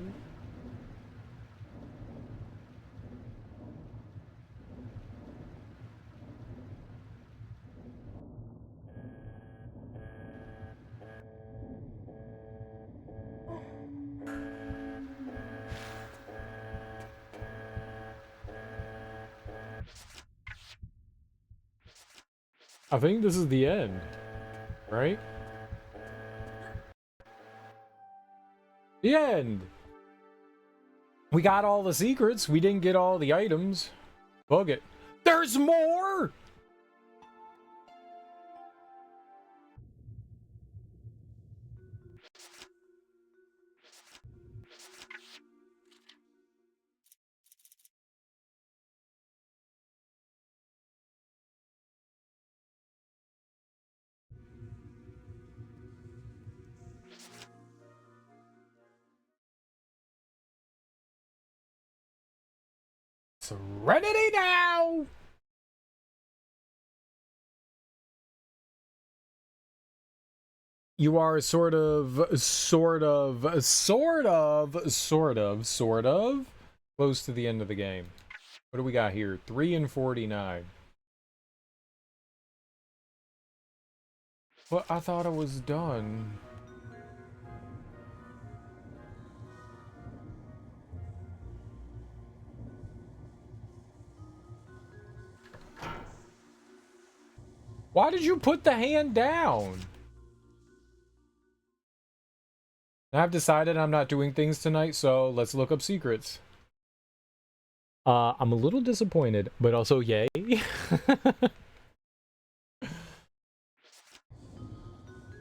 I think this is the end, right? The end! We got all the secrets, we didn't get all the items. Bug it. There's more?! Serenity now! You are sort of close to the end of the game. What do we got here? 3 and 49. But I thought I was done. Why did you put the hand down? I've decided I'm not doing things tonight, so let's look up secrets. I'm a little disappointed, but also yay.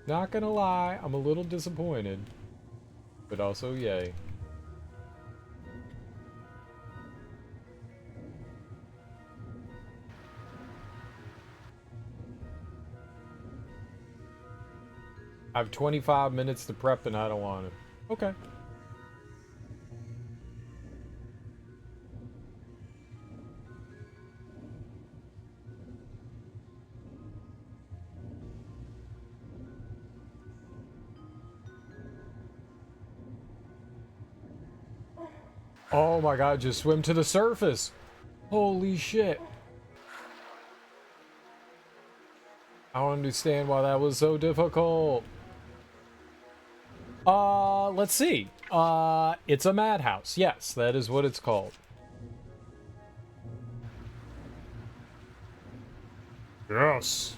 Not gonna lie, I'm a little disappointed, but also yay. I have 25 minutes to prep and I don't want it. Okay. Oh my god, just swim to the surface. Holy shit. I don't understand why that was so difficult. Let's see. It's a madhouse. Yes, that is what it's called. Yes.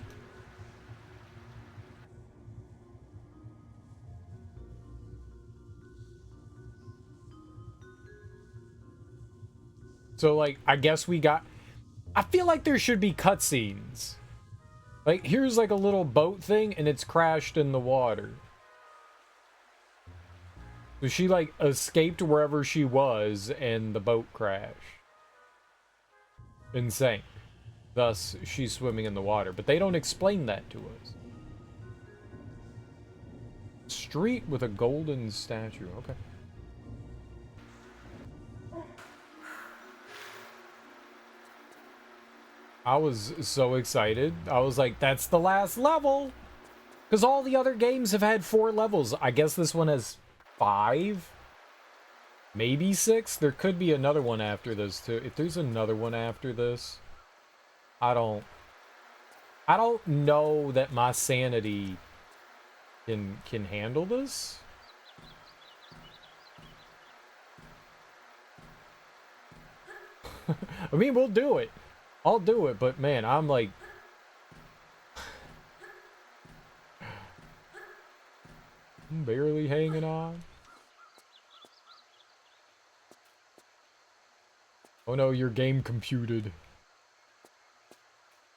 So, like, I guess we got... I feel like there should be cutscenes. Like, here's like a little boat thing, and it's crashed in the water. So she, like, escaped wherever she was, and the boat crashed. And sank. Thus, she's swimming in the water. But they don't explain that to us. Street with a golden statue. Okay. I was so excited. I was like, that's the last level! Because all the other games have had 4 levels. I guess this one has 5? Maybe 6? There could be another one after this, too. If there's another one after this, I don't know that my sanity can handle this. I mean, we'll do it. I'll do it, but man, I'm like... I'm barely hanging on. Oh no, your game computed.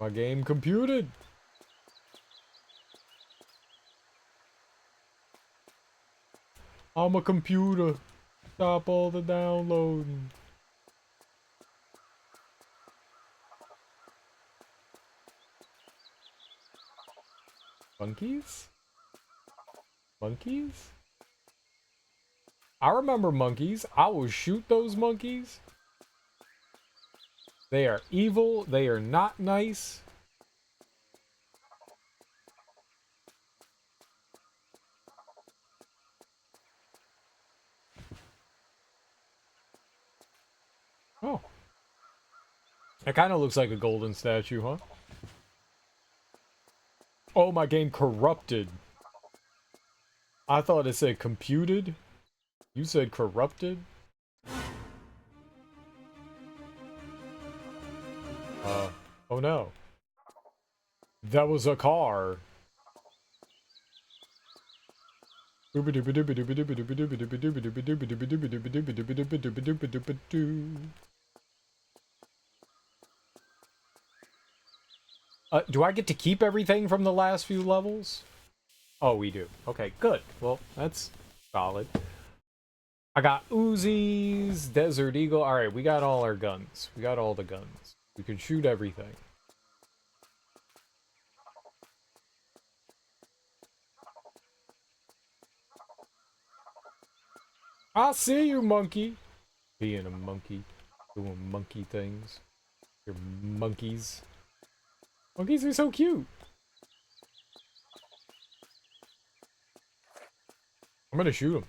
My game computed. I'm a computer. Stop all the downloading. Monkeys? Monkeys? I remember monkeys. I will shoot those monkeys. They are evil. They are not nice. Oh. It kind of looks like a golden statue, huh? Oh, my game corrupted. I thought it said computed. You said corrupted? Oh no. That was a car. Do I get to keep everything from the last few levels? Oh, we do. Okay, good. Well, that's solid. I got Uzis, Desert Eagle. Alright, we got all our guns. We got all the guns. We can shoot everything. I see you, monkey. Being a monkey. Doing monkey things. You're monkeys. Monkeys are so cute. I'm gonna shoot him.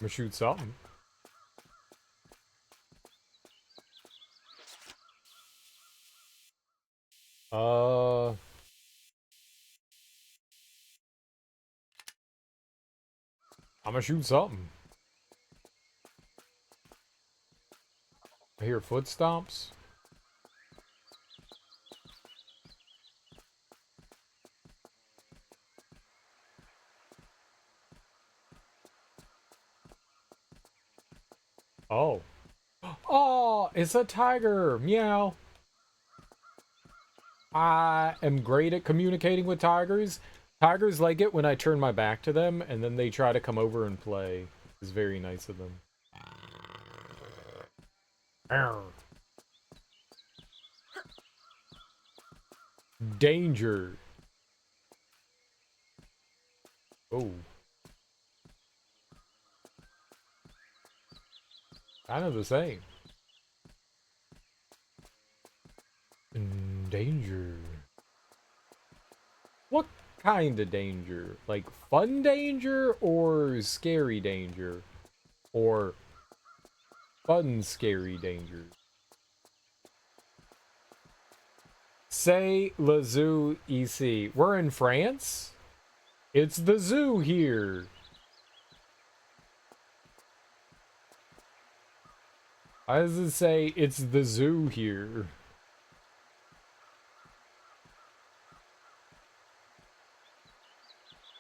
I'm gonna shoot something. I'm gonna shoot something. I hear foot stomps. Oh. Oh, it's a tiger. Meow. I am great at communicating with tigers. Tigers like it when I turn my back to them and then they try to come over and play. It's very nice of them. Arr. Danger. Oh. Kind of the same. Danger. What kind of danger? Like fun danger or scary danger? Or fun scary danger? Say le zoo ici. We're in France? It's the zoo here. Why does it say it's the zoo here?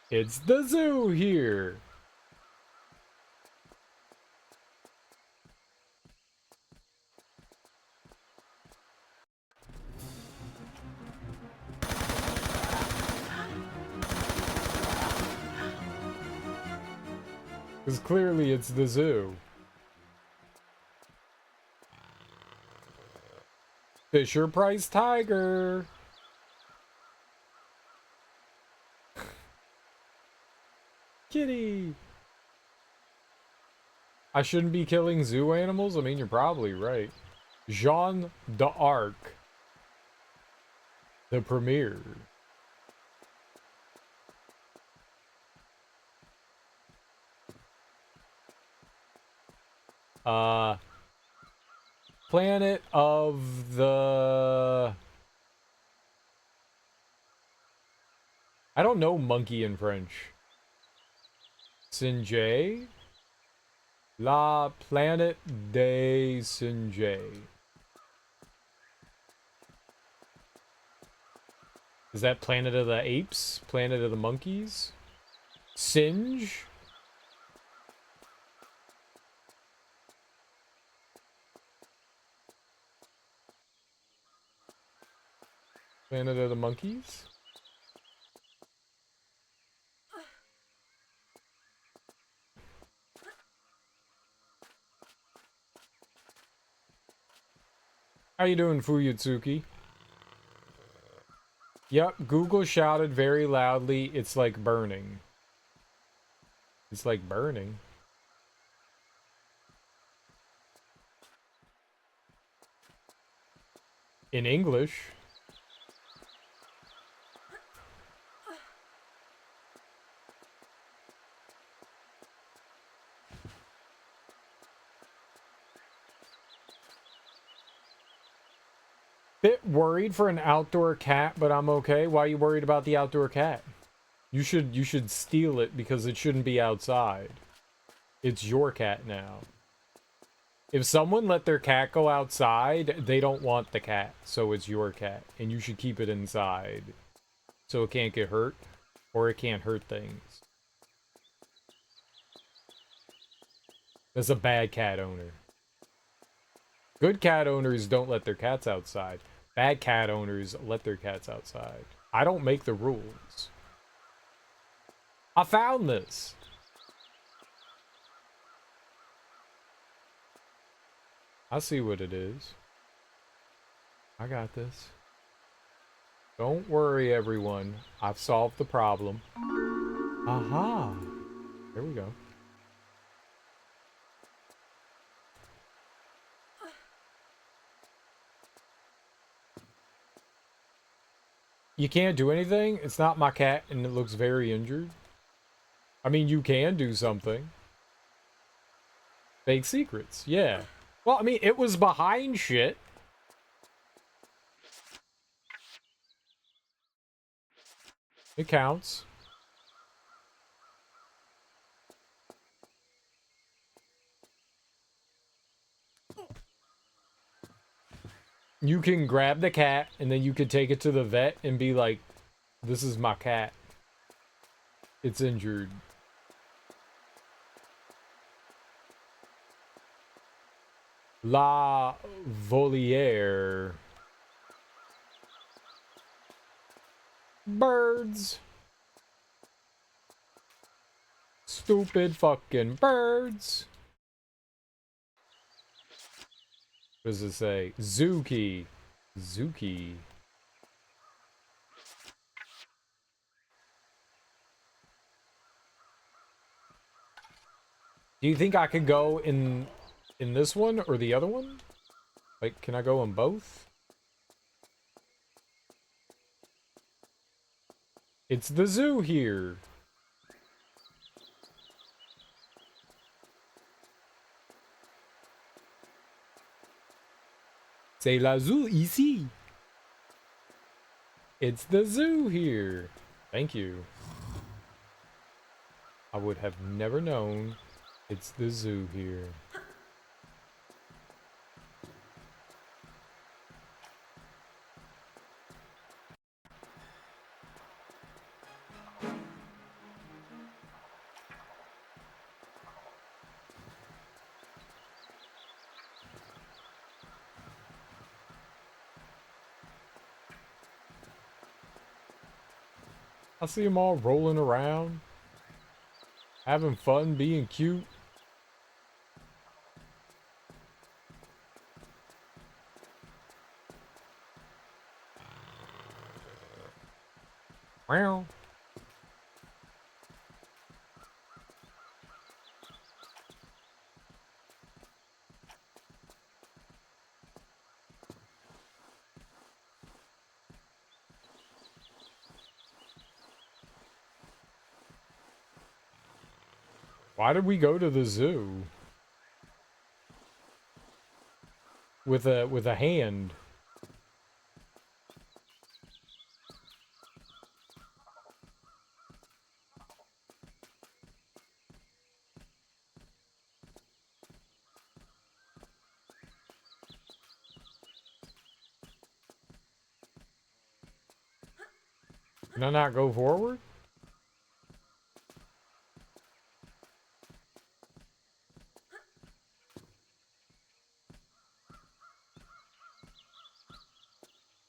It's the zoo here. Because clearly it's the zoo. Fisher Price Tiger. Kitty. I shouldn't be killing zoo animals? I mean, you're probably right. Jeanne d'Arc. The premiere. Planet of the... I don't know monkey in French. Sinjay? La Planète des Sinjay. Is that Planet of the Apes? Planet of the Monkeys? Singe? Planet of the Monkeys? How you doing, Fuyutsuki? Yep, Google shouted very loudly, it's like burning. It's like burning. In English. Bit worried for an outdoor cat, but I'm okay. Why are you worried about the outdoor cat? You should steal it because it shouldn't be outside. It's your cat now. If someone let their cat go outside, they don't want the cat, so it's your cat, and you should keep it inside so it can't get hurt or it can't hurt things. That's a bad cat owner. Good cat owners don't let their cats outside. Bad cat owners let their cats outside. I don't make the rules. I found this. I see what it is. I got this. Don't worry, everyone. I've solved the problem. Aha. There we go. You can't do anything? It's not my cat and it looks very injured. I mean, you can do something. Fake secrets, yeah. Well, I mean, it was behind shit. It counts. You can grab the cat and then you could take it to the vet and be like, this is my cat. It's injured. La Voliere. Birds. Stupid fucking birds. What does it say? Zuki. Zuki. Do you think I could go in this one or the other one? Like, can I go in both? It's the zoo here. C'est la zoo ici. It's the zoo here. Thank you. I would have never known it's the zoo here. I see them all rolling around, having fun, being cute. Meow. Why did we go to the zoo? With a hand. Can I not go forward?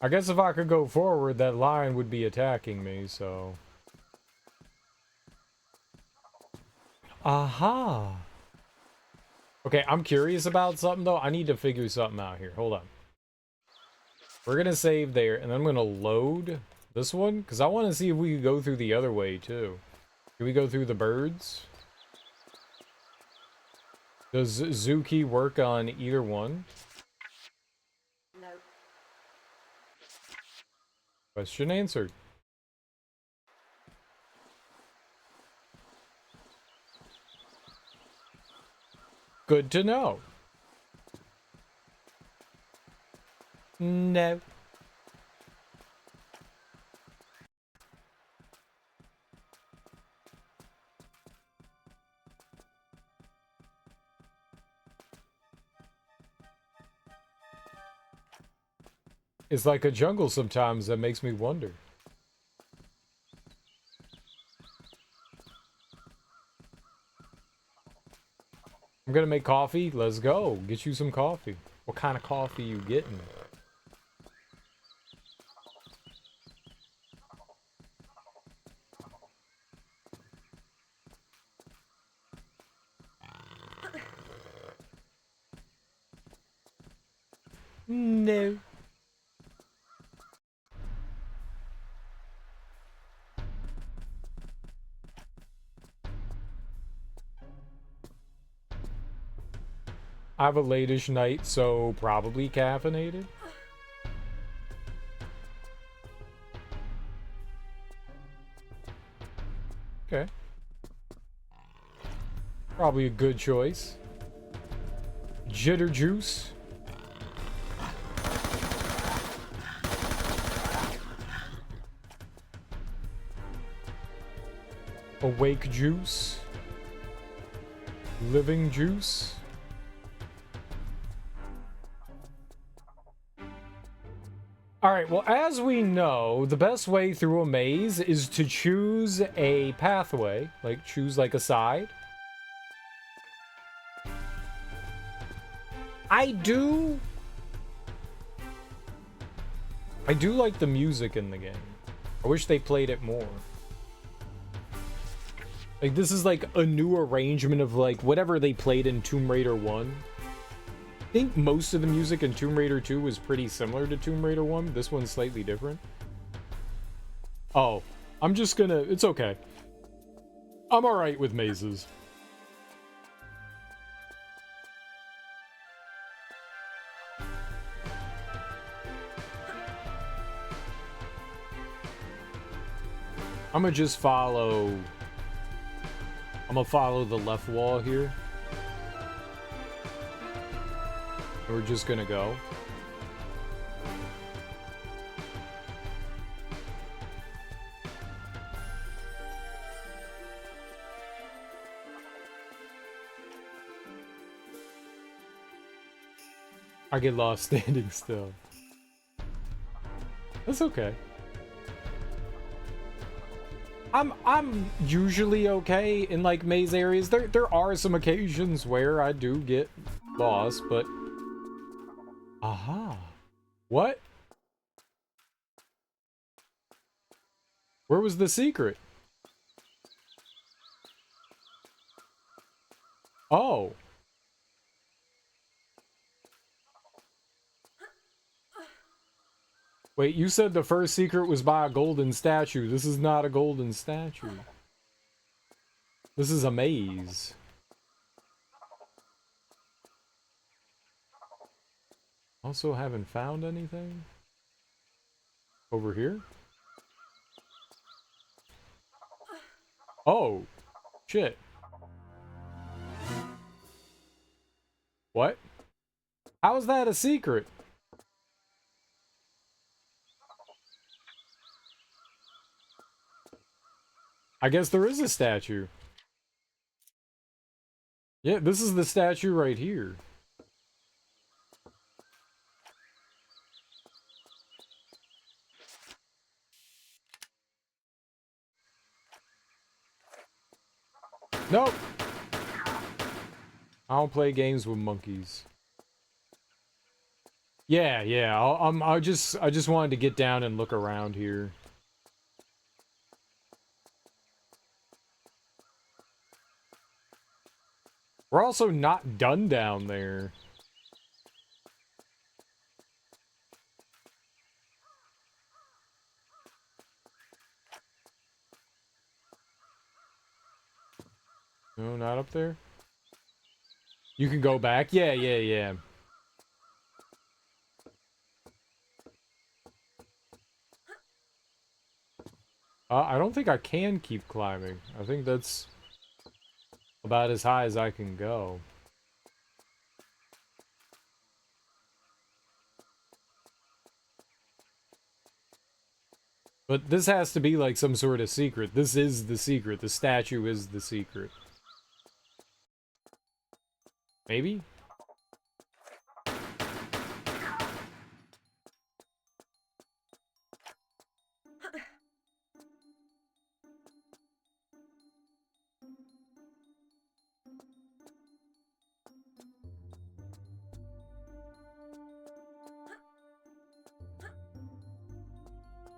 I guess if I could go forward, that lion would be attacking me, so... Aha! Okay, I'm curious about something, though. I need to figure something out here. Hold on. We're gonna save there, and then I'm gonna load this one, because I want to see if we can go through the other way, too. Can we go through the birds? Does Zuki work on either one? No. Question answered. Good to know. No. It's like a jungle sometimes that makes me wonder. I'm gonna make coffee. Let's go. Get you some coffee. What kind of coffee you getting? No. I have a late-ish night, so probably caffeinated. Okay. Probably a good choice. Jitter juice. Awake juice. Living juice. Alright, well, as we know, the best way through a maze is to choose a pathway. Like, choose, like, a side. I do like the music in the game. I wish they played it more. Like, this is like a new arrangement of like whatever they played in Tomb Raider 1. I think most of the music in Tomb Raider 2 was pretty similar to Tomb Raider 1. This one's slightly different. Oh, I'm just gonna... It's okay. I'm alright with mazes. I'm gonna just follow... I'm gonna follow the left wall here. We're just gonna go. I get lost standing still. That's okay. I'm usually okay in like maze areas. There are some occasions where I do get lost, but aha. What? Where was the secret? Oh. Wait, you said the first secret was by a golden statue. This is not a golden statue. This is a maze. Also haven't found anything over here. Oh, shit. What? How is that a secret? I guess there is a statue. Yeah, this is the statue right here. Nope. I don't play games with monkeys. Yeah, yeah. I just wanted to get down and look around here. We're also not done down there. No, not up there. You can go back. Yeah, yeah, yeah. I don't think I can keep climbing. I think that's about as high as I can go. But this has to be like some sort of secret. This is the secret. The statue is the secret. Maybe?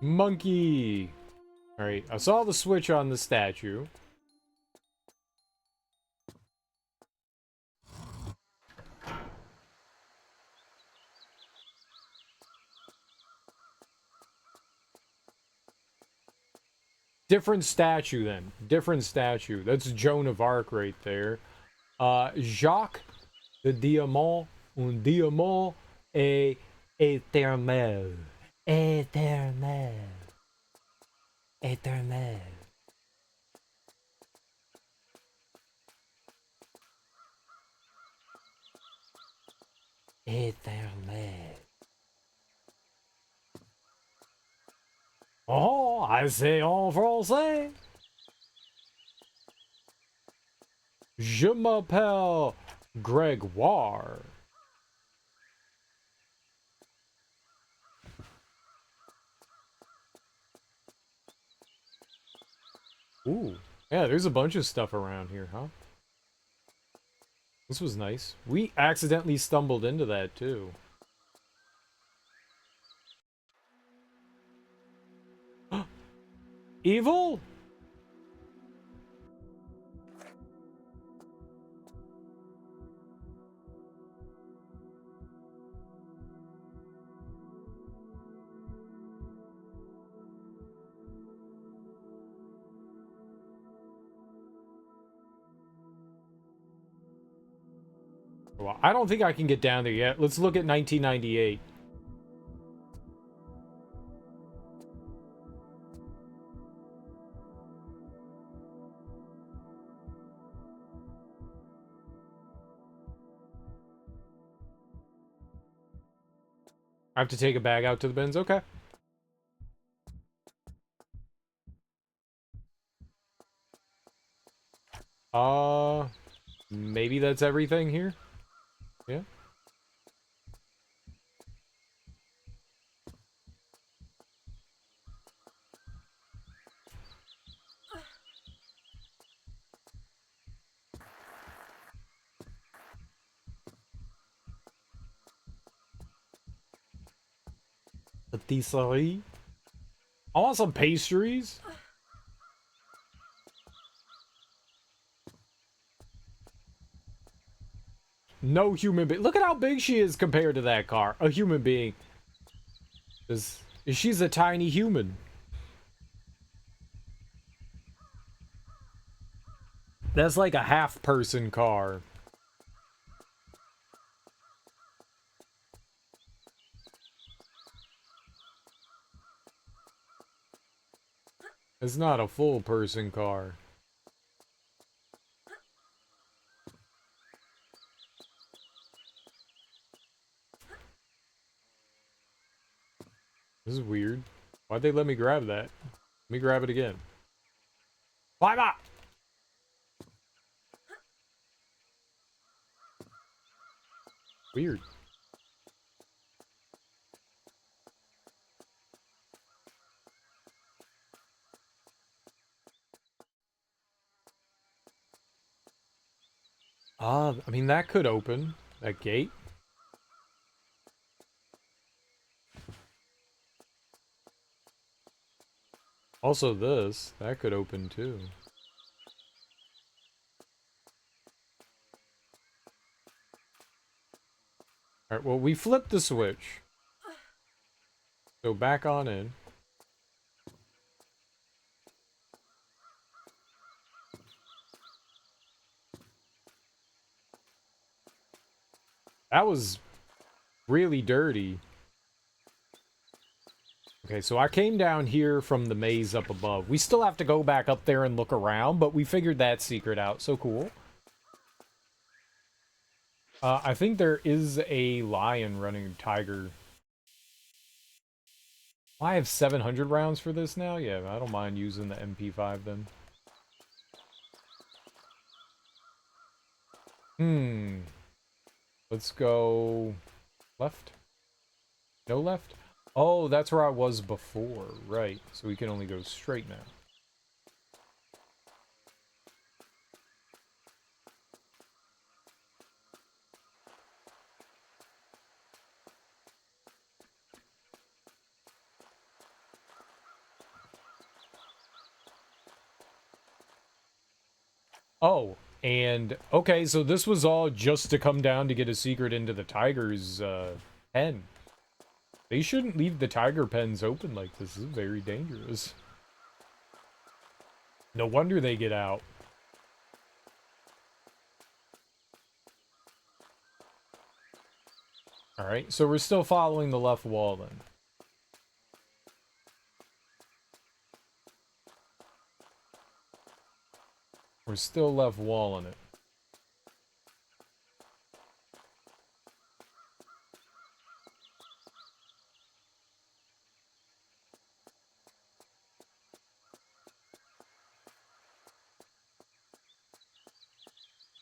Monkey! Alright, I saw the switch on the statue. Different statue then. Different statue. That's Joan of Arc right there. Jacques de Diamant, un diamant et éternel. Éternel. Éternel. Éternel. Oh, I say en français. Je m'appelle Gregoire. Ooh. Yeah, there's a bunch of stuff around here, huh? This was nice. We accidentally stumbled into that, too. Evil? Well, I don't think I can get down there yet. Let's look at 1998. I have to take a bag out to the bins? Okay. Maybe that's everything here? Yeah. Patisserie. I want some pastries. No human being. Look at how big she is compared to that car. A human being. She's a tiny human. That's like a half-person car. It's not a full-person car. This is weird. Why'd they let me grab that? Let me grab it again. Climb up! Weird. I mean, that could open. That gate. Also this, that could open too. Alright, well, we flipped the switch. So back on in. That was really dirty. Okay, so I came down here from the maze up above. We still have to go back up there and look around, but we figured that secret out. So cool. I think there is a lion running tiger. I have 700 rounds for this now? Yeah, I don't mind using the MP5 then. Let's go left. No left? Oh, that's where I was before. Right. So we can only go straight now. Oh, and okay, so this was all just to come down to get a secret into the tiger's pen. They shouldn't leave the tiger pens open like this. This is very dangerous. No wonder they get out. Alright, so we're still following the left wall then. We're still left walling it.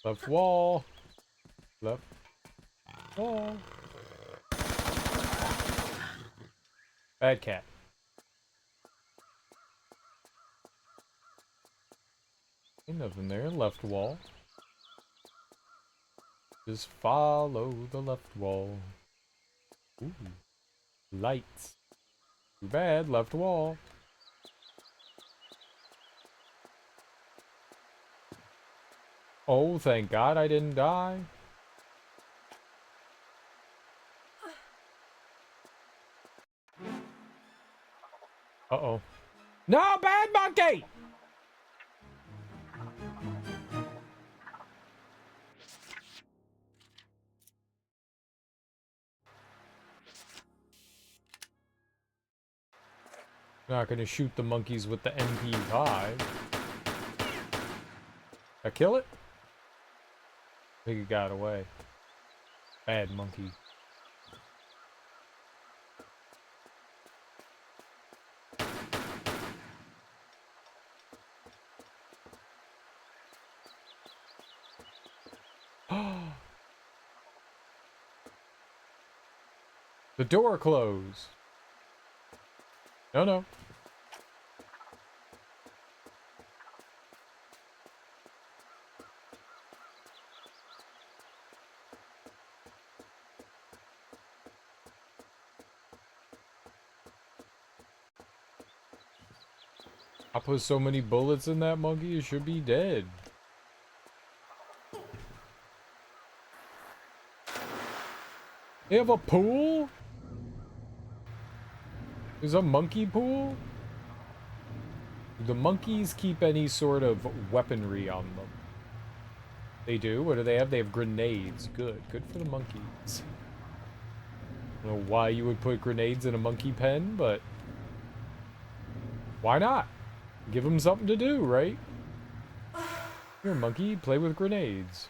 Left wall. Left wall. Bad cat. Ain't nothing there. Left wall. Just follow the left wall. Ooh. Lights. Too bad. Left wall. Oh, thank God I didn't die. Uh-oh. No, bad monkey! Not gonna shoot the monkeys with the MP5. I kill it? I think it got away. Bad monkey. The door closed. No, no. I put so many bullets in that monkey, it should be dead. They have a pool? There's a monkey pool? Do the monkeys keep any sort of weaponry on them? They do? What do they have? They have grenades. Good. Good for the monkeys. I don't know why you would put grenades in a monkey pen, but why not? Give them something to do, right? Here, monkey, play with grenades.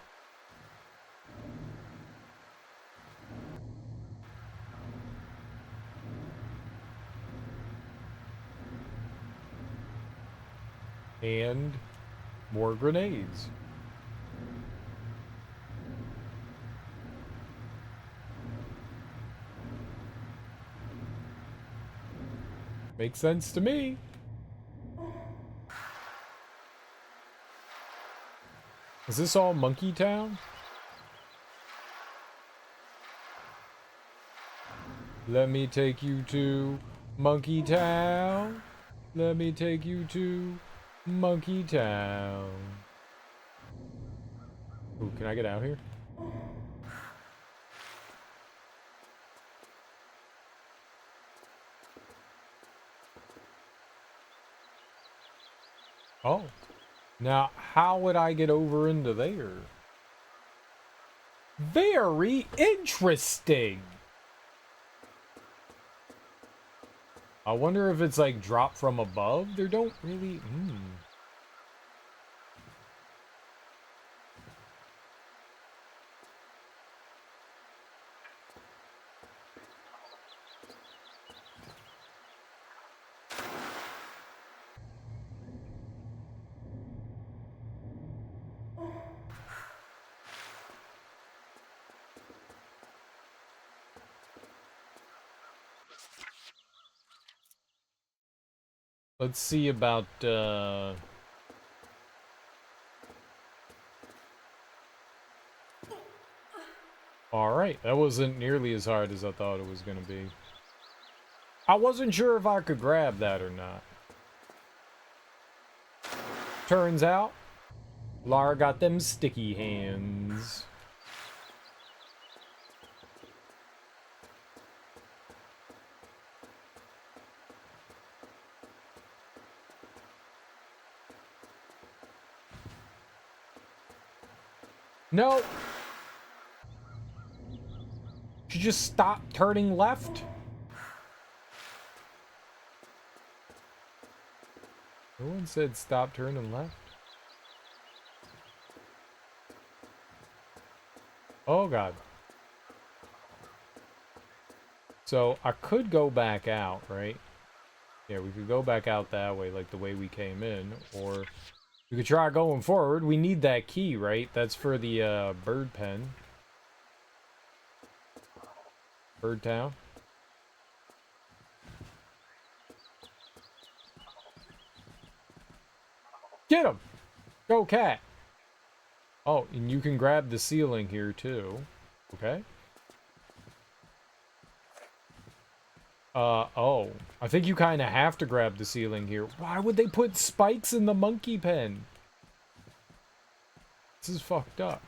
And more grenades. Makes sense to me. Is this all Monkey Town? Let me take you to Monkey Town. Let me take you to Monkey Town. Ooh, can I get out here? Oh. Now, how would I get over into there? Very interesting. I wonder if it's like dropped from above. There don't really... Let's see about, Alright, that wasn't nearly as hard as I thought it was gonna be. I wasn't sure if I could grab that or not. Turns out, Lara got them sticky hands. No! She just stopped turning left? No one said stop turning left. Oh god. So I could go back out, right? Yeah, we could go back out that way, like the way we came in, or we could try going forward. We need that key, right? That's for the bird pen. Bird Town. Get him! Go, cat! Oh, and you can grab the ceiling here, too. Okay. Oh. I think you kind of have to grab the ceiling here. Why would they put spikes in the monkey pen? This is fucked up.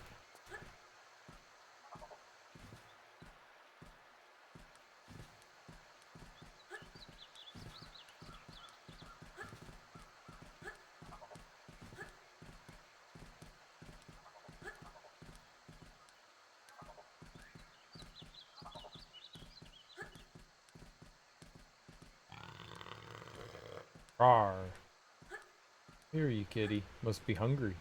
Rawr. Here you kitty. Must be hungry.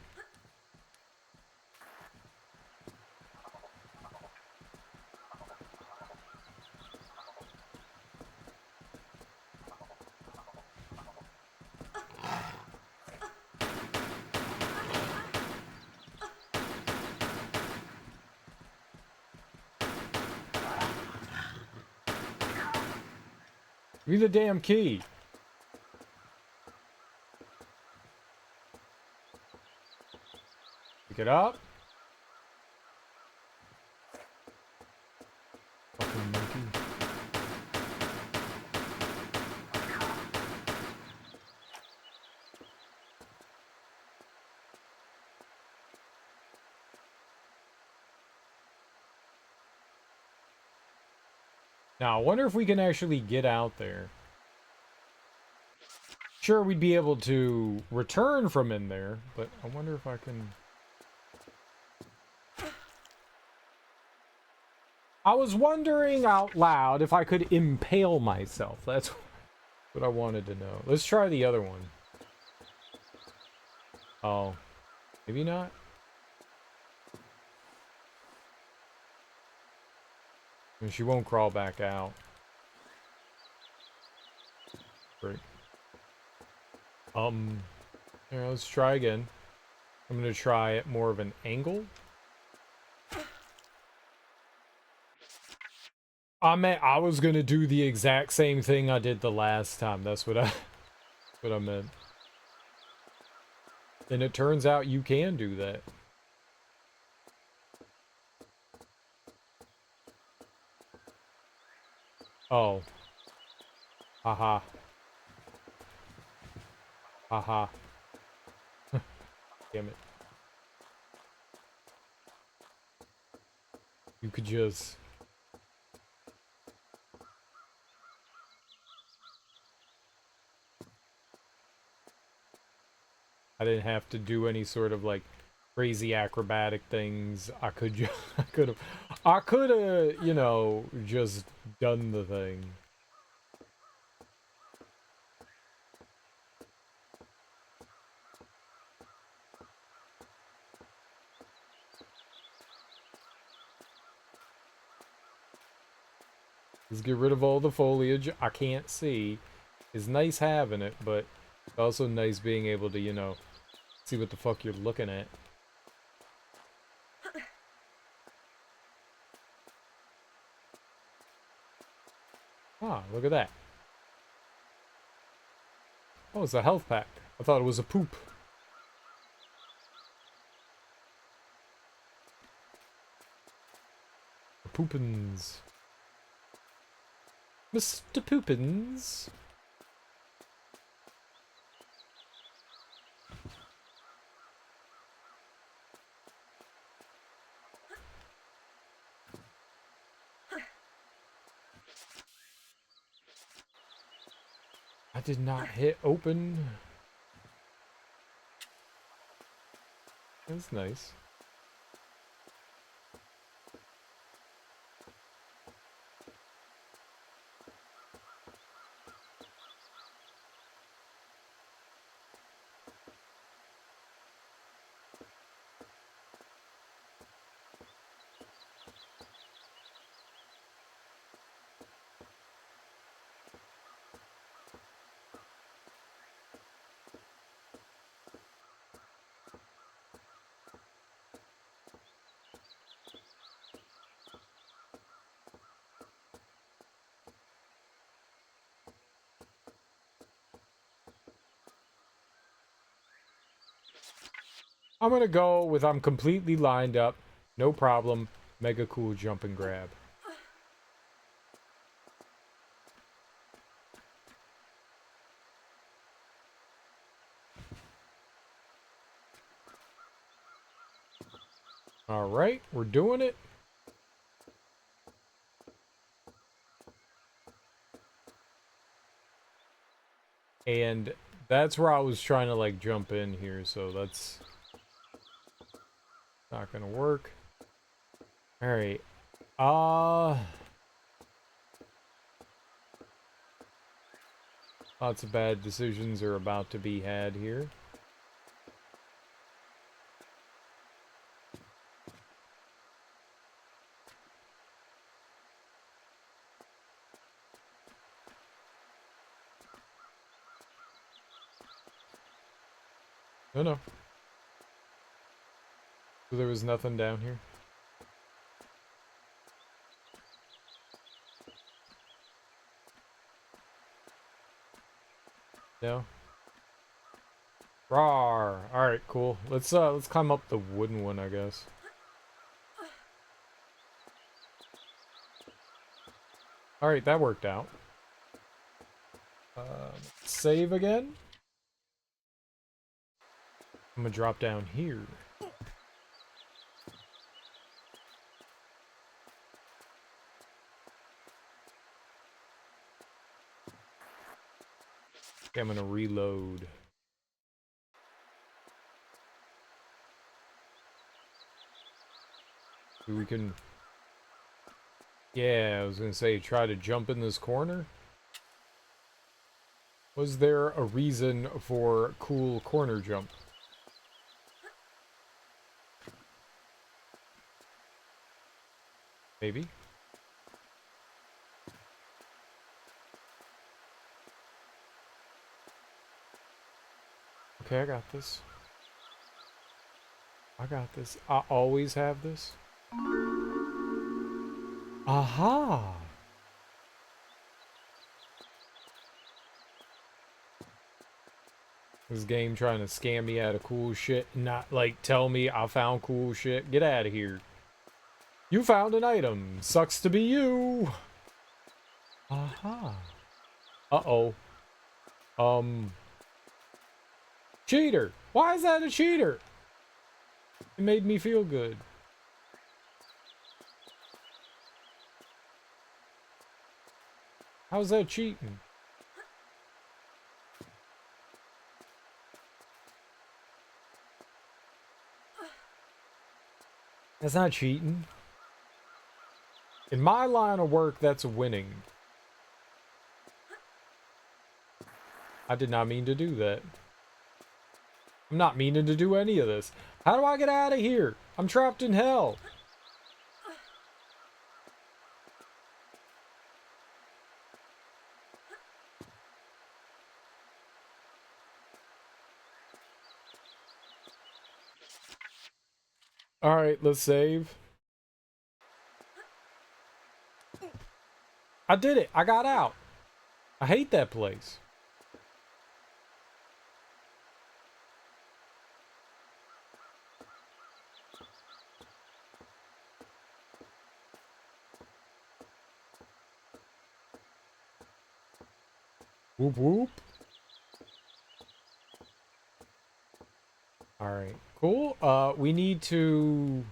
Give me the damn key. Pick it up. Fucking monkey. Now, I wonder if we can actually get out there. Sure, we'd be able to return from in there, but I wonder if I can... I was wondering out loud if I could impale myself. That's what I wanted to know. Let's try the other one. Oh. Maybe not? And she won't crawl back out. Great. Here, let's try again. I'm gonna try at more of an angle. I was gonna do the exact same thing I did the last time. That's what I meant. And it turns out you can do that. Oh. Haha. Haha. Damn it. You could just... I didn't have to do any sort of like crazy acrobatic things. I could I could have, you know, just done the thing. Let's get rid of all the foliage I can't see. It's nice having it, but it's also nice being able to, you know, see what the fuck you're looking at. Ah, look at that. Oh, it's a health pack. I thought it was a poop. Poopins. Mr. Poopins. I did not hit open. That's nice. I'm gonna go with I'm completely lined up. No problem. Mega cool jump and grab. Alright, we're doing it. And that's where I was trying to like jump in here, so that's not gonna work. Alright. Lots of bad decisions are about to be had here. No, no. So there was nothing down here? No? Rawr! Alright, cool. Let's climb up the wooden one, I guess. Alright, that worked out. Save again? I'm gonna drop down here. Okay, I'm gonna reload. We can... Yeah, I was gonna say, try to jump in this corner. Was there a reason for cool corner jump? Maybe. Okay, I got this. I got this. I always have this. Aha! This game trying to scam me out of cool shit, not like tell me I found cool shit. Get out of here. You found an item. Sucks to be you. Aha. Uh-oh. Cheater! Why is that a cheater? It made me feel good. How's that cheating? That's not cheating. In my line of work, that's winning. I did not mean to do that. I'm not meaning to do any of this. How do I get out of here? I'm trapped in hell. Alright, let's save. I did it. I got out. I hate that place. Whoop whoop. Alright, cool. We need to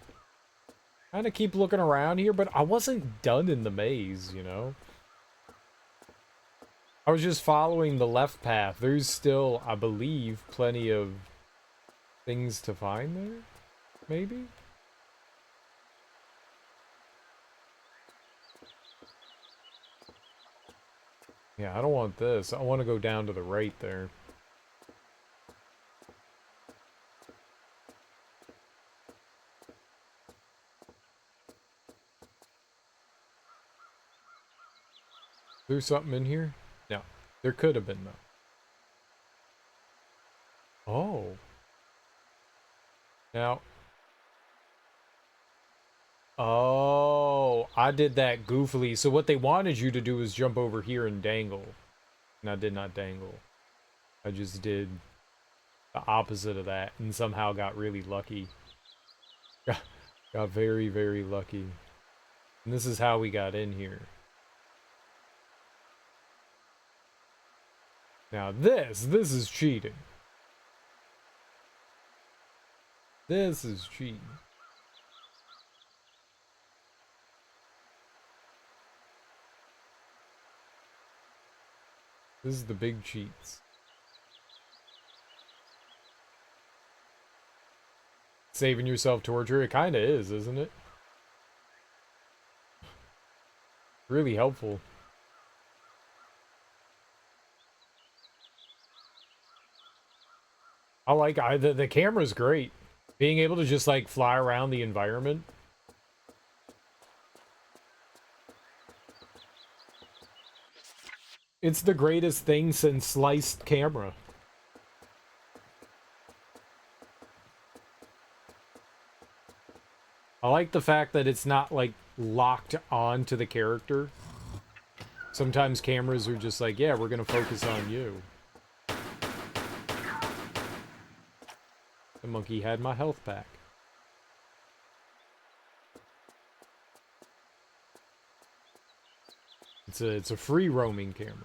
kind of keep looking around here, but I wasn't done in the maze, you know? I was just following the left path. There's still, I believe, plenty of things to find there, maybe? Yeah, I don't want this. I want to go down to the right there. There's something in here? No. There could have been, though. Oh. Now. Oh, I did that goofily. So what they wanted you to do is jump over here and dangle. And I did not dangle. I just did the opposite of that and somehow got really lucky. Got very, very lucky. And this is how we got in here. Now this is cheating. This is cheating. This is the big cheats. Saving yourself torture? It kinda is, isn't it? Really helpful. I like the camera's great. Being able to just like fly around the environment. It's the greatest thing since sliced camera. I like the fact that it's not like locked on to the character. Sometimes cameras are just like, yeah, we're gonna focus on you. The monkey had my health pack. It's a free roaming camera.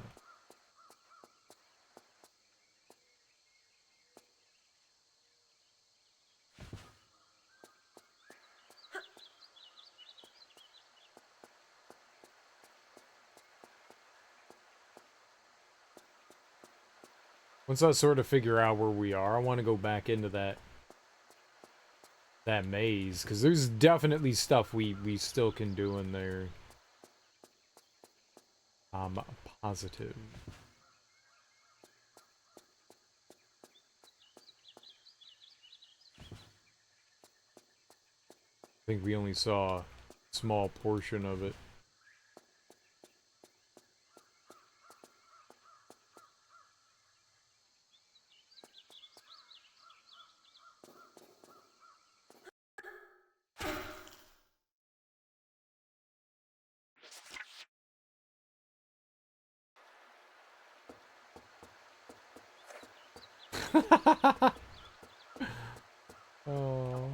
Once I sort of figure out where we are, I want to go back into that maze, because there's definitely stuff we still can do in there. I'm positive. I think we only saw a small portion of it. Oh.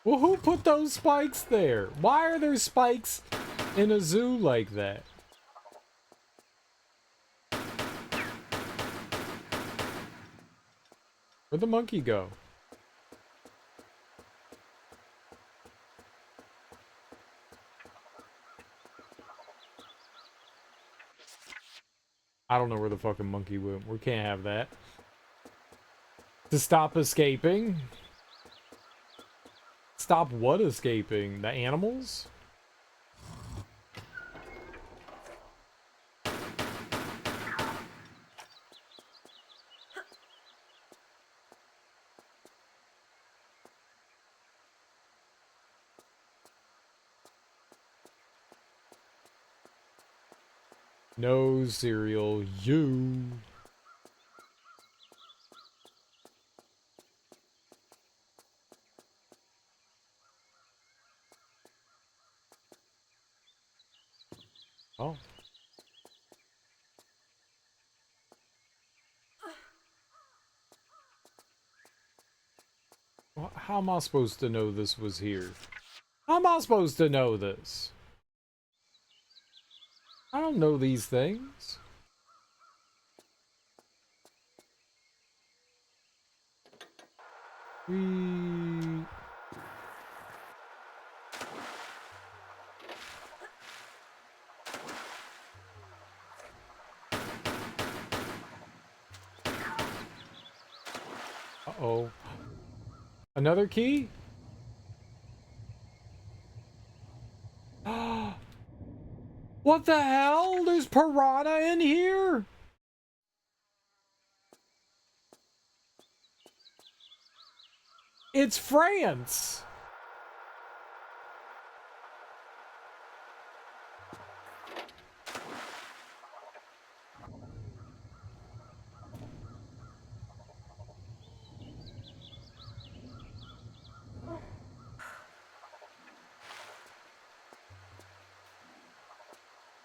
Well, who put those spikes there? Why are there spikes in a zoo like that? Where'd the monkey go? I don't know where the fucking monkey went. We can't have that. To stop escaping? Stop what escaping? The animals? No cereal, you. Oh. How am I supposed to know this was here? How am I supposed to know this? I don't know these things. We... Uh-oh. Another key? What the hell? There's piranha in here? It's France.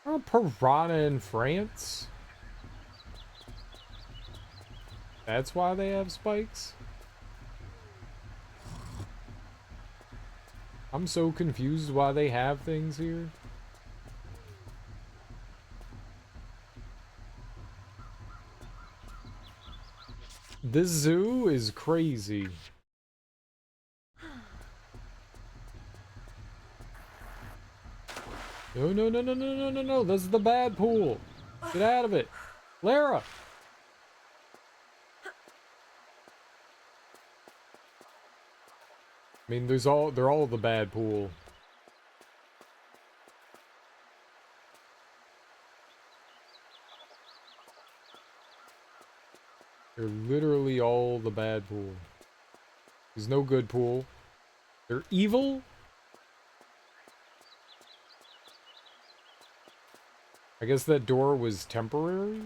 A piranha in France? That's why they have spikes? I'm so confused why they have things here. This zoo is crazy. No, no, no, no, no, no, no, no. This is the bad pool. Get out of it. Lara. I mean, they're all the bad pool. They're literally all the bad pool. There's no good pool. They're evil. I guess that door was temporary.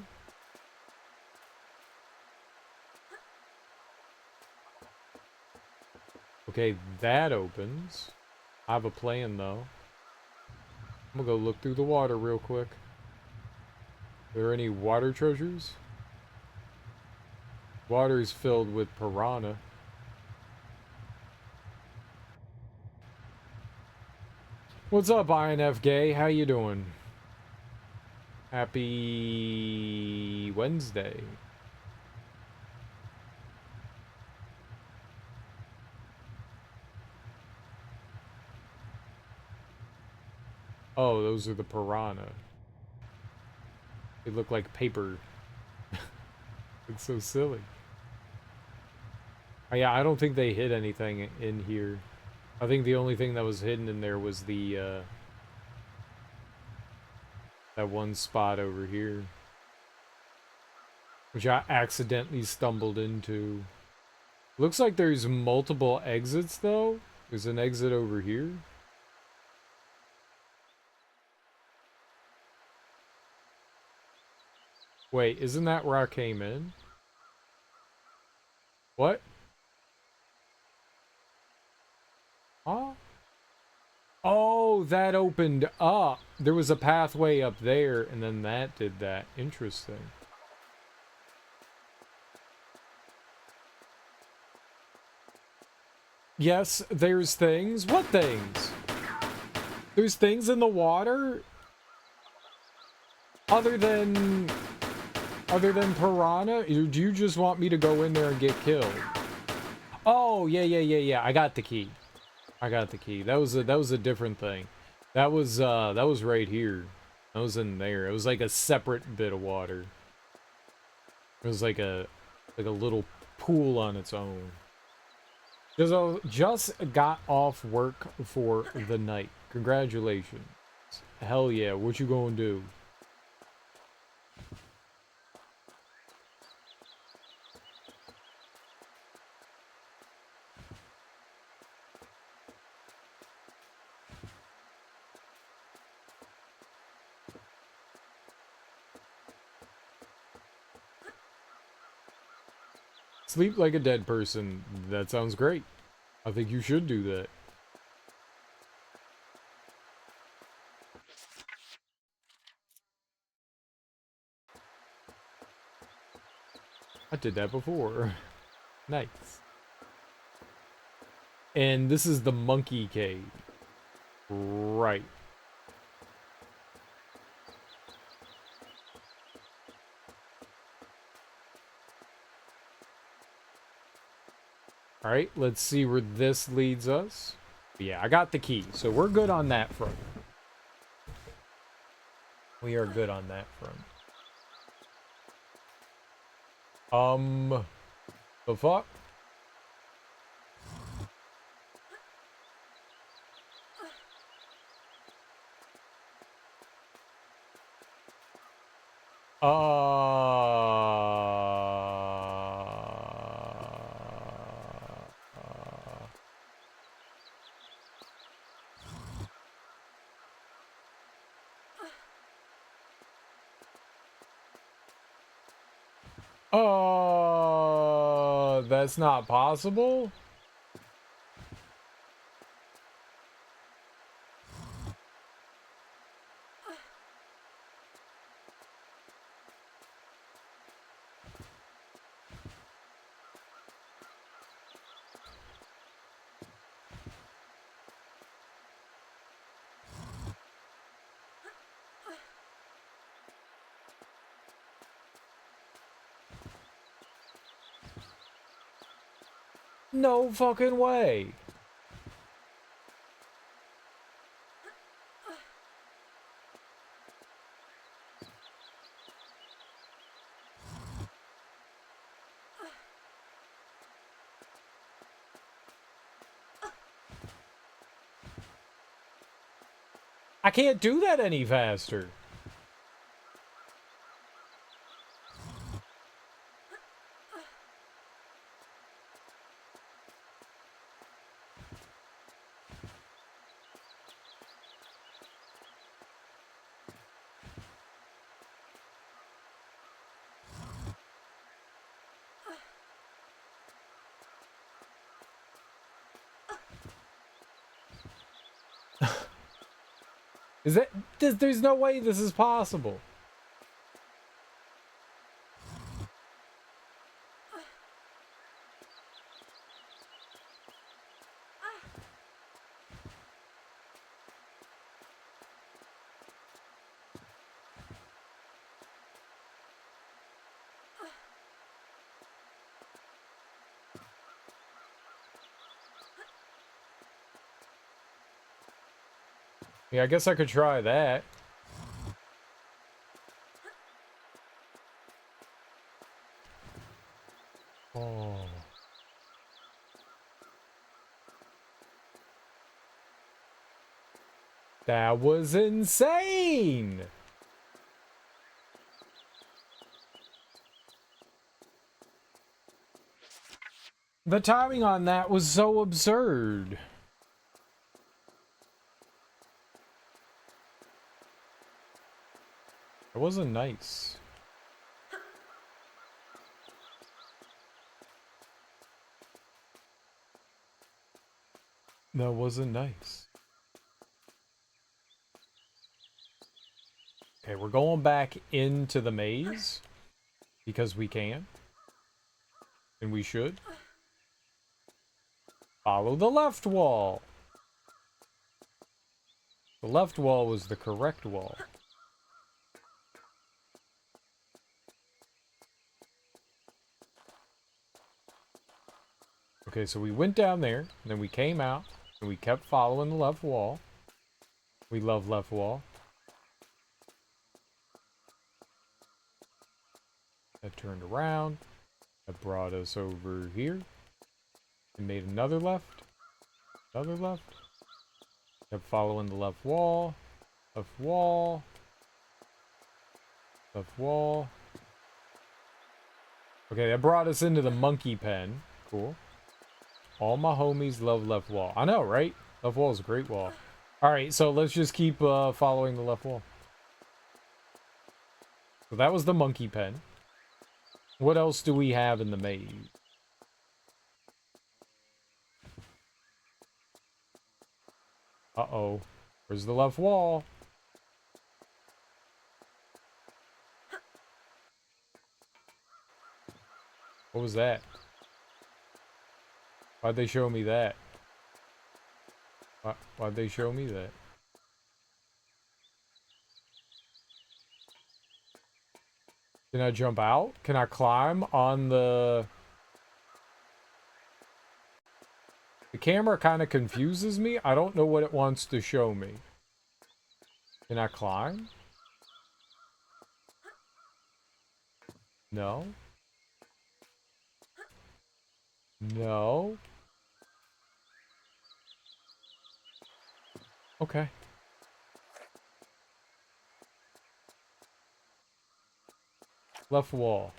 Okay, that opens. I have a plan, though. I'm gonna go look through the water real quick. Are there any water treasures? Water is filled with piranha. What's up, INF Gay? How you doing? Happy Wednesday. Oh, those are the piranha. They look like paper. It's so silly. Oh, yeah, I don't think they hid anything in here. I think the only thing that was hidden in there was the, that one spot over here. Which I accidentally stumbled into. Looks like there's multiple exits, though. There's an exit over here. Wait, isn't that where I came in? What? Huh? Oh, that opened up. There was a pathway up there, and then that did that. Interesting. Yes, there's things. What things? There's things in the water? Other than other than piranha? Or do you just want me to go in there and get killed? Oh, yeah. I got the key. I got the key. That was a different thing. That was right here. That was in there. It was like a separate bit of water. It was like a little pool on its own. Just got off work for the night. Congratulations. Hell yeah, what you gonna do? Sleep like a dead person. That sounds great. I think you should do that. I did that before. Nice. And this is the monkey cave. Right. Alright, let's see where this leads us. Yeah, I got the key, so we're good on that front. We are good on that front. The fuck? That's not possible? No fucking way. I can't do that any faster. Is that... There's no way this is possible. Yeah, I guess I could try that. Oh. That was insane! The timing on that was so absurd. It wasn't nice. That wasn't nice. Okay, we're going back into the maze because we can. And we should. Follow the left wall. The left wall was the correct wall. Okay, so we went down there, and then we came out, and we kept following the left wall. We love left wall. That turned around. That brought us over here. We made another left. Another left. Kept following the left wall. Left wall. Left wall. Okay, that brought us into the monkey pen. Cool. All my homies love left wall. I know, right? Left wall is a great wall. Alright, so let's just keep following the left wall. So that was the monkey pen. What else do we have in the maze? Uh-oh. Where's the left wall? What was that? Why'd they show me that? Why'd they show me that? Can I jump out? Can I climb on the... The camera kind of confuses me. I don't know what it wants to show me. Can I climb? No. No. Okay. Left wall.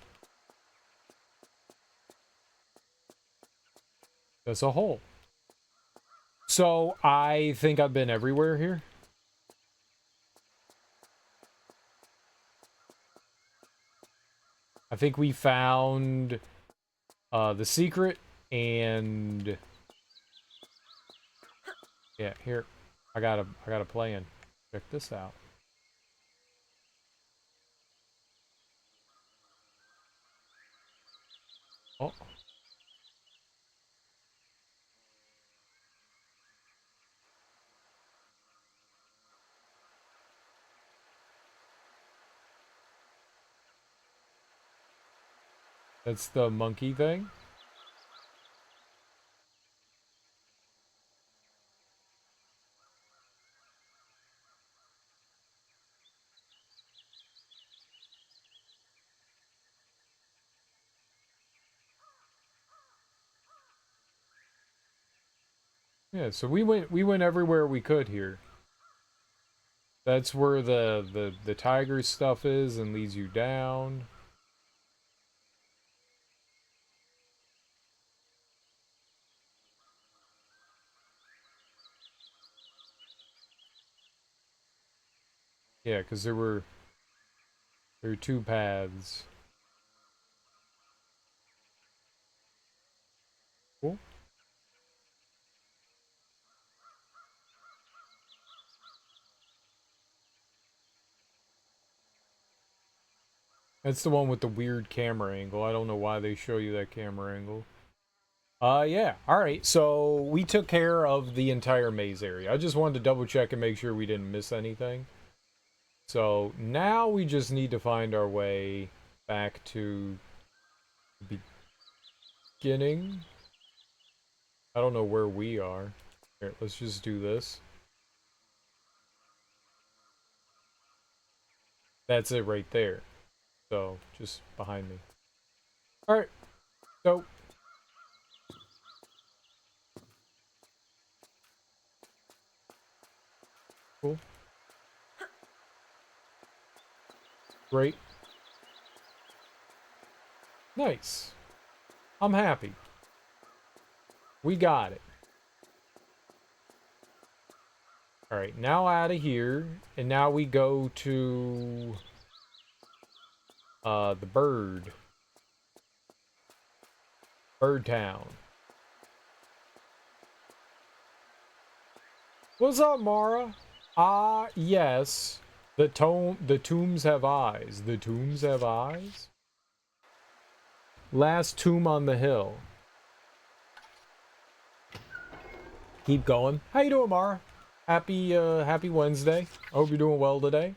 That's a hole. So, I think I've been everywhere here. I think we found the secret and yeah, here. I got a plan. Check this out. Oh. That's the monkey thing. Yeah, so we went everywhere we could here. That's where the tiger stuff is and leads you down. Yeah, because there were two paths. Cool. That's the one with the weird camera angle. I don't know why they show you that camera angle. Yeah. Alright, so we took care of the entire maze area. I just wanted to double check and make sure we didn't miss anything. So, now we just need to find our way back to the beginning. I don't know where we are. Here, let's just do this. That's it right there. So, just behind me. Alright. So. Cool. Great. Nice. I'm happy. We got it. Alright, now out of here. And now we go to... the bird. Bird Town. What's up, Mara? Ah, yes. The tombs have eyes. The tombs have eyes? Last tomb on the hill. Keep going. How you doing, Mara? Happy Wednesday. I hope you're doing well today.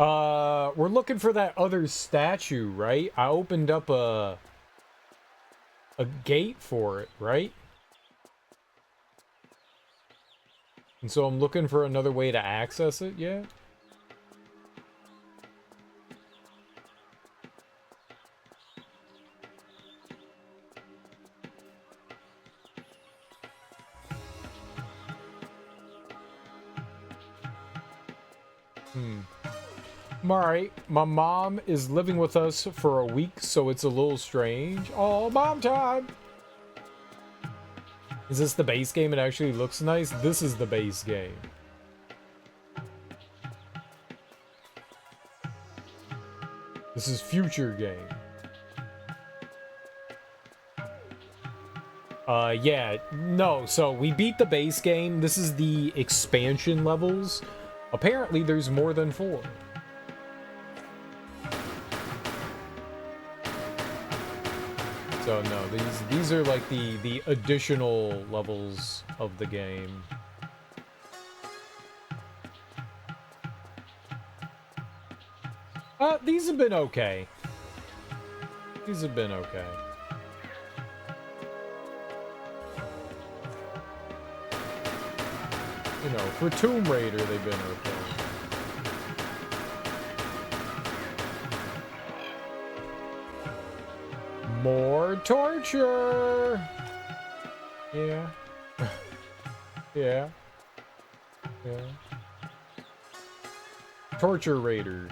We're looking for that other statue, right? I opened up a gate for it, right? And so I'm looking for another way to access it, yeah? Alright, my mom is living with us for a week, so it's a little strange. Oh, mom time! Is this the base game? It actually looks nice. This is the base game. This is future game. Yeah, no, so we beat the base game. This is the expansion levels. Apparently there's more than 4. So no, these are like the additional levels of the game. These have been okay. These have been okay. You know, for Tomb Raider, they've been okay. More torture! Yeah. Yeah. Yeah. Torture Raider.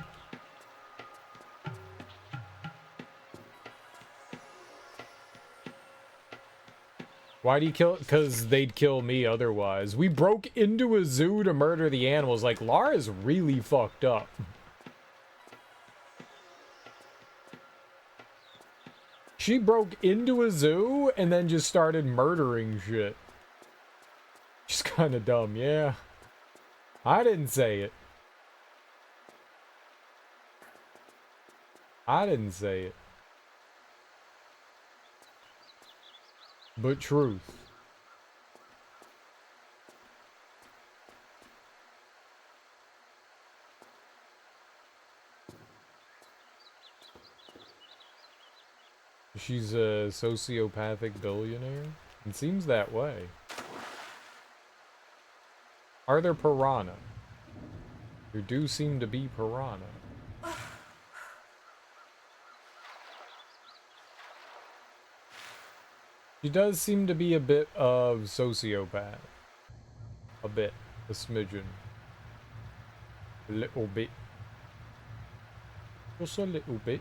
Why do you kill it? Because they'd kill me otherwise. We broke into a zoo to murder the animals. Like, Lara's really fucked up. She broke into a zoo and then just started murdering shit. She's kind of dumb, yeah. I didn't say it. I didn't say it. But truth. She's a sociopathic billionaire? It seems that way. Are there piranha? There do seem to be piranha. She does seem to be a bit of sociopath. A bit. A smidgen. A little bit. Just a little bit.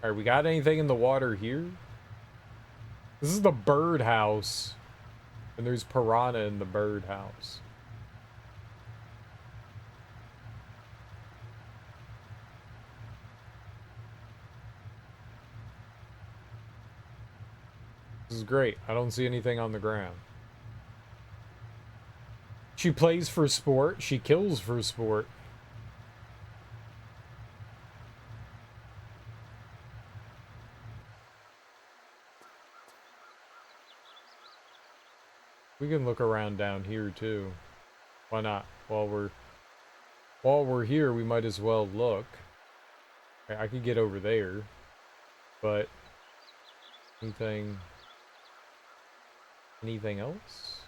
Alright, we got anything in the water here? This is the birdhouse. And there's piranha in the birdhouse. This is great. I don't see anything on the ground. She plays for sport. She kills for sport. We can look around down here too. Why not? While we're here, we might as well look. I could get over there, but anything else?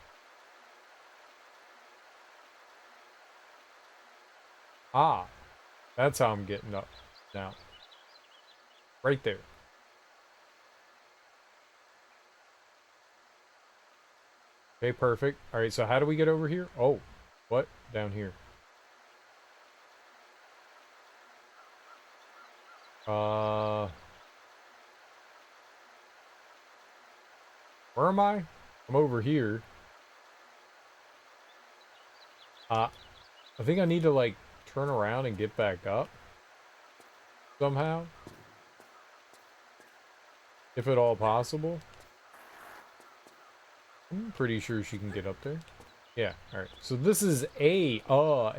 Ah, that's how I'm getting up now. Right there. Okay, perfect. All right, so how do we get over here? Oh, what? Down here. Where am I? I'm over here. I think I need to, like, turn around and get back up. Somehow. If at all possible. I'm pretty sure she can get up there. Yeah, alright. So this is a way out.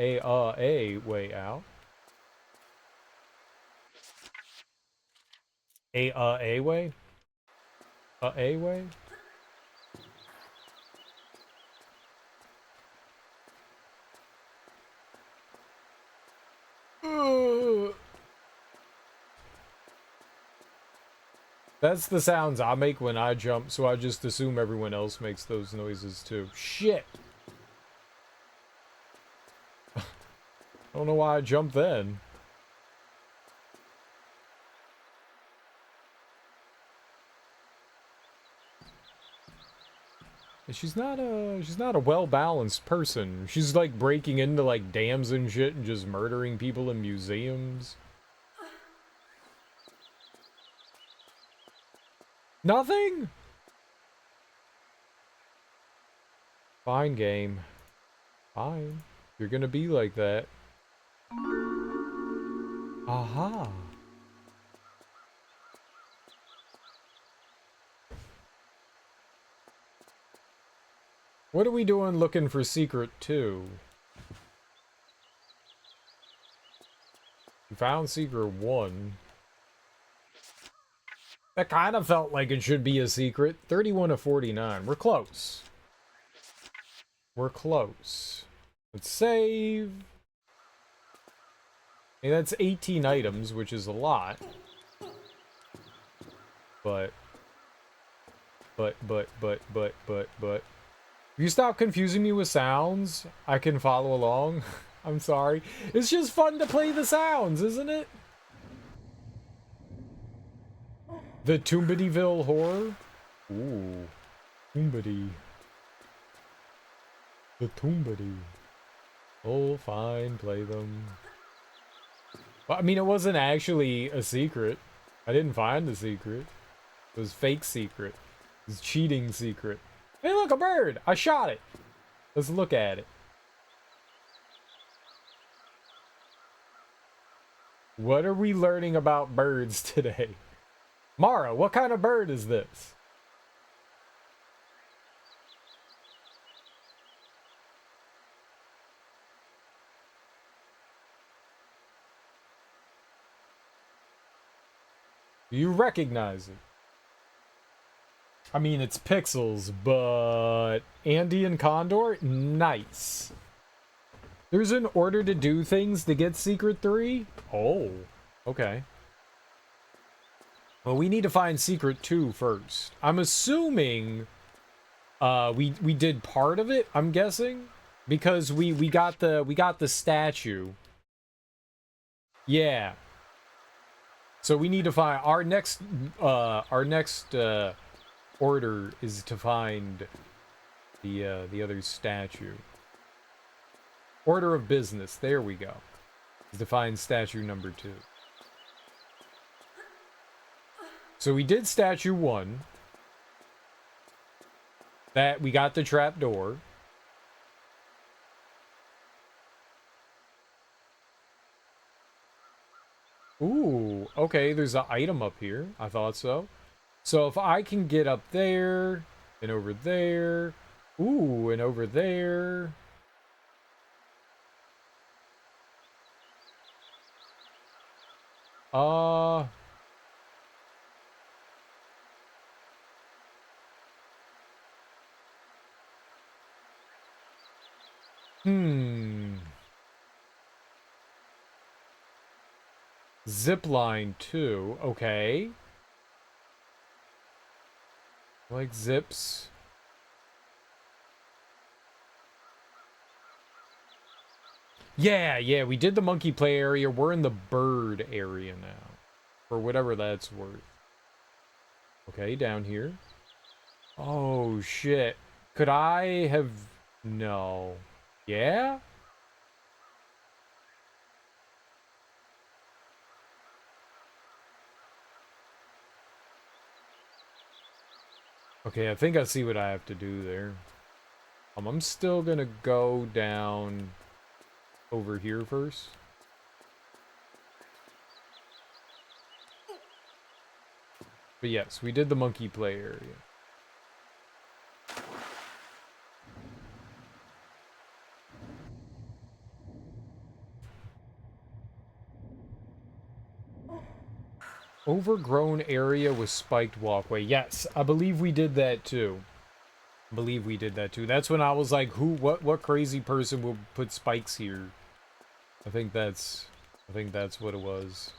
A way? A way? That's the sounds I make when I jump, so I just assume everyone else makes those noises too. Shit! I don't know why I jumped then. She's not a well-balanced person. She's like breaking into like dams and shit and just murdering people in museums. Nothing? Fine, game. Fine. You're gonna be like that. Aha. What are we doing looking for secret 2? We found secret 1. That kind of felt like it should be a secret. 31 of 49. We're close. We're close. Let's save. Hey, that's 18 items, which is a lot. But. If you stop confusing me with sounds, I can follow along. I'm sorry. It's just fun to play the sounds, isn't it? The Toombityville horror? Ooh. Toombity. The Toombity. Oh, fine, play them. Well, I mean, it wasn't actually a secret. I didn't find the secret. It was fake secret. It was cheating secret. Hey, look, a bird! I shot it! Let's look at it. What are we learning about birds today? Mara, what kind of bird is this? Do you recognize it? I mean, it's pixels, but Andean Condor? Nice. There's an order to do things to get Secret 3? Oh, okay. Well, we need to find Secret 2 first. I'm assuming we did part of it, I'm guessing, because we got the statue. Yeah. So we need to find our next order is to find the other statue. Order of business. There we go. Is to find statue number 2. So we did statue 1. That we got the trap door. Ooh, okay, there's an item up here. I thought so. So if I can get up there, and over there, ooh, and over there. Zipline too, okay. Like zips. Yeah, we did the monkey play area. We're in the bird area now. For whatever that's worth. Okay, down here. Oh, shit. Could I have... No. Yeah? Okay, I think I see what I have to do there. I'm still gonna go down over here first. But yes, we did the monkey play area. Overgrown area with spiked walkway. Yes, I believe we did that too. That's when I was like, what crazy person will put spikes here? I think that's I think that's what it was.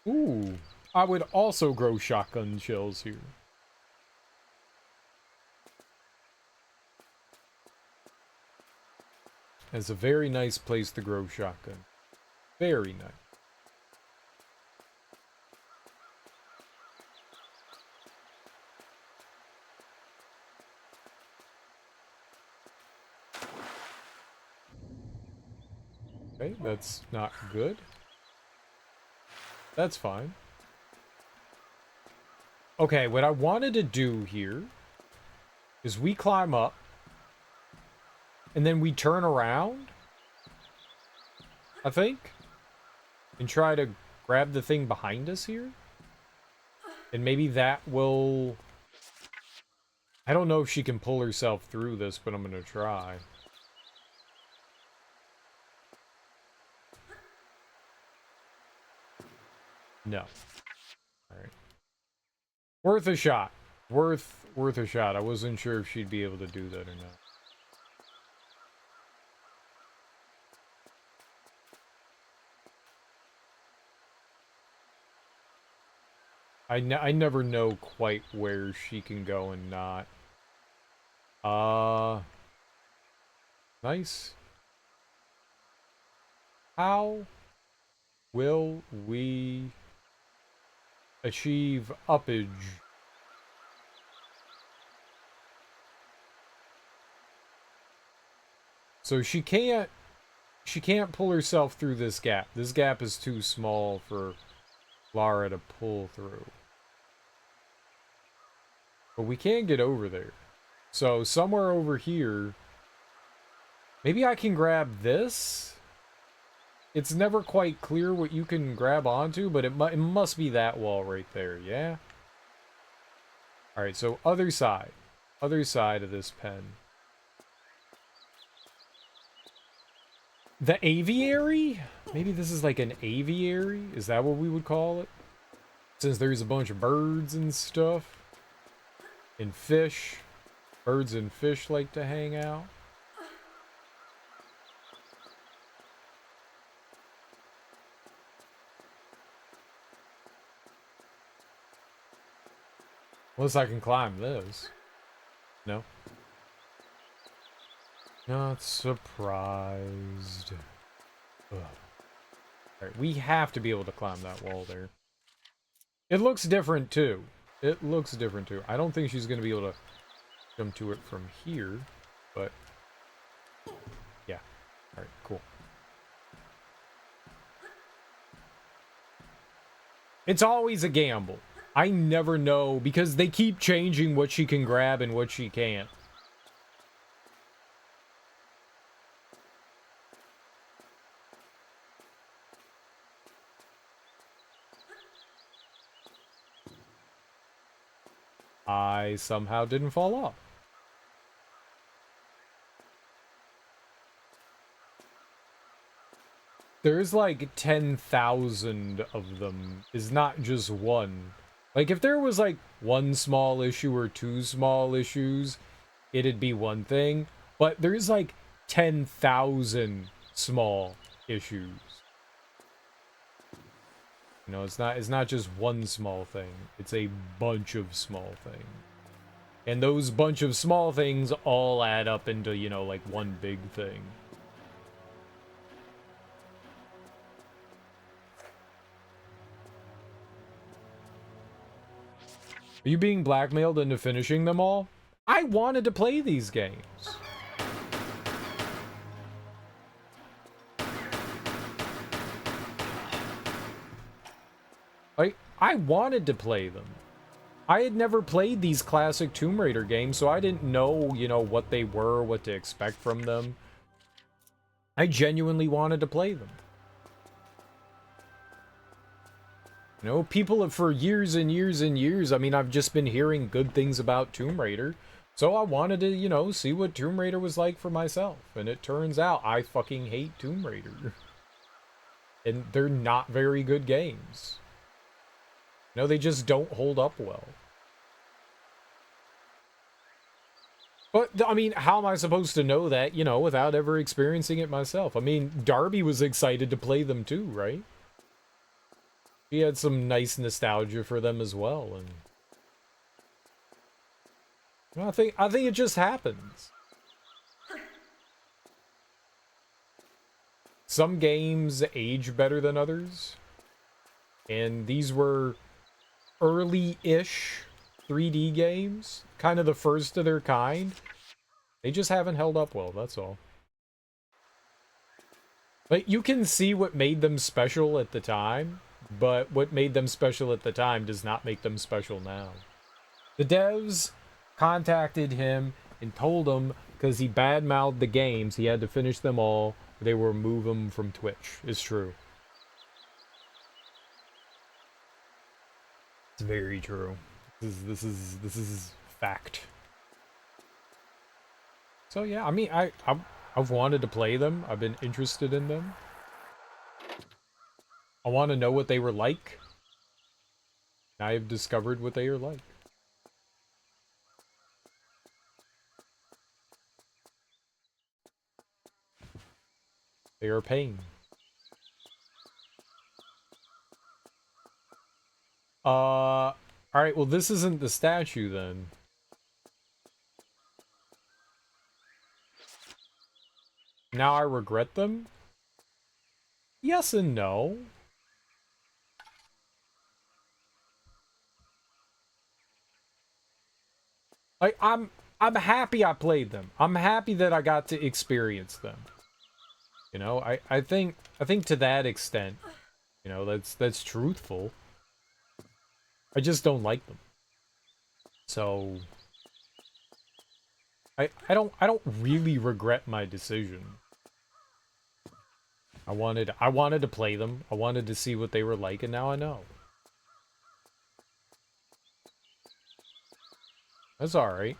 Ooh, I would also grow shotgun shells here. It's a very nice place to grow shotgun. Very nice. Okay, that's not good. That's fine. Okay, what I wanted to do here is we climb up and then we turn around, I think, and try to grab the thing behind us here. And maybe that will... I don't know if she can pull herself through this, but I'm gonna try. No. Alright. Worth a shot. Worth a shot. I wasn't sure if she'd be able to do that or not. I never know quite where she can go and not. Nice. How will we achieve uppage? So she can't pull herself through this gap. This gap is too small for Lara to pull through. But we can get over there. So somewhere over here, maybe I can grab this? It's never quite clear what you can grab onto, but it must be that wall right there, yeah? Alright, so other side. Other side of this pen. The aviary? Maybe this is like an aviary? Is that what we would call it? Since there's a bunch of birds and stuff. And fish. Birds and fish like to hang out. Unless I can climb this. No. Not surprised. Alright, we have to be able to climb that wall there. It looks different too. It looks different too. I don't think she's going to be able to jump to it from here, but yeah. Alright, cool. It's always a gamble. I never know because they keep changing what she can grab and what she can't. I somehow didn't fall off. There's like 10,000 of them. Is not just one. Like if there was like one small issue or two small issues, it'd be one thing. But there's like 10,000 small issues. You know, it's not just one small thing. It's a bunch of small things. And those bunch of small things all add up into, you know, like one big thing. Are you being blackmailed into finishing them all? I wanted to play these games. Like, I wanted to play them. I had never played these classic Tomb Raider games, so I didn't know, you know, what they were, what to expect from them. I genuinely wanted to play them. You know, people have, for years and years and years, I mean, I've just been hearing good things about Tomb Raider. So I wanted to, you know, see what Tomb Raider was like for myself. And it turns out I fucking hate Tomb Raider. And they're not very good games. No, they just don't hold up well. But, I mean, how am I supposed to know that, you know, without ever experiencing it myself? I mean, Darby was excited to play them too, right? He had some nice nostalgia for them as well, and I think it just happens. Some games age better than others, and these were early-ish 3D games, kind of the first of their kind. They just haven't held up well, that's all. But you can see what made them special at the time, but what made them special at the time does not make them special now. The devs contacted him and told him because he badmouthed the games, he had to finish them all, they will remove him from Twitch. It's true. It's very true. This is fact. So yeah, I mean, I've wanted to play them. I've been interested in them. I want to know what they were like. I've discovered what they are like. They are pain. Alright, well this isn't the statue then. Now I regret them? Yes and no. Like, I'm happy I played them. I'm happy that I got to experience them. You know, I think to that extent, you know, that's truthful. I just don't like them. So I don't really regret my decision. I wanted to play them. I wanted to see what they were like, and now I know. That's all right.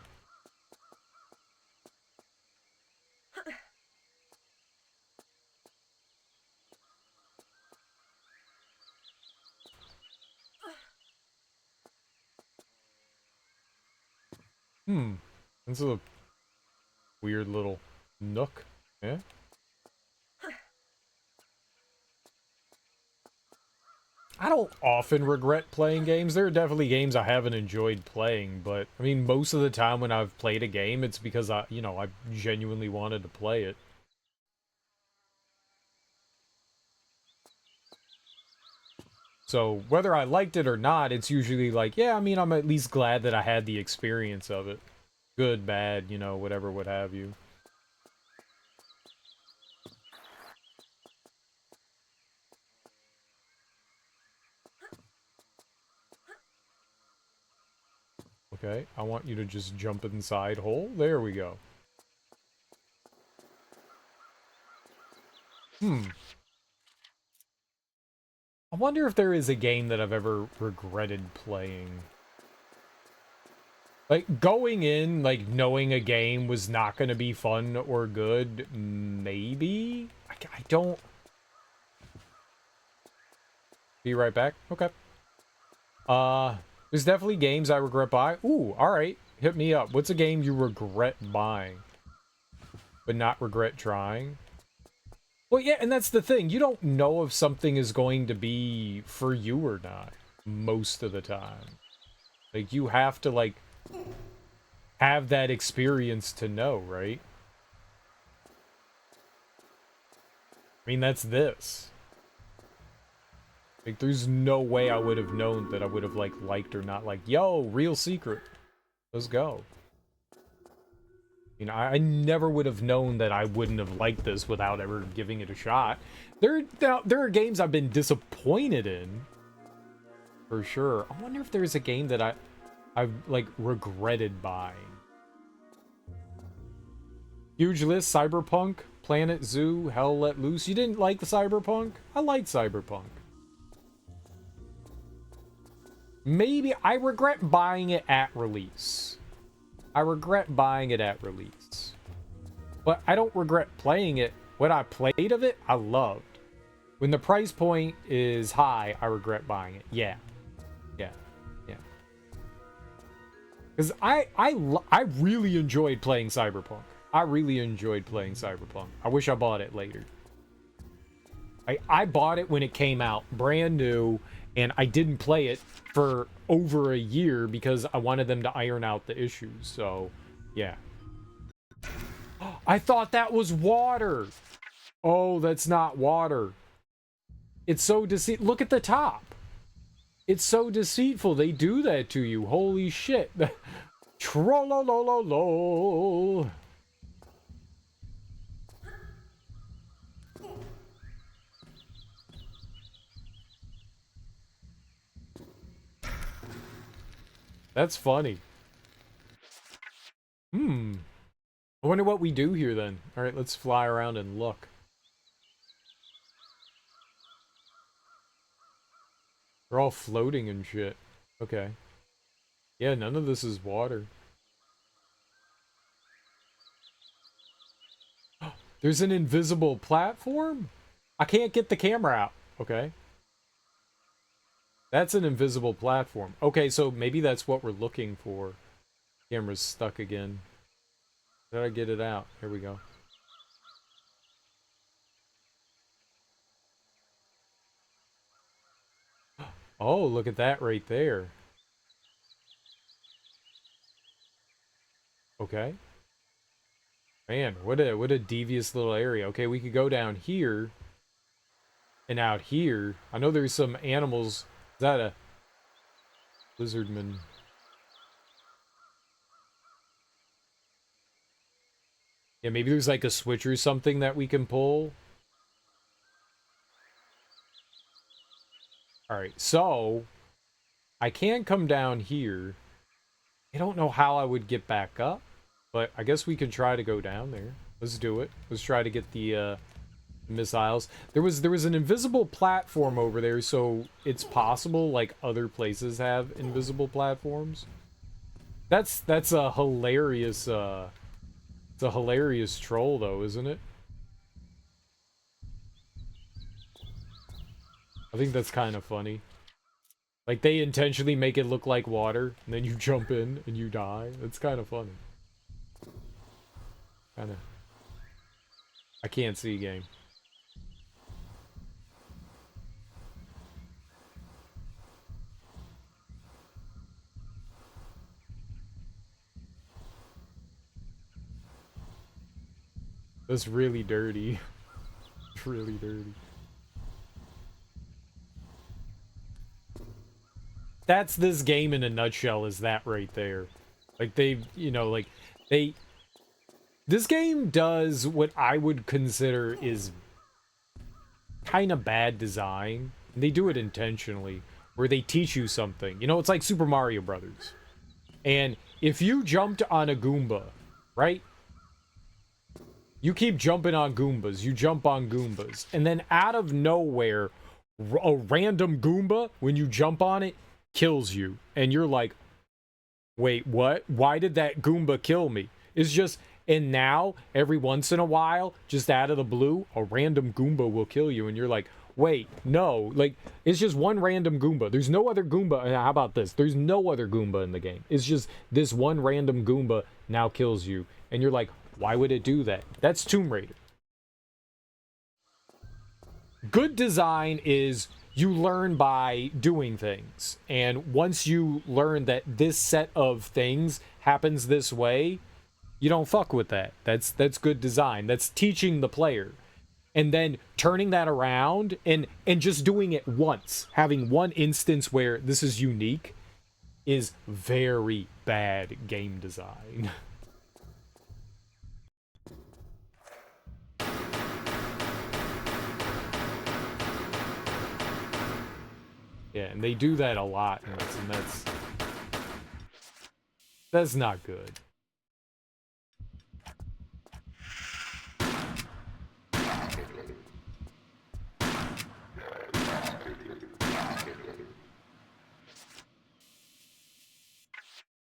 This is a weird little nook. Yeah. I don't often regret playing games. There are definitely games I haven't enjoyed playing, but I mean, most of the time when I've played a game, it's because I genuinely wanted to play it. So whether I liked it or not, it's usually like, yeah, I mean, I'm at least glad that I had the experience of it. Good, bad, you know, whatever, what have you. Okay, I want you to just jump inside hole. There we go. I wonder if there is a game that I've ever regretted playing. Like, going in, like, knowing a game was not going to be fun or good, maybe? I don't... Be right back? Okay. There's definitely games I regret buying. Ooh, alright. Hit me up. What's a game you regret buying, but not regret trying? Well, yeah, and that's the thing. You don't know if something is going to be for you or not most of the time. Like, you have to, like, have that experience to know, right? I mean, that's this. Like, there's no way I would have known that I would have, like, liked or not liked. Yo, real secret. Let's go. You know, I never would have known that I wouldn't have liked this without ever giving it a shot. There are games I've been disappointed in, for sure. I wonder if there's a game that I've like regretted buying. Huge list: Cyberpunk, Planet Zoo, Hell Let Loose. You didn't like the Cyberpunk? I liked Cyberpunk. Maybe I regret buying it at release. I regret buying it at release. But I don't regret playing it. What I played of it, I loved. When the price point is high, I regret buying it. Yeah. Because I really enjoyed playing Cyberpunk. I really enjoyed playing Cyberpunk. I wish I bought it later. I bought it when it came out, brand new, and I didn't play it for over a year because I wanted them to iron out the issues. So, yeah. I thought that was water. Oh, that's not water. It's so deceitful. Look at the top. It's so deceitful. They do that to you. Holy shit. Trollolololo. That's funny. I wonder what we do here then. Alright, let's fly around and look. They're all floating and shit. Okay. Yeah, none of this is water. There's an invisible platform? I can't get the camera out. Okay. That's an invisible platform. Okay, so maybe that's what we're looking for. Camera's stuck again. Did I get it out? Here we go. Oh, look at that right there. Okay. Man, what a devious little area. Okay, we could go down here and out here. I know there's some animals. Is that a lizardman? Yeah, maybe there's like a switch or something that we can pull. Alright, so I can come down here. I don't know how I would get back up, but I guess we can try to go down there. Let's do it. Let's try to get the missiles. There was an invisible platform over there, so it's possible like other places have invisible platforms. That's a hilarious it's a hilarious troll though, isn't it? I think that's kind of funny. Like they intentionally make it look like water and then you jump in and you die. That's kind of funny. Kind of. I can't see game. That's really dirty. It's really dirty. That's this game in a nutshell, is that right there. Like they, you know, like they... This game does what I would consider is kind of bad design. And they do it intentionally, where they teach you something. You know, it's like Super Mario Brothers. And if you jumped on a Goomba, right? You keep jumping on Goombas, you jump on Goombas, and then out of nowhere, a random Goomba, when you jump on it, kills you. And you're like, wait, what? Why did that Goomba kill me? It's just, and now, every once in a while, just out of the blue, a random Goomba will kill you, and you're like, wait, no, like, it's just one random Goomba. There's no other Goomba. How about this? There's no other Goomba in the game. It's just this one random Goomba now kills you, and you're like, why would it do that? That's Tomb Raider. Good design is you learn by doing things. And once you learn that this set of things happens this way, you don't fuck with that. That's good design. That's teaching the player. And then turning that around and just doing it once, having one instance where this is unique, is very bad game design. Yeah, and they do that a lot, and that's not good.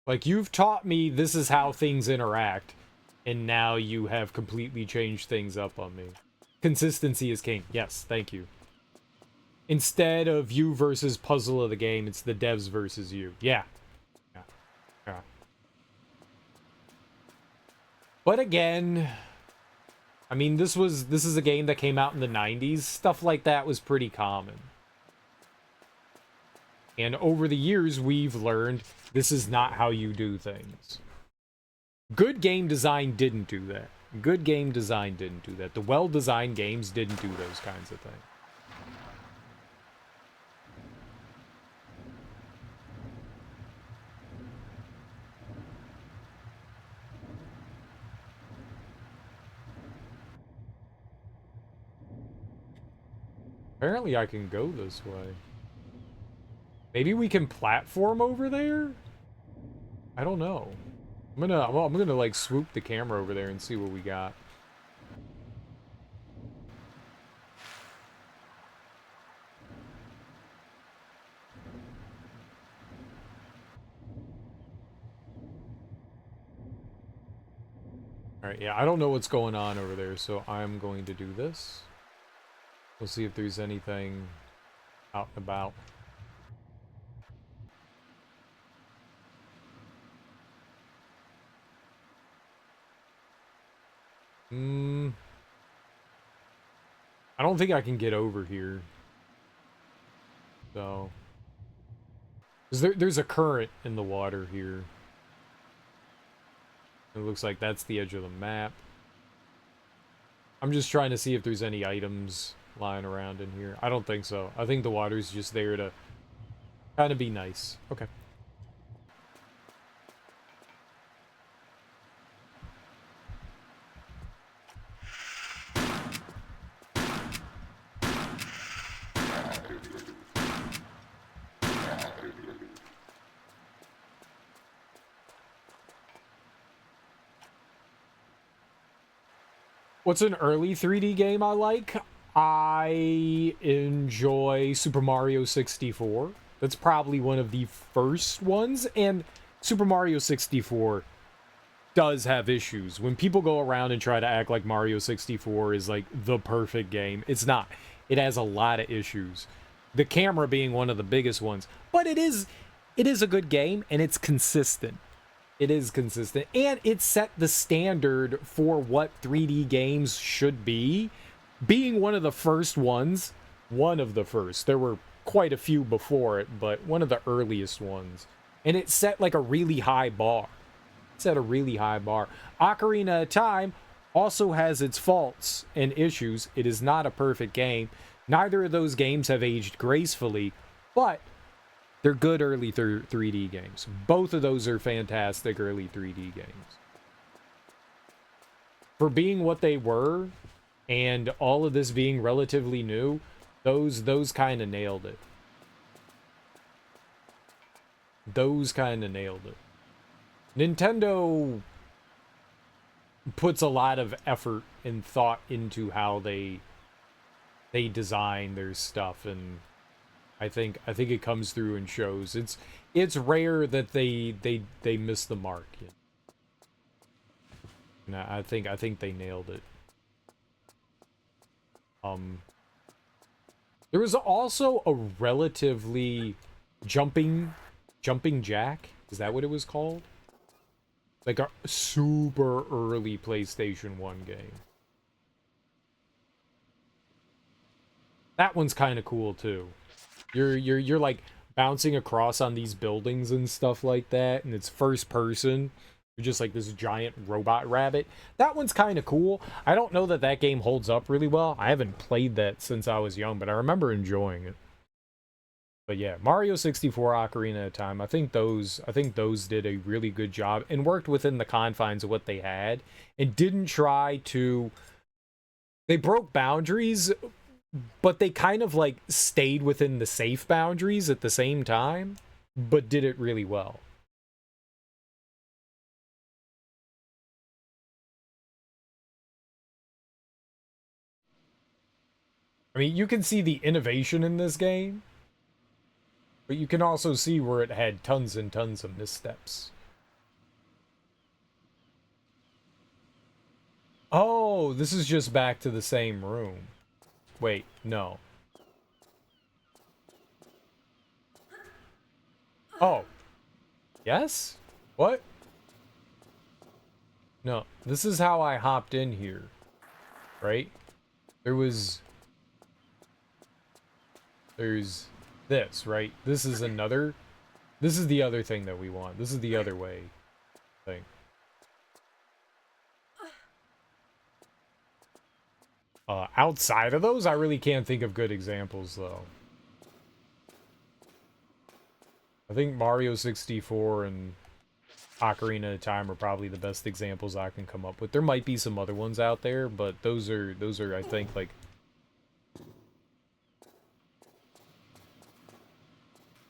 Like, you've taught me this is how things interact, and now you have completely changed things up on me. Consistency is king. Yes, thank you. Instead of you versus puzzle of the game, it's the devs versus you. Yeah. Yeah. But again, I mean, this is a game that came out in the 90s. Stuff like that was pretty common. And over the years, we've learned this is not how you do things. Good game design didn't do that. Good game design didn't do that. The well-designed games didn't do those kinds of things. Apparently I can go this way. Maybe we can platform over there? I don't know. I'm gonna like swoop the camera over there and see what we got. Alright, yeah, I don't know what's going on over there, so I'm going to do this. We'll see if there's anything out and about. I don't think I can get over here. So... There's a current in the water here. It looks like that's the edge of the map. I'm just trying to see if there's any items lying around in here. I don't think so. I think the water's just there to kind of be nice. Okay. What's an early 3D game I like? I enjoy Super Mario 64. That's probably one of the first ones, and Super Mario 64 does have issues. When people go around and try to act like Mario 64 is like the perfect game, it's not. It has a lot of issues. The camera being one of the biggest ones, but it is a good game, and it's consistent. It is consistent, and it set the standard for what 3D games should be. Being one of the first ones, there were quite a few before it, but one of the earliest ones. And it set like a really high bar. It set a really high bar. Ocarina of Time also has its faults and issues. It is not a perfect game. Neither of those games have aged gracefully, but they're good early 3D games. Both of those are fantastic early 3D games. For being what they were, and all of this being relatively new, those kind of nailed it. Those kind of nailed it. Nintendo puts a lot of effort and thought into how they design their stuff, and I think it comes through and shows. It's rare that they miss the mark. And I think they nailed it. There was also a relatively jumping jack. Is that what it was called? Like a super early PlayStation 1 game. That one's kind of cool too. You're like bouncing across on these buildings and stuff like that, and it's first person. You're just like this giant robot rabbit. That one's kind of cool. I don't know that game holds up really well. I haven't played that since I was young, but I remember enjoying it. But yeah, Mario 64, Ocarina of Time, I think those did a really good job and worked within the confines of what they had and didn't try to... They broke boundaries, but they kind of like stayed within the safe boundaries at the same time, but did it really well. I mean, you can see the innovation in this game, but you can also see where it had tons and tons of missteps. Oh, this is just back to the same room. Wait, no. Oh. Yes? What? No, this is how I hopped in here, right? There's this, right? This is the other thing that we want. This is the other way thing. Outside of those, I really can't think of good examples, though. I think Mario 64 and Ocarina of Time are probably the best examples I can come up with. There might be some other ones out there, but those are I think like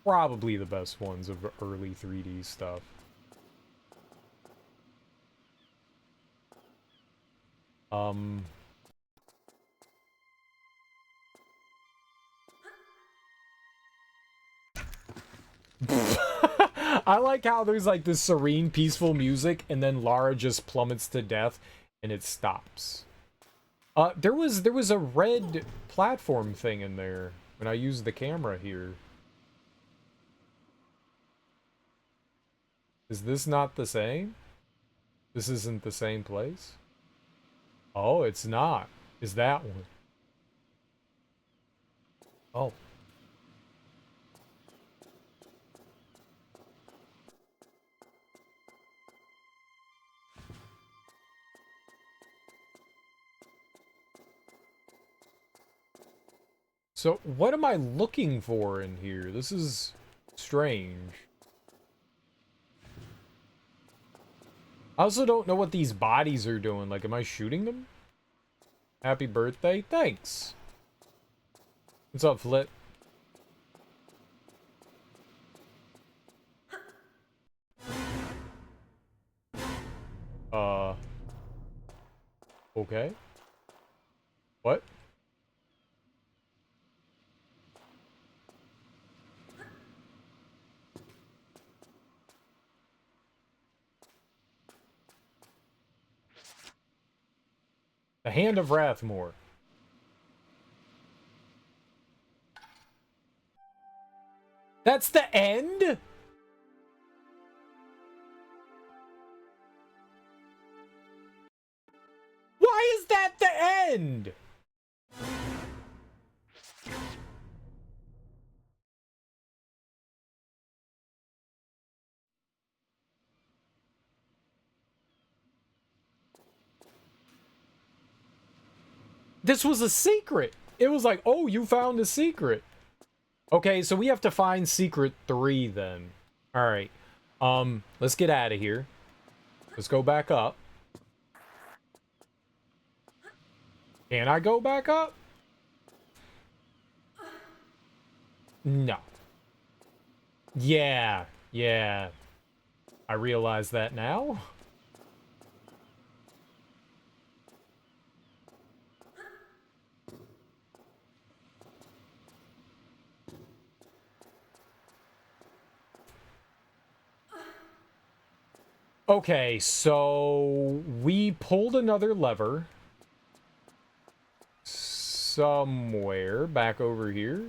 probably the best ones of early 3D stuff. I like how there's like this serene, peaceful music, and then Lara just plummets to death, and it stops. There was a red platform thing in there when I used the camera here. Is this not the same? This isn't the same place? Oh, it's not. Is that one? Oh. So, what am I looking for in here? This is strange. I also don't know what these bodies are doing. Like, am I shooting them? Happy birthday. Thanks. What's up, Flip? Okay. What? The Hand of Rathmore. That's the end? Why is that the end? This was a secret. It was like, oh, you found a secret. Okay, so we have to find secret 3 then. All right. Let's get out of here. Let's go back up. Can I go back up? No. Yeah. I realize that now. Okay, so we pulled another lever somewhere back over here.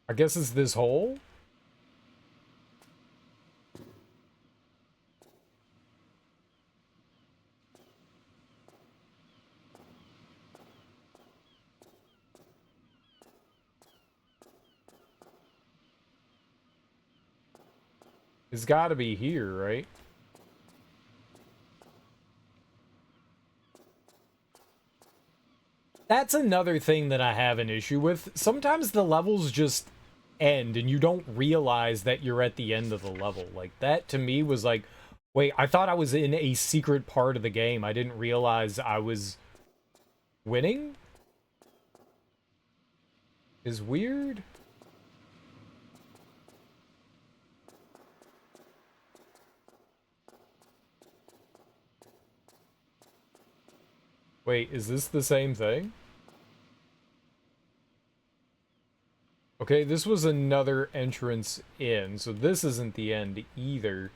I guess it's this hole. It's got to be here, right? That's another thing that I have an issue with. Sometimes the levels just end and you don't realize that you're at the end of the level. Like, that to me was like, wait, I thought I was in a secret part of the game. I didn't realize I was winning? Is weird. Wait, is this the same thing? Okay, this was another entrance in, so this isn't the end either.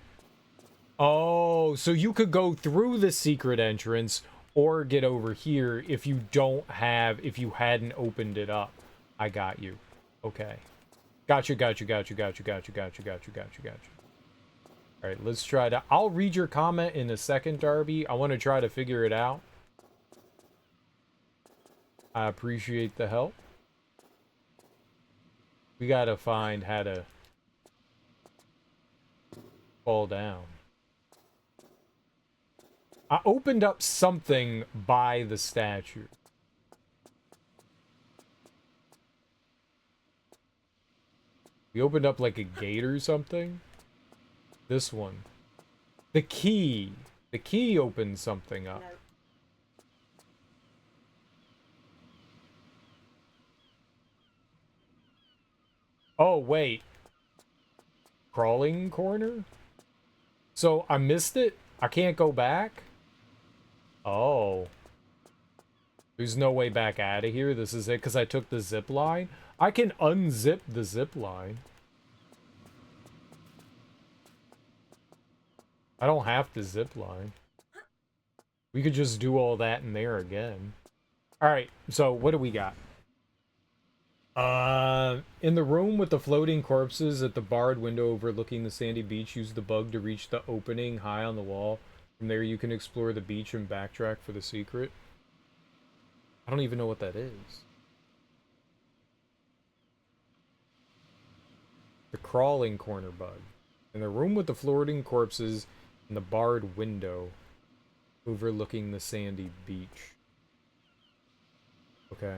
Oh, so you could go through the secret entrance, or get over here if you don't have, if you hadn't opened it up. I got you. Okay. Gotcha. Alright, let's try to... I'll read your comment in a second, Darby. I want to try to figure it out. I appreciate the help. We gotta find how to fall down. I opened up something by the statue. We opened up like a gate or something. This one. The key. The key opened something up. No. Oh, wait. Crawling corner? So I missed it? I can't go back? Oh. There's no way back out of here? This is it because I took the zip line? I can unzip the zip line. I don't have to zip line. We could just do all that in there again. Alright, so what do we got? In the room with the floating corpses at the barred window overlooking the sandy beach, use the bug to reach the opening high on the wall. From there you can explore the beach and backtrack for the secret. I don't even know what that is. The crawling corner bug. In the room with the floating corpses and the barred window overlooking the sandy beach. Okay.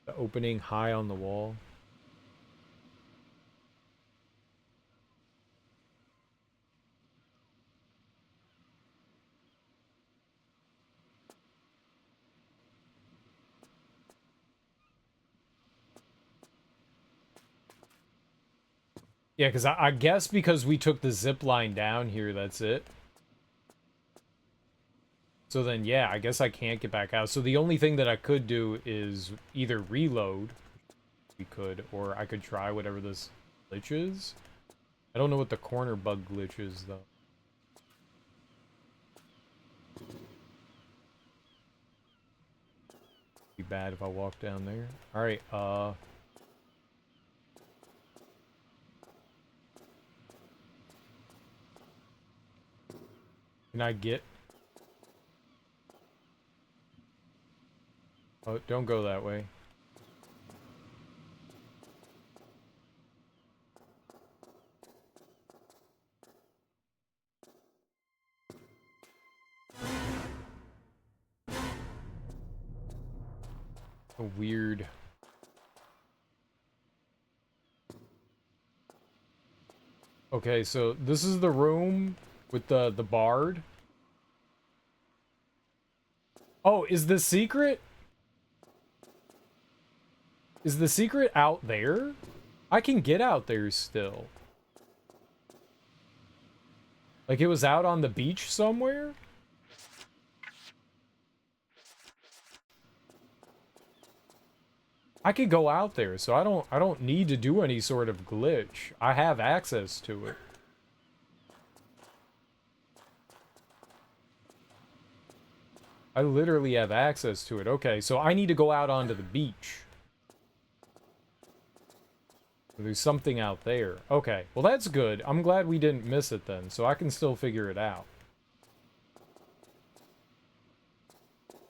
The opening high on the wall. Yeah, because I guess because we took the zip line down here, that's it. So then, yeah, I guess I can't get back out. So the only thing that I could do is either reload, we could, or I could try whatever this glitch is. I don't know what the corner bug glitch is, though. Be bad if I walk down there. Alright, can I get... Oh, don't go that way. A weird... Okay, so this is the room with the bard. Oh, is the secret? Is the secret out there? I can get out there still. Like it was out on the beach somewhere? I could go out there, so I don't need to do any sort of glitch. I have access to it. I literally have access to it. Okay, so I need to go out onto the beach. There's something out there. Okay, well that's good. I'm glad we didn't miss it then, so I can still figure it out.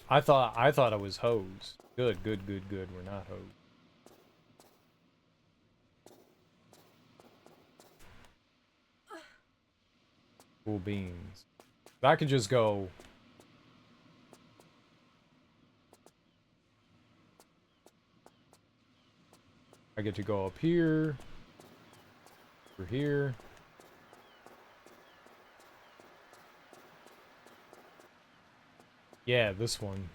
I thought I was hosed. Good. We're not hosed. Cool beans. I could just go... I get to go up here. Over here. Yeah, this one.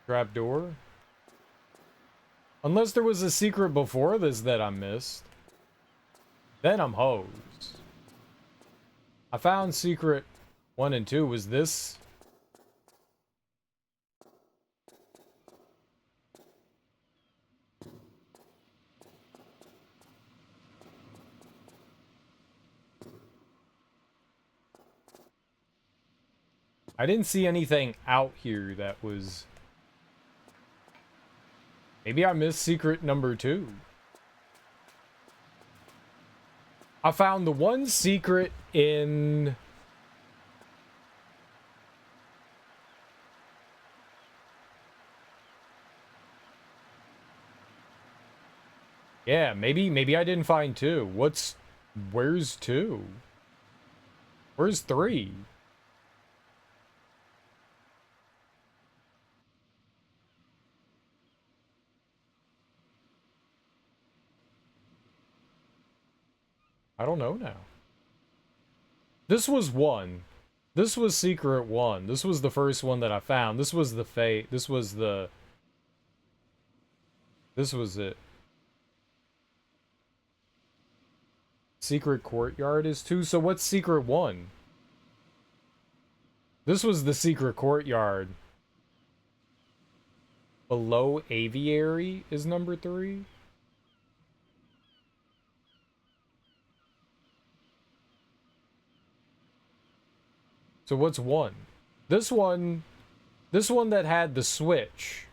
Trapdoor? Unless there was a secret before this that I missed. Then I'm hosed. I found secret 1 and 2. Was this... I didn't see anything out here that was... Maybe I missed secret number 2. I found the one secret in... Yeah, maybe I didn't find 2. Where's 2? Where's 3? I don't know now. This was 1. This was secret 1. This was the first one that I found. This was the fate. This was the... This was it. Secret courtyard is 2. So what's secret 1? This was the secret courtyard. Below aviary is number 3. So what's 1? This one that had the switch.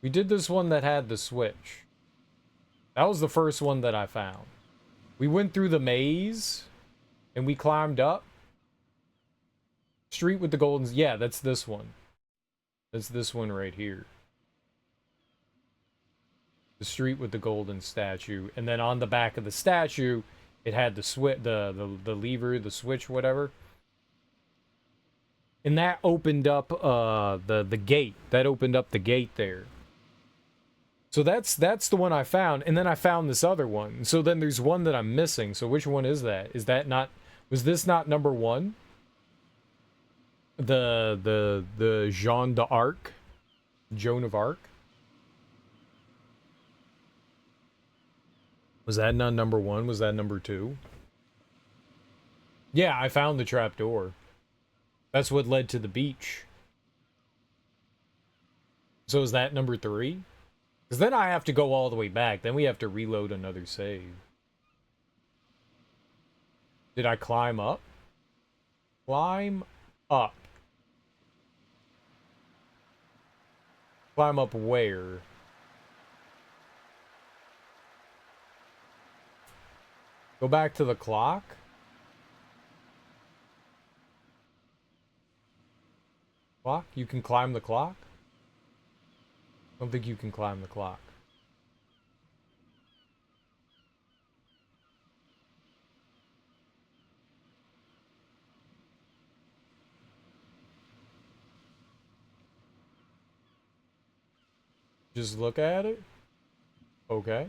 We did this one that had the switch. That was the first one that I found. We went through the maze and we climbed up. Street with the golden... Yeah, that's this one. That's this one right here. The street with the golden statue. And then on the back of the statue, it had the the lever, the switch, whatever. And that opened up the gate. That opened up the gate there. So that's the one I found, and then I found this other one. So then there's one that I'm missing. So which one is that? Is that not... Was this not number 1? The Jeanne d'Arc? Joan of Arc? Was that not number 1? Was that number 2? Yeah, I found the trapdoor. That's what led to the beach. So is that number 3? Because then I have to go all the way back. Then we have to reload another save. Did I climb up? Climb up. Climb up where? Go back to the clock? Clock? You can climb the clock? I don't think you can climb the clock. Just look at it? Okay.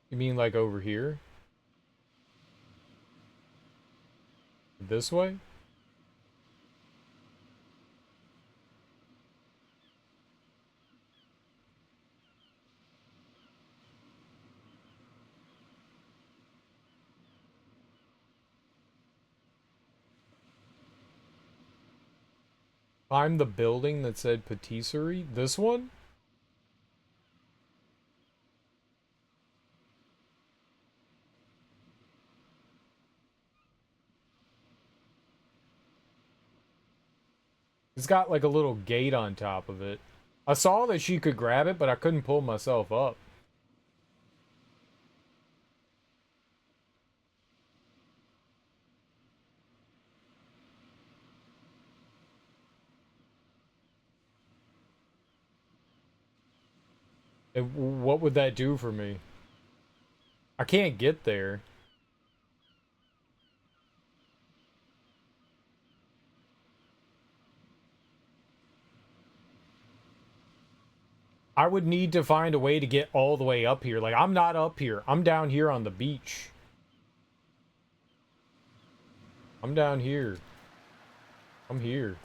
You mean like over here? This way? Climb the building that said patisserie? This one? It's got like a little gate on top of it. I saw that she could grab it, but I couldn't pull myself up. What would that do for me? I can't get there. I would need to find a way to get all the way up here. Like, I'm not up here. I'm down here on the beach. I'm down here. I'm here.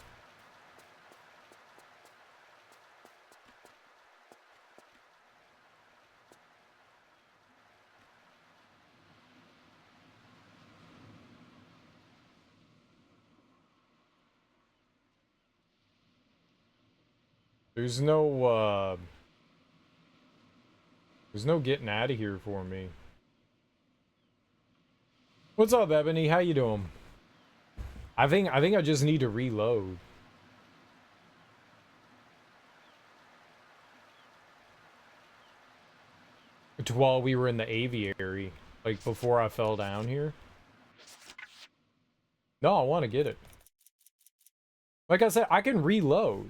There's no getting out of here for me. What's up, Ebony? How you doing? I think I just need to reload. To while we were in the aviary, like before I fell down here. No, I want to get it. Like I said, I can reload.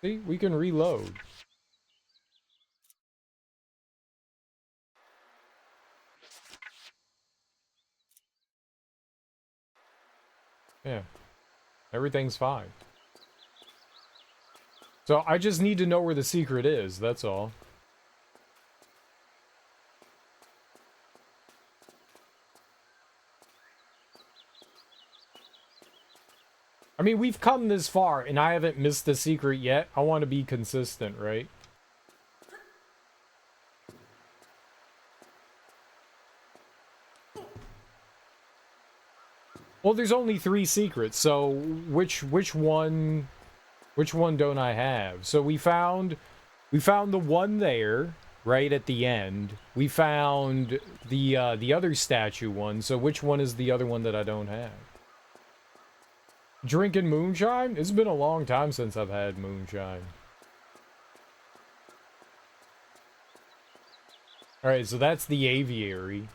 See, we can reload. Yeah, everything's fine. So I just need to know where the secret is, that's all. I mean, we've come this far, and I haven't missed the secret yet. I want to be consistent, right? Well, there's only 3 secrets, so which one don't I have? So we found the one there, right at the end. We found the other statue one, so which one is the other one that I don't have? Drinking moonshine? It's been a long time since I've had moonshine. Alright, so that's the aviary.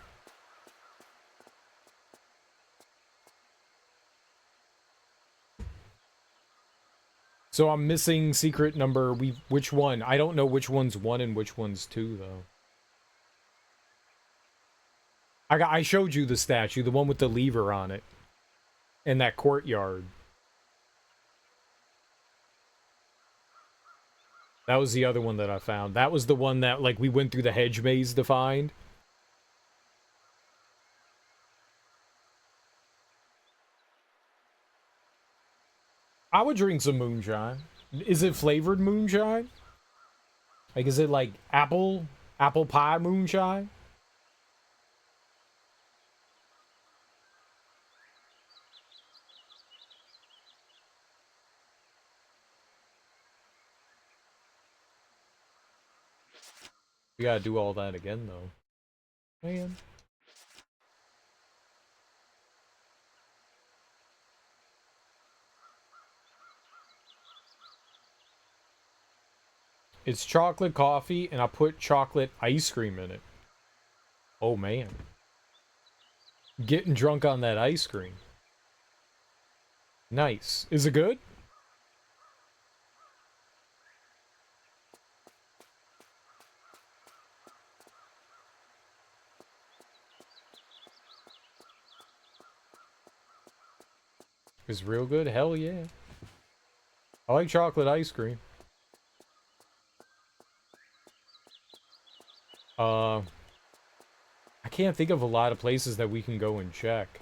So I'm missing secret number, which one? I don't know which one's 1 and which one's 2, though. I showed you the statue, the one with the lever on it. In that courtyard. That was the other one that I found. That was the one that, like, we went through the hedge maze to find. I would drink some moonshine. Is it flavored moonshine? Like, is it like apple pie moonshine? We gotta do all that again, though. Man. It's chocolate coffee, and I put chocolate ice cream in it. Oh, man. Getting drunk on that ice cream. Nice. Is it good? It's real good? Hell yeah. I like chocolate ice cream. I can't think of a lot of places that we can go and check.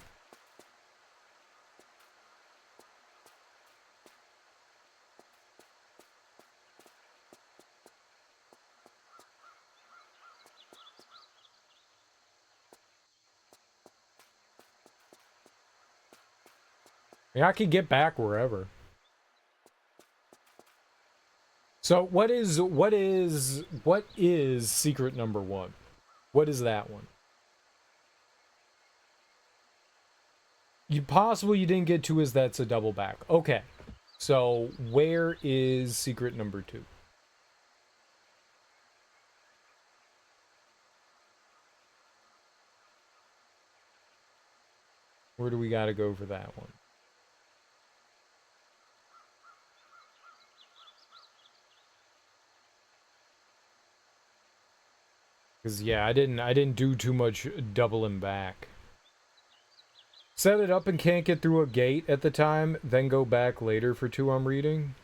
I mean, I could get back wherever. So what is secret number 1? What is that one? You didn't get to is that's a double back. Okay. So where is secret number 2? Where do we gotta go for that one? Because, yeah, I didn't do too much doubling back. Set it up and can't get through a gate at the time, then go back later for 2 I'm reading.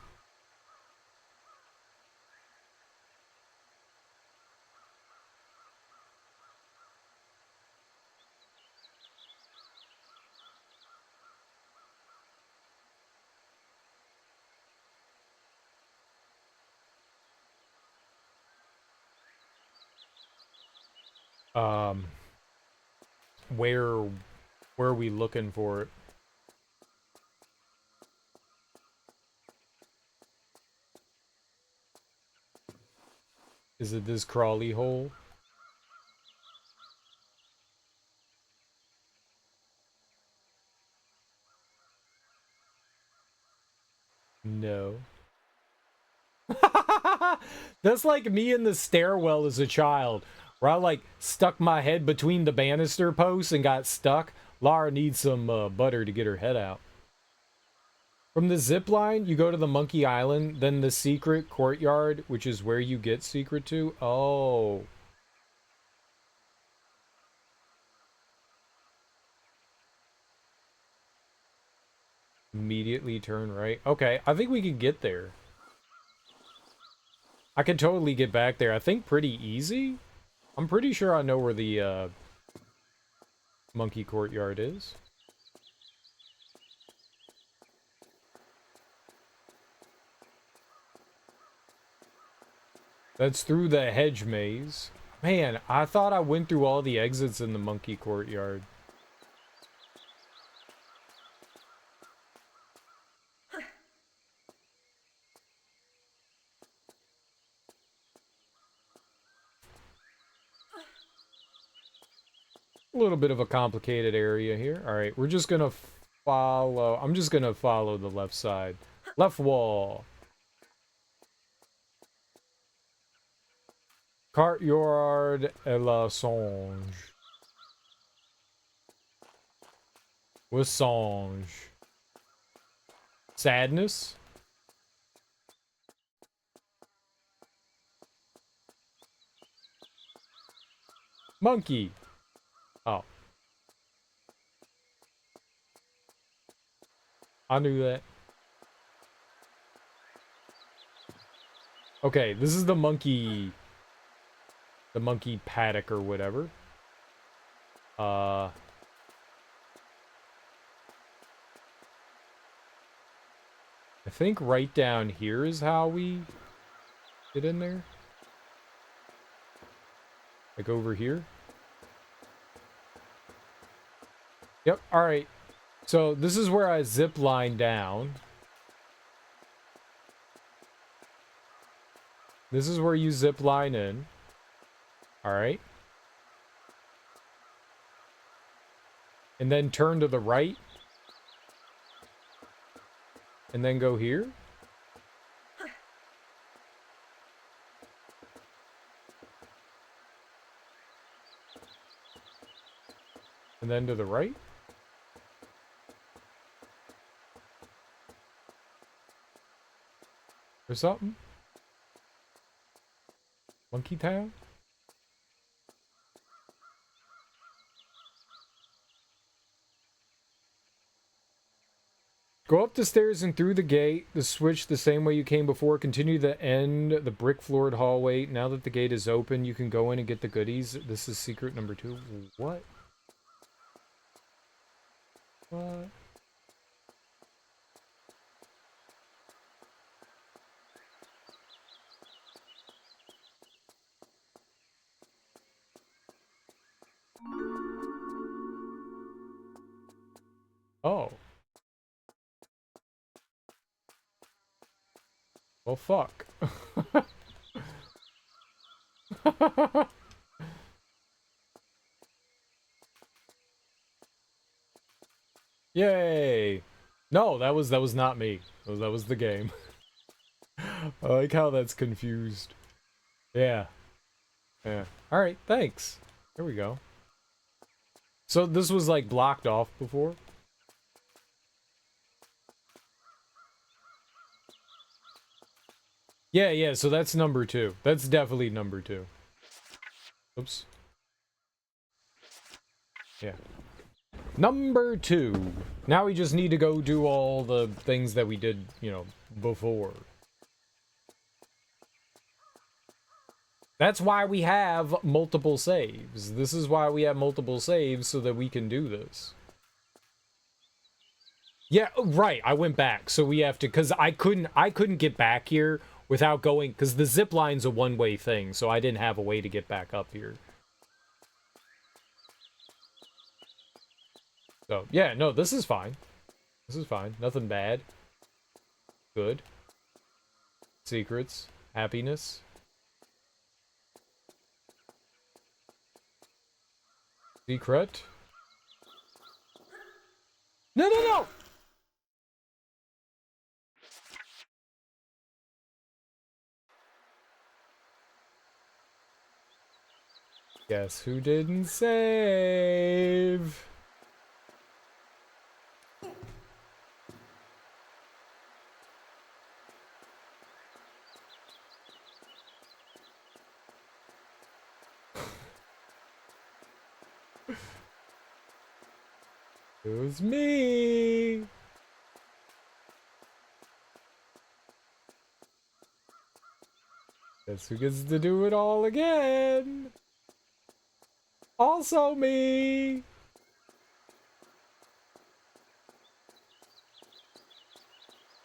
Where are we looking for it? Is it this crawly hole? No. That's like me in the stairwell as a child, where I like stuck my head between the banister posts and got stuck. Lara needs some butter to get her head out. From the zip line, you go to the Monkey Island, then the secret courtyard, which is where you get secret to. Oh. Immediately turn right. Okay, I think we could get there. I can totally get back there. I think pretty easy. I'm pretty sure I know where the monkey courtyard is. That's through the hedge maze. Man, I thought I went through all the exits in the monkey courtyard. A little bit of a complicated area here. All right, we're just gonna follow. I'm just gonna follow the left side. Left wall. Courtyard et la songe. With songe. Sadness. Monkey. Oh. I knew that. Okay, this is the monkey paddock or whatever. I think right down here is how we get in there. Like over here. Yep, alright. So this is where I zip line down. This is where you zip line in. Alright. And then turn to the right. And then go here. And then to the right. Or something. Monkey Town? Go up the stairs and through the gate. The switch the same way you came before. Continue the end, the brick-floored hallway. Now that the gate is open, you can go in and get the goodies. This is secret number 2. What? What? Oh. Well, fuck. Yay! No, that was not me. That was the game. I like how that's confused. Yeah. Yeah. Alright, thanks. There we go. So this was like blocked off before? Yeah, yeah, so that's number 2. That's definitely number 2. Oops. Yeah. Number 2. Now we just need to go do all the things that we did, you know, before. That's why we have multiple saves. This is why we have multiple saves, so that we can do this. Yeah, right, I went back, so we have to, because I couldn't get back here without going, because the zip line's a one-way thing, so I didn't have a way to get back up here. So, yeah, no, this is fine. This is fine. Nothing bad. Good. Secrets. Happiness. Secret. No, no, no! Guess who didn't save? It was me. Guess who gets to do it all again? Also me.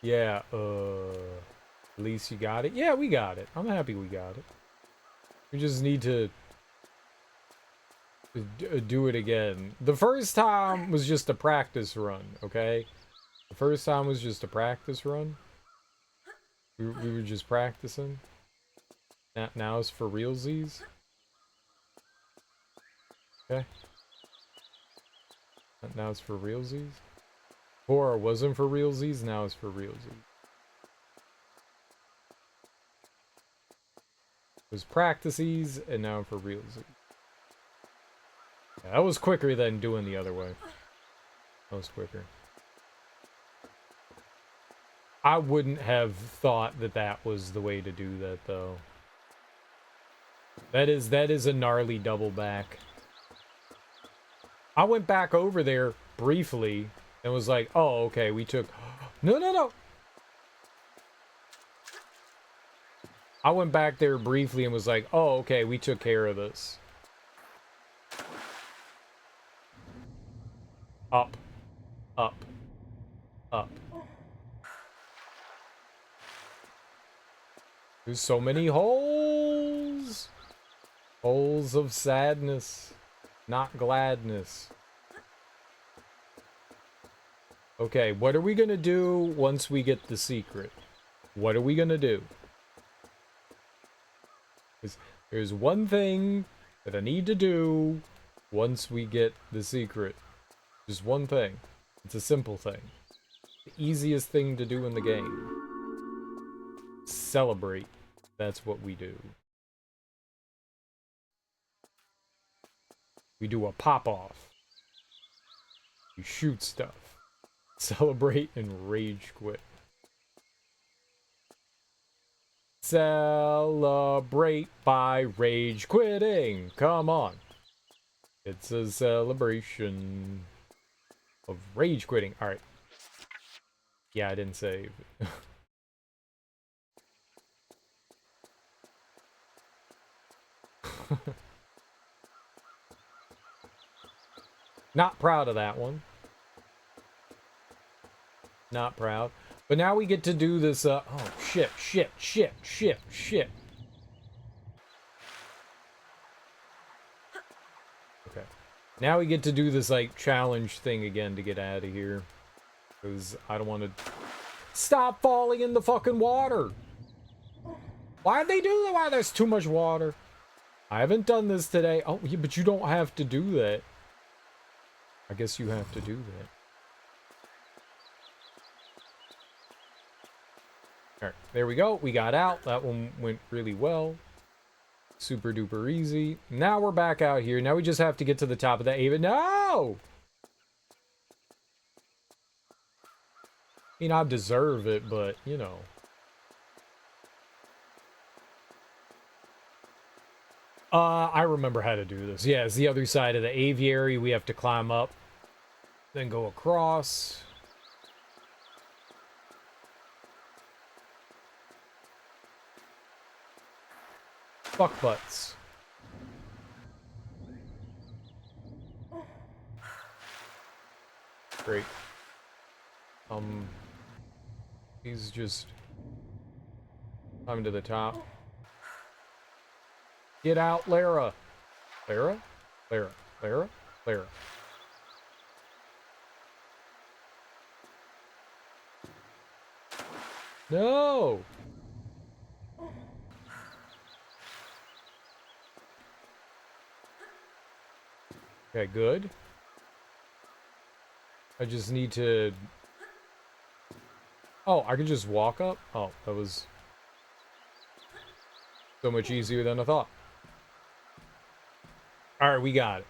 Yeah, at least you got it. Yeah, we got it. I'm happy we got it. We just need to do it again. The first time was just a practice run, okay? The first time was just a practice run. We were just practicing. Now it's for realsies. Okay. Now it's for realsies. Before it wasn't for realsies, now it's for realsies. It was practices, and now for realsies. Yeah, that was quicker than doing the other way. That was quicker. I wouldn't have thought that that was the way to do that, though. That is a gnarly double back. I went back over there briefly and was like, oh, okay, we took... No, no, no! I went back there briefly and was like, oh, okay, we took care of this. Up. Up. Up. There's so many holes! Holes of sadness, not gladness. Okay, what are we gonna do once we get the secret? What are we gonna do? There's one thing that I need to do once we get the secret. Just one thing. It's a simple thing. The easiest thing to do in the game. Celebrate. That's what we do. We do a pop-off. We shoot stuff. Celebrate and rage quit. Celebrate by rage quitting. Come on. It's a celebration of rage quitting. Alright. Yeah, I didn't save. Not proud of that one. Not proud. But now we get to do this, oh, shit. Okay. Now we get to do this, like, challenge thing again to get out of here. Because I don't want to... Stop falling in the fucking water! Why'd they do that? Why there's too much water? I haven't done this today. Oh, yeah, but you don't have to do that. I guess you have to do that. Alright, there we go. We got out. That one went really well. Super duper easy. Now we're back out here. Now we just have to get to the top of that haven. No! I mean, I deserve it, but, you know. I remember how to do this. Yeah, it's the other side of the aviary. We have to climb up, then go across. Fuck butts. Great. He's just climbing to the top. Get out, Lara. Lara? Lara. Lara? Lara. No! Okay, good. I just need to... Oh, I can just walk up? Oh, that was so much easier than I thought. Alright, we got it.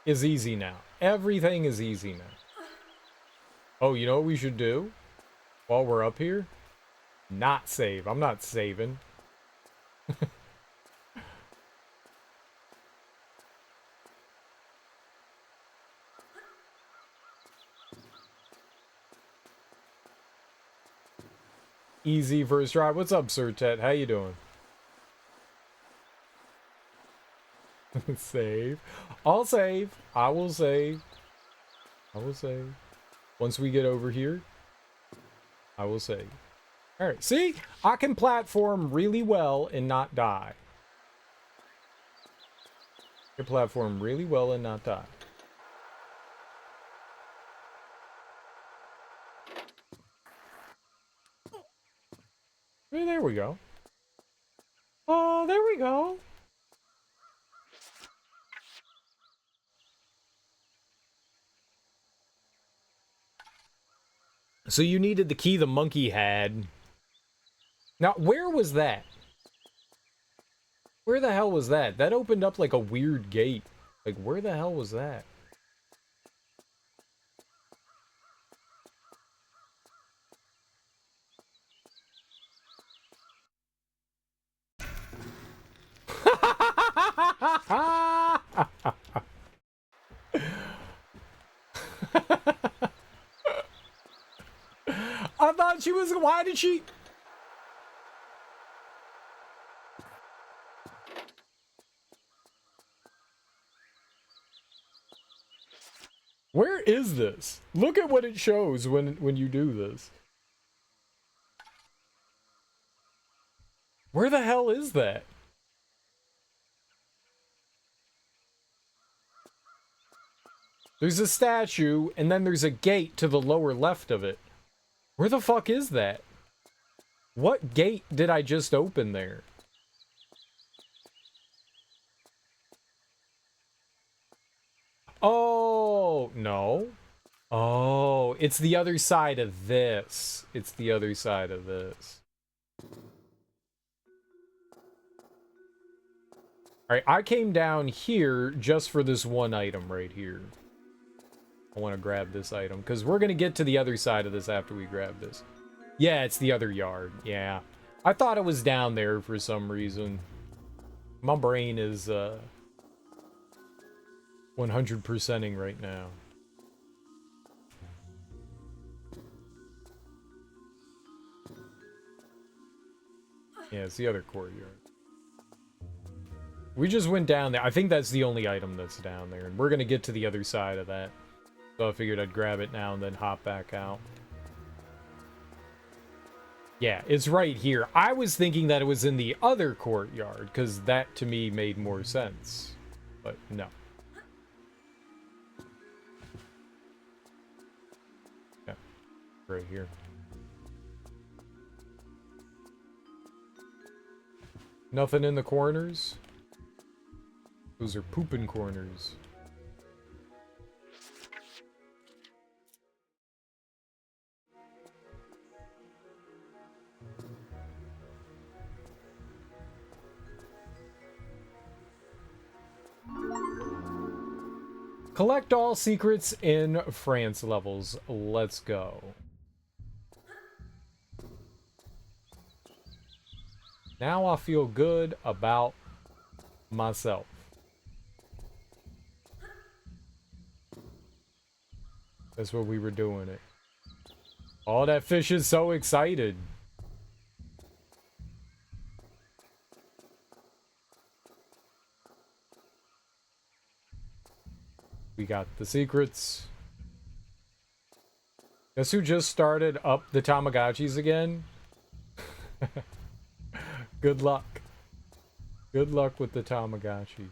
It's easy now. Everything is easy now. Oh, you know what we should do? While we're up here? Not save. I'm not saving. Easy first try. What's up, Sir Ted? How you doing? Save. I'll save. I will save. I will save. Once we get over here, I will save. Alright, see? I can platform really well and not die. I can platform really well and not die. Hey, there we go. Oh, there we go. So you needed the key the monkey had. Now, where was that? Where the hell was that? That opened up like a weird gate. Like, where the hell was that? I thought she was... Why did she... Where is this? Look at what it shows when you do this. Where the hell is that? There's a statue, and then there's a gate to the lower left of it. Where the fuck is that? What gate did I just open there? Oh, no. Oh, it's the other side of this. It's the other side of this. Alright, I came down here just for this one item right here. I want to grab this item, because we're going to get to the other side of this after we grab this. Yeah, it's the other yard. Yeah. I thought it was down there for some reason. My brain is 100%ing right now. Yeah, it's the other courtyard. We just went down there. I think that's the only item that's down there. And we're going to get to the other side of that. So I figured I'd grab it now and then hop back out. Yeah, it's right here. I was thinking that it was in the other courtyard, because that to me made more sense. But no. Yeah, right here. Nothing in the corners? Those are pooping corners. Collect all secrets in France levels. Let's go. Now I feel good about myself. That's what we were doing it. Oh, that fish is so excited. We got the secrets. Guess who just started up the Tamagotchis again? Good luck. Good luck with the Tamagotchi.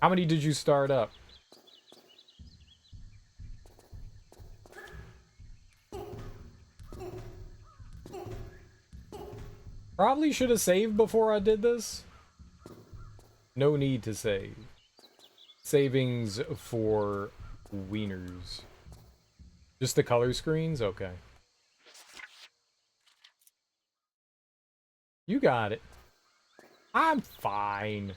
How many did you start up? Probably should have saved before I did this. No need to save. Savings for wieners. Just the color screens? Okay. You got it. I'm fine.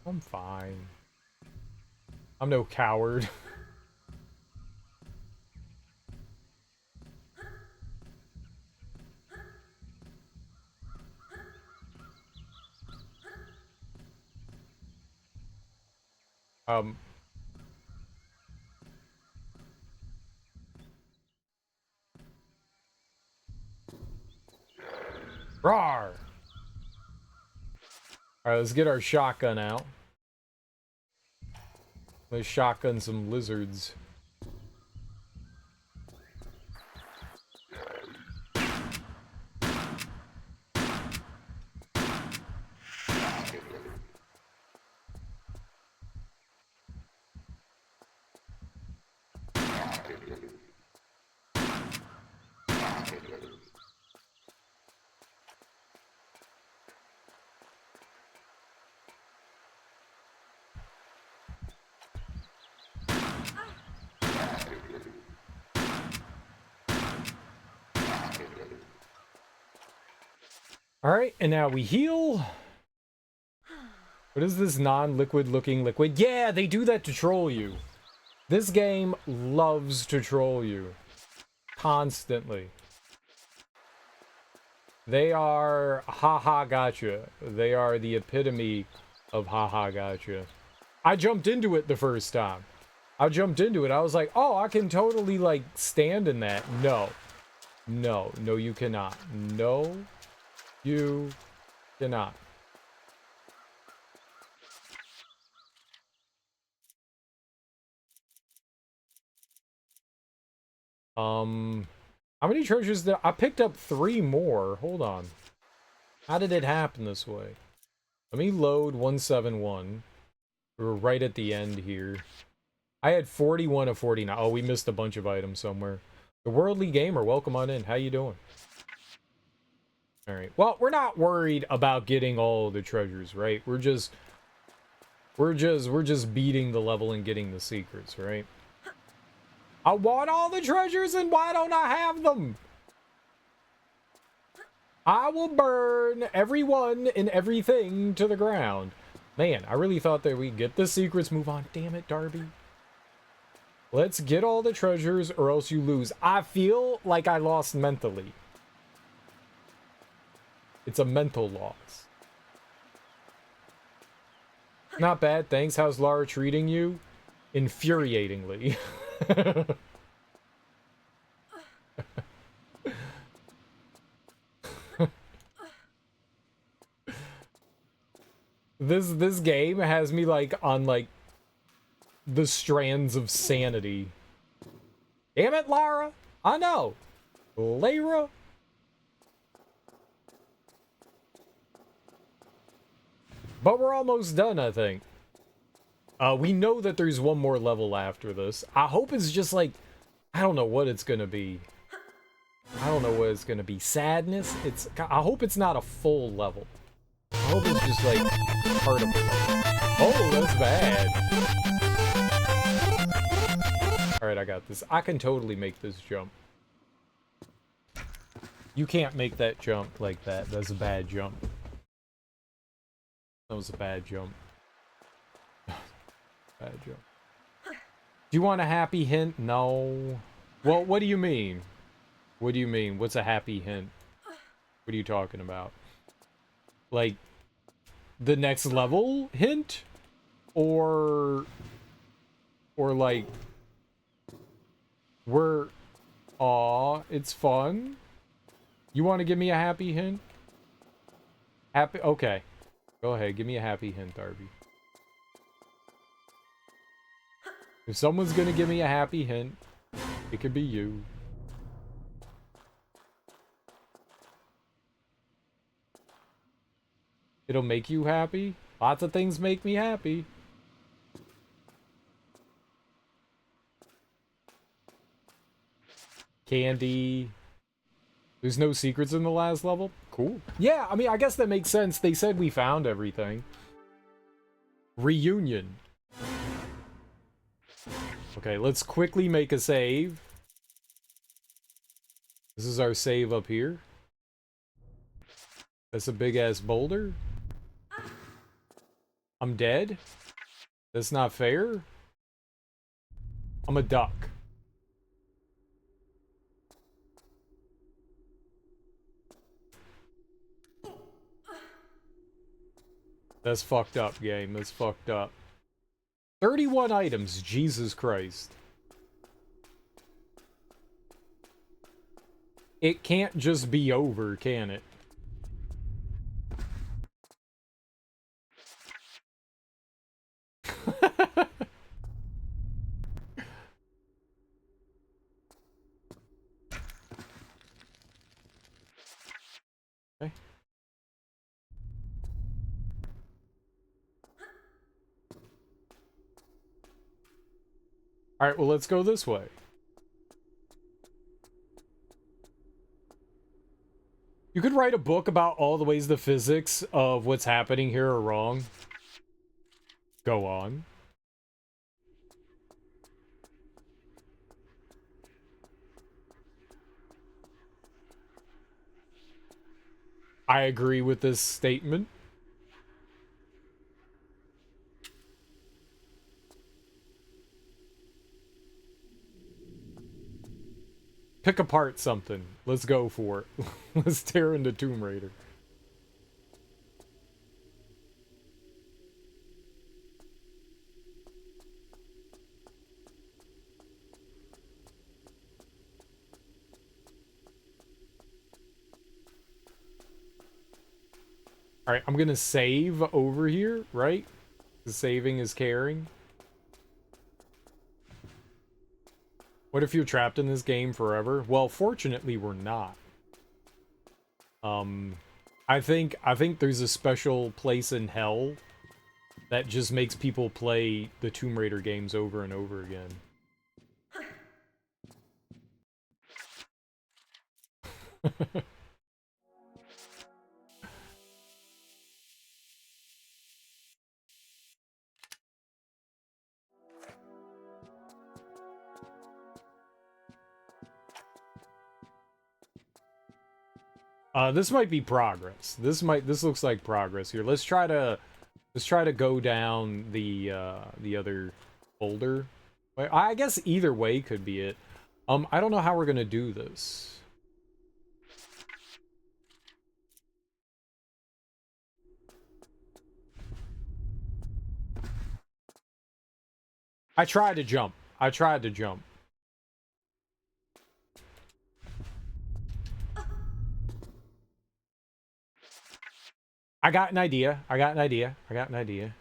I'm fine. I'm no coward. um... Rawr! Alright, let's get our shotgun out. Let's shotgun some lizards. Alright, and now we heal. What is this non-liquid looking liquid? Yeah, they do that to troll you. This game loves to troll you. Constantly. They are haha gotcha. They are the epitome of haha gotcha. I jumped into it the first time. I jumped into it. I was like, oh, I can totally, like, stand in that. No. No. No, you cannot. No. You cannot. How many treasures did I picked up 3 more? Hold on. How did it happen this way? Let me load 171. We're right at the end here. I had 41 of 49. Oh, we missed a bunch of items somewhere. The Worldly Gamer, welcome on in. How you doing? Alright. Well, we're not worried about getting all the treasures, right? We're just beating the level and getting the secrets, right? I want all the treasures, and why don't I have them? I will burn everyone and everything to the ground. Man, I really thought that we'd get the secrets. Move on. Damn it, Darby. Let's get all the treasures or else you lose. I feel like I lost mentally. It's a mental loss. Not bad, thanks. How's Lara treating you? Infuriatingly. This game has me like on like the strands of sanity. Damn it, Lara! I know. Lara. But we're almost done, I think. We know that there's one more level after this. I hope it's just like, I don't know what it's gonna be. I don't know what it's gonna be. Sadness? I hope it's not a full level. I hope it's just like part of the level. Oh, that's bad. Alright, I got this. I can totally make this jump. You can't make that jump like that. That's a bad jump. That was a bad jump. Bad jump. Do you want a happy hint? No. Well, what do you mean? What do you mean? What's a happy hint? What are you talking about? Like, the next level hint? Or like, aw, it's fun? You want to give me a happy hint? Happy? Okay. Go ahead, give me a happy hint, Darby. If someone's gonna give me a happy hint, it could be you. It'll make you happy? Lots of things make me happy. Candy. There's no secrets in the last level? Cool. Yeah, I mean, I guess that makes sense. They said we found everything. Reunion. Okay, let's quickly make a save. This is our save up here. That's a big-ass boulder. I'm dead? That's not fair? I'm a duck. That's fucked up, game. That's fucked up. 31 items. Jesus Christ. It can't just be over, can it? Okay. Alright, well, let's go this way. You could write a book about all the ways the physics of what's happening here are wrong. Go on. I agree with this statement. Pick apart something. Let's go for it. Let's tear into Tomb Raider. Alright, I'm gonna save over here, right? Saving is caring. What if you're trapped in this game forever? Well, fortunately, we're not. I think there's a special place in hell that just makes people play the Tomb Raider games over and over again. This might be progress. This looks like progress here. Let's try to go down the other boulder. I guess either way could be it. I don't know how we're gonna do this. I tried to jump. I tried to jump. I got an idea. I got an idea. I got an idea.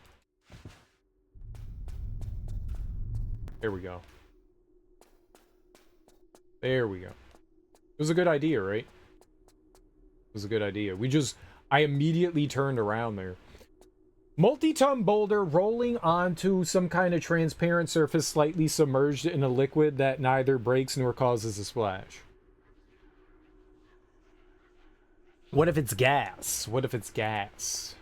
There we go. There we go. It was a good idea, right? It was a good idea. I immediately turned around there. Multi-ton boulder rolling onto some kind of transparent surface slightly submerged in a liquid that neither breaks nor causes a splash. What if it's gas? What if it's gas?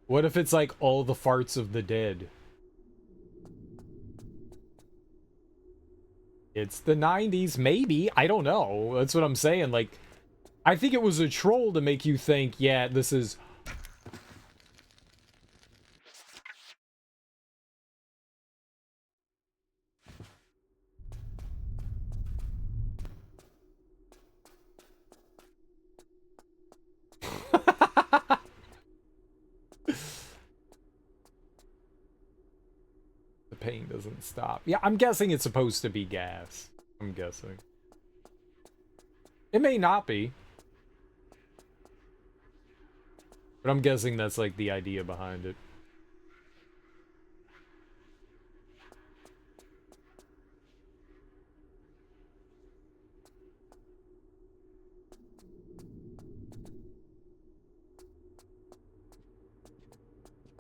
What if it's like all the farts of the dead? It's the 90s, maybe. I don't know. That's what I'm saying. Like, I think it was a troll to make you think, yeah, this is... The pain doesn't stop. Yeah, I'm guessing it's supposed to be gas. I'm guessing. It may not be. But I'm guessing that's like the idea behind it.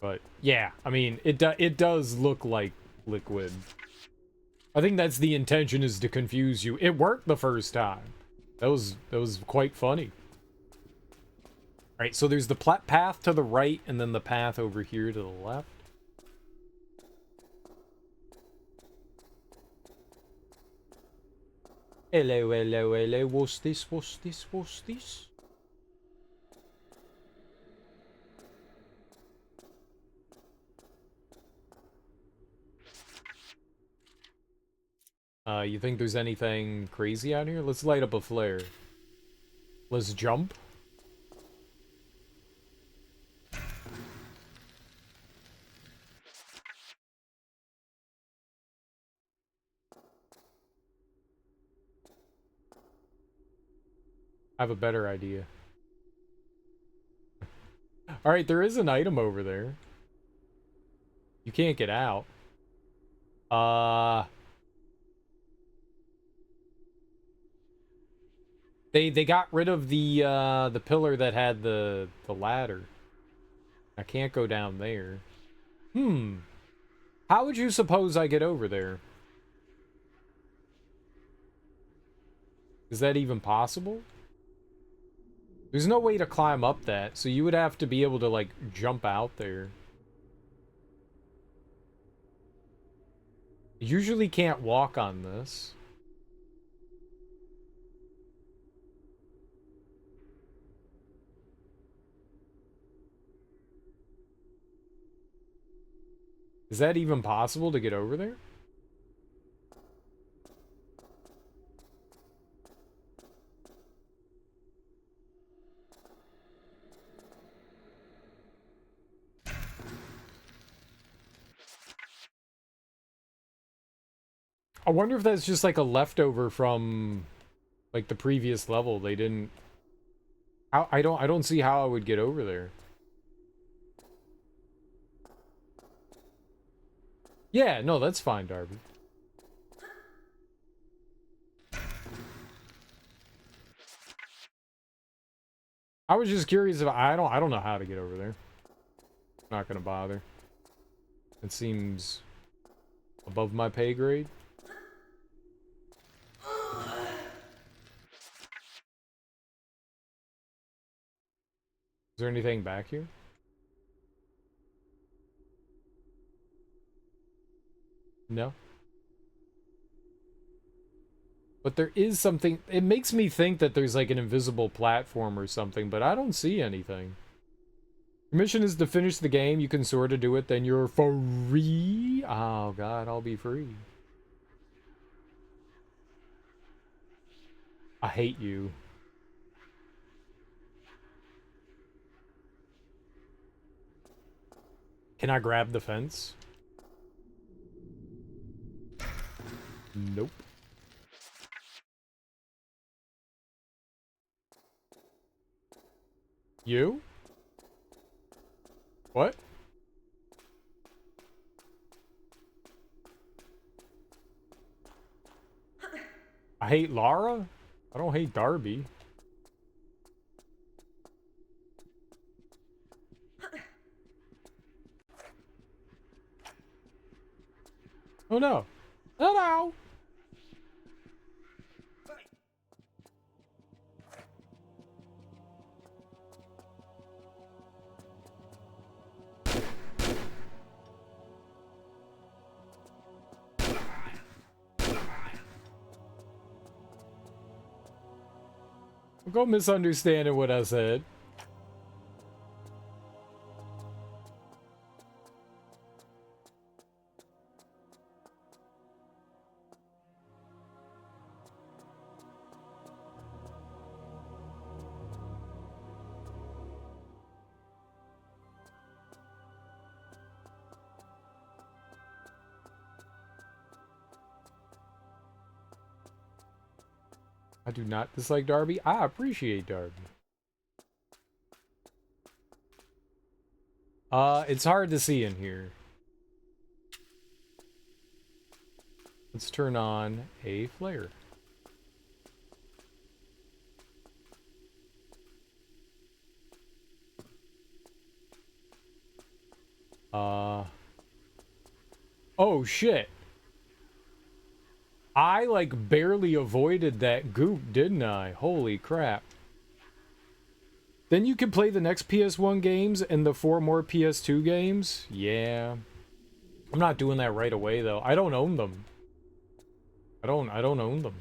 But yeah, I mean, it does look like liquid. I think that's the intention, is to confuse you. It worked the first time. That was quite funny. All right, so there's the path to the right and then the path over here to the left. Hello, hello, hello. What's this? What's this? What's this? You think there's anything crazy out here? Let's light up a flare. Let's jump. I have a better idea. Alright, there is an item over there. You can't get out. They got rid of the pillar that had the ladder. I can't go down there. How would you suppose I get over there? Is that even possible? There's no way to climb up that, so you would have to be able to, like, jump out there. You usually can't walk on this. Is that even possible to get over there? I wonder if that's just like a leftover from like the previous level. They didn't. I don't see how I would get over there. Yeah, no, that's fine, Darby. I was just curious if I don't know how to get over there. Not gonna bother. It seems above my pay grade. Is there anything back here? No. But there is something. It makes me think that there's like an invisible platform or something, but I don't see anything. Your mission is to finish the game. You can sort of do it, then you're free. Oh god, I'll be free. I hate you. Can I grab the fence? Nope. You? What? I hate Lara? I don't hate Darby. Oh no. Oh no! Go misunderstanding what I said. I do not dislike Darby. I appreciate Darby. It's hard to see in here. Let's turn on a flare. Oh shit. I, like, barely avoided that goop, didn't I? Holy crap. Then you can play the next PS1 games and the 4 more PS2 games? Yeah. I'm not doing that right away, though. I don't own them. I don't own them.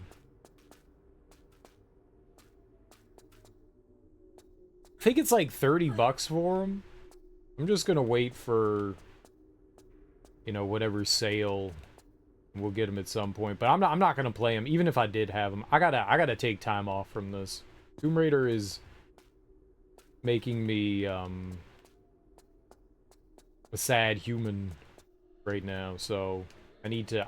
I think it's like 30 bucks for them. I'm just gonna wait for, you know, whatever sale. We'll get them at some point, but I'm not gonna play them even if I did have them. I gotta take time off from this. Tomb Raider is making me a sad human right now, so I need to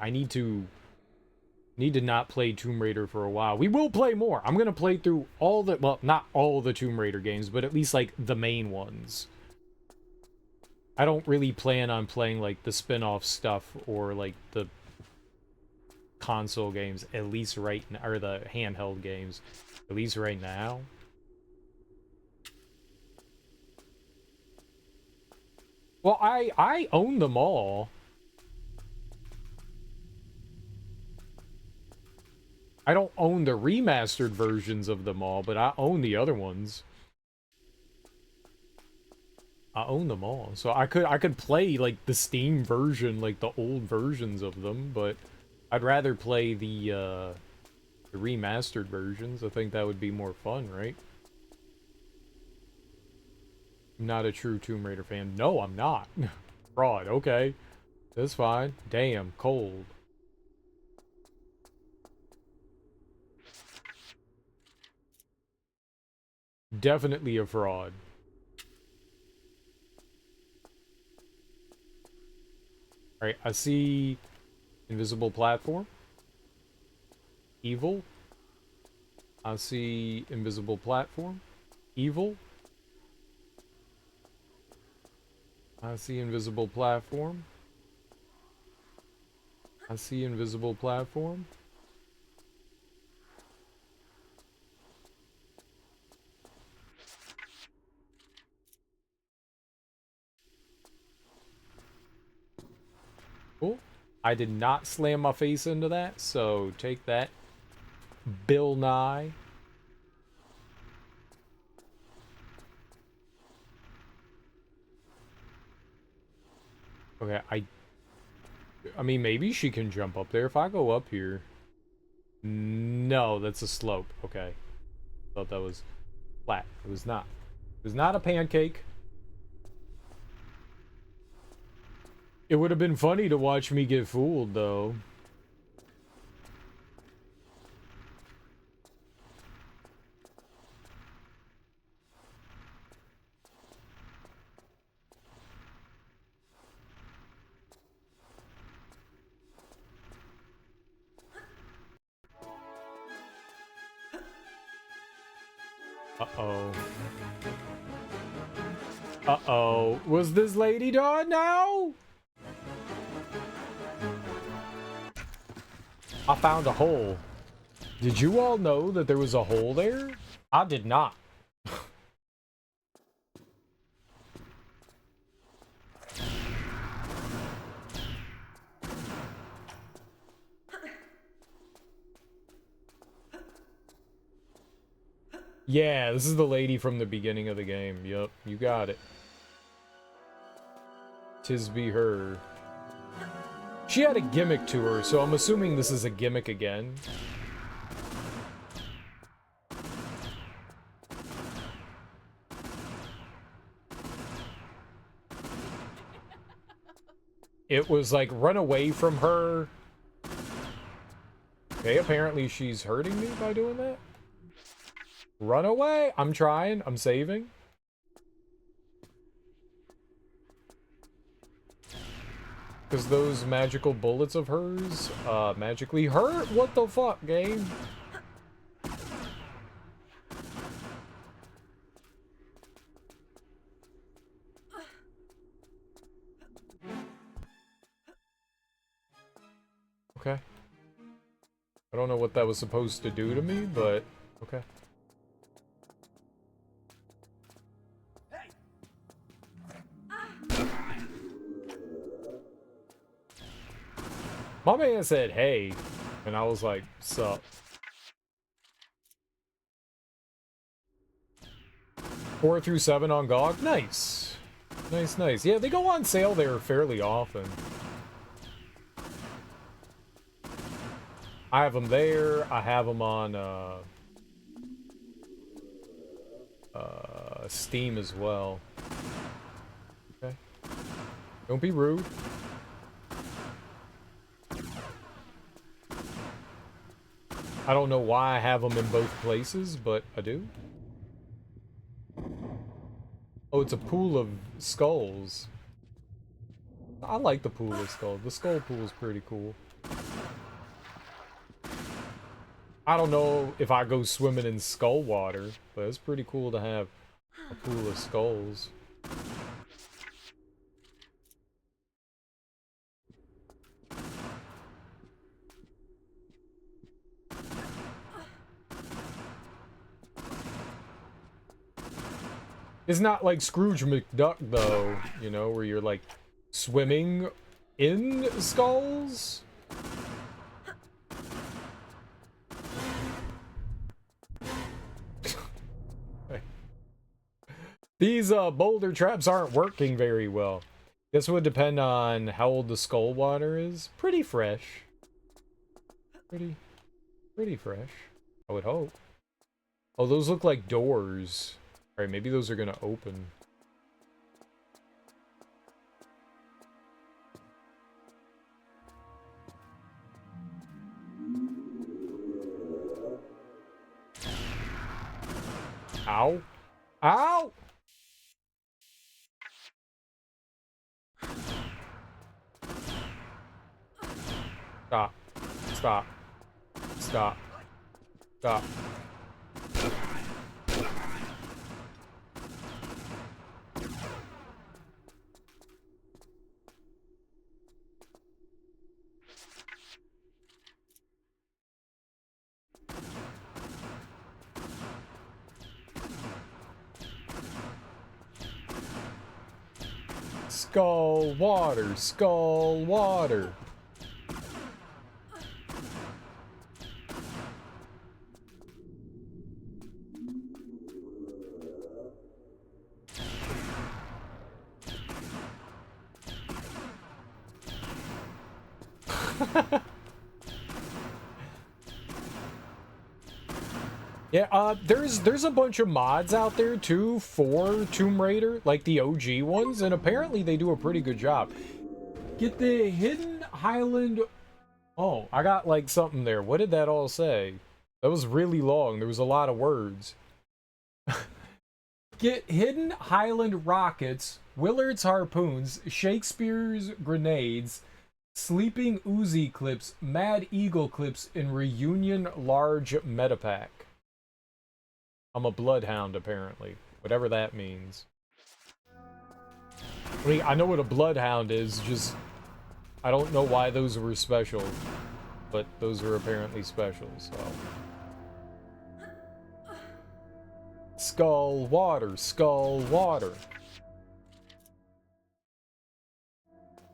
not play Tomb Raider for a while. We will play more. I'm gonna play through all the, well, not all the Tomb Raider games, but at least like the main ones. I don't really plan on playing like the spin-off stuff or like the console games, at least right now, or the handheld games, at least right now. Well, I own them all. I don't own the remastered versions of them all, but I own the other ones. I own them all. So I could play like the Steam version, like the old versions of them, but I'd rather play the remastered versions. I think that would be more fun, right? I'm not a true Tomb Raider fan. No, I'm not. Fraud, okay. That's fine. Damn, cold. Definitely a fraud. Alright, I see invisible platform. Evil. I see invisible platform. Evil. I see invisible platform. I see invisible platform. Cool. I did not slam my face into that, so take that, Bill Nye. Okay, I mean, maybe she can jump up there if I go up here. No, that's a slope. Okay. Thought that was flat. It was not. It was not a pancake. It would have been funny to watch me get fooled, though. Uh-oh. Uh-oh. Was this lady done now? I found a hole. Did you all know that there was a hole there? I did not. Yeah, this is the lady from the beginning of the game. Yup, you got it. 'Tis be her. She had a gimmick to her, so I'm assuming this is a gimmick again. It was like, run away from her. Okay, apparently she's hurting me by doing that. Run away! I'm trying. I'm saving. Because those magical bullets of hers, magically hurt? What the fuck, game? Okay. I don't know what that was supposed to do to me, but okay. My man said, hey. And I was like, sup. 4 through 7 on GOG? Nice. Nice, nice. Yeah, they go on sale there fairly often. I have them there. I have them on Steam as well. Okay. Don't be rude. I don't know why I have them in both places, but I do. Oh, it's a pool of skulls. I like the pool of skulls. The skull pool is pretty cool. I don't know if I go swimming in skull water, but it's pretty cool to have a pool of skulls. It's not like Scrooge McDuck, though, you know, where you're, like, swimming in skulls? These, boulder traps aren't working very well. This would depend on how old the skull water is. Pretty fresh. Pretty fresh. I would hope. Oh, those look like doors. Alright, maybe those are gonna open. Ow! Ow! Stop. Stop. Stop. Stop. Skull water, skull water. Yeah, there's a bunch of mods out there too for Tomb Raider, like the OG ones, and apparently they do a pretty good job. Get the Hidden Highland... Oh, I got like something there. What did that all say? That was really long. There was a lot of words. Get Hidden Highland rockets, Willard's harpoons, Shakespeare's grenades, Sleeping Uzi clips, Mad Eagle clips, and Reunion large metapack. I'm a bloodhound, apparently. Whatever that means. I mean, I know what a bloodhound is, just... I don't know why those were special. But those are apparently special, so... Skull water, skull water.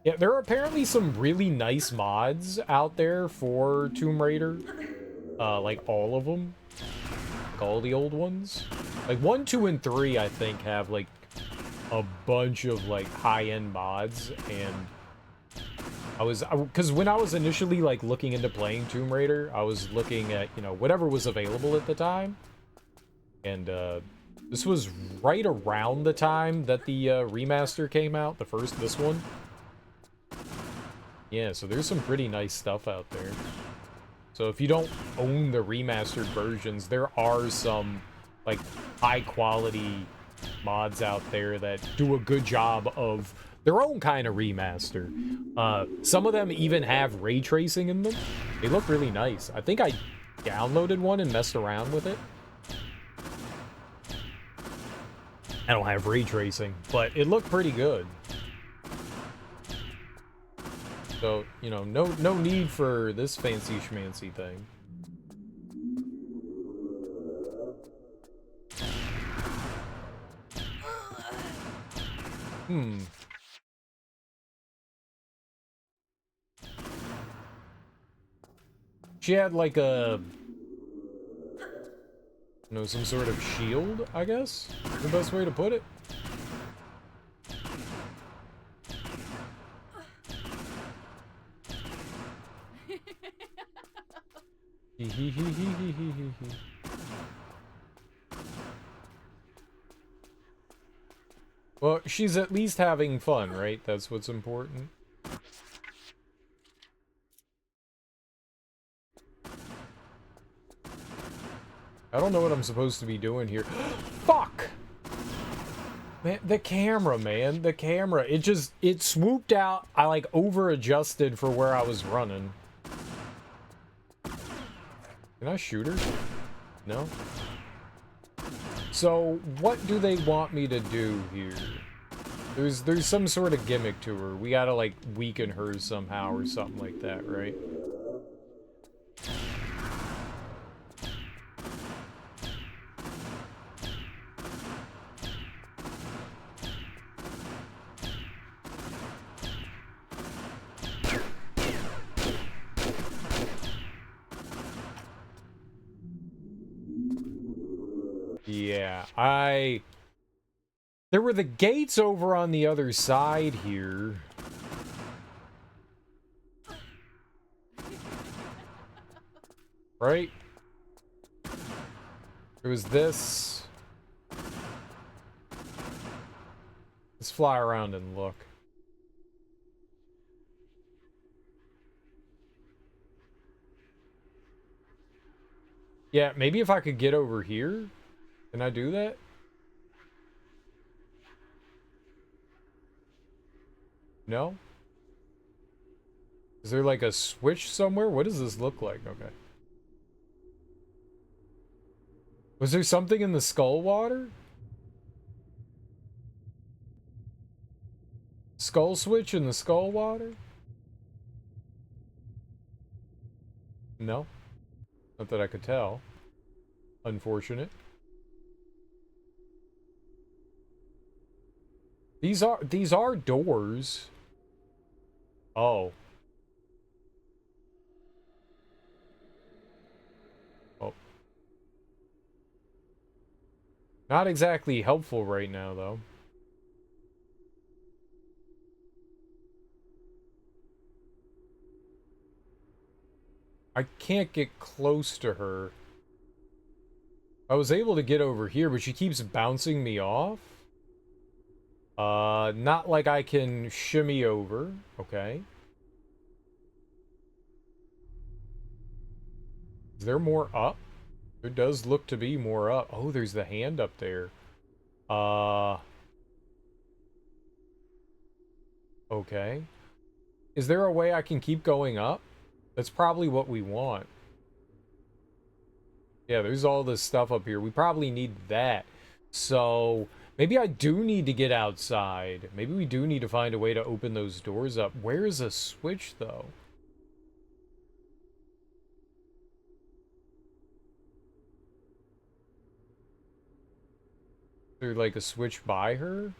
Yeah, there are apparently some really nice mods out there for Tomb Raider. Like all of them. Like all the old ones. Like 1, 2, and 3, I think, have like a bunch of like high-end mods. And because when I was initially like looking into playing Tomb Raider, I was looking at, you know, whatever was available at the time. And this was right around the time that the remaster came out, this one. Yeah, so there's some pretty nice stuff out there. So if you don't own the remastered versions, there are some, like, high-quality mods out there that do a good job of their own kind of remaster. Some of them even have ray tracing in them. They look really nice. I think I downloaded one and messed around with it. I don't have ray tracing, but it looked pretty good. So, you know, no need for this fancy schmancy thing. She had like a, you know, some sort of shield, I guess? The best way to put it. Well, she's at least having fun, right? That's what's important. I don't know what I'm supposed to be doing here. Fuck! Man, the camera, man. The camera. It swooped out. I, like, over-adjusted for where I was running. Can I shoot her? No? So, what do they want me to do here? There's some sort of gimmick to her. We gotta, like, weaken her somehow or something like that, right? Yeah, there were the gates over on the other side here. Right? There was this. Let's fly around and look. Yeah, maybe if I could get over here. Can I do that? No? Is there like a switch somewhere? What does this look like? Okay. Was there something in the skull water? Skull switch in the skull water? No. Not that I could tell. Unfortunate. These are doors. Oh. Oh. Not exactly helpful right now, though. I can't get close to her. I was able to get over here, but she keeps bouncing me off. Not like I can shimmy over. Okay. Is there more up? There does look to be more up. Oh, there's the hand up there. Okay. Is there a way I can keep going up? That's probably what we want. Yeah, there's all this stuff up here. We probably need that. So, maybe I do need to get outside. Maybe we do need to find a way to open those doors up. Where is a switch, though? Is there, like, a switch by her?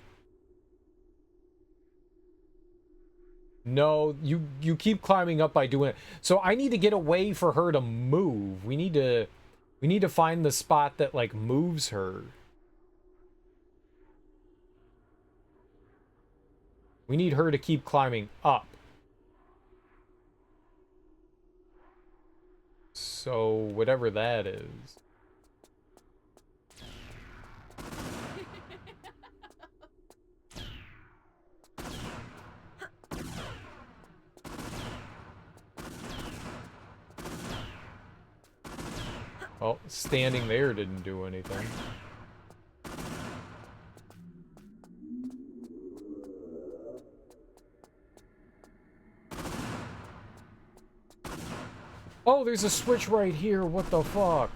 No, you keep climbing up by doing it. So I need to get away for her to move. We need to find the spot that, like, moves her. We need her to keep climbing up. So, whatever that is. Well, standing there didn't do anything. Oh, there's a switch right here. What the fuck?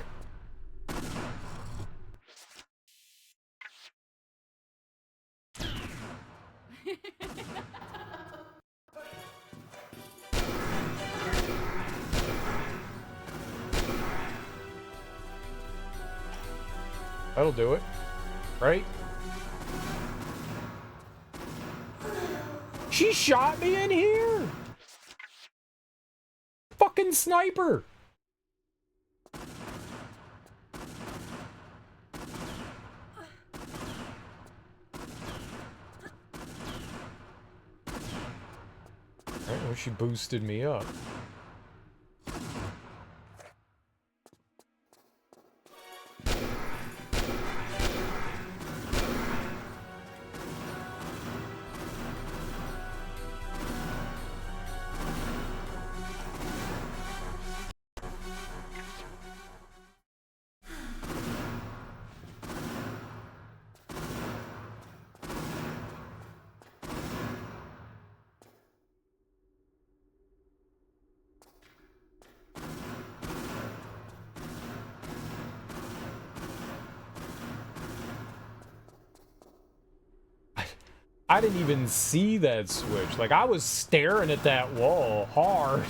That'll do it, right? She shot me in here! Fucking sniper! she boosted me up. I didn't even see that switch. Like, I was staring at that wall hard.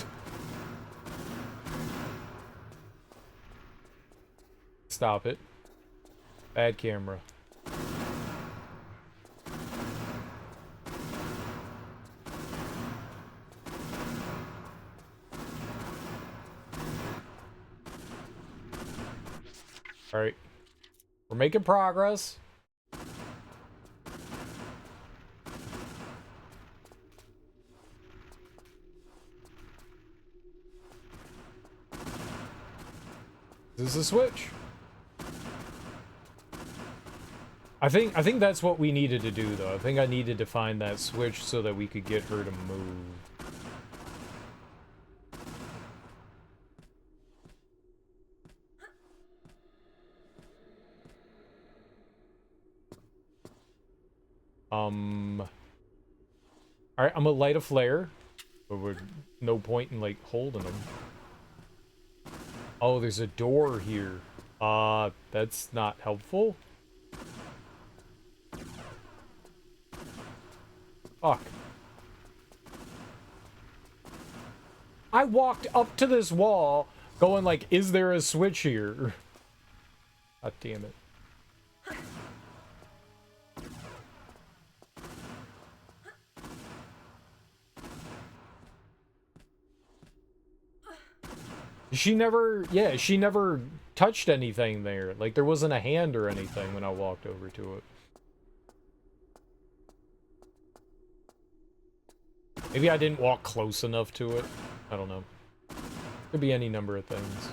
Stop it. Bad camera. All right. We're making progress. This is a switch. I think that's what we needed to do, though. I think I needed to find that switch so that we could get her to move. Alright, I'm gonna light a flare. But we're no point in, like, holding them. Oh, there's a door here. That's not helpful. Fuck. I walked up to this wall going like, is there a switch here? God damn it. She never touched anything there. Like, there wasn't a hand or anything when I walked over to it. Maybe I didn't walk close enough to it. I don't know. Could be any number of things.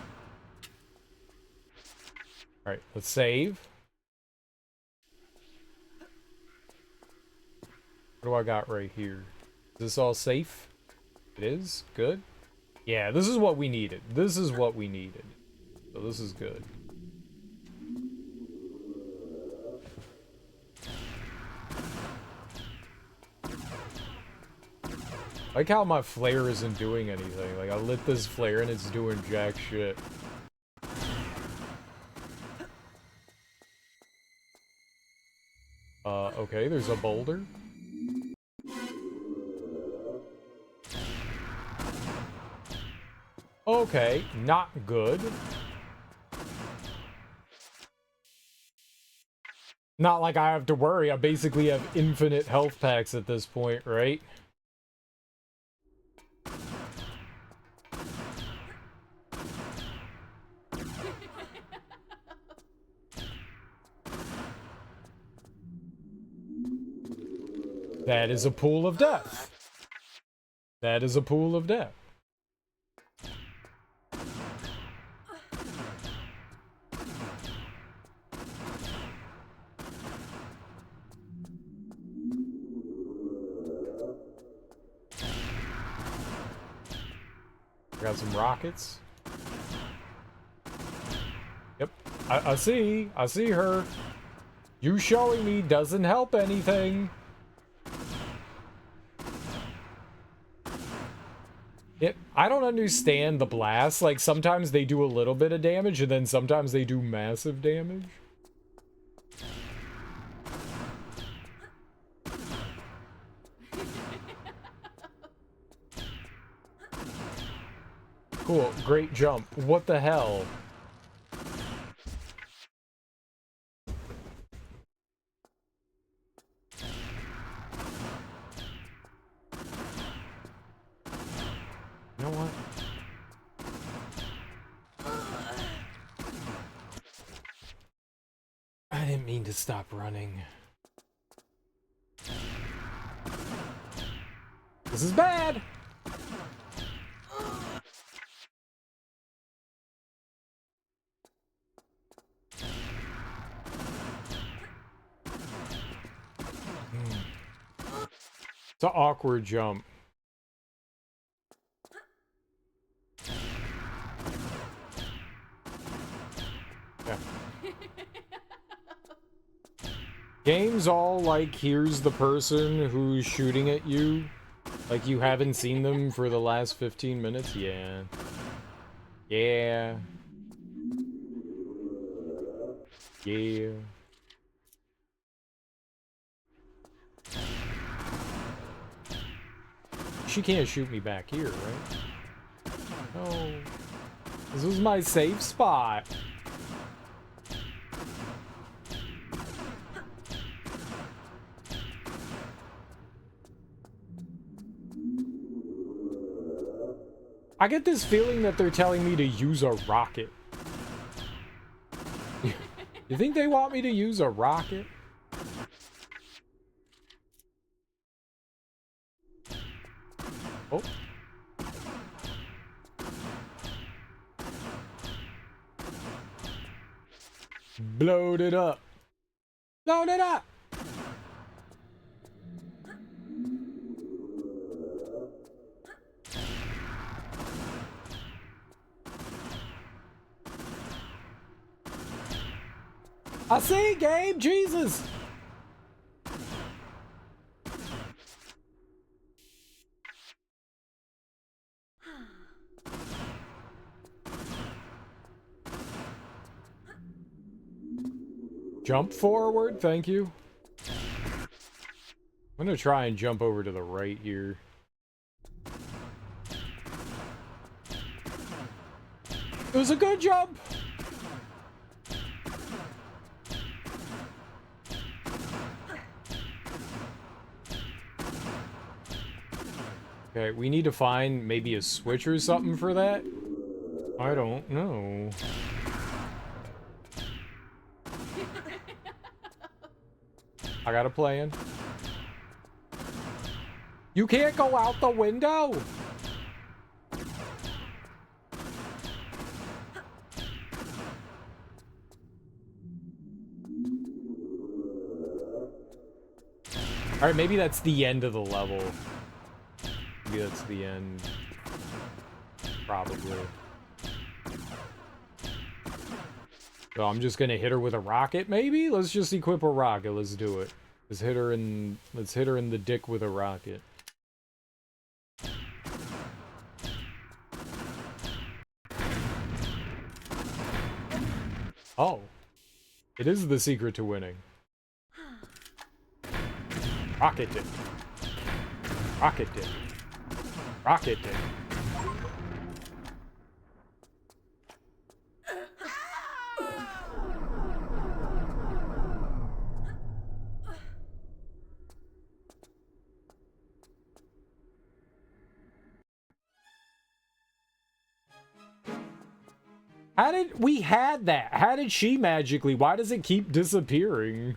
Alright, let's save. What do I got right here? Is this all safe? It is? Good. Yeah, this is what we needed. This is what we needed. So this is good. I like how my flare isn't doing anything. Like, I lit this flare and it's doing jack shit. Okay, there's a boulder. Okay, not good. Not like I have to worry. I basically have infinite health packs at this point, right? That is a pool of death. That is a pool of death. Got some rockets. Yep. I see her. You showing me doesn't help anything. I don't understand the blasts. Like, sometimes they do a little bit of damage, and then sometimes they do massive damage. Cool, great jump. What the hell? You know what? I didn't mean to stop running. This is bad! It's an awkward jump. Yeah. Game's all like, here's the person who's shooting at you. Like you haven't seen them for the last 15 minutes? Yeah. Yeah. Yeah. She can't shoot me back here, right? No. This was my safe spot. I get this feeling that they're telling me to use a rocket. You think they want me to use a rocket? Oh. Blowed it up. Blowed it up. I see, Gabe. Jesus. Jump forward, thank you. I'm gonna try and jump over to the right here. It was a good jump. Okay, we need to find maybe a switch or something for that. I don't know. I got a plan. You can't go out the window! Alright, maybe that's the end of the level. Maybe that's the end. Probably. So I'm just gonna hit her with a rocket, maybe? Let's just equip a rocket. Let's do it. Let's hit her in the dick with a rocket. Oh. It is the secret to winning. Rocket dick. Rocket dick. Rocket dick. How did we had that? How did she magically? Why does it keep disappearing?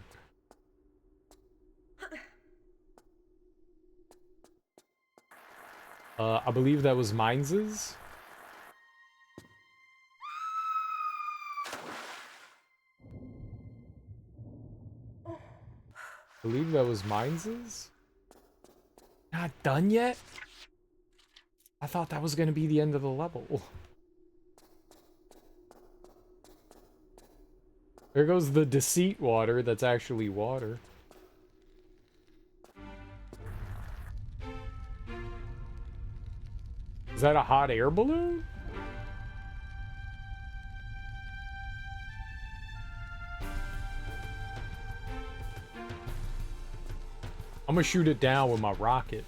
I believe that was Mines's. I believe that was Mines's. Not done yet? I thought that was gonna be the end of the level. There goes the deceit water that's actually water. Is that a hot air balloon? I'm gonna shoot it down with my rocket.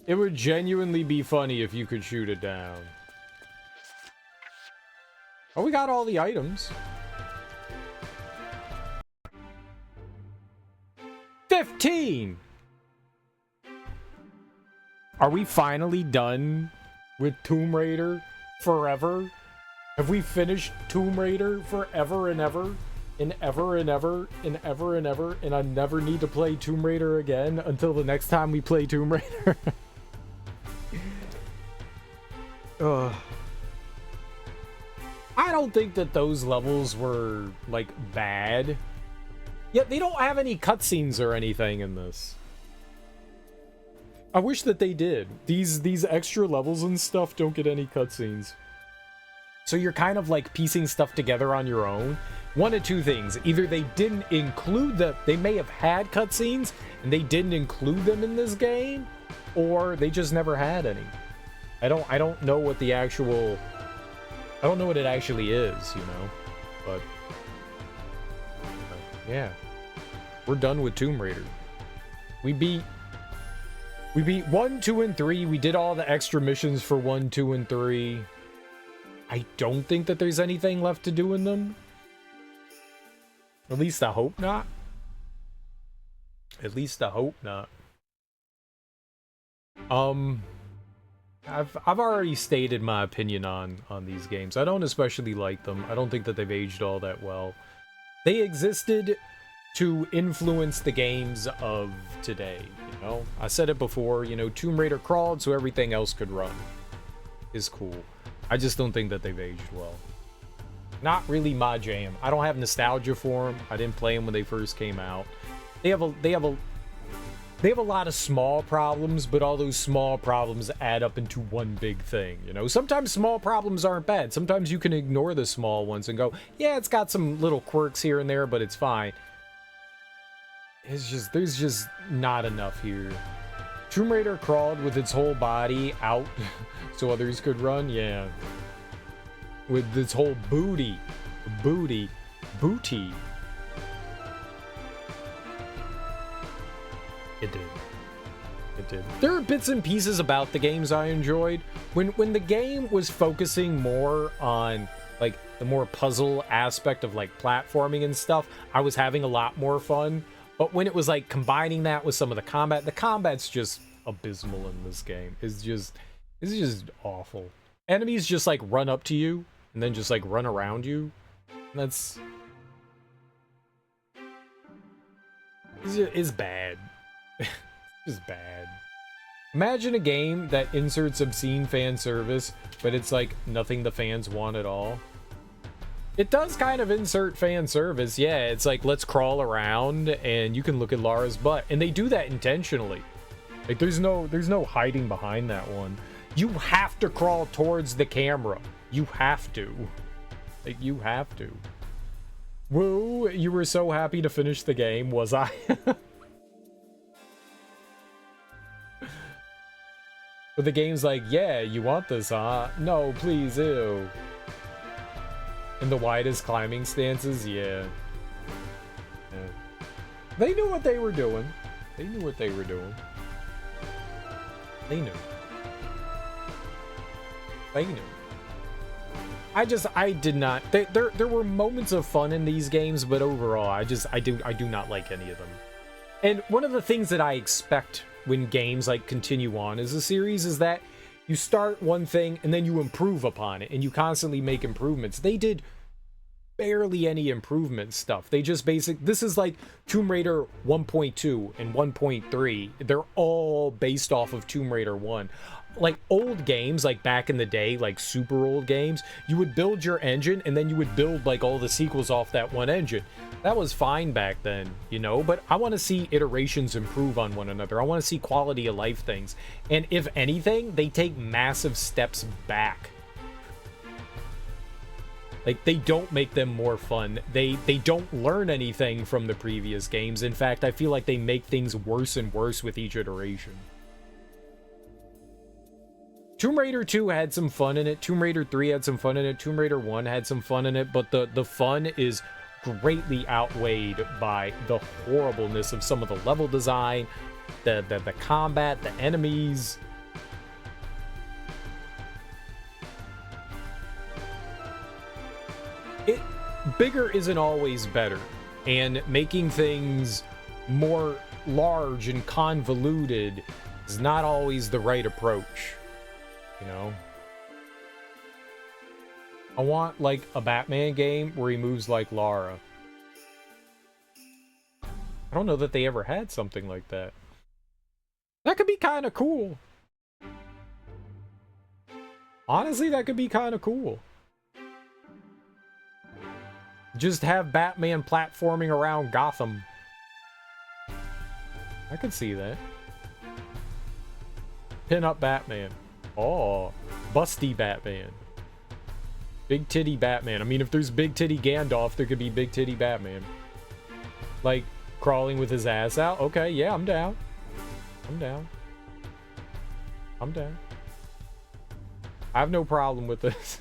It would genuinely be funny if you could shoot it down. Oh, we got all the items. 15! Are we finally done with Tomb Raider forever? Have we finished Tomb Raider forever and ever? And ever and ever and ever and ever, and I never need to play Tomb Raider again until the next time we play Tomb Raider? I don't think that those levels were, like, bad. Yet they don't have any cutscenes or anything in this. I wish that they did. These extra levels and stuff don't get any cutscenes. So you're kind of like piecing stuff together on your own. One of two things. Either they didn't include they may have had cutscenes and they didn't include them in this game, or they just never had any. I don't know what the actual, I don't know what it actually is, you know. But yeah. We're done with Tomb Raider. We beat 1, 2, and 3. We did all the extra missions for 1, 2, and 3. I don't think that there's anything left to do in them. At least I hope not. At least I hope not. I've already stated my opinion on these games. I don't especially like them. I don't think that they've aged all that well. They existed to influence the games of today, you know? I said it before, you know, Tomb Raider crawled so everything else could run. Is cool. I just don't think that they've aged well. Not really my jam. I don't have nostalgia for them. I didn't play them when they first came out. They have a lot of small problems, but all those small problems add up into one big thing, you know? Sometimes small problems aren't bad. Sometimes you can ignore the small ones and go, yeah, it's got some little quirks here and there, but it's fine. It's just, there's just not enough here. Tomb Raider crawled with its whole body out so others could run, yeah. With its whole booty. It did. It did. There are bits and pieces about the games I enjoyed. When the game was focusing more on, like, the more puzzle aspect of, like, platforming and stuff, I was having a lot more fun. But when it was like combining that with some of the combat's just abysmal in this game. It's just awful. Enemies just like run up to you and then just like run around you. And that's it's bad. It's just bad. Imagine a game that inserts obscene fan service, but it's like nothing the fans want at all. It does kind of insert fan service, yeah. It's like, let's crawl around and you can look at Lara's butt. And they do that intentionally. Like, there's no hiding behind that one. You have to crawl towards the camera. You have to. Like, you have to. Woo, you were so happy to finish the game, was I? But the game's like, yeah, you want this, huh? No, please, ew. In the widest climbing stances, yeah. They knew what they were doing. They knew what they were doing. They knew. They knew. I did not. There were moments of fun in these games, but overall, I do not like any of them. And one of the things that I expect when games like continue on as a series is that you start one thing and then you improve upon it and you constantly make improvements. They did barely any improvement stuff. They just this is like Tomb Raider 1.2 and 1.3. They're all based off of Tomb Raider 1. Like old games, like back in the day, like super old games, you would build your engine and then you would build like all the sequels off that one engine. That was fine back then, you know, but I want to see iterations improve on one another. I want to see quality of life things. And if anything, they take massive steps back. Like, they don't make them more fun. They don't learn anything from the previous games. In fact, I feel like they make things worse and worse with each iteration. Tomb Raider 2 had some fun in it. Tomb Raider 3 had some fun in it. Tomb Raider 1 had some fun in it. But the fun is greatly outweighed by the horribleness of some of the level design, the combat, the enemies. Bigger isn't always better, and making things more large and convoluted is not always the right approach, you know? I want, like, a Batman game where he moves like Lara. I don't know that they ever had something like that. That could be kind of cool. Honestly, that could be kind of cool. Just have Batman platforming around Gotham. I could see that. Pin up Batman. Oh, busty Batman. Big titty Batman. I mean, if there's big titty Gandalf, there could be big titty Batman. Like, crawling with his ass out. Okay, yeah, I'm down. I'm down. I'm down. I have no problem with this.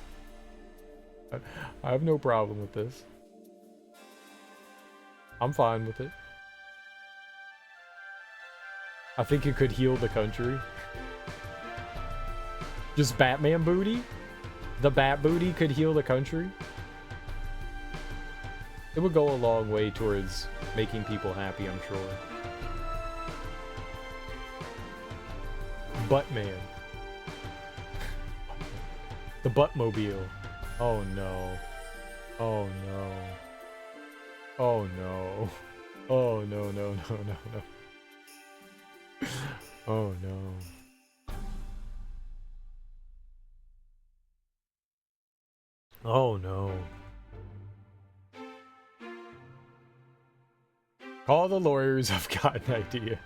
I have no problem with this. I'm fine with it. I think it could heal the country. Just Batman booty? The Bat booty could heal the country? It would go a long way towards making people happy, I'm sure. Buttman. The Buttmobile. Oh no. Oh no. Oh no. Oh no, no, no, no, no. Oh no. Oh no. Call the lawyers, I've got an idea.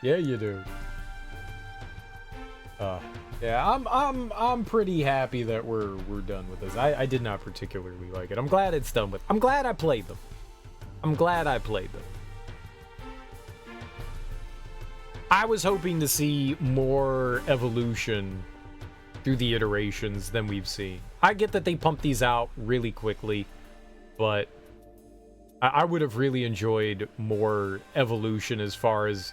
Yeah, you do. Yeah, I'm pretty happy that we're done with this. I did not particularly like it. I'm glad it's done with. I'm glad I played them. I'm glad I played them. I was hoping to see more evolution through the iterations than we've seen. I get that they pump these out really quickly, but I would have really enjoyed more evolution as far as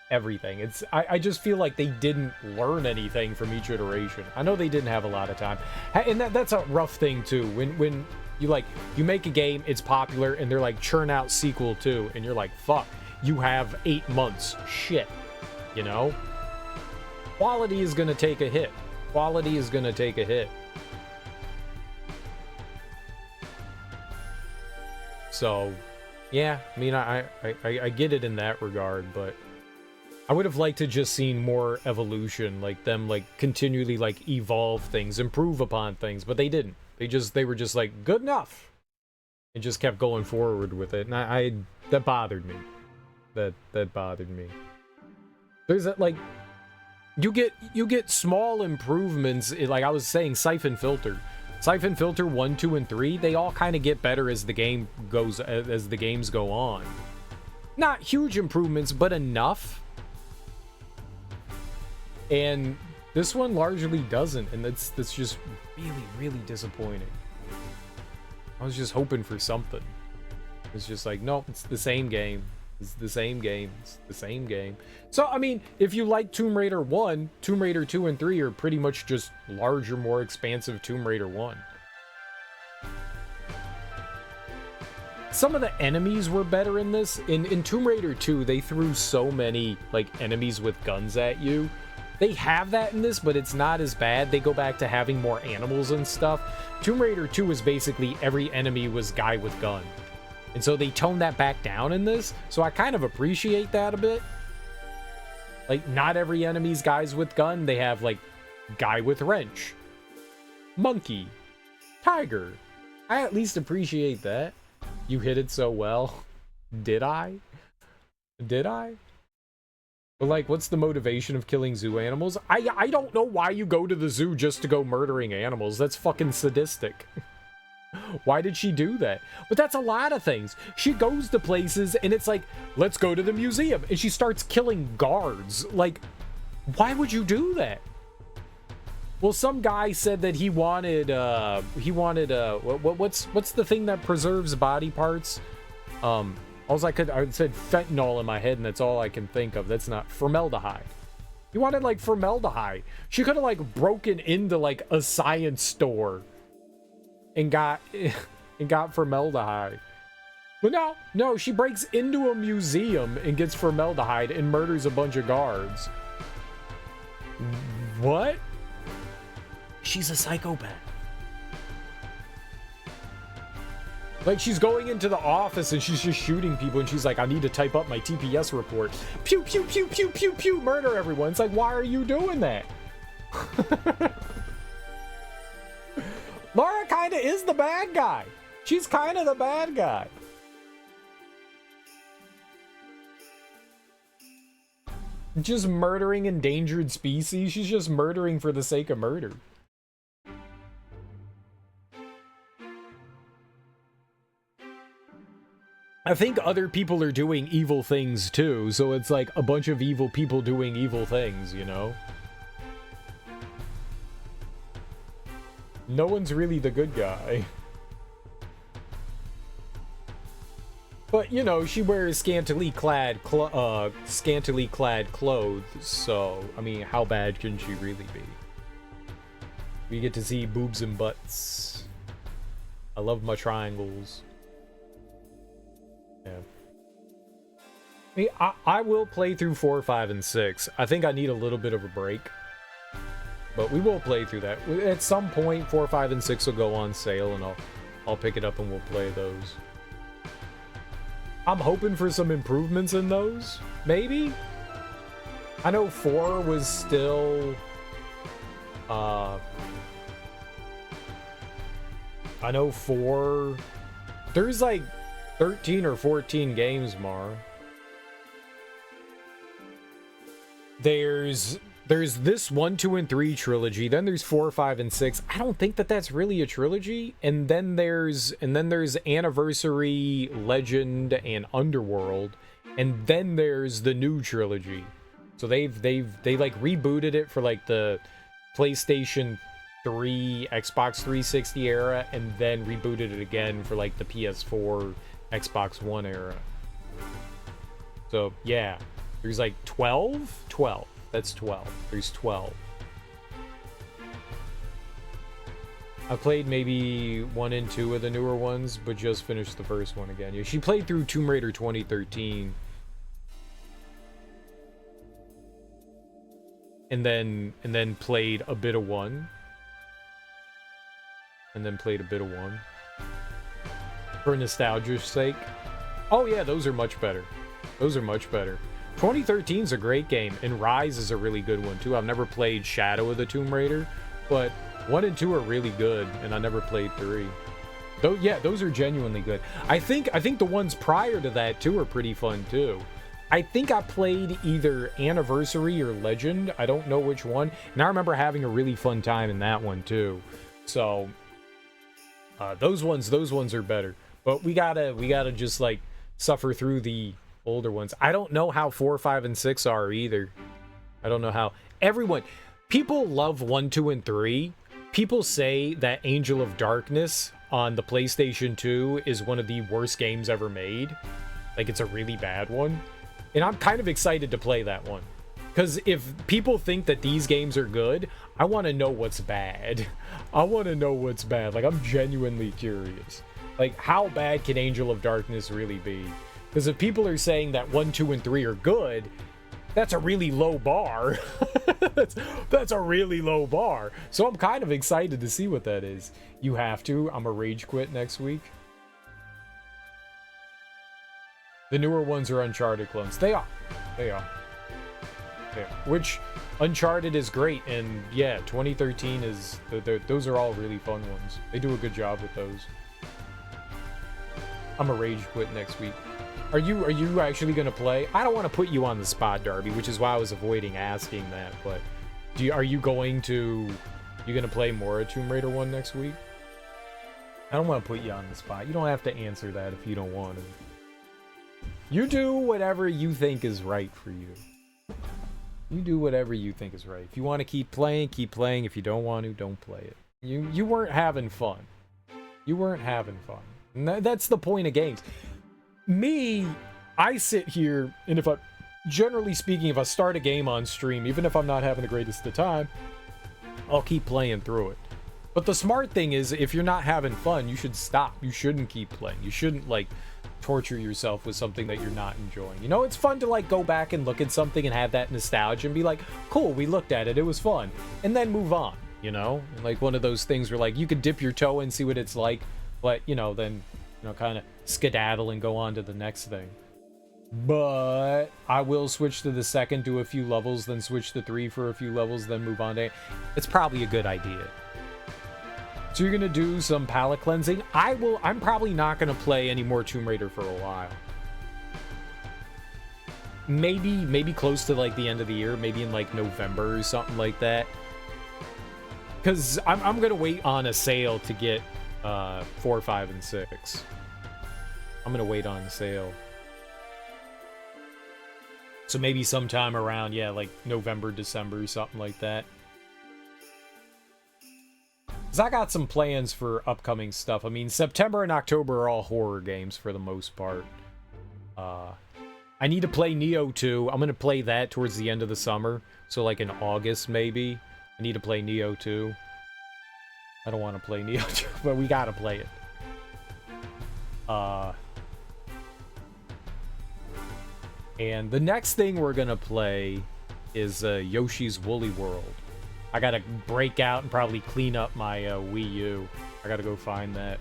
everything. I just feel like they didn't learn anything from each iteration. I know they didn't have a lot of time, and that's a rough thing too. When you make a game, it's popular, and they're like churn out sequel 2, and you're like, fuck, you have 8 months. Shit, you know. Quality is gonna take a hit. Quality is gonna take a hit. So, yeah, I mean, I get it in that regard, but I would have liked to just seen more evolution, like them like continually like evolve things, improve upon things, but they didn't. They were just like good enough, and just kept going forward with it, and that bothered me. That bothered me. There's that like you get small improvements, like I was saying, Siphon Filter. Siphon Filter 1, 2, and 3, they all kind of get better as the game goes, as the games go on. Not huge improvements, but enough. And this one largely doesn't, and that's just really, really disappointing. I was just hoping for something. It's just like, nope, it's the same game. It's the same game. It's the same game. So, I mean, if you like Tomb Raider 1, Tomb Raider 2 and 3 are pretty much just larger, more expansive Tomb Raider 1. Some of the enemies were better in this. In Tomb Raider 2, they threw so many, like, enemies with guns at you. They have that in this, but it's not as bad. They go back to having more animals and stuff. Tomb Raider 2 was basically every enemy was guy with gun. And so they toned that back down in this, so I kind of appreciate that a bit. Like, not every enemy's guys with gun. They have, like, guy with wrench, monkey, tiger. I at least appreciate that. You hit it so well. Did I? Did I? But, like, what's the motivation of killing zoo animals? I don't know why you go to the zoo just to go murdering animals. That's fucking sadistic. Why did she do that? But that's a lot of things. She goes to places and it's like, let's go to the museum, and she starts killing guards. Like, why would you do that? Well, some guy said that he wanted what's the thing that preserves body parts? I said fentanyl in my head, and that's all I can think of. That's not formaldehyde. He wanted like formaldehyde. She could have like broken into like a science store and got formaldehyde. But no, she breaks into a museum and gets formaldehyde and murders a bunch of guards. What? She's a psychopath. Like, she's going into the office and she's just shooting people and she's like, I need to type up my TPS report. Pew, pew, pew, pew, pew, pew, murder everyone. It's like, why are you doing that? Lara kind of is the bad guy. She's kind of the bad guy. Just murdering endangered species. She's just murdering for the sake of murder. I think other people are doing evil things too, so it's like a bunch of evil people doing evil things, you know? No one's really the good guy. But, you know, she wears scantily clad clothes, so, I mean, how bad can she really be? We get to see boobs and butts. I love my triangles. Yeah. I mean, I will play through 4, 5, and 6. I think I need a little bit of a break. But we will play through that. At some point, 4, 5, and 6 will go on sale, and I'll pick it up and we'll play those. I'm hoping for some improvements in those, maybe? I know 4 was still... I know 4... There's like 13 or 14 games, Mar. There's this 1, 2, and 3 trilogy. Then there's 4, 5, and 6. I don't think that that's really a trilogy. And then there's Anniversary, Legend, and Underworld. And then there's the new trilogy. So they like rebooted it for like the PlayStation 3, Xbox 360 era, and then rebooted it again for like the PS4, Xbox One era. So yeah, there's like 12. That's 12. There's 12. I played maybe 1 and 2 of the newer ones, but just finished the first one again. Yeah, she played through Tomb Raider 2013. And then played a bit of 1. And then played a bit of 1. For nostalgia's sake. Oh yeah, those are much better. Those are much better. 2013 is a great game, and Rise is a really good one too. I've never played Shadow of the Tomb Raider, but 1 and 2 are really good, and I never played 3. Though, yeah, those are genuinely good. I think the ones prior to that too are pretty fun too. I think I played either Anniversary or Legend. I don't know which one, and I remember having a really fun time in that one too. So those ones are better. But we gotta just like suffer through the older ones. I don't know how 4, 5, and 6 are either. I don't know how. People love 1, 2, and 3. People say that Angel of Darkness on the PlayStation 2 is one of the worst games ever made. Like, it's a really bad one. And I'm kind of excited to play that one. Because if people think that these games are good, I want to know what's bad. I want to know what's bad. Like, I'm genuinely curious. Like, how bad can Angel of Darkness really be? Because if people are saying that 1, 2, and 3 are good, that's a really low bar. that's a really low bar. So I'm kind of excited to see what that is. You have to. I'm a rage quit next week. The newer ones are Uncharted clones. They are. Which, Uncharted is great, and yeah, 2013 is... Those are all really fun ones. They do a good job with those. I'm a rage quit next week. Are you actually gonna play? I don't want to put you on the spot, Darby, which is why I was avoiding asking that. But are you gonna play more of Tomb Raider 1 next week? I don't want to put you on the spot. You don't have to answer that if you don't want to. You do whatever you think is right for you. You do whatever you think is right. If you want to keep playing, keep playing. If you don't want to, don't play it. You weren't having fun. You weren't having fun. And that's the point of games. Me, I sit here, and generally speaking, if I start a game on stream, even if I'm not having the greatest of time, I'll keep playing through it. But the smart thing is, if you're not having fun, you should stop. You shouldn't keep playing. You shouldn't, like, torture yourself with something that you're not enjoying. You know, it's fun to, like, go back and look at something and have that nostalgia and be like, cool, we looked at it, it was fun, and then move on. you know? Like one of those things where like you could dip your toe in, see what it's like, but you know, then kind of skedaddle and go on to the next thing. But I will switch to the second, do a few levels, then switch to 3 for a few levels, then move on to... It's probably a good idea. So you're gonna do some palette cleansing. I'm probably not gonna play any more Tomb Raider for a while. Maybe close to like the end of the year, maybe in like November or something like that. Because I'm gonna wait on a sale to get 4, 5, and 6. I'm gonna wait on the sale. So maybe sometime around, yeah, like November, December, something like that. Because I got some plans for upcoming stuff. I mean, September and October are all horror games for the most part. I need to play Neo 2. I'm going to play that towards the end of the summer. So like in August, maybe. I need to play Neo 2. I don't want to play Neo 2, but we got to play it. And the next thing we're gonna play is Yoshi's Woolly World. I gotta break out and probably clean up my Wii U. I gotta go find that.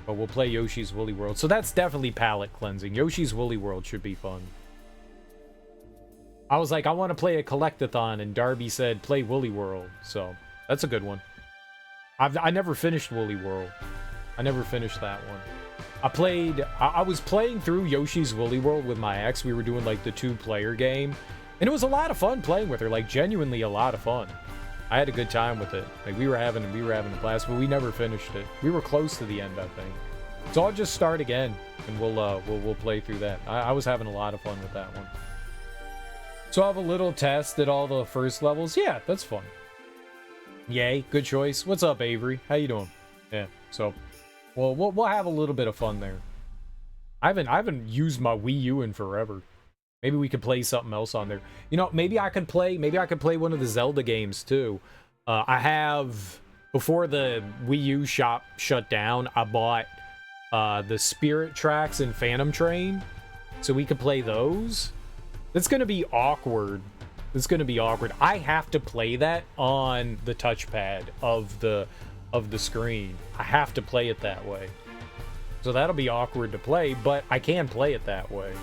But we'll play Yoshi's Woolly World. So that's definitely palette cleansing. Yoshi's Woolly World should be fun. I was like, I want to play a collectathon, and Darby said, play Woolly World. So that's a good one. I never finished Woolly World. I never finished that one. I was playing through Yoshi's Woolly World with my ex. We were doing like the 2-player game, and it was a lot of fun playing with her, like genuinely a lot of fun. I had a good time with it. Like we were having a blast, but we never finished it. We were close to the end, I think. So I'll just start again, and we'll play through that. I was having a lot of fun with that one. So I have a little test at all the first levels. Yeah, that's fun. Yay, good choice. What's up, Avery? How you doing? Yeah, so we'll have a little bit of fun there. I haven't used my Wii U in forever. Maybe we could play something else on there. You know, maybe I could play one of the Zelda games too. I have, before the Wii U shop shut down, I bought the Spirit Tracks and Phantom Train, so we could play those. It's gonna be awkward. It's gonna be awkward. I have to play that on the touchpad of the screen. I have to play it that way. So that'll be awkward to play, but I can play it that way.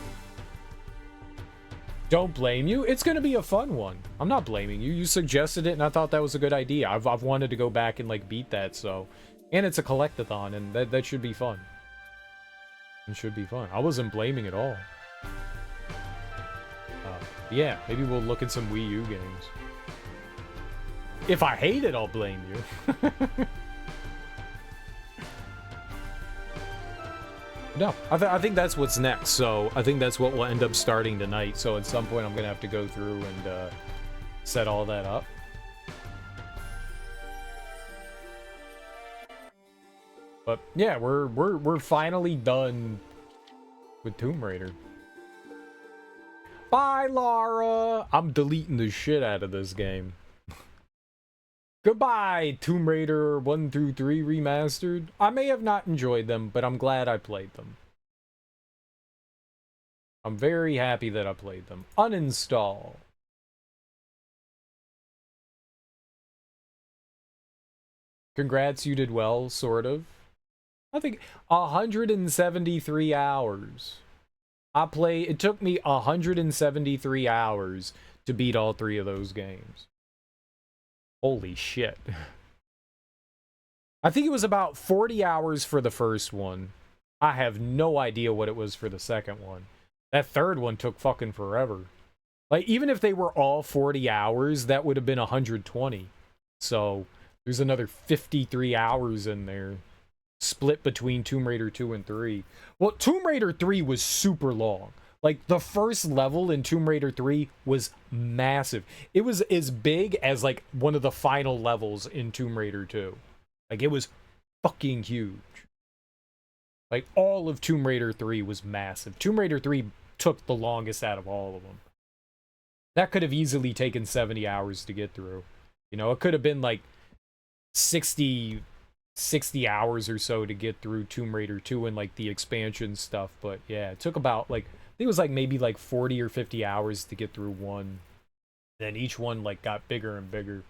Don't blame you. It's gonna be a fun one. I'm not blaming you. You suggested it, and I thought that was a good idea. I've wanted to go back and like beat that, so. And it's a collectathon, and that should be fun. It should be fun. I wasn't blaming at all. Yeah, maybe we'll look at some Wii U games. If I hate it, I'll blame you. No, I think that's what's next. So I think that's what we'll end up starting tonight. So at some point, I'm gonna have to go through and set all that up. But yeah, we're finally done with Tomb Raider. Bye, Lara! I'm deleting the shit out of this game. Goodbye, Tomb Raider 1 through 3 Remastered. I may have not enjoyed them, but I'm glad I played them. I'm very happy that I played them. Uninstall. Congrats, you did well, sort of. I think 173 hours. It took me 173 hours to beat all 3 of those games. Holy shit. I think it was about 40 hours for the first one. I have no idea what it was for the second one. That third one took fucking forever. Like, even if they were all 40 hours, that would have been 120. So, there's another 53 hours in there. Split between Tomb Raider 2 and 3. Well, Tomb Raider 3 was super long. Like, the first level in Tomb Raider 3 was massive. It was as big as, like, one of the final levels in Tomb Raider 2. Like, it was fucking huge. Like, all of Tomb Raider 3 was massive. Tomb Raider 3 took the longest out of all of them. That could have easily taken 70 hours to get through. You know, it could have been, like, 60 hours or so to get through Tomb Raider 2 and, like, the expansion stuff. But, yeah, it took about, like, I think it was like maybe like 40 or 50 hours to get through one. Then each one like got bigger and bigger.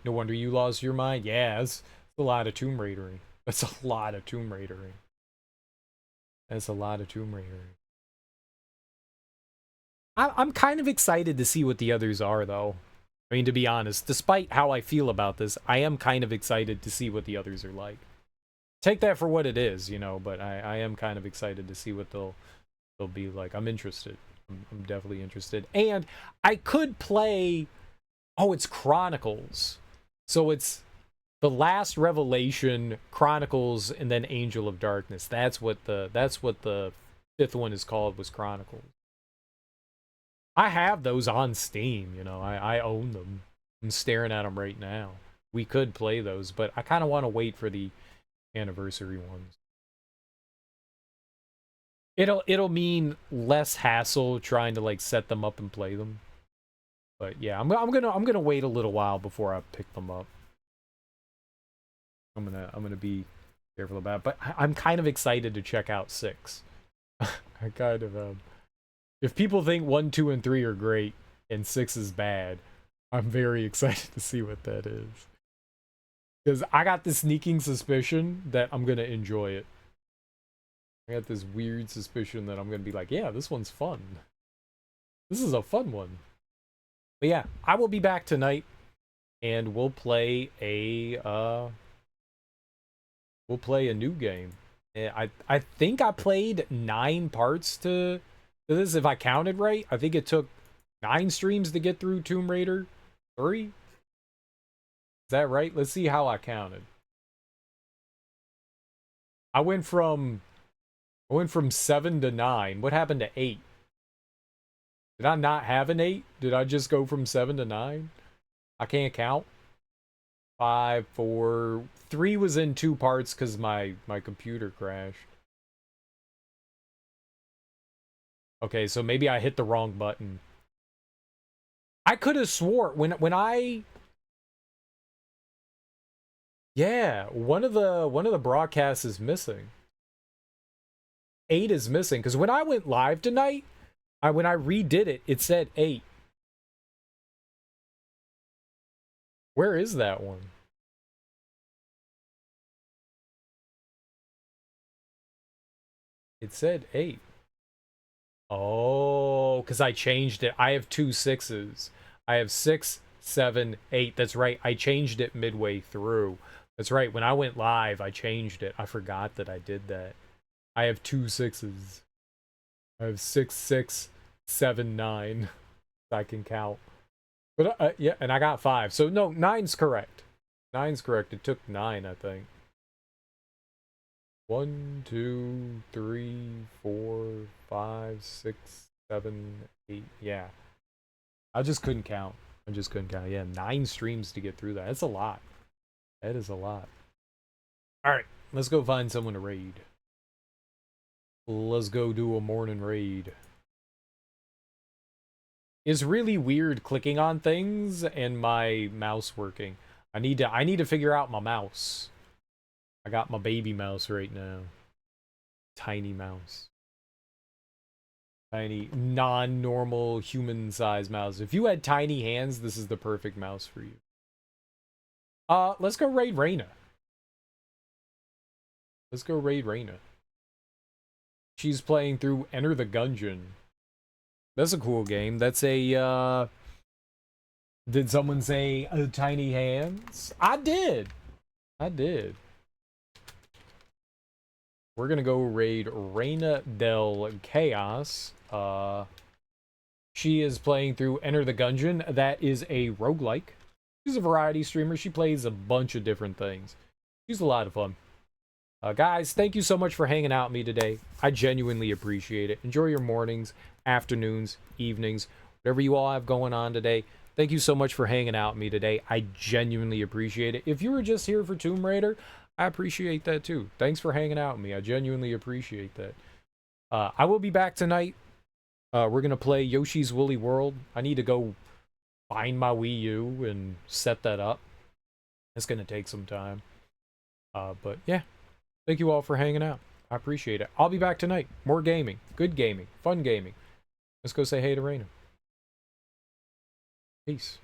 No wonder you lost your mind. Yeah, it's a lot of Tomb Raidering. That's a lot of Tomb Raidering. That's a lot of Tomb Raidering. I'm kind of excited to see what the others are, though. I mean, to be honest, despite how I feel about this, I am kind of excited to see what the others are like. Take that for what it is, you know, but I am kind of excited to see what they'll be like. I'm interested. I'm definitely interested. And I could play... Oh, it's Chronicles. So it's The Last Revelation, Chronicles, and then Angel of Darkness. That's what the fifth one is called, was Chronicles. I have those on Steam, you know. I own them. I'm staring at them right now. We could play those, but I kind of want to wait for the anniversary ones. It'll mean less hassle trying to like set them up and play them. But yeah, I'm gonna wait a little while before I pick them up. I'm gonna be careful about it. But I'm kind of excited to check out 6. I kind of if people think 1, 2, and 3 are great and 6 is bad, I'm very excited to see what that is. Because I got this sneaking suspicion that I'm gonna enjoy it. I got this weird suspicion that I'm gonna be like, yeah, this one's fun. This is a fun one. But yeah, I will be back tonight, and we'll play a new game. I think I played 9 parts to this, if I counted right. I think it took 9 streams to get through Tomb Raider 3. Is that right? Let's see how I counted. I went from 7 to 9. What happened to 8? Did I not have an 8? Did I just go from 7 to 9? I can't count. 5, 4, 3 was in 2 parts because my computer crashed. Okay, so maybe I hit the wrong button. I could have swore when I... Yeah, one of the broadcasts is missing. 8 is missing because when I went live tonight, when I redid it, it said 8. Where is that one? It said 8. Oh, because I changed it. I have 2 6s. I have 6, 7, 8. That's right. I changed it midway through. That's right. When I went live, I changed it. I forgot that I did that. I have 2 6s. I have 6, 6, 7, 9. I can count. But yeah, and I got 5. So no, 9's correct. 9's correct. It took 9, I think. 1, 2, 3, 4, 5, 6, 7, 8. Yeah. I just couldn't count. Yeah, 9 streams to get through that. That's a lot. That is a lot. Alright, let's go find someone to raid. Let's go do a morning raid. It's really weird clicking on things and my mouse working. I need to figure out my mouse. I got my baby mouse right now. Tiny mouse. Tiny, non-normal human-sized mouse. If you had tiny hands, this is the perfect mouse for you. Let's go raid Reyna. Let's go raid Reyna. She's playing through Enter the Gungeon. That's a cool game. That's a, Did someone say tiny hands? I did. We're gonna go raid Reyna del Chaos. She is playing through Enter the Gungeon. That is a roguelike. She's a variety streamer. She plays a bunch of different things. She's a lot of fun. Guys, thank you so much for hanging out with me today. I genuinely appreciate it. Enjoy your mornings, afternoons, evenings, whatever you all have going on today. Thank you so much for hanging out with me today. I genuinely appreciate it. If you were just here for Tomb Raider, I appreciate that too. Thanks for hanging out with me. I genuinely appreciate that. I will be back tonight. We're going to play Yoshi's Woolly World. I need to go find my Wii U and set that up. It's going to take some time. But yeah, thank you all for hanging out. I appreciate it. I'll be back tonight. More gaming. Good gaming. Fun gaming. Let's go say hey to Reyna. Peace.